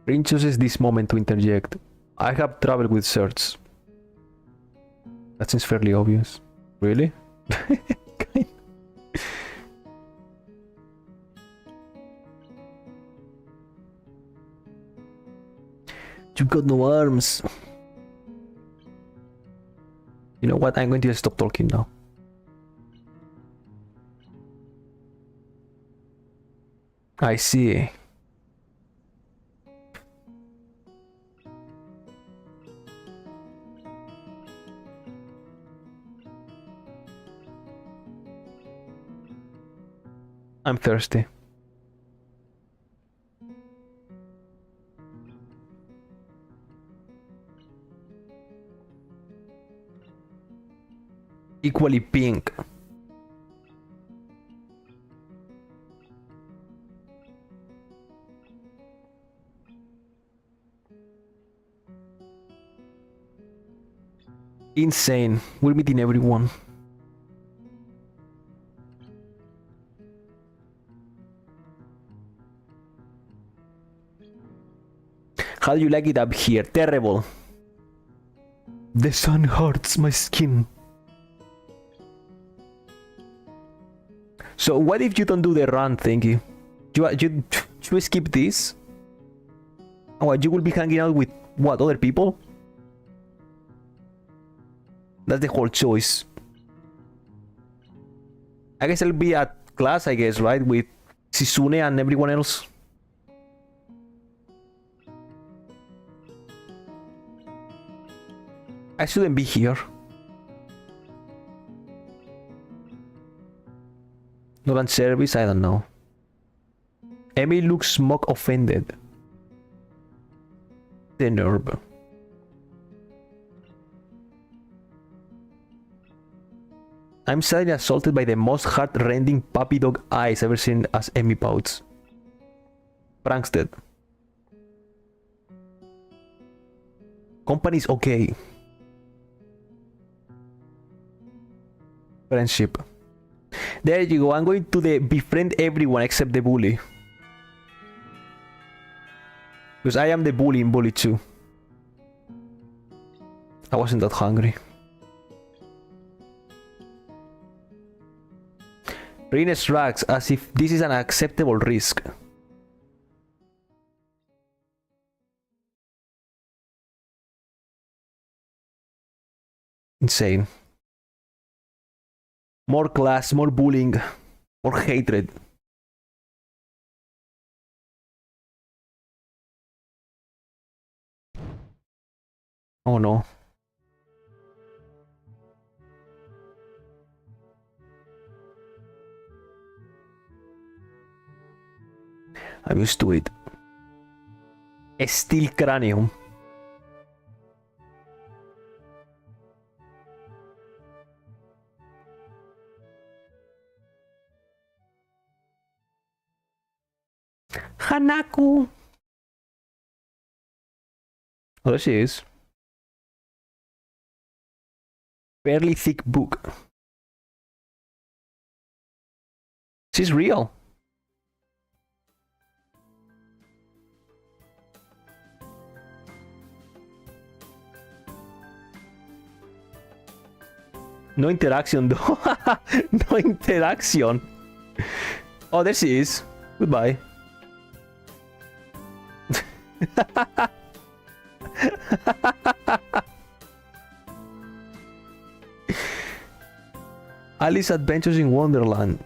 Rin chooses this moment to interject. I have trouble with shirts. That seems fairly obvious. Really? You've got no arms. You know what? I'm going to stop talking now. I see. I'm thirsty. Equally pink. Insane. We're meeting everyone. How do you like it up here? Terrible. The sun hurts my skin. So what if you don't do the run thingy? You skip this? Oh, you will be hanging out with what, other people? That's the whole choice. I guess I'll be at class, I guess, right? With Shizune and everyone else. I shouldn't be here. Not on service, I don't know. Emily looks mock offended. The nerve. I'm suddenly assaulted by the most heart-rending puppy dog eyes ever seen as Emmy pouts. Frank's dead. Company's okay. Friendship. There you go. I'm going to befriend everyone except the bully. Because I am the bully in Bully 2. I wasn't that hungry. Rin shrugs as if this is an acceptable risk. Insane. More class, more bullying, more hatred. Oh no. I'm used to it. A steel cranium. Hanaku. Oh, there she is. Fairly thick book. She's real. No interaction though. No interaction. Oh, there she is. Goodbye. Alice Adventures in Wonderland.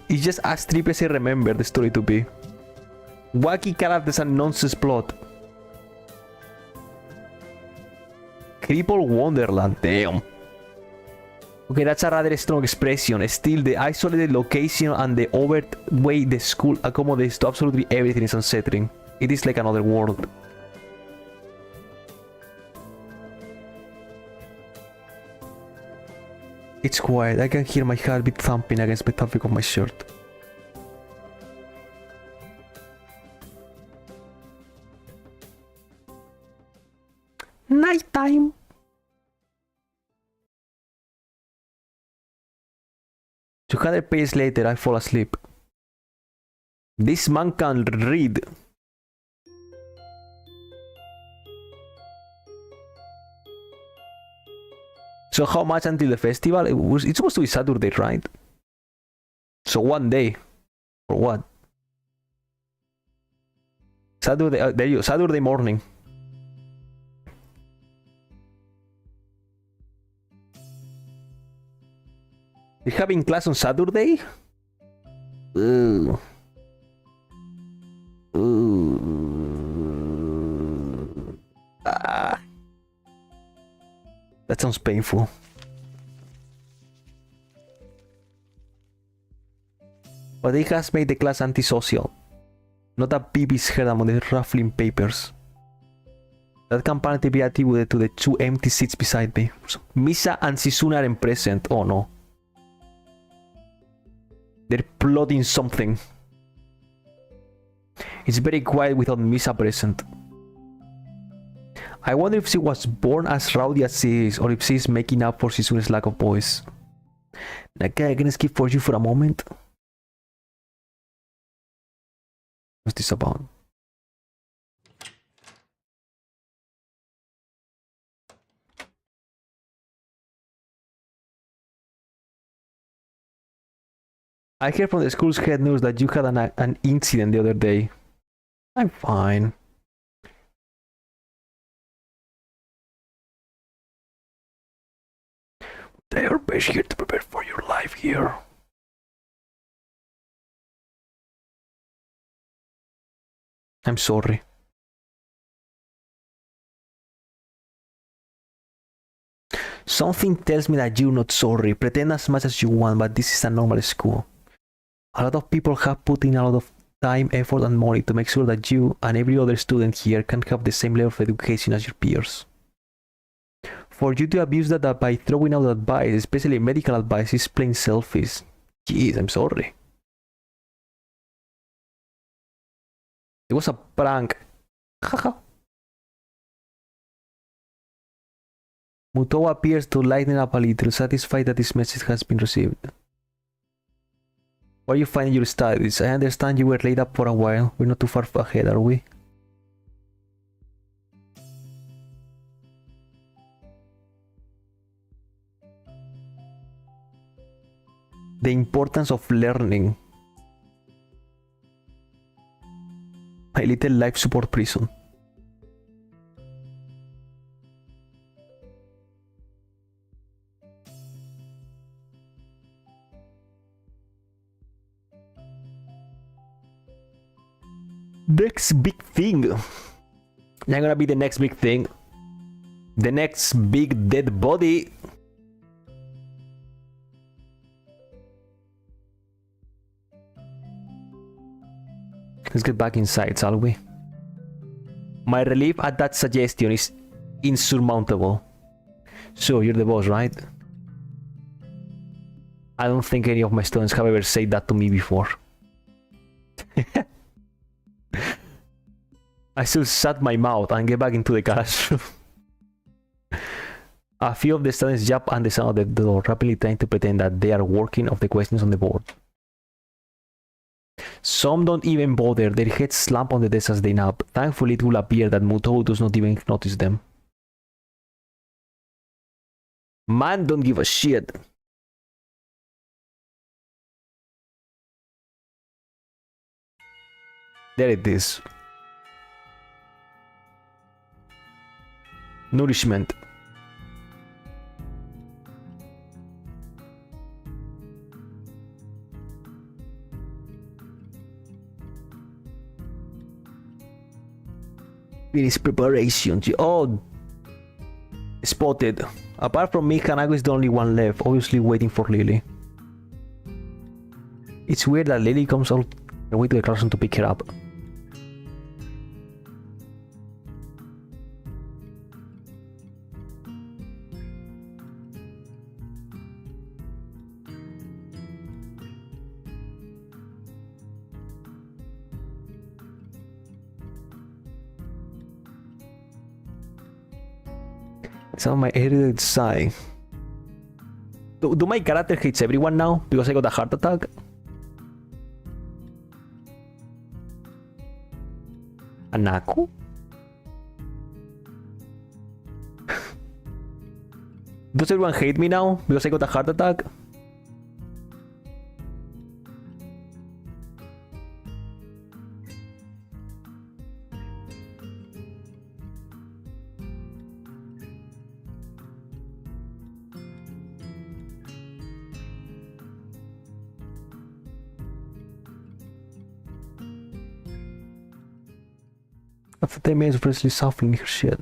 It's just as trippy as I remember the story to be. Wacky characters and nonsense plot. Cripple Wonderland, damn. Okay, that's a rather strong expression. Still, the isolated location and the overt way the school accommodates to absolutely everything is unsettling. It is like another world. It's quiet. I can hear my heartbeat thumping against the fabric of my shirt. Nighttime. 200 pages later, I fall asleep. This man can read. So how much until the festival? It's supposed to be Saturday, right? So one day. For what? Saturday, there you go, Saturday morning. You're having class on Saturday? Ooh. Ooh. Ah. That sounds painful. But it has made the class antisocial. Not a baby's head among the ruffling papers. That can apparently be attributed to the two empty seats beside me. So, Misa and Shizune aren't present. Oh no. They're plotting something. It's very quiet without Misa present. I wonder if she was born as rowdy as she is, or if she's making up for Shizune's lack of voice. Okay, I can skip for you for a moment. What's this about? I heard from the school's head nurse that you had an incident the other day. I'm fine. They are best here to prepare for your life here. I'm sorry. Something tells me that you're not sorry. Pretend as much as you want, but this is a normal school. A lot of people have put in a lot of time, effort, and money to make sure that you and every other student here can have the same level of education as your peers. For you to abuse that by throwing out advice, especially medical advice, is plain selfish. Jeez, I'm sorry. It was a prank. Haha. Muto appears to lighten up a little, satisfied that his message has been received. Where are you finding your studies? I understand you were laid up for a while. We're not too far ahead, are we? The importance of learning. My little life support prison. Next big thing. Not gonna be the next big thing. The next big dead body. Let's get back inside, shall we? My relief at that suggestion is insurmountable. So, you're the boss, right? I don't think any of my students have ever said that to me before. I should shut my mouth and get back into the classroom. A few of the students jump and the sound of the door, rapidly trying to pretend that they are working off the questions on the board. Some don't even bother, their heads slump on the desk as they nap. Thankfully, it will appear that Muto does not even notice them. Man, don't give a shit. There it is. Nourishment. Finish preparation. Oh, spotted. Apart from me, Hanako is the only one left, obviously waiting for Lily. It's weird that Lily comes all the way to the classroom to pick her up. Some of my erudite sigh. Do my character hates everyone now because I got a heart attack? Anako? Does everyone hate me now because I got a heart attack? After 10 minutes of Presley suffering her shit.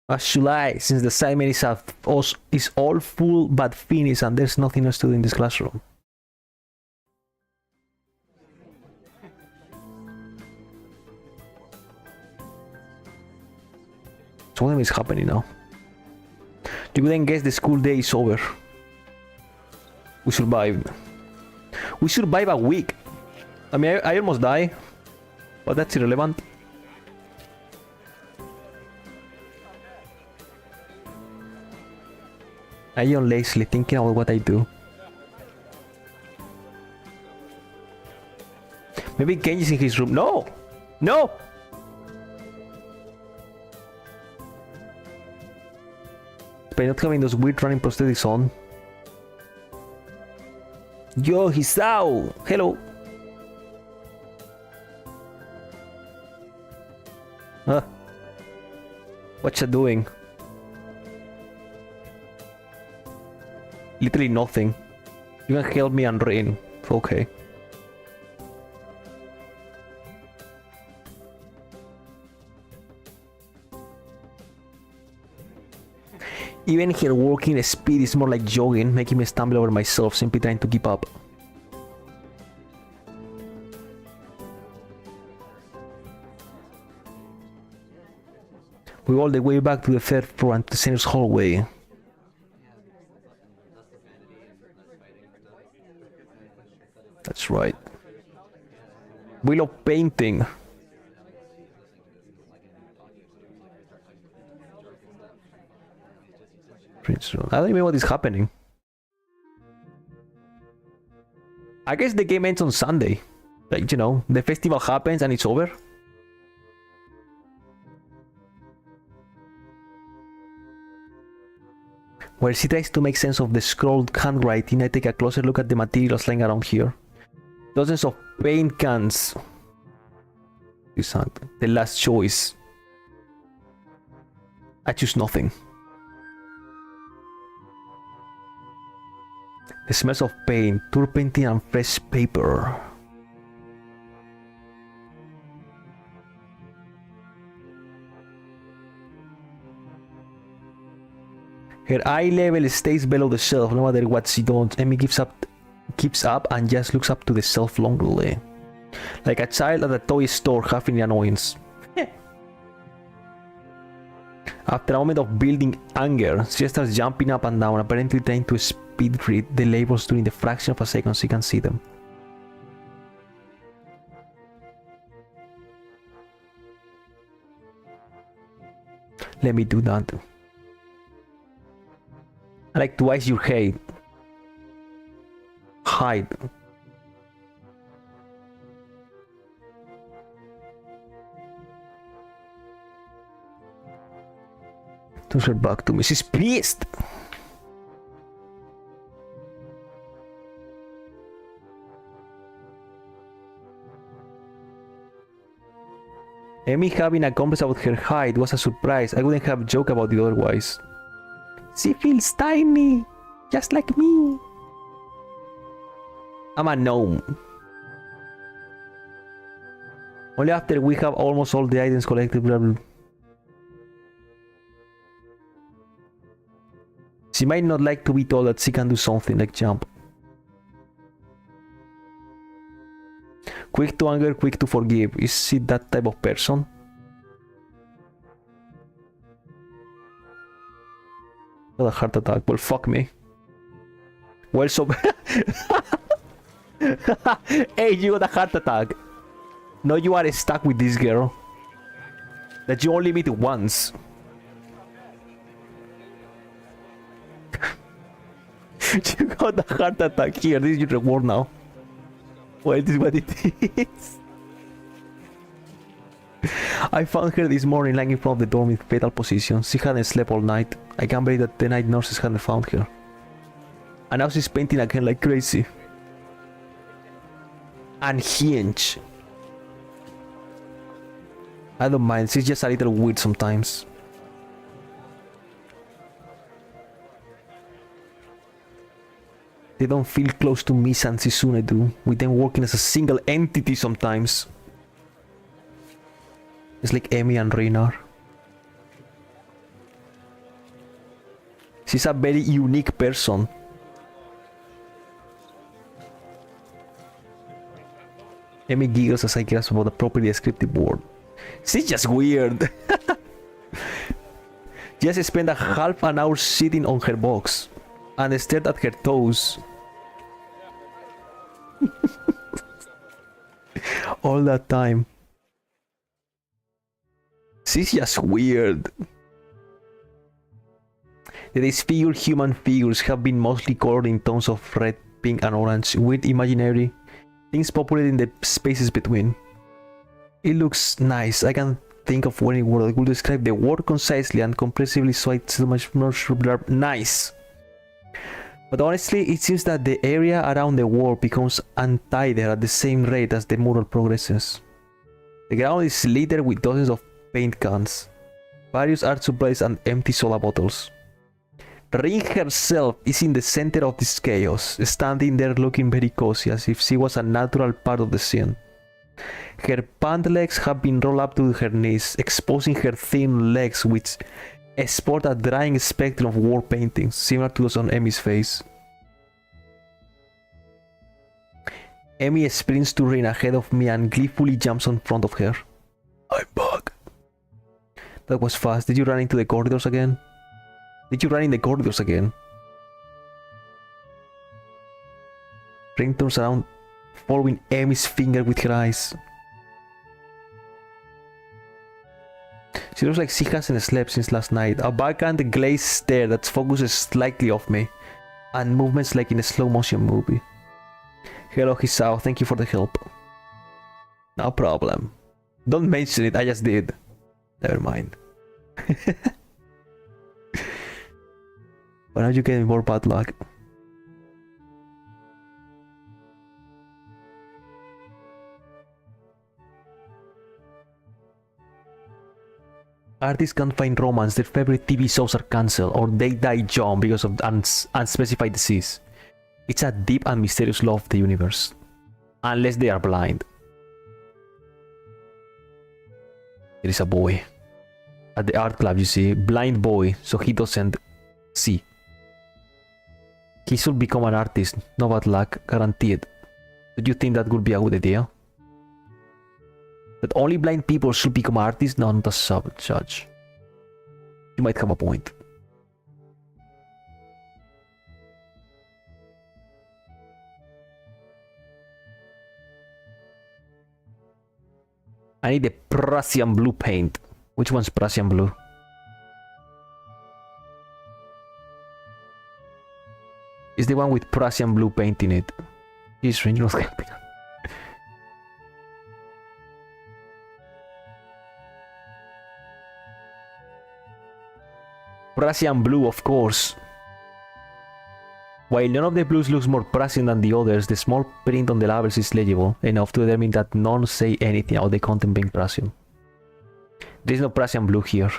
As should I, since the assignment is all full but finished and there's nothing else to do in this classroom. So what is happening now? You couldn't guess the school day is over. We survived. We survived a week. I mean, I almost died. But that's irrelevant. I am lazily thinking about what I do. Maybe Kenji's in his room. No! No! By not having those weird running prosthetics on. Yo, Hisao! Hello! Huh. What you doing? Literally nothing. You can help me and rain. Okay. Even her walking speed is more like jogging, making me stumble over myself, simply trying to keep up. We all the way back to the third floor and to the senior's hallway. That's right. We love painting. I don't even know what is happening. I guess the game ends on Sunday. Like, you know, the festival happens and it's over. While she tries to make sense of the scrawled handwriting, I take a closer look at the materials lying around here. Dozens of paint cans. The last choice. I choose nothing. The smells of paint, turpentine and fresh paper. Her eye level stays below the shelf no matter what she does. Amy keeps up and just looks up to the shelf longingly. Like a child at a toy store having the annoyance. After a moment of building anger, she starts jumping up and down, apparently trying to speed read the labels during the fraction of a second she can see them. Let me do that. I like to ice your head. Hide. Turns her back to me. She's pissed. Amy having a conversation about her height was a surprise. I wouldn't have joked about it otherwise. She feels tiny, just like me. I'm a gnome. Only after we have almost all the items collected, blah, blah. She might not like to be told that she can do something like jump. Quick to anger, quick to forgive. Is she that type of person? Got a heart attack. Well, fuck me. Well, so... Hey, you got a heart attack. No, you are stuck with this girl. That you only meet once. You got a heart attack here. This is your reward now. Well, this is what it is. I found her this morning lying in front of the door in fetal position. She hadn't slept all night. I can't believe that the night nurses hadn't found her. And now she's painting again like crazy. Unhinged. I don't mind, she's just a little weird sometimes. They don't feel close to Misa and Shizune do, with them working as a single entity sometimes. It's like Amy and Reinar. She's a very unique person. Amy giggles as I grasp about a properly descriptive word. She's just weird. Just spent a half an hour sitting on her box and stared at her toes. All that time. She's just weird. The disfigured human figures have been mostly colored in tones of red, pink and orange, weird imaginary things populating the spaces between. It looks nice. I can't think of any word that will describe the word concisely and comprehensively, so it's so much more nice. But honestly, it seems that the area around the wall becomes untidier at the same rate as the mural progresses. The ground is littered with dozens of paint cans, various art supplies, and empty soda bottles. Ring herself is in the center of this chaos, standing there looking very cozy as if she was a natural part of the scene. Her pant legs have been rolled up to her knees, exposing her thin legs which sport a drying spectrum of war paintings, similar to those on Emmy's face. Emmy sprints to Rin ahead of me and gleefully jumps in front of her. I'm back. That was fast. Did you run into the corridors again? Did you run in the corridors again? Rin turns around, following Emmy's finger with her eyes. She looks like she hasn't slept since last night. A backhand glazed stare that focuses slightly off me, and movements like in a slow motion movie. Hello, Hisao. Thank you for the help. No problem. Don't mention it, I just did. Never mind. Why are you getting more bad luck? Artists can't find romance, their favorite TV shows are cancelled, or they die young because of unspecified disease. It's a deep and mysterious law of the universe. Unless they are blind. There is a boy. At the art club, you see. Blind boy, so he doesn't see. He should become an artist. No bad luck, guaranteed. Do you think that would be a good idea? That only blind people should become artists? No, not a judge. You might have a point. I need the Prussian blue paint. Which one's Prussian blue? It's the one with Prussian blue paint in it. He's strange, not helping. Prussian blue, of course. While none of the blues looks more Prussian than the others, the small print on the labels is legible enough to determine that none say anything about the content being Prussian. There is no Prussian blue here.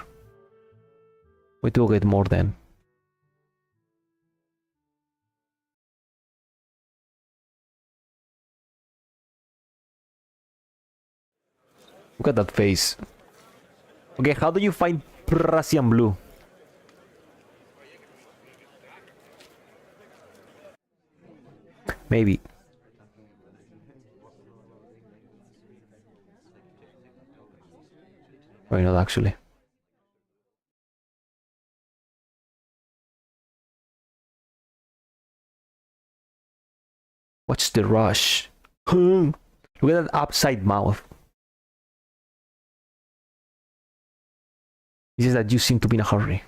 We do get more then. Look at that face. Okay, how do you find Prussian blue? Maybe. Why not actually? What's the rush? Look at that upside mouth. He says that you seem to be in a hurry.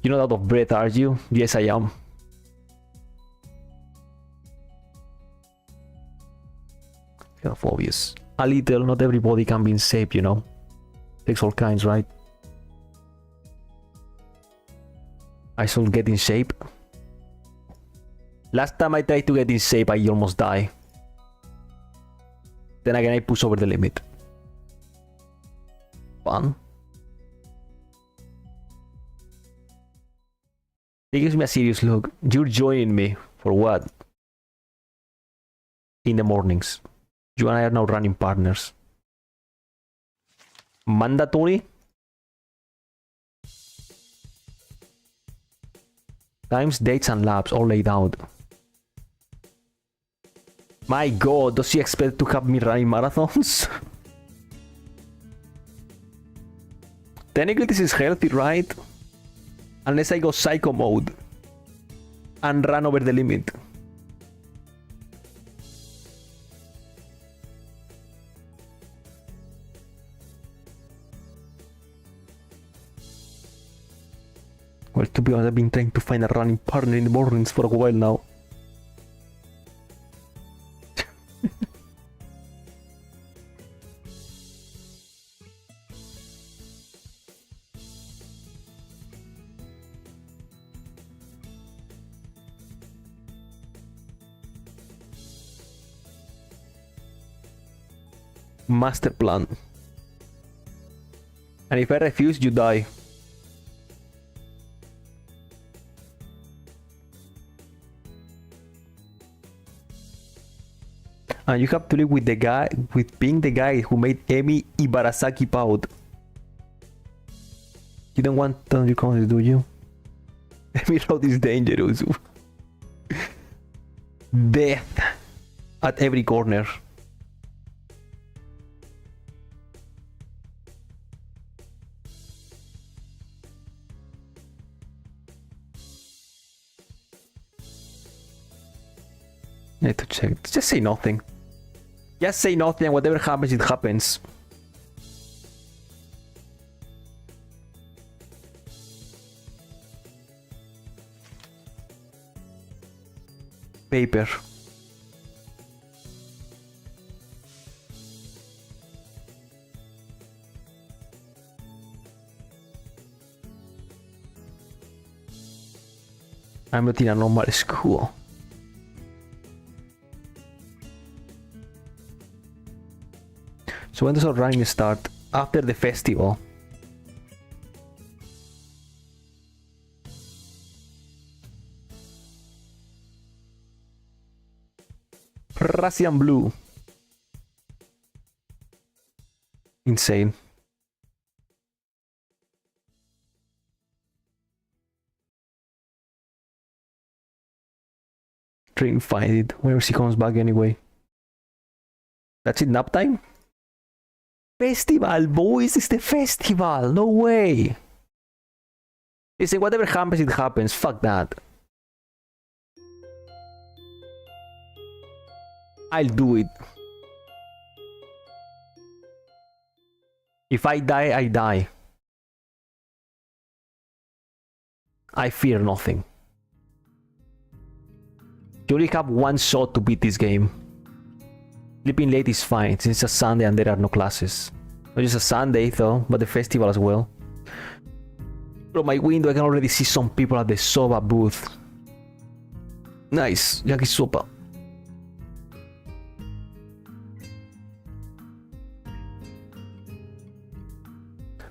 You're not out of breath, are you? Yes, I am. Kind of obvious. A little, not everybody can be in shape, you know. Takes all kinds, right? I should get in shape. Last time I tried to get in shape, I almost died. Then again, I push over the limit. Fun. He gives me a serious look. You're joining me. For what? In the mornings. You and I are now running partners. Mandatory? Times, dates, and labs all laid out. My god, does she expect to have me running marathons? Technically this is healthy, right? Unless I go psycho mode and run over the limit. Well, to be honest, I've been trying to find a running partner in the mornings for a while now. Master plan. And if I refuse, you die. And you have to live with the guy, with being the guy who made Emi Ibarasaki proud. You don't want Thunder Cones, do you? Emi Road is dangerous. Death at every corner. Need to check. Just say nothing. Just say nothing, and whatever happens, it happens. Paper. I'm not in a normal school. So when does our running start? After the festival. Russian blue. Insane. Train find it. Whenever she comes back anyway. That's it, nap time? Festival, boys, it's the festival. No way. Listen, whatever happens, it happens. Fuck that. I'll do it. If I die, I die. I fear nothing. You only have one shot to beat this game. Sleeping late is fine, since it's a Sunday and there are no classes. Not just a Sunday though, but the festival as well. From my window I can already see some people at the soba booth. Nice, yakisoba.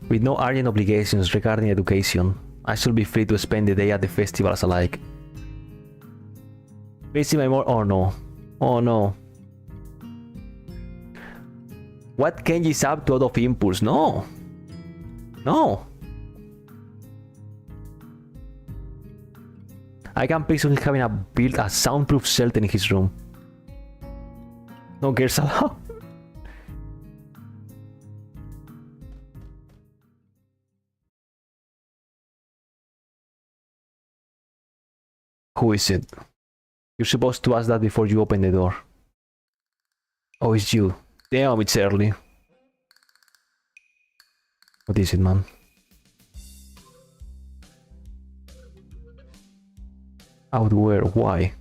With no urgent obligations regarding education, I should be free to spend the day at the festival as I like. Facing my more— oh no. Oh no. What Kenji's up to out of impulse? No. No. I can picture him having built a soundproof shelter in his room. No girls allowed. Who is it? You're supposed to ask that before you open the door. Oh, it's you. Damn, it's early. What is it, man? Out where? Why?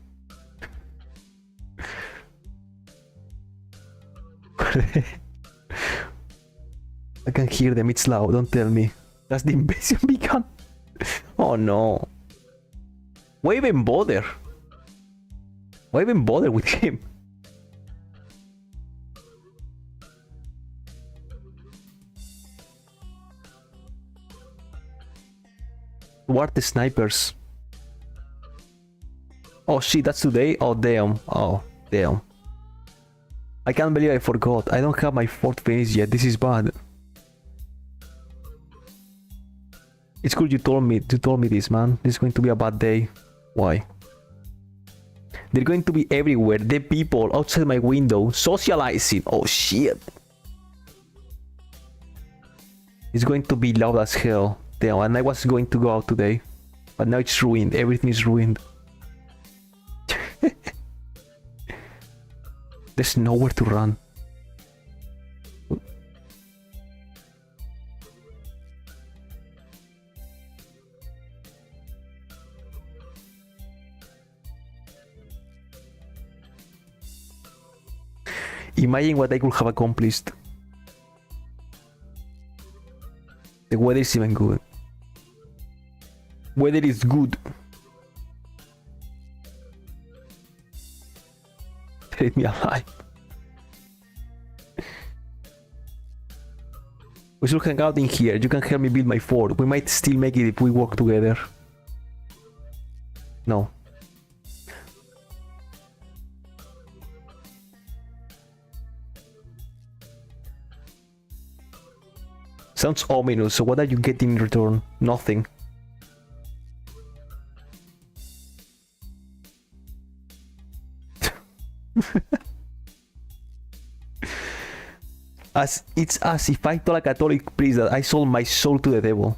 I can hear them, it's loud, don't tell me. That's the invasion begun? Oh no. Why even bother? Why even bother with him? What are the snipers? Oh shit, that's today? Oh damn. Oh damn. I can't believe I forgot. I don't have my fourth finish yet. This is bad. It's good you told me this, man. This is going to be a bad day. Why? They're going to be everywhere. The people outside my window socializing. Oh shit. It's going to be loud as hell. Damn, and I was going to go out today. But now it's ruined. Everything is ruined. There's nowhere to run. Imagine what I could have accomplished. The weather is even good. Weather is good. Leave me alive. We should hang out in here. You can help me build my fort. We might still make it if we work together. No. Sounds ominous, so what are you getting in return? Nothing. It's as if I told a Catholic priest that I sold my soul to the devil.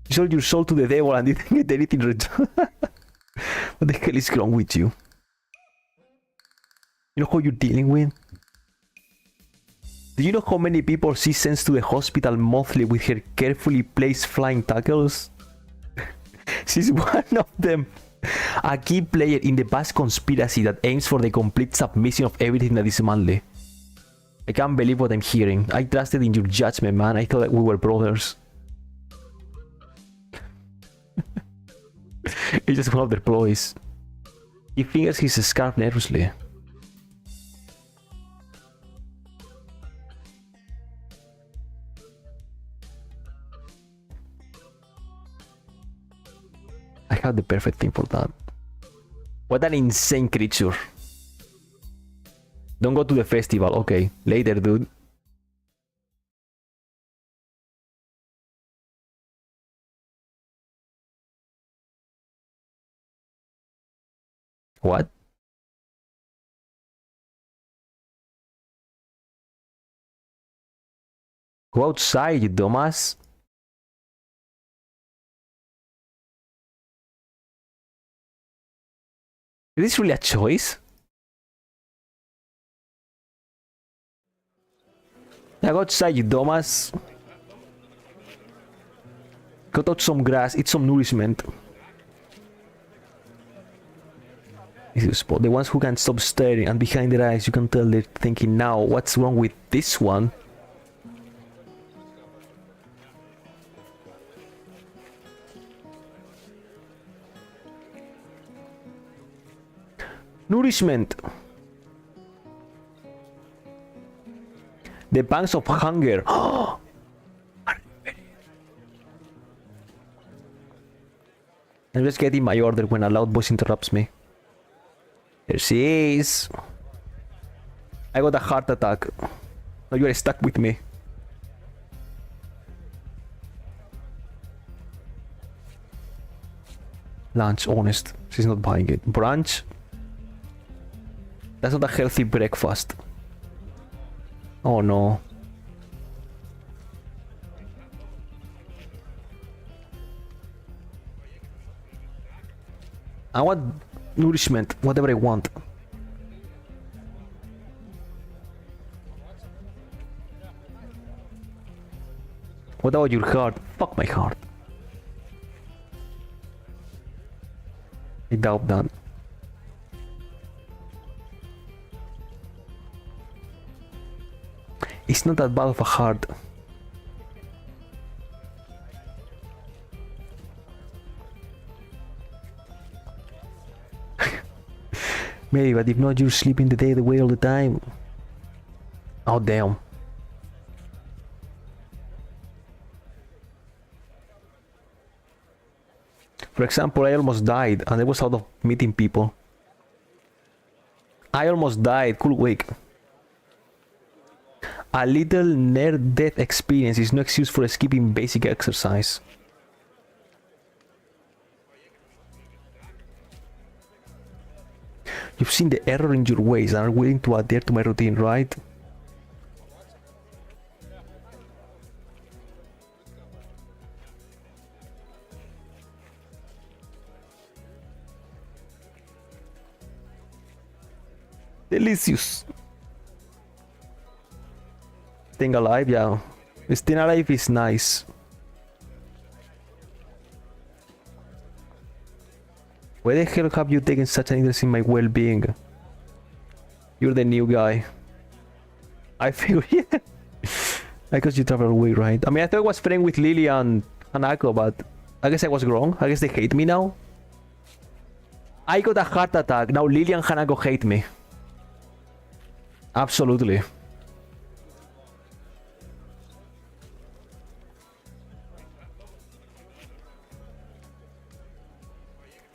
You sold your soul to the devil and didn't get anything in return. What the hell is wrong with you? You know who you're dealing with? Do you know how many people she sends to the hospital monthly with her carefully placed flying tackles? She's one of them. A key player in the vast conspiracy that aims for the complete submission of everything that is manly. I can't believe what I'm hearing. I trusted in your judgment, man. I thought that we were brothers. It's just one of their ploys. He fingers his scarf nervously. I have the perfect thing for that. What an insane creature. Don't go to the festival. Okay, later, dude. What? Go outside, you dumbass. Is this really a choice? Yeah, go outside, you dumbass. Go touch some grass, eat some nourishment. This is a spot. The ones who can't stop staring, and behind their eyes you can tell they're thinking, now, what's wrong with this one? Nourishment. The pangs of hunger. I'm just getting my order when a loud voice interrupts me. There she is. I got a heart attack. Now you are stuck with me. Lunch, honest. She's not buying it. Brunch. That's not a healthy breakfast. Oh no. I want nourishment, whatever I want. What about your heart? Fuck my heart. I doubt that. It's not that bad of a heart. Maybe, but if not, you're sleeping the day away all the time. Oh damn. For example, I almost died and I was out of meeting people. I almost died, cool week. A little near-death experience is no excuse for skipping basic exercise. You've seen the error in your ways and are willing to adhere to my routine, right? Delicious. Staying alive, yeah. Staying alive is nice. Why the hell have you taken such an interest in my well-being? You're the new guy. I figure, yeah. I guess you travel away, right? I mean, I thought I was friends with Lily and Hanako, but I guess I was wrong. I guess they hate me now. I got a heart attack. Now Lily and Hanako hate me. Absolutely.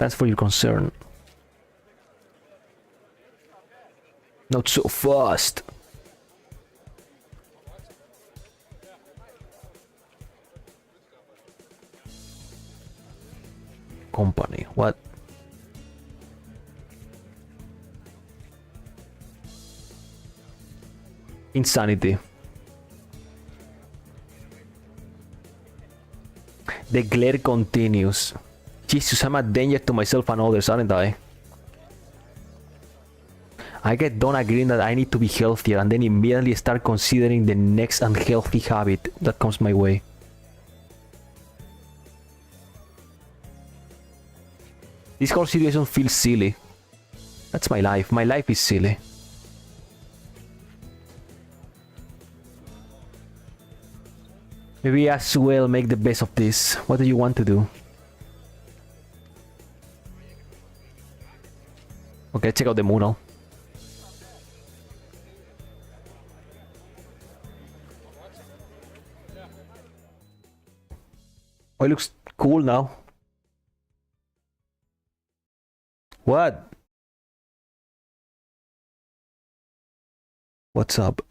Thanks for your concern. Not so fast. Company, what? Insanity. The glare continues. Jesus, I'm a danger to myself and others, aren't I? I get done agreeing that I need to be healthier and then immediately start considering the next unhealthy habit that comes my way. This whole situation feels silly. That's my life. My life is silly. Maybe as well make the best of this. What do you want to do? Okay, check out the mural. Oh, it looks cool now. What? What's up?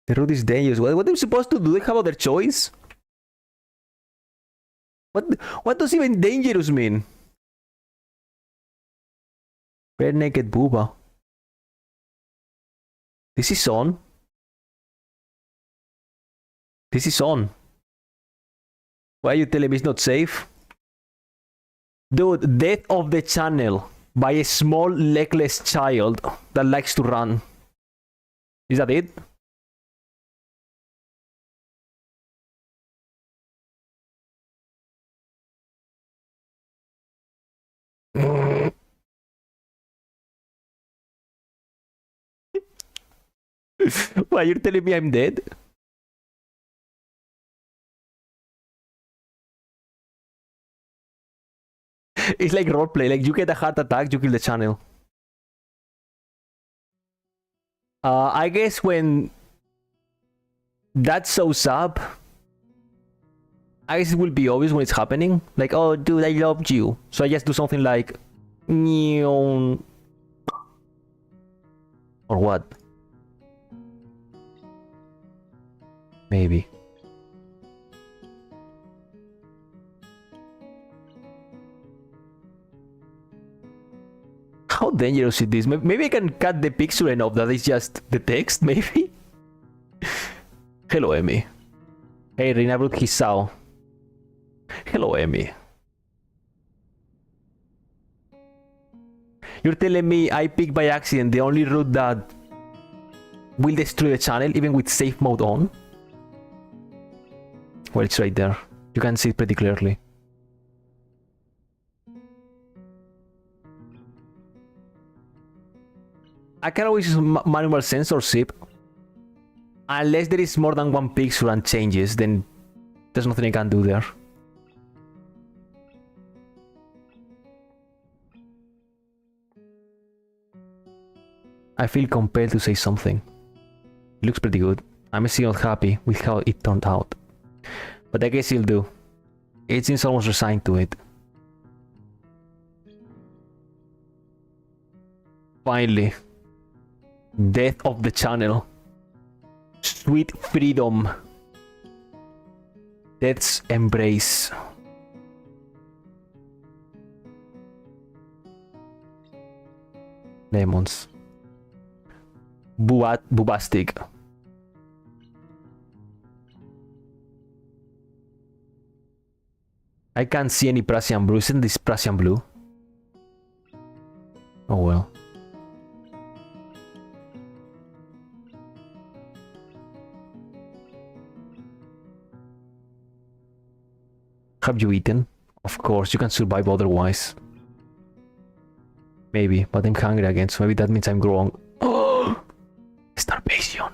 The road is dangerous. What are they supposed to do? They have other choice? What does even dangerous mean? Bare naked booba. This is on. This is on. Why are you telling me it's not safe? Dude, death of the channel by a small legless child that likes to run. Is that it? Why, you're telling me I'm dead? It's like roleplay, like you get a heart attack, you kill the channel. I guess when that shows up, I guess it will be obvious when it's happening. Like, oh dude, I loved you. So I just do something like or what? Maybe. How dangerous is this? Maybe I can cut the picture enough that it's just the text, maybe? Hello, Emmy. Hey, Rinabrut Hisao. Hello, Emmy. You're telling me I picked by accident the only route that will destroy the channel even with safe mode on? Well, it's right there. You can see it pretty clearly. I can always use manual censorship. Unless there is more than one picture and changes, then there's nothing I can do there. I feel compelled to say something. It looks pretty good. I'm still not happy with how it turned out. But I guess it'll do. It seems almost resigned to it. Finally. Death of the channel. Sweet freedom. Death's embrace. Lemons. Boobastic. I can't see any Prussian blue. Isn't this Prussian blue? Oh well. Have you eaten? Of course, you can survive otherwise. Maybe, but I'm hungry again, so maybe that means I'm wrong. Oh! Starvation.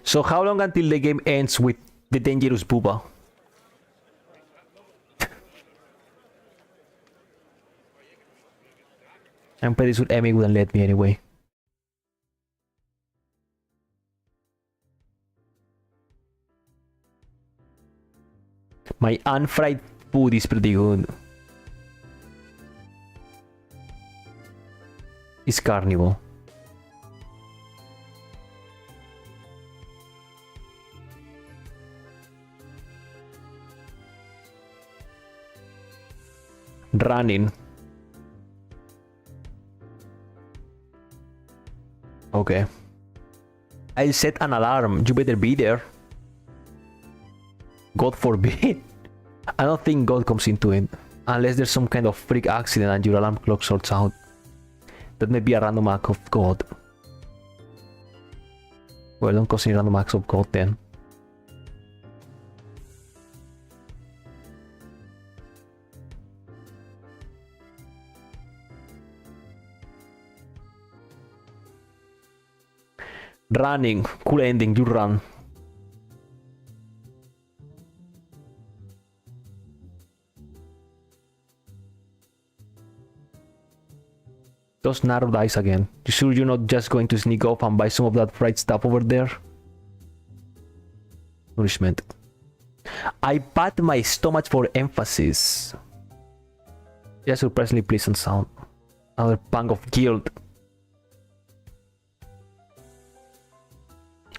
So how long until the game ends with the dangerous booba? I'm pretty sure Emmy wouldn't let me anyway. My unfried food is pretty good. It's carnival. Running. Okay. I'll set an alarm. You better be there. God forbid. I don't think God comes into it. Unless there's some kind of freak accident and your alarm clock sorts out. That may be a random act of God. Well, don't consider random acts of God then. Running. Cool ending. You run. Those narrow dice again. You sure you're not just going to sneak off and buy some of that fried stuff over there? Nourishment. I pat my stomach for emphasis. Yeah, surprisingly pleasant sound. Another pang of guilt.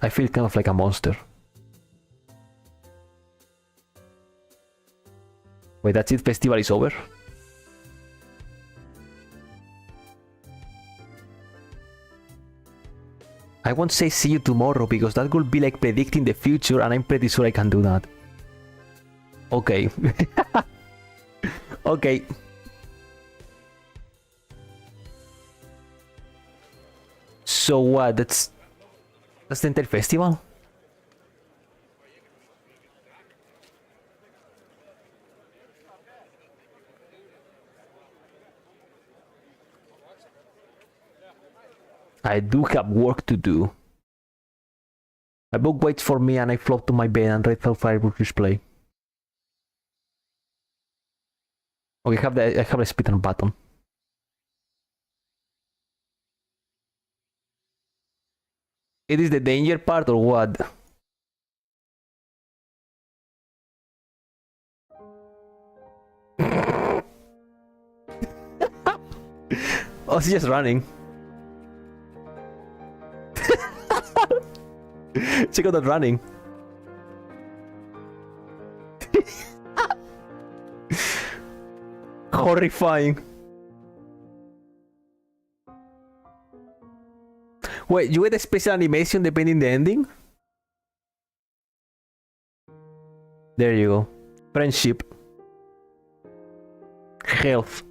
I feel kind of like a monster. Wait, that's it? Festival is over? I won't say see you tomorrow because that would be like predicting the future and I'm pretty sure I can do that. Okay. Okay. So what? That's the entire festival? I do have work to do. My book waits for me and I float to my bed and read the fireworks display. Okay, I have a speed on button. It is the danger part or what? Oh, she's just running. Check out that running. Horrifying. Wait, you get a special animation depending the ending? There you go. Friendship. Health.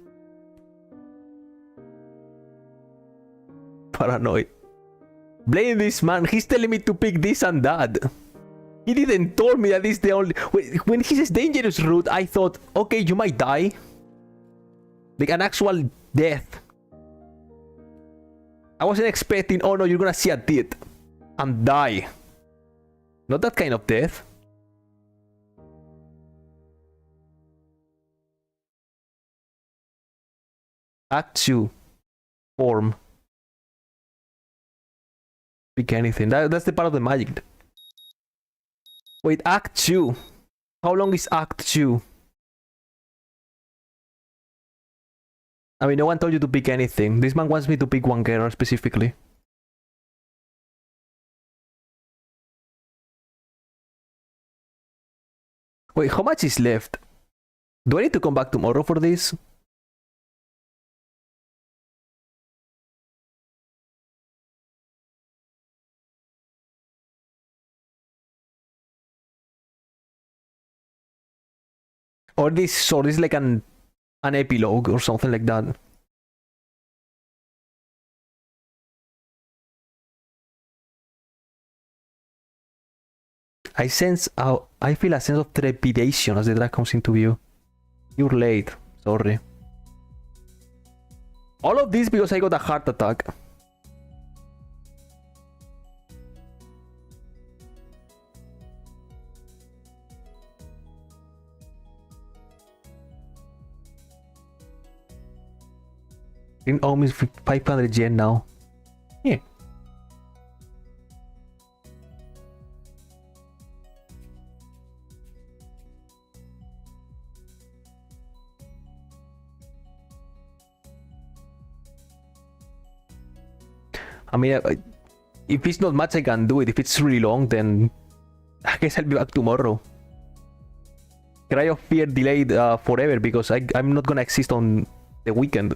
Paranoid. Blame this man, he's telling me to pick this and that. He didn't tell me that this is the only... Wait, when he says dangerous route, I thought, okay, you might die. Like an actual death. I wasn't expecting, oh no, you're gonna see a death and die. Not that kind of death. Act 2. Form. Pick anything. That's the part of the magic. Wait, Act 2. How long is Act 2? I mean, no one told you to pick anything. This man wants me to pick one girl specifically. Wait, how much is left? Do I need to come back tomorrow for this? Or this is like an epilogue or something like that. I feel a sense of trepidation as the drag comes into view. You're late, sorry. All of this because I got a heart attack. In almost 500 yen now. Yeah. I mean, if it's not much, I can do it. If it's really long, then I guess I'll be back tomorrow. Cry of Fear delayed forever because I'm not gonna exist on the weekend.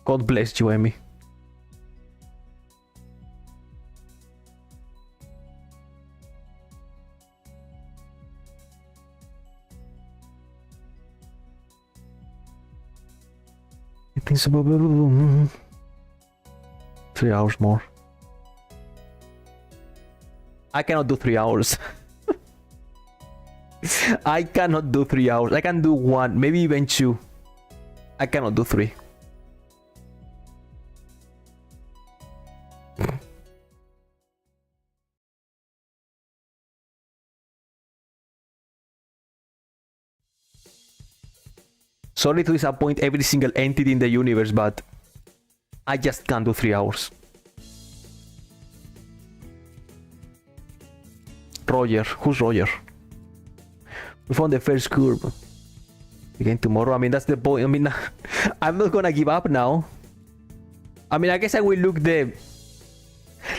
God bless you, Emmy. I think so. 3 hours more. I cannot do 3 hours. I cannot do 3 hours. I can do 1, maybe even 2. I cannot do 3. Sorry to disappoint every single entity in the universe, but I just can't do 3 hours. Roger. Who's Roger? We found the first curve. Again tomorrow. I mean, that's the point. I mean, I'm not gonna give up now. I mean, I guess I will look the...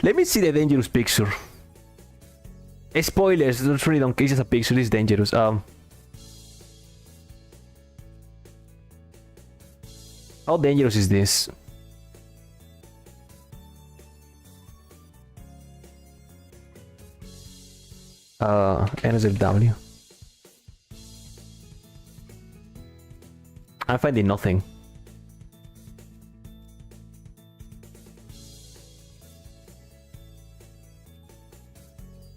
Let me see the dangerous picture. Spoilers. Don't really don't. It's just a picture. It's dangerous. How dangerous is this? NSFW. I'm finding nothing.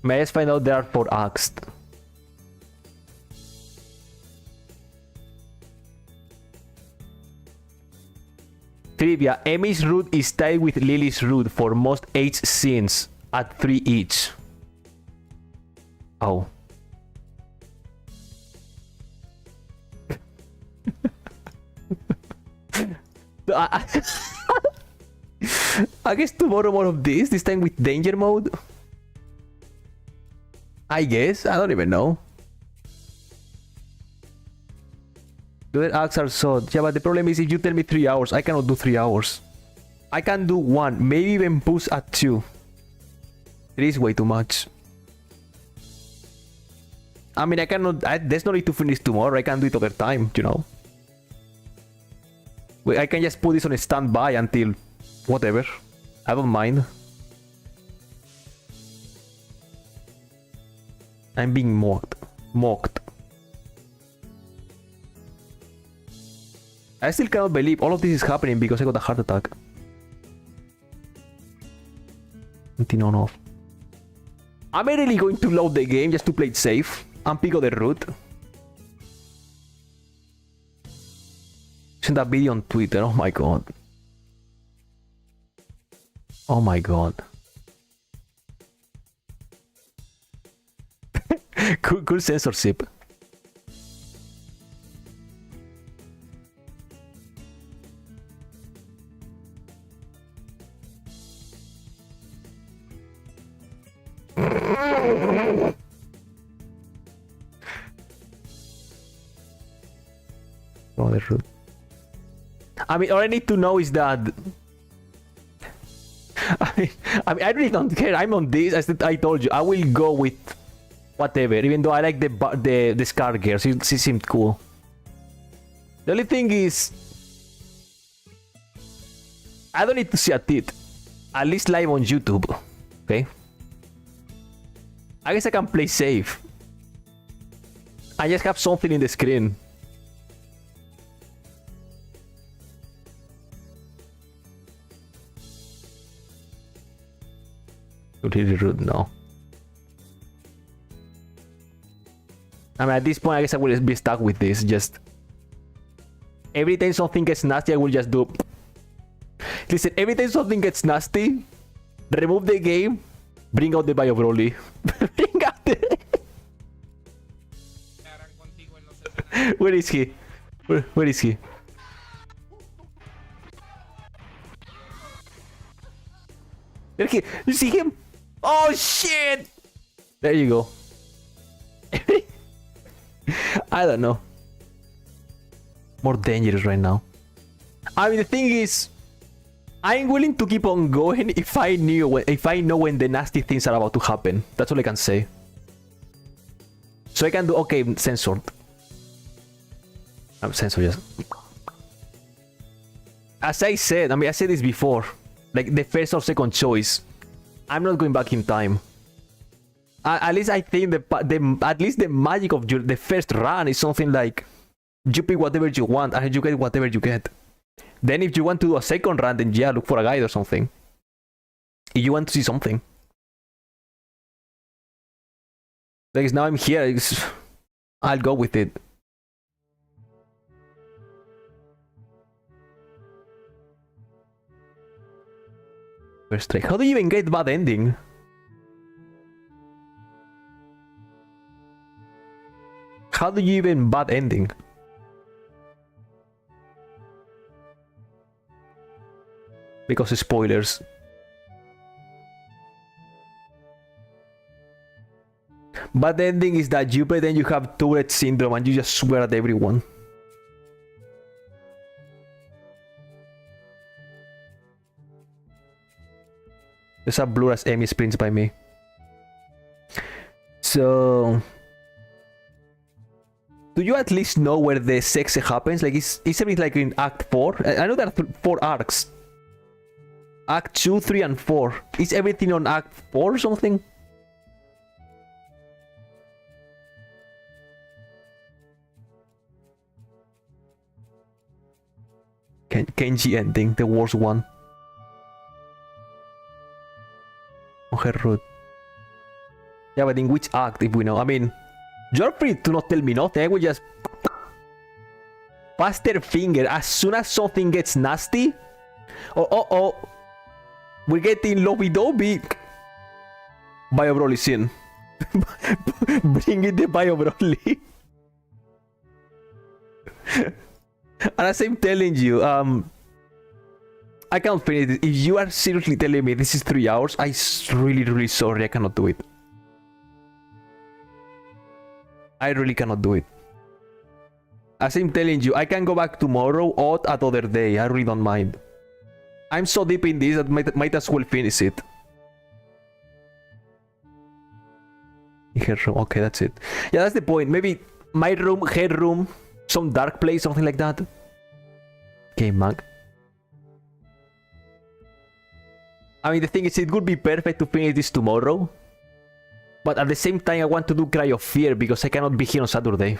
May I just find out there are 4 acts. Trivia: Emmy's route is tied with Lily's route for most age scenes at 3 each. Oh. I guess tomorrow more of this time with danger mode. I guess. I don't even know. The other acts are so... Yeah, but the problem is if you tell me 3 hours, I cannot do 3 hours. I can do 1, maybe even push at 2. 3 is way too much. I mean, I cannot... there's no need to finish tomorrow. I can do it over time, you know. I can just put this on a standby until... whatever. I don't mind. I'm being mocked. I still cannot believe all of this is happening because I got a heart attack. Nothing on off. Am I really going to load the game just to play it safe and pick other route? Send a video on Twitter. Oh my god. Oh my god. Cool censorship. Other route. I mean, all I need to know is that I mean, I really don't care. I'm on this. As I told you, I will go with whatever. Even though I like the Scar girl, she seemed cool. The only thing is, I don't need to see a tit. At least live on YouTube. Okay. I guess I can play safe. I just have something in the screen. Really rude, no. I mean, at this point, I guess I will be stuck with this. Just every time something gets nasty, I will just do. Listen, every time something gets nasty, remove the game, bring out the Bio Broly. Bring out the. Where is he? Where is he? There he. You see him? Oh shit! There you go. I don't know. More dangerous right now. I mean, the thing is, I'm willing to keep on going if I know when the nasty things are about to happen. That's all I can say. So I can do okay, censored. I'm censored, yes. As I said, I said this before, like the first or second choice. I'm not going back in time. At least I think at least the magic of the first run is something like you pick whatever you want and you get whatever you get. Then if you want to do a second run, then yeah, look for a guide or something. If you want to see something. Like now I'm here, I'll go with it. First strike. How do you even get bad ending? How do you even bad ending? Because spoilers. Bad ending is that you pretend you have Tourette syndrome and you just swear at everyone. There's a blur as Amy sprints by me. So, do you at least know where the sex happens? Like, is everything like in Act 4? I know there are 4 arcs. Act 2, 3, and 4. Is everything on Act 4 or something? Kenji ending, the worst one. On her route. Yeah, but in which act, if we know? I mean, you're free to not tell me nothing. I will just faster finger as soon as something gets nasty. Oh, we're getting lovey-dovey. Bio Broly scene. Bring in the Bio Broly. And as I'm telling you, I can't finish it. If you are seriously telling me this is 3 hours, I'm really sorry, I cannot do it. I really cannot do it. As I'm telling you, I can go back tomorrow or another day. I really don't mind. I'm so deep in this that might as well finish it. In her room. Okay, that's it. Yeah, that's the point. Maybe my room, her room, some dark place, something like that. Okay, Mag. I mean, the thing is, it would be perfect to finish this tomorrow. But at the same time, I want to do Cry of Fear because I cannot be here on Saturday.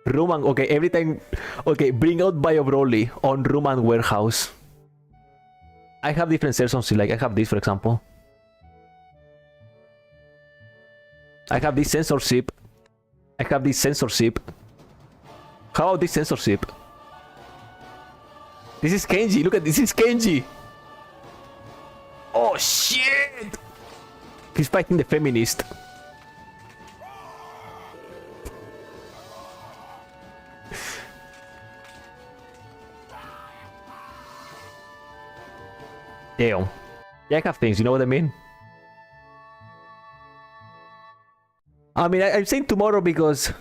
Roman, okay, every time... Okay, bring out Bio Broly on Roman Warehouse. I have different sessions, like I have this, for example. I have this censorship. I have this censorship. How about this censorship? This is Kenji, look at this is Kenji! Oh shit! He's fighting the feminist. Damn. Yeah, I have things, you know what I mean? I mean, I'm saying tomorrow because...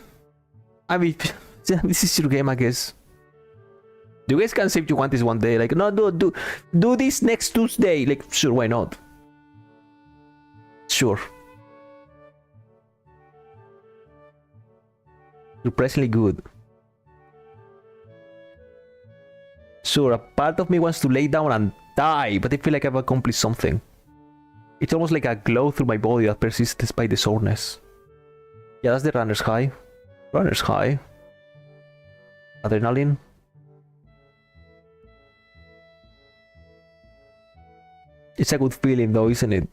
I mean, this is your game, I guess. You guys can say if you want this one day. Like, no, do this next Tuesday. Like, sure, why not? Sure. Surprisingly good. Sure, a part of me wants to lay down and die, but I feel like I've accomplished something. It's almost like a glow through my body that persists despite the soreness. Yeah, that's the runner's high. Runner's high. Adrenaline. It's a good feeling though, isn't it?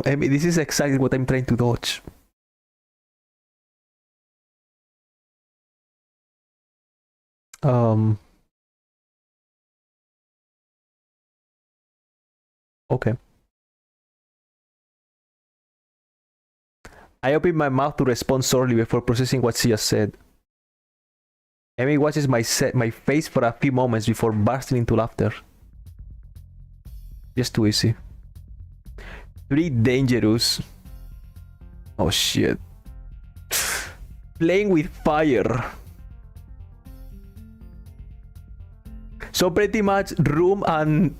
I mean, this is exactly what I'm trying to dodge. Okay. I opened my mouth to respond sorely before processing what she just said. Amy watches my face for a few moments before bursting into laughter. Just too easy. 3 dangerous. Oh shit. Playing with fire. So pretty much room and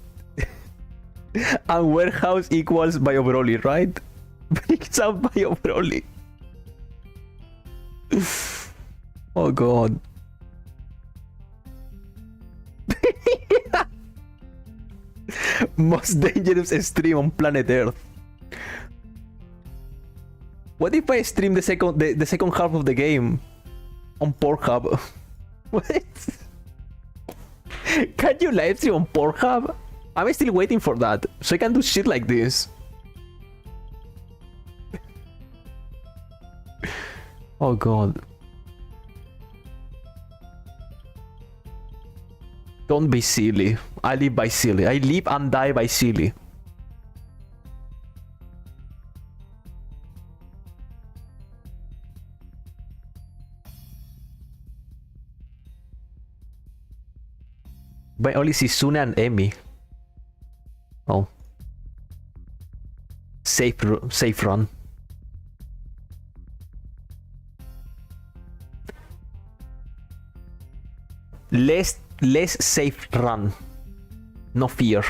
and warehouse equals Bio Broly, right? It's a Bio Broly. Oh god. Most dangerous stream on planet Earth. What if I stream the second half of the game on Pornhub? What? Can you live stream on Pornhub? I'm still waiting for that, so I can do shit like this. Oh god. Don't be silly. I live by silly. I live and die by silly. But only Sisune and Emi. Oh. Safe run. Less safe run. No fear.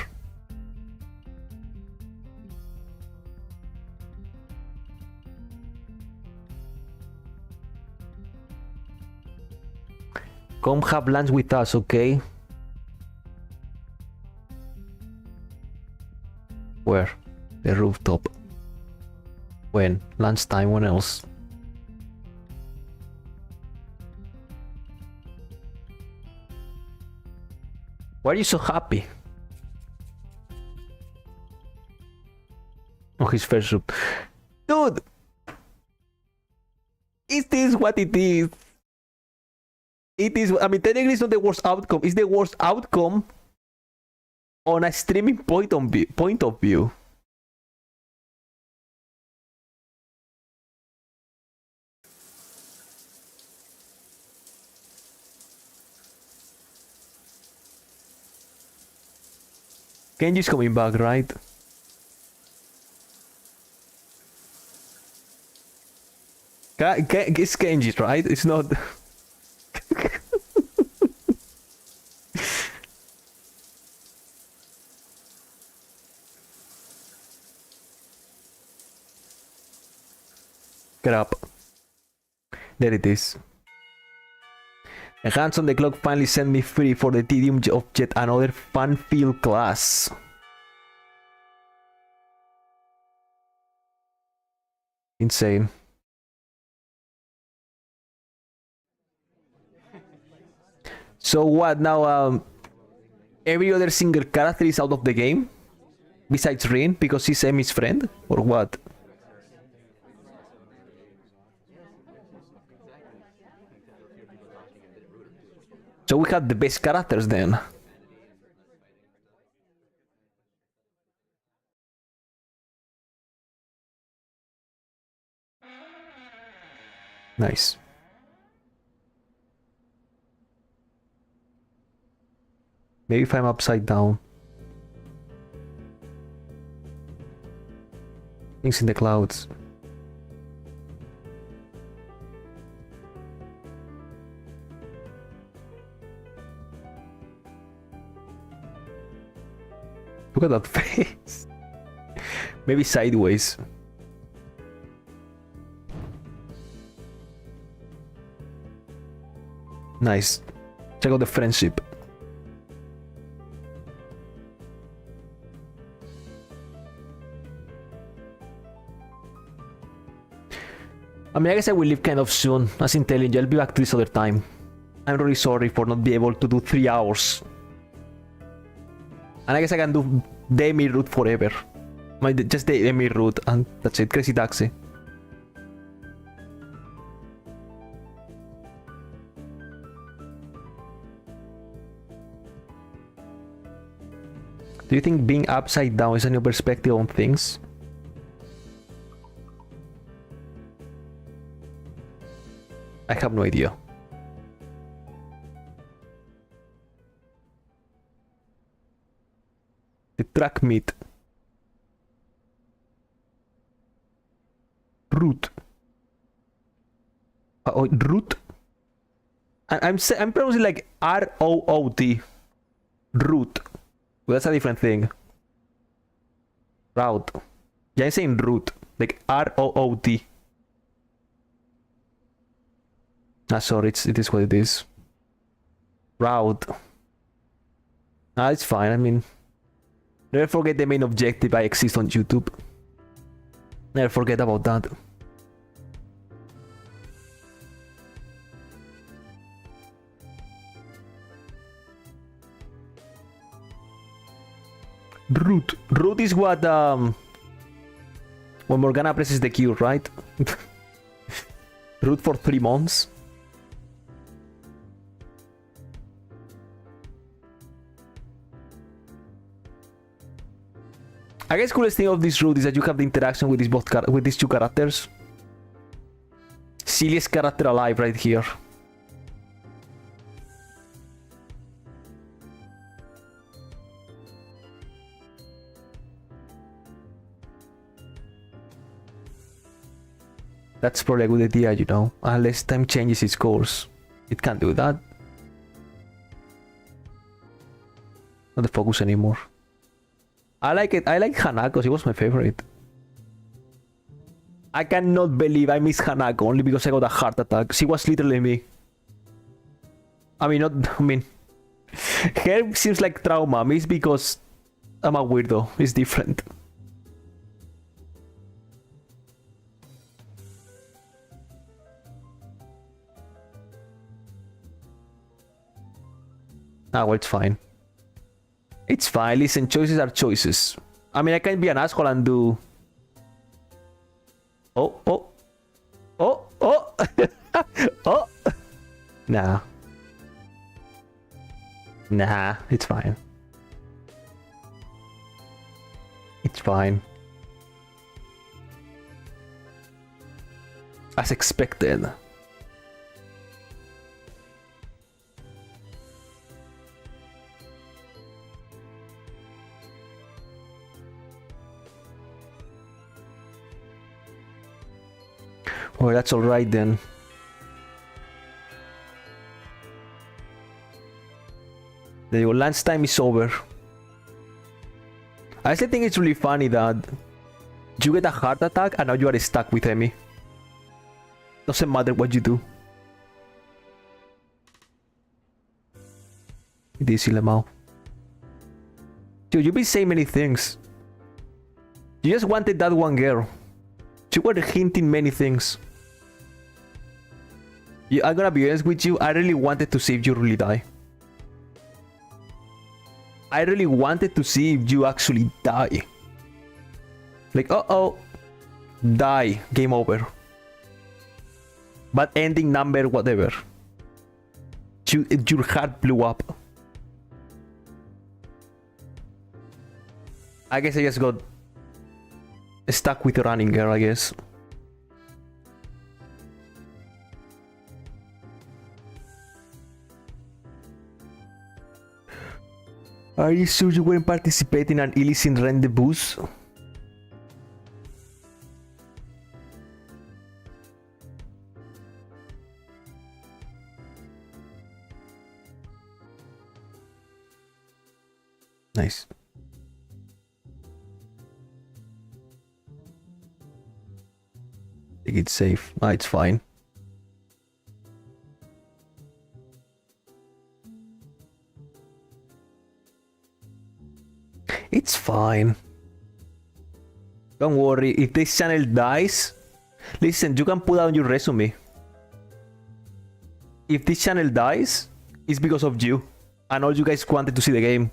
Come have lunch with us, okay? Where? The rooftop. When? Lunchtime, when else? Why are you so happy? Oh, his first soup. Dude! Is this what it is? It is, I mean, technically it's not the worst outcome. It's the worst outcome on a streaming point of view. Kenji's coming back, right? It's Kenji, right? It's not... Crap. There it is. A hands on the clock finally sent me free for the tedium of yet another fun-filled class. Insane. So what now? Every other single character is out of the game? Besides Rin, because he's Emi's friend? Or what? So we have the best characters then. Nice. Maybe if I'm upside down. Things in the clouds. Look at that face. Maybe sideways. Nice. Check out the friendship. I mean, I guess I will leave kind of soon. As in telling you, I'll be back to this other time. I'm really sorry for not being able to do 3 hours. And I guess I can do the Emi route forever. Just the Emi route, and that's it. Crazy Taxi. Do you think being upside down is a new perspective on things? I have no idea. The track meet. Root. Oh, root. I'm pronouncing like R-O-O-T. Root. Well, that's a different thing. Route. Yeah, I'm saying root. Like R-O-O-T. Ah, sorry, it is what it is. Route. Ah, it's fine. I mean, never forget the main objective. I exist on YouTube. Never forget about that. Root. Root is what when Morgana presses the Q, right? Root for 3 months. I guess coolest thing of this route is that you have the interaction with these two characters. Silliest character alive right here. That's probably a good idea, you know, unless time changes its course. It can't do that. Not the focus anymore. I like it. I like Hanako. She was my favorite. I cannot believe I miss Hanako only because I got a heart attack. She was literally me. I mean, her seems like trauma. It's because I'm a weirdo. It's different. Ah, well, it's fine. It's fine. Listen, choices are choices. I mean, I can be an asshole and do... Oh. Oh. Nah. Nah, it's fine. It's fine. As expected. Oh, that's alright then. There you go, lunchtime is over. I still think it's really funny that you get a heart attack and now you are stuck with Emmy. Doesn't matter what you do. It is Lemao. Dude, you've been saying many things. You just wanted that one girl. You were hinting many things. I'm gonna be honest with you, I really wanted to see if you really die. I really wanted to see if you actually die. Like, uh-oh. Die. Game over. But ending number, whatever. Your heart blew up. I guess I just got stuck with the running girl, I guess. Are you sure you weren't participating in an illicit rendezvous? Nice. I think it's safe. Ah, it's fine. It's fine. Don't worry, if this channel dies, listen, you can put that on your resume. If this channel dies, it's because of you and all you guys wanted to see the game.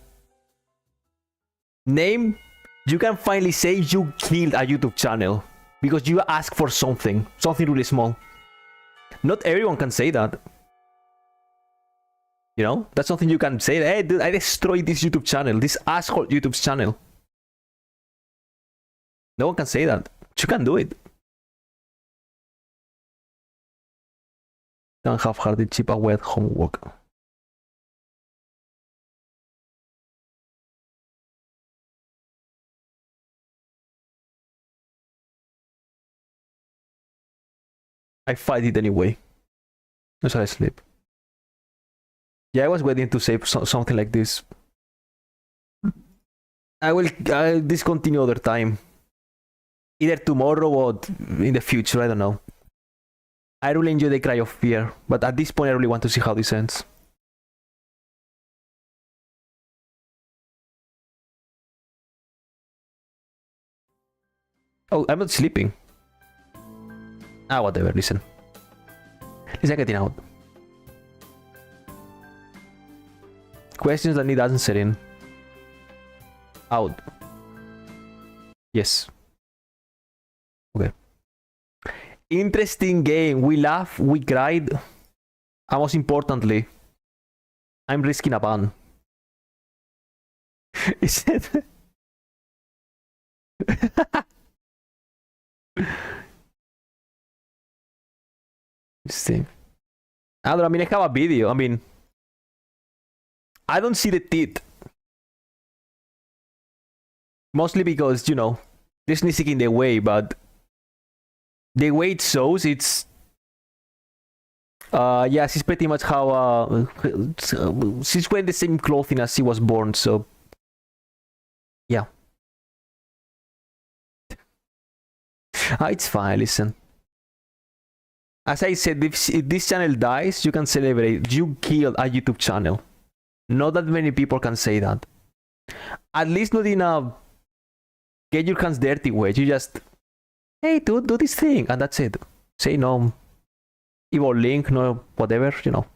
Name, you can finally say you killed a YouTube channel because you asked for something really small. Not everyone can say that. You know, that's something you can say. Hey, dude, I destroyed this YouTube channel, this asshole YouTube channel. No one can say that. But you can do it. Don't have hardly cheap away at homework. I fight it anyway. That's how I sleep. Yeah, I was waiting to say something like this. I'll discontinue other time. Either tomorrow or in the future, I don't know. I really enjoy the Cry of Fear, but at this point I really want to see how this ends. Oh, I'm not sleeping. Ah, whatever, listen. Listen, getting out. Questions that need answering. Out. Yes. Okay. Interesting game. We laughed, we cried. And most importantly, I'm risking a ban. Is it? Interesting. I don't know, I mean, I have a video. I mean, I don't see the teeth. Mostly because, you know, there's nothing in the way, but the way it shows, it's yeah, she's pretty much how she's wearing the same clothing as she was born, so yeah. It's fine, listen. As I said, if this channel dies, you can celebrate. You killed a YouTube channel. Not that many people can say that. At least not in a get your hands dirty way. You just, hey, dude, do this thing, and that's it. Say no evil link, no whatever, you know.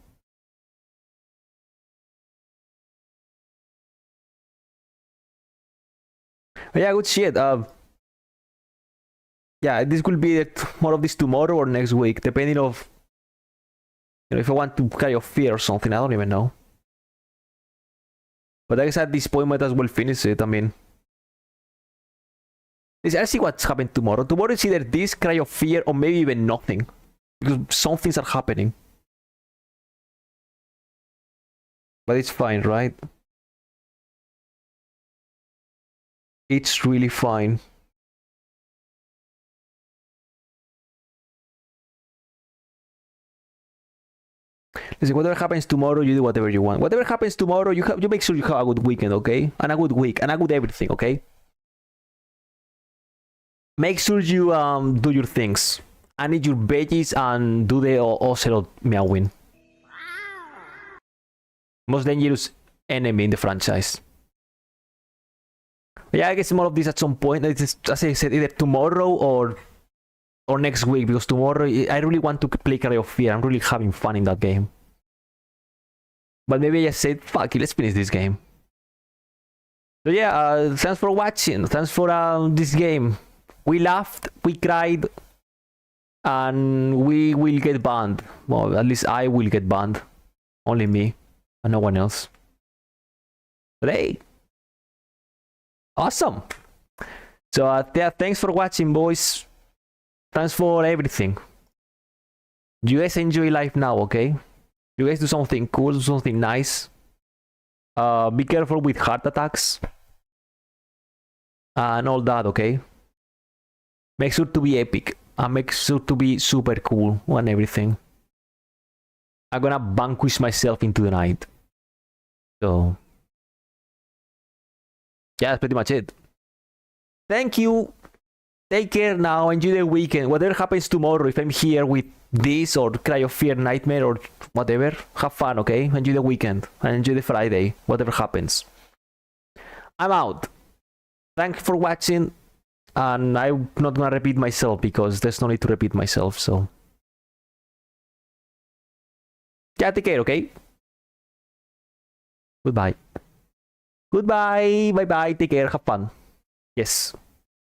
But yeah, good shit. Yeah, this will be more of this tomorrow or next week, depending of, you know, if I want to Cry of Fear or something. I don't even know. But I guess at this point, might as well finish it. I mean, I'll see what's happening tomorrow. Tomorrow is either this Cry of Fear or maybe even nothing, because some things are happening. But it's fine, right? It's really fine. Listen, whatever happens tomorrow, you do whatever you want. Whatever happens tomorrow, you make sure you have a good weekend, okay? And a good week, and a good everything, okay? Make sure you do your things. And eat your veggies and do the Ocelot meowing. Most dangerous enemy in the franchise. But yeah, I guess more of this at some point. It's, as I said, either tomorrow or next week, because tomorrow I really want to play Cry of Fear. I'm really having fun in that game. But maybe I just said, fuck it, let's finish this game. So yeah, thanks for watching. Thanks for this game. We laughed, we cried, and we will get banned. Well, at least I will get banned. Only me, and no one else. But hey, awesome. So yeah, thanks for watching, boys. Thanks for everything. You guys enjoy life now, okay? You guys do something cool, do something nice. Be careful with heart attacks and all that, okay? Make sure to be epic and make sure to be super cool and everything. I'm gonna vanquish myself into the night. So yeah, that's pretty much it. Thank you. Take care now. Enjoy the weekend. Whatever happens tomorrow, if I'm here with this or Cry of Fear Nightmare or whatever, have fun, okay? Enjoy the weekend and enjoy the Friday, whatever happens. I'm out. Thanks for watching, and I'm not gonna repeat myself because there's no need to repeat myself, so yeah, take care, okay? Goodbye. Goodbye. Bye bye. Take care. Have fun. Yes.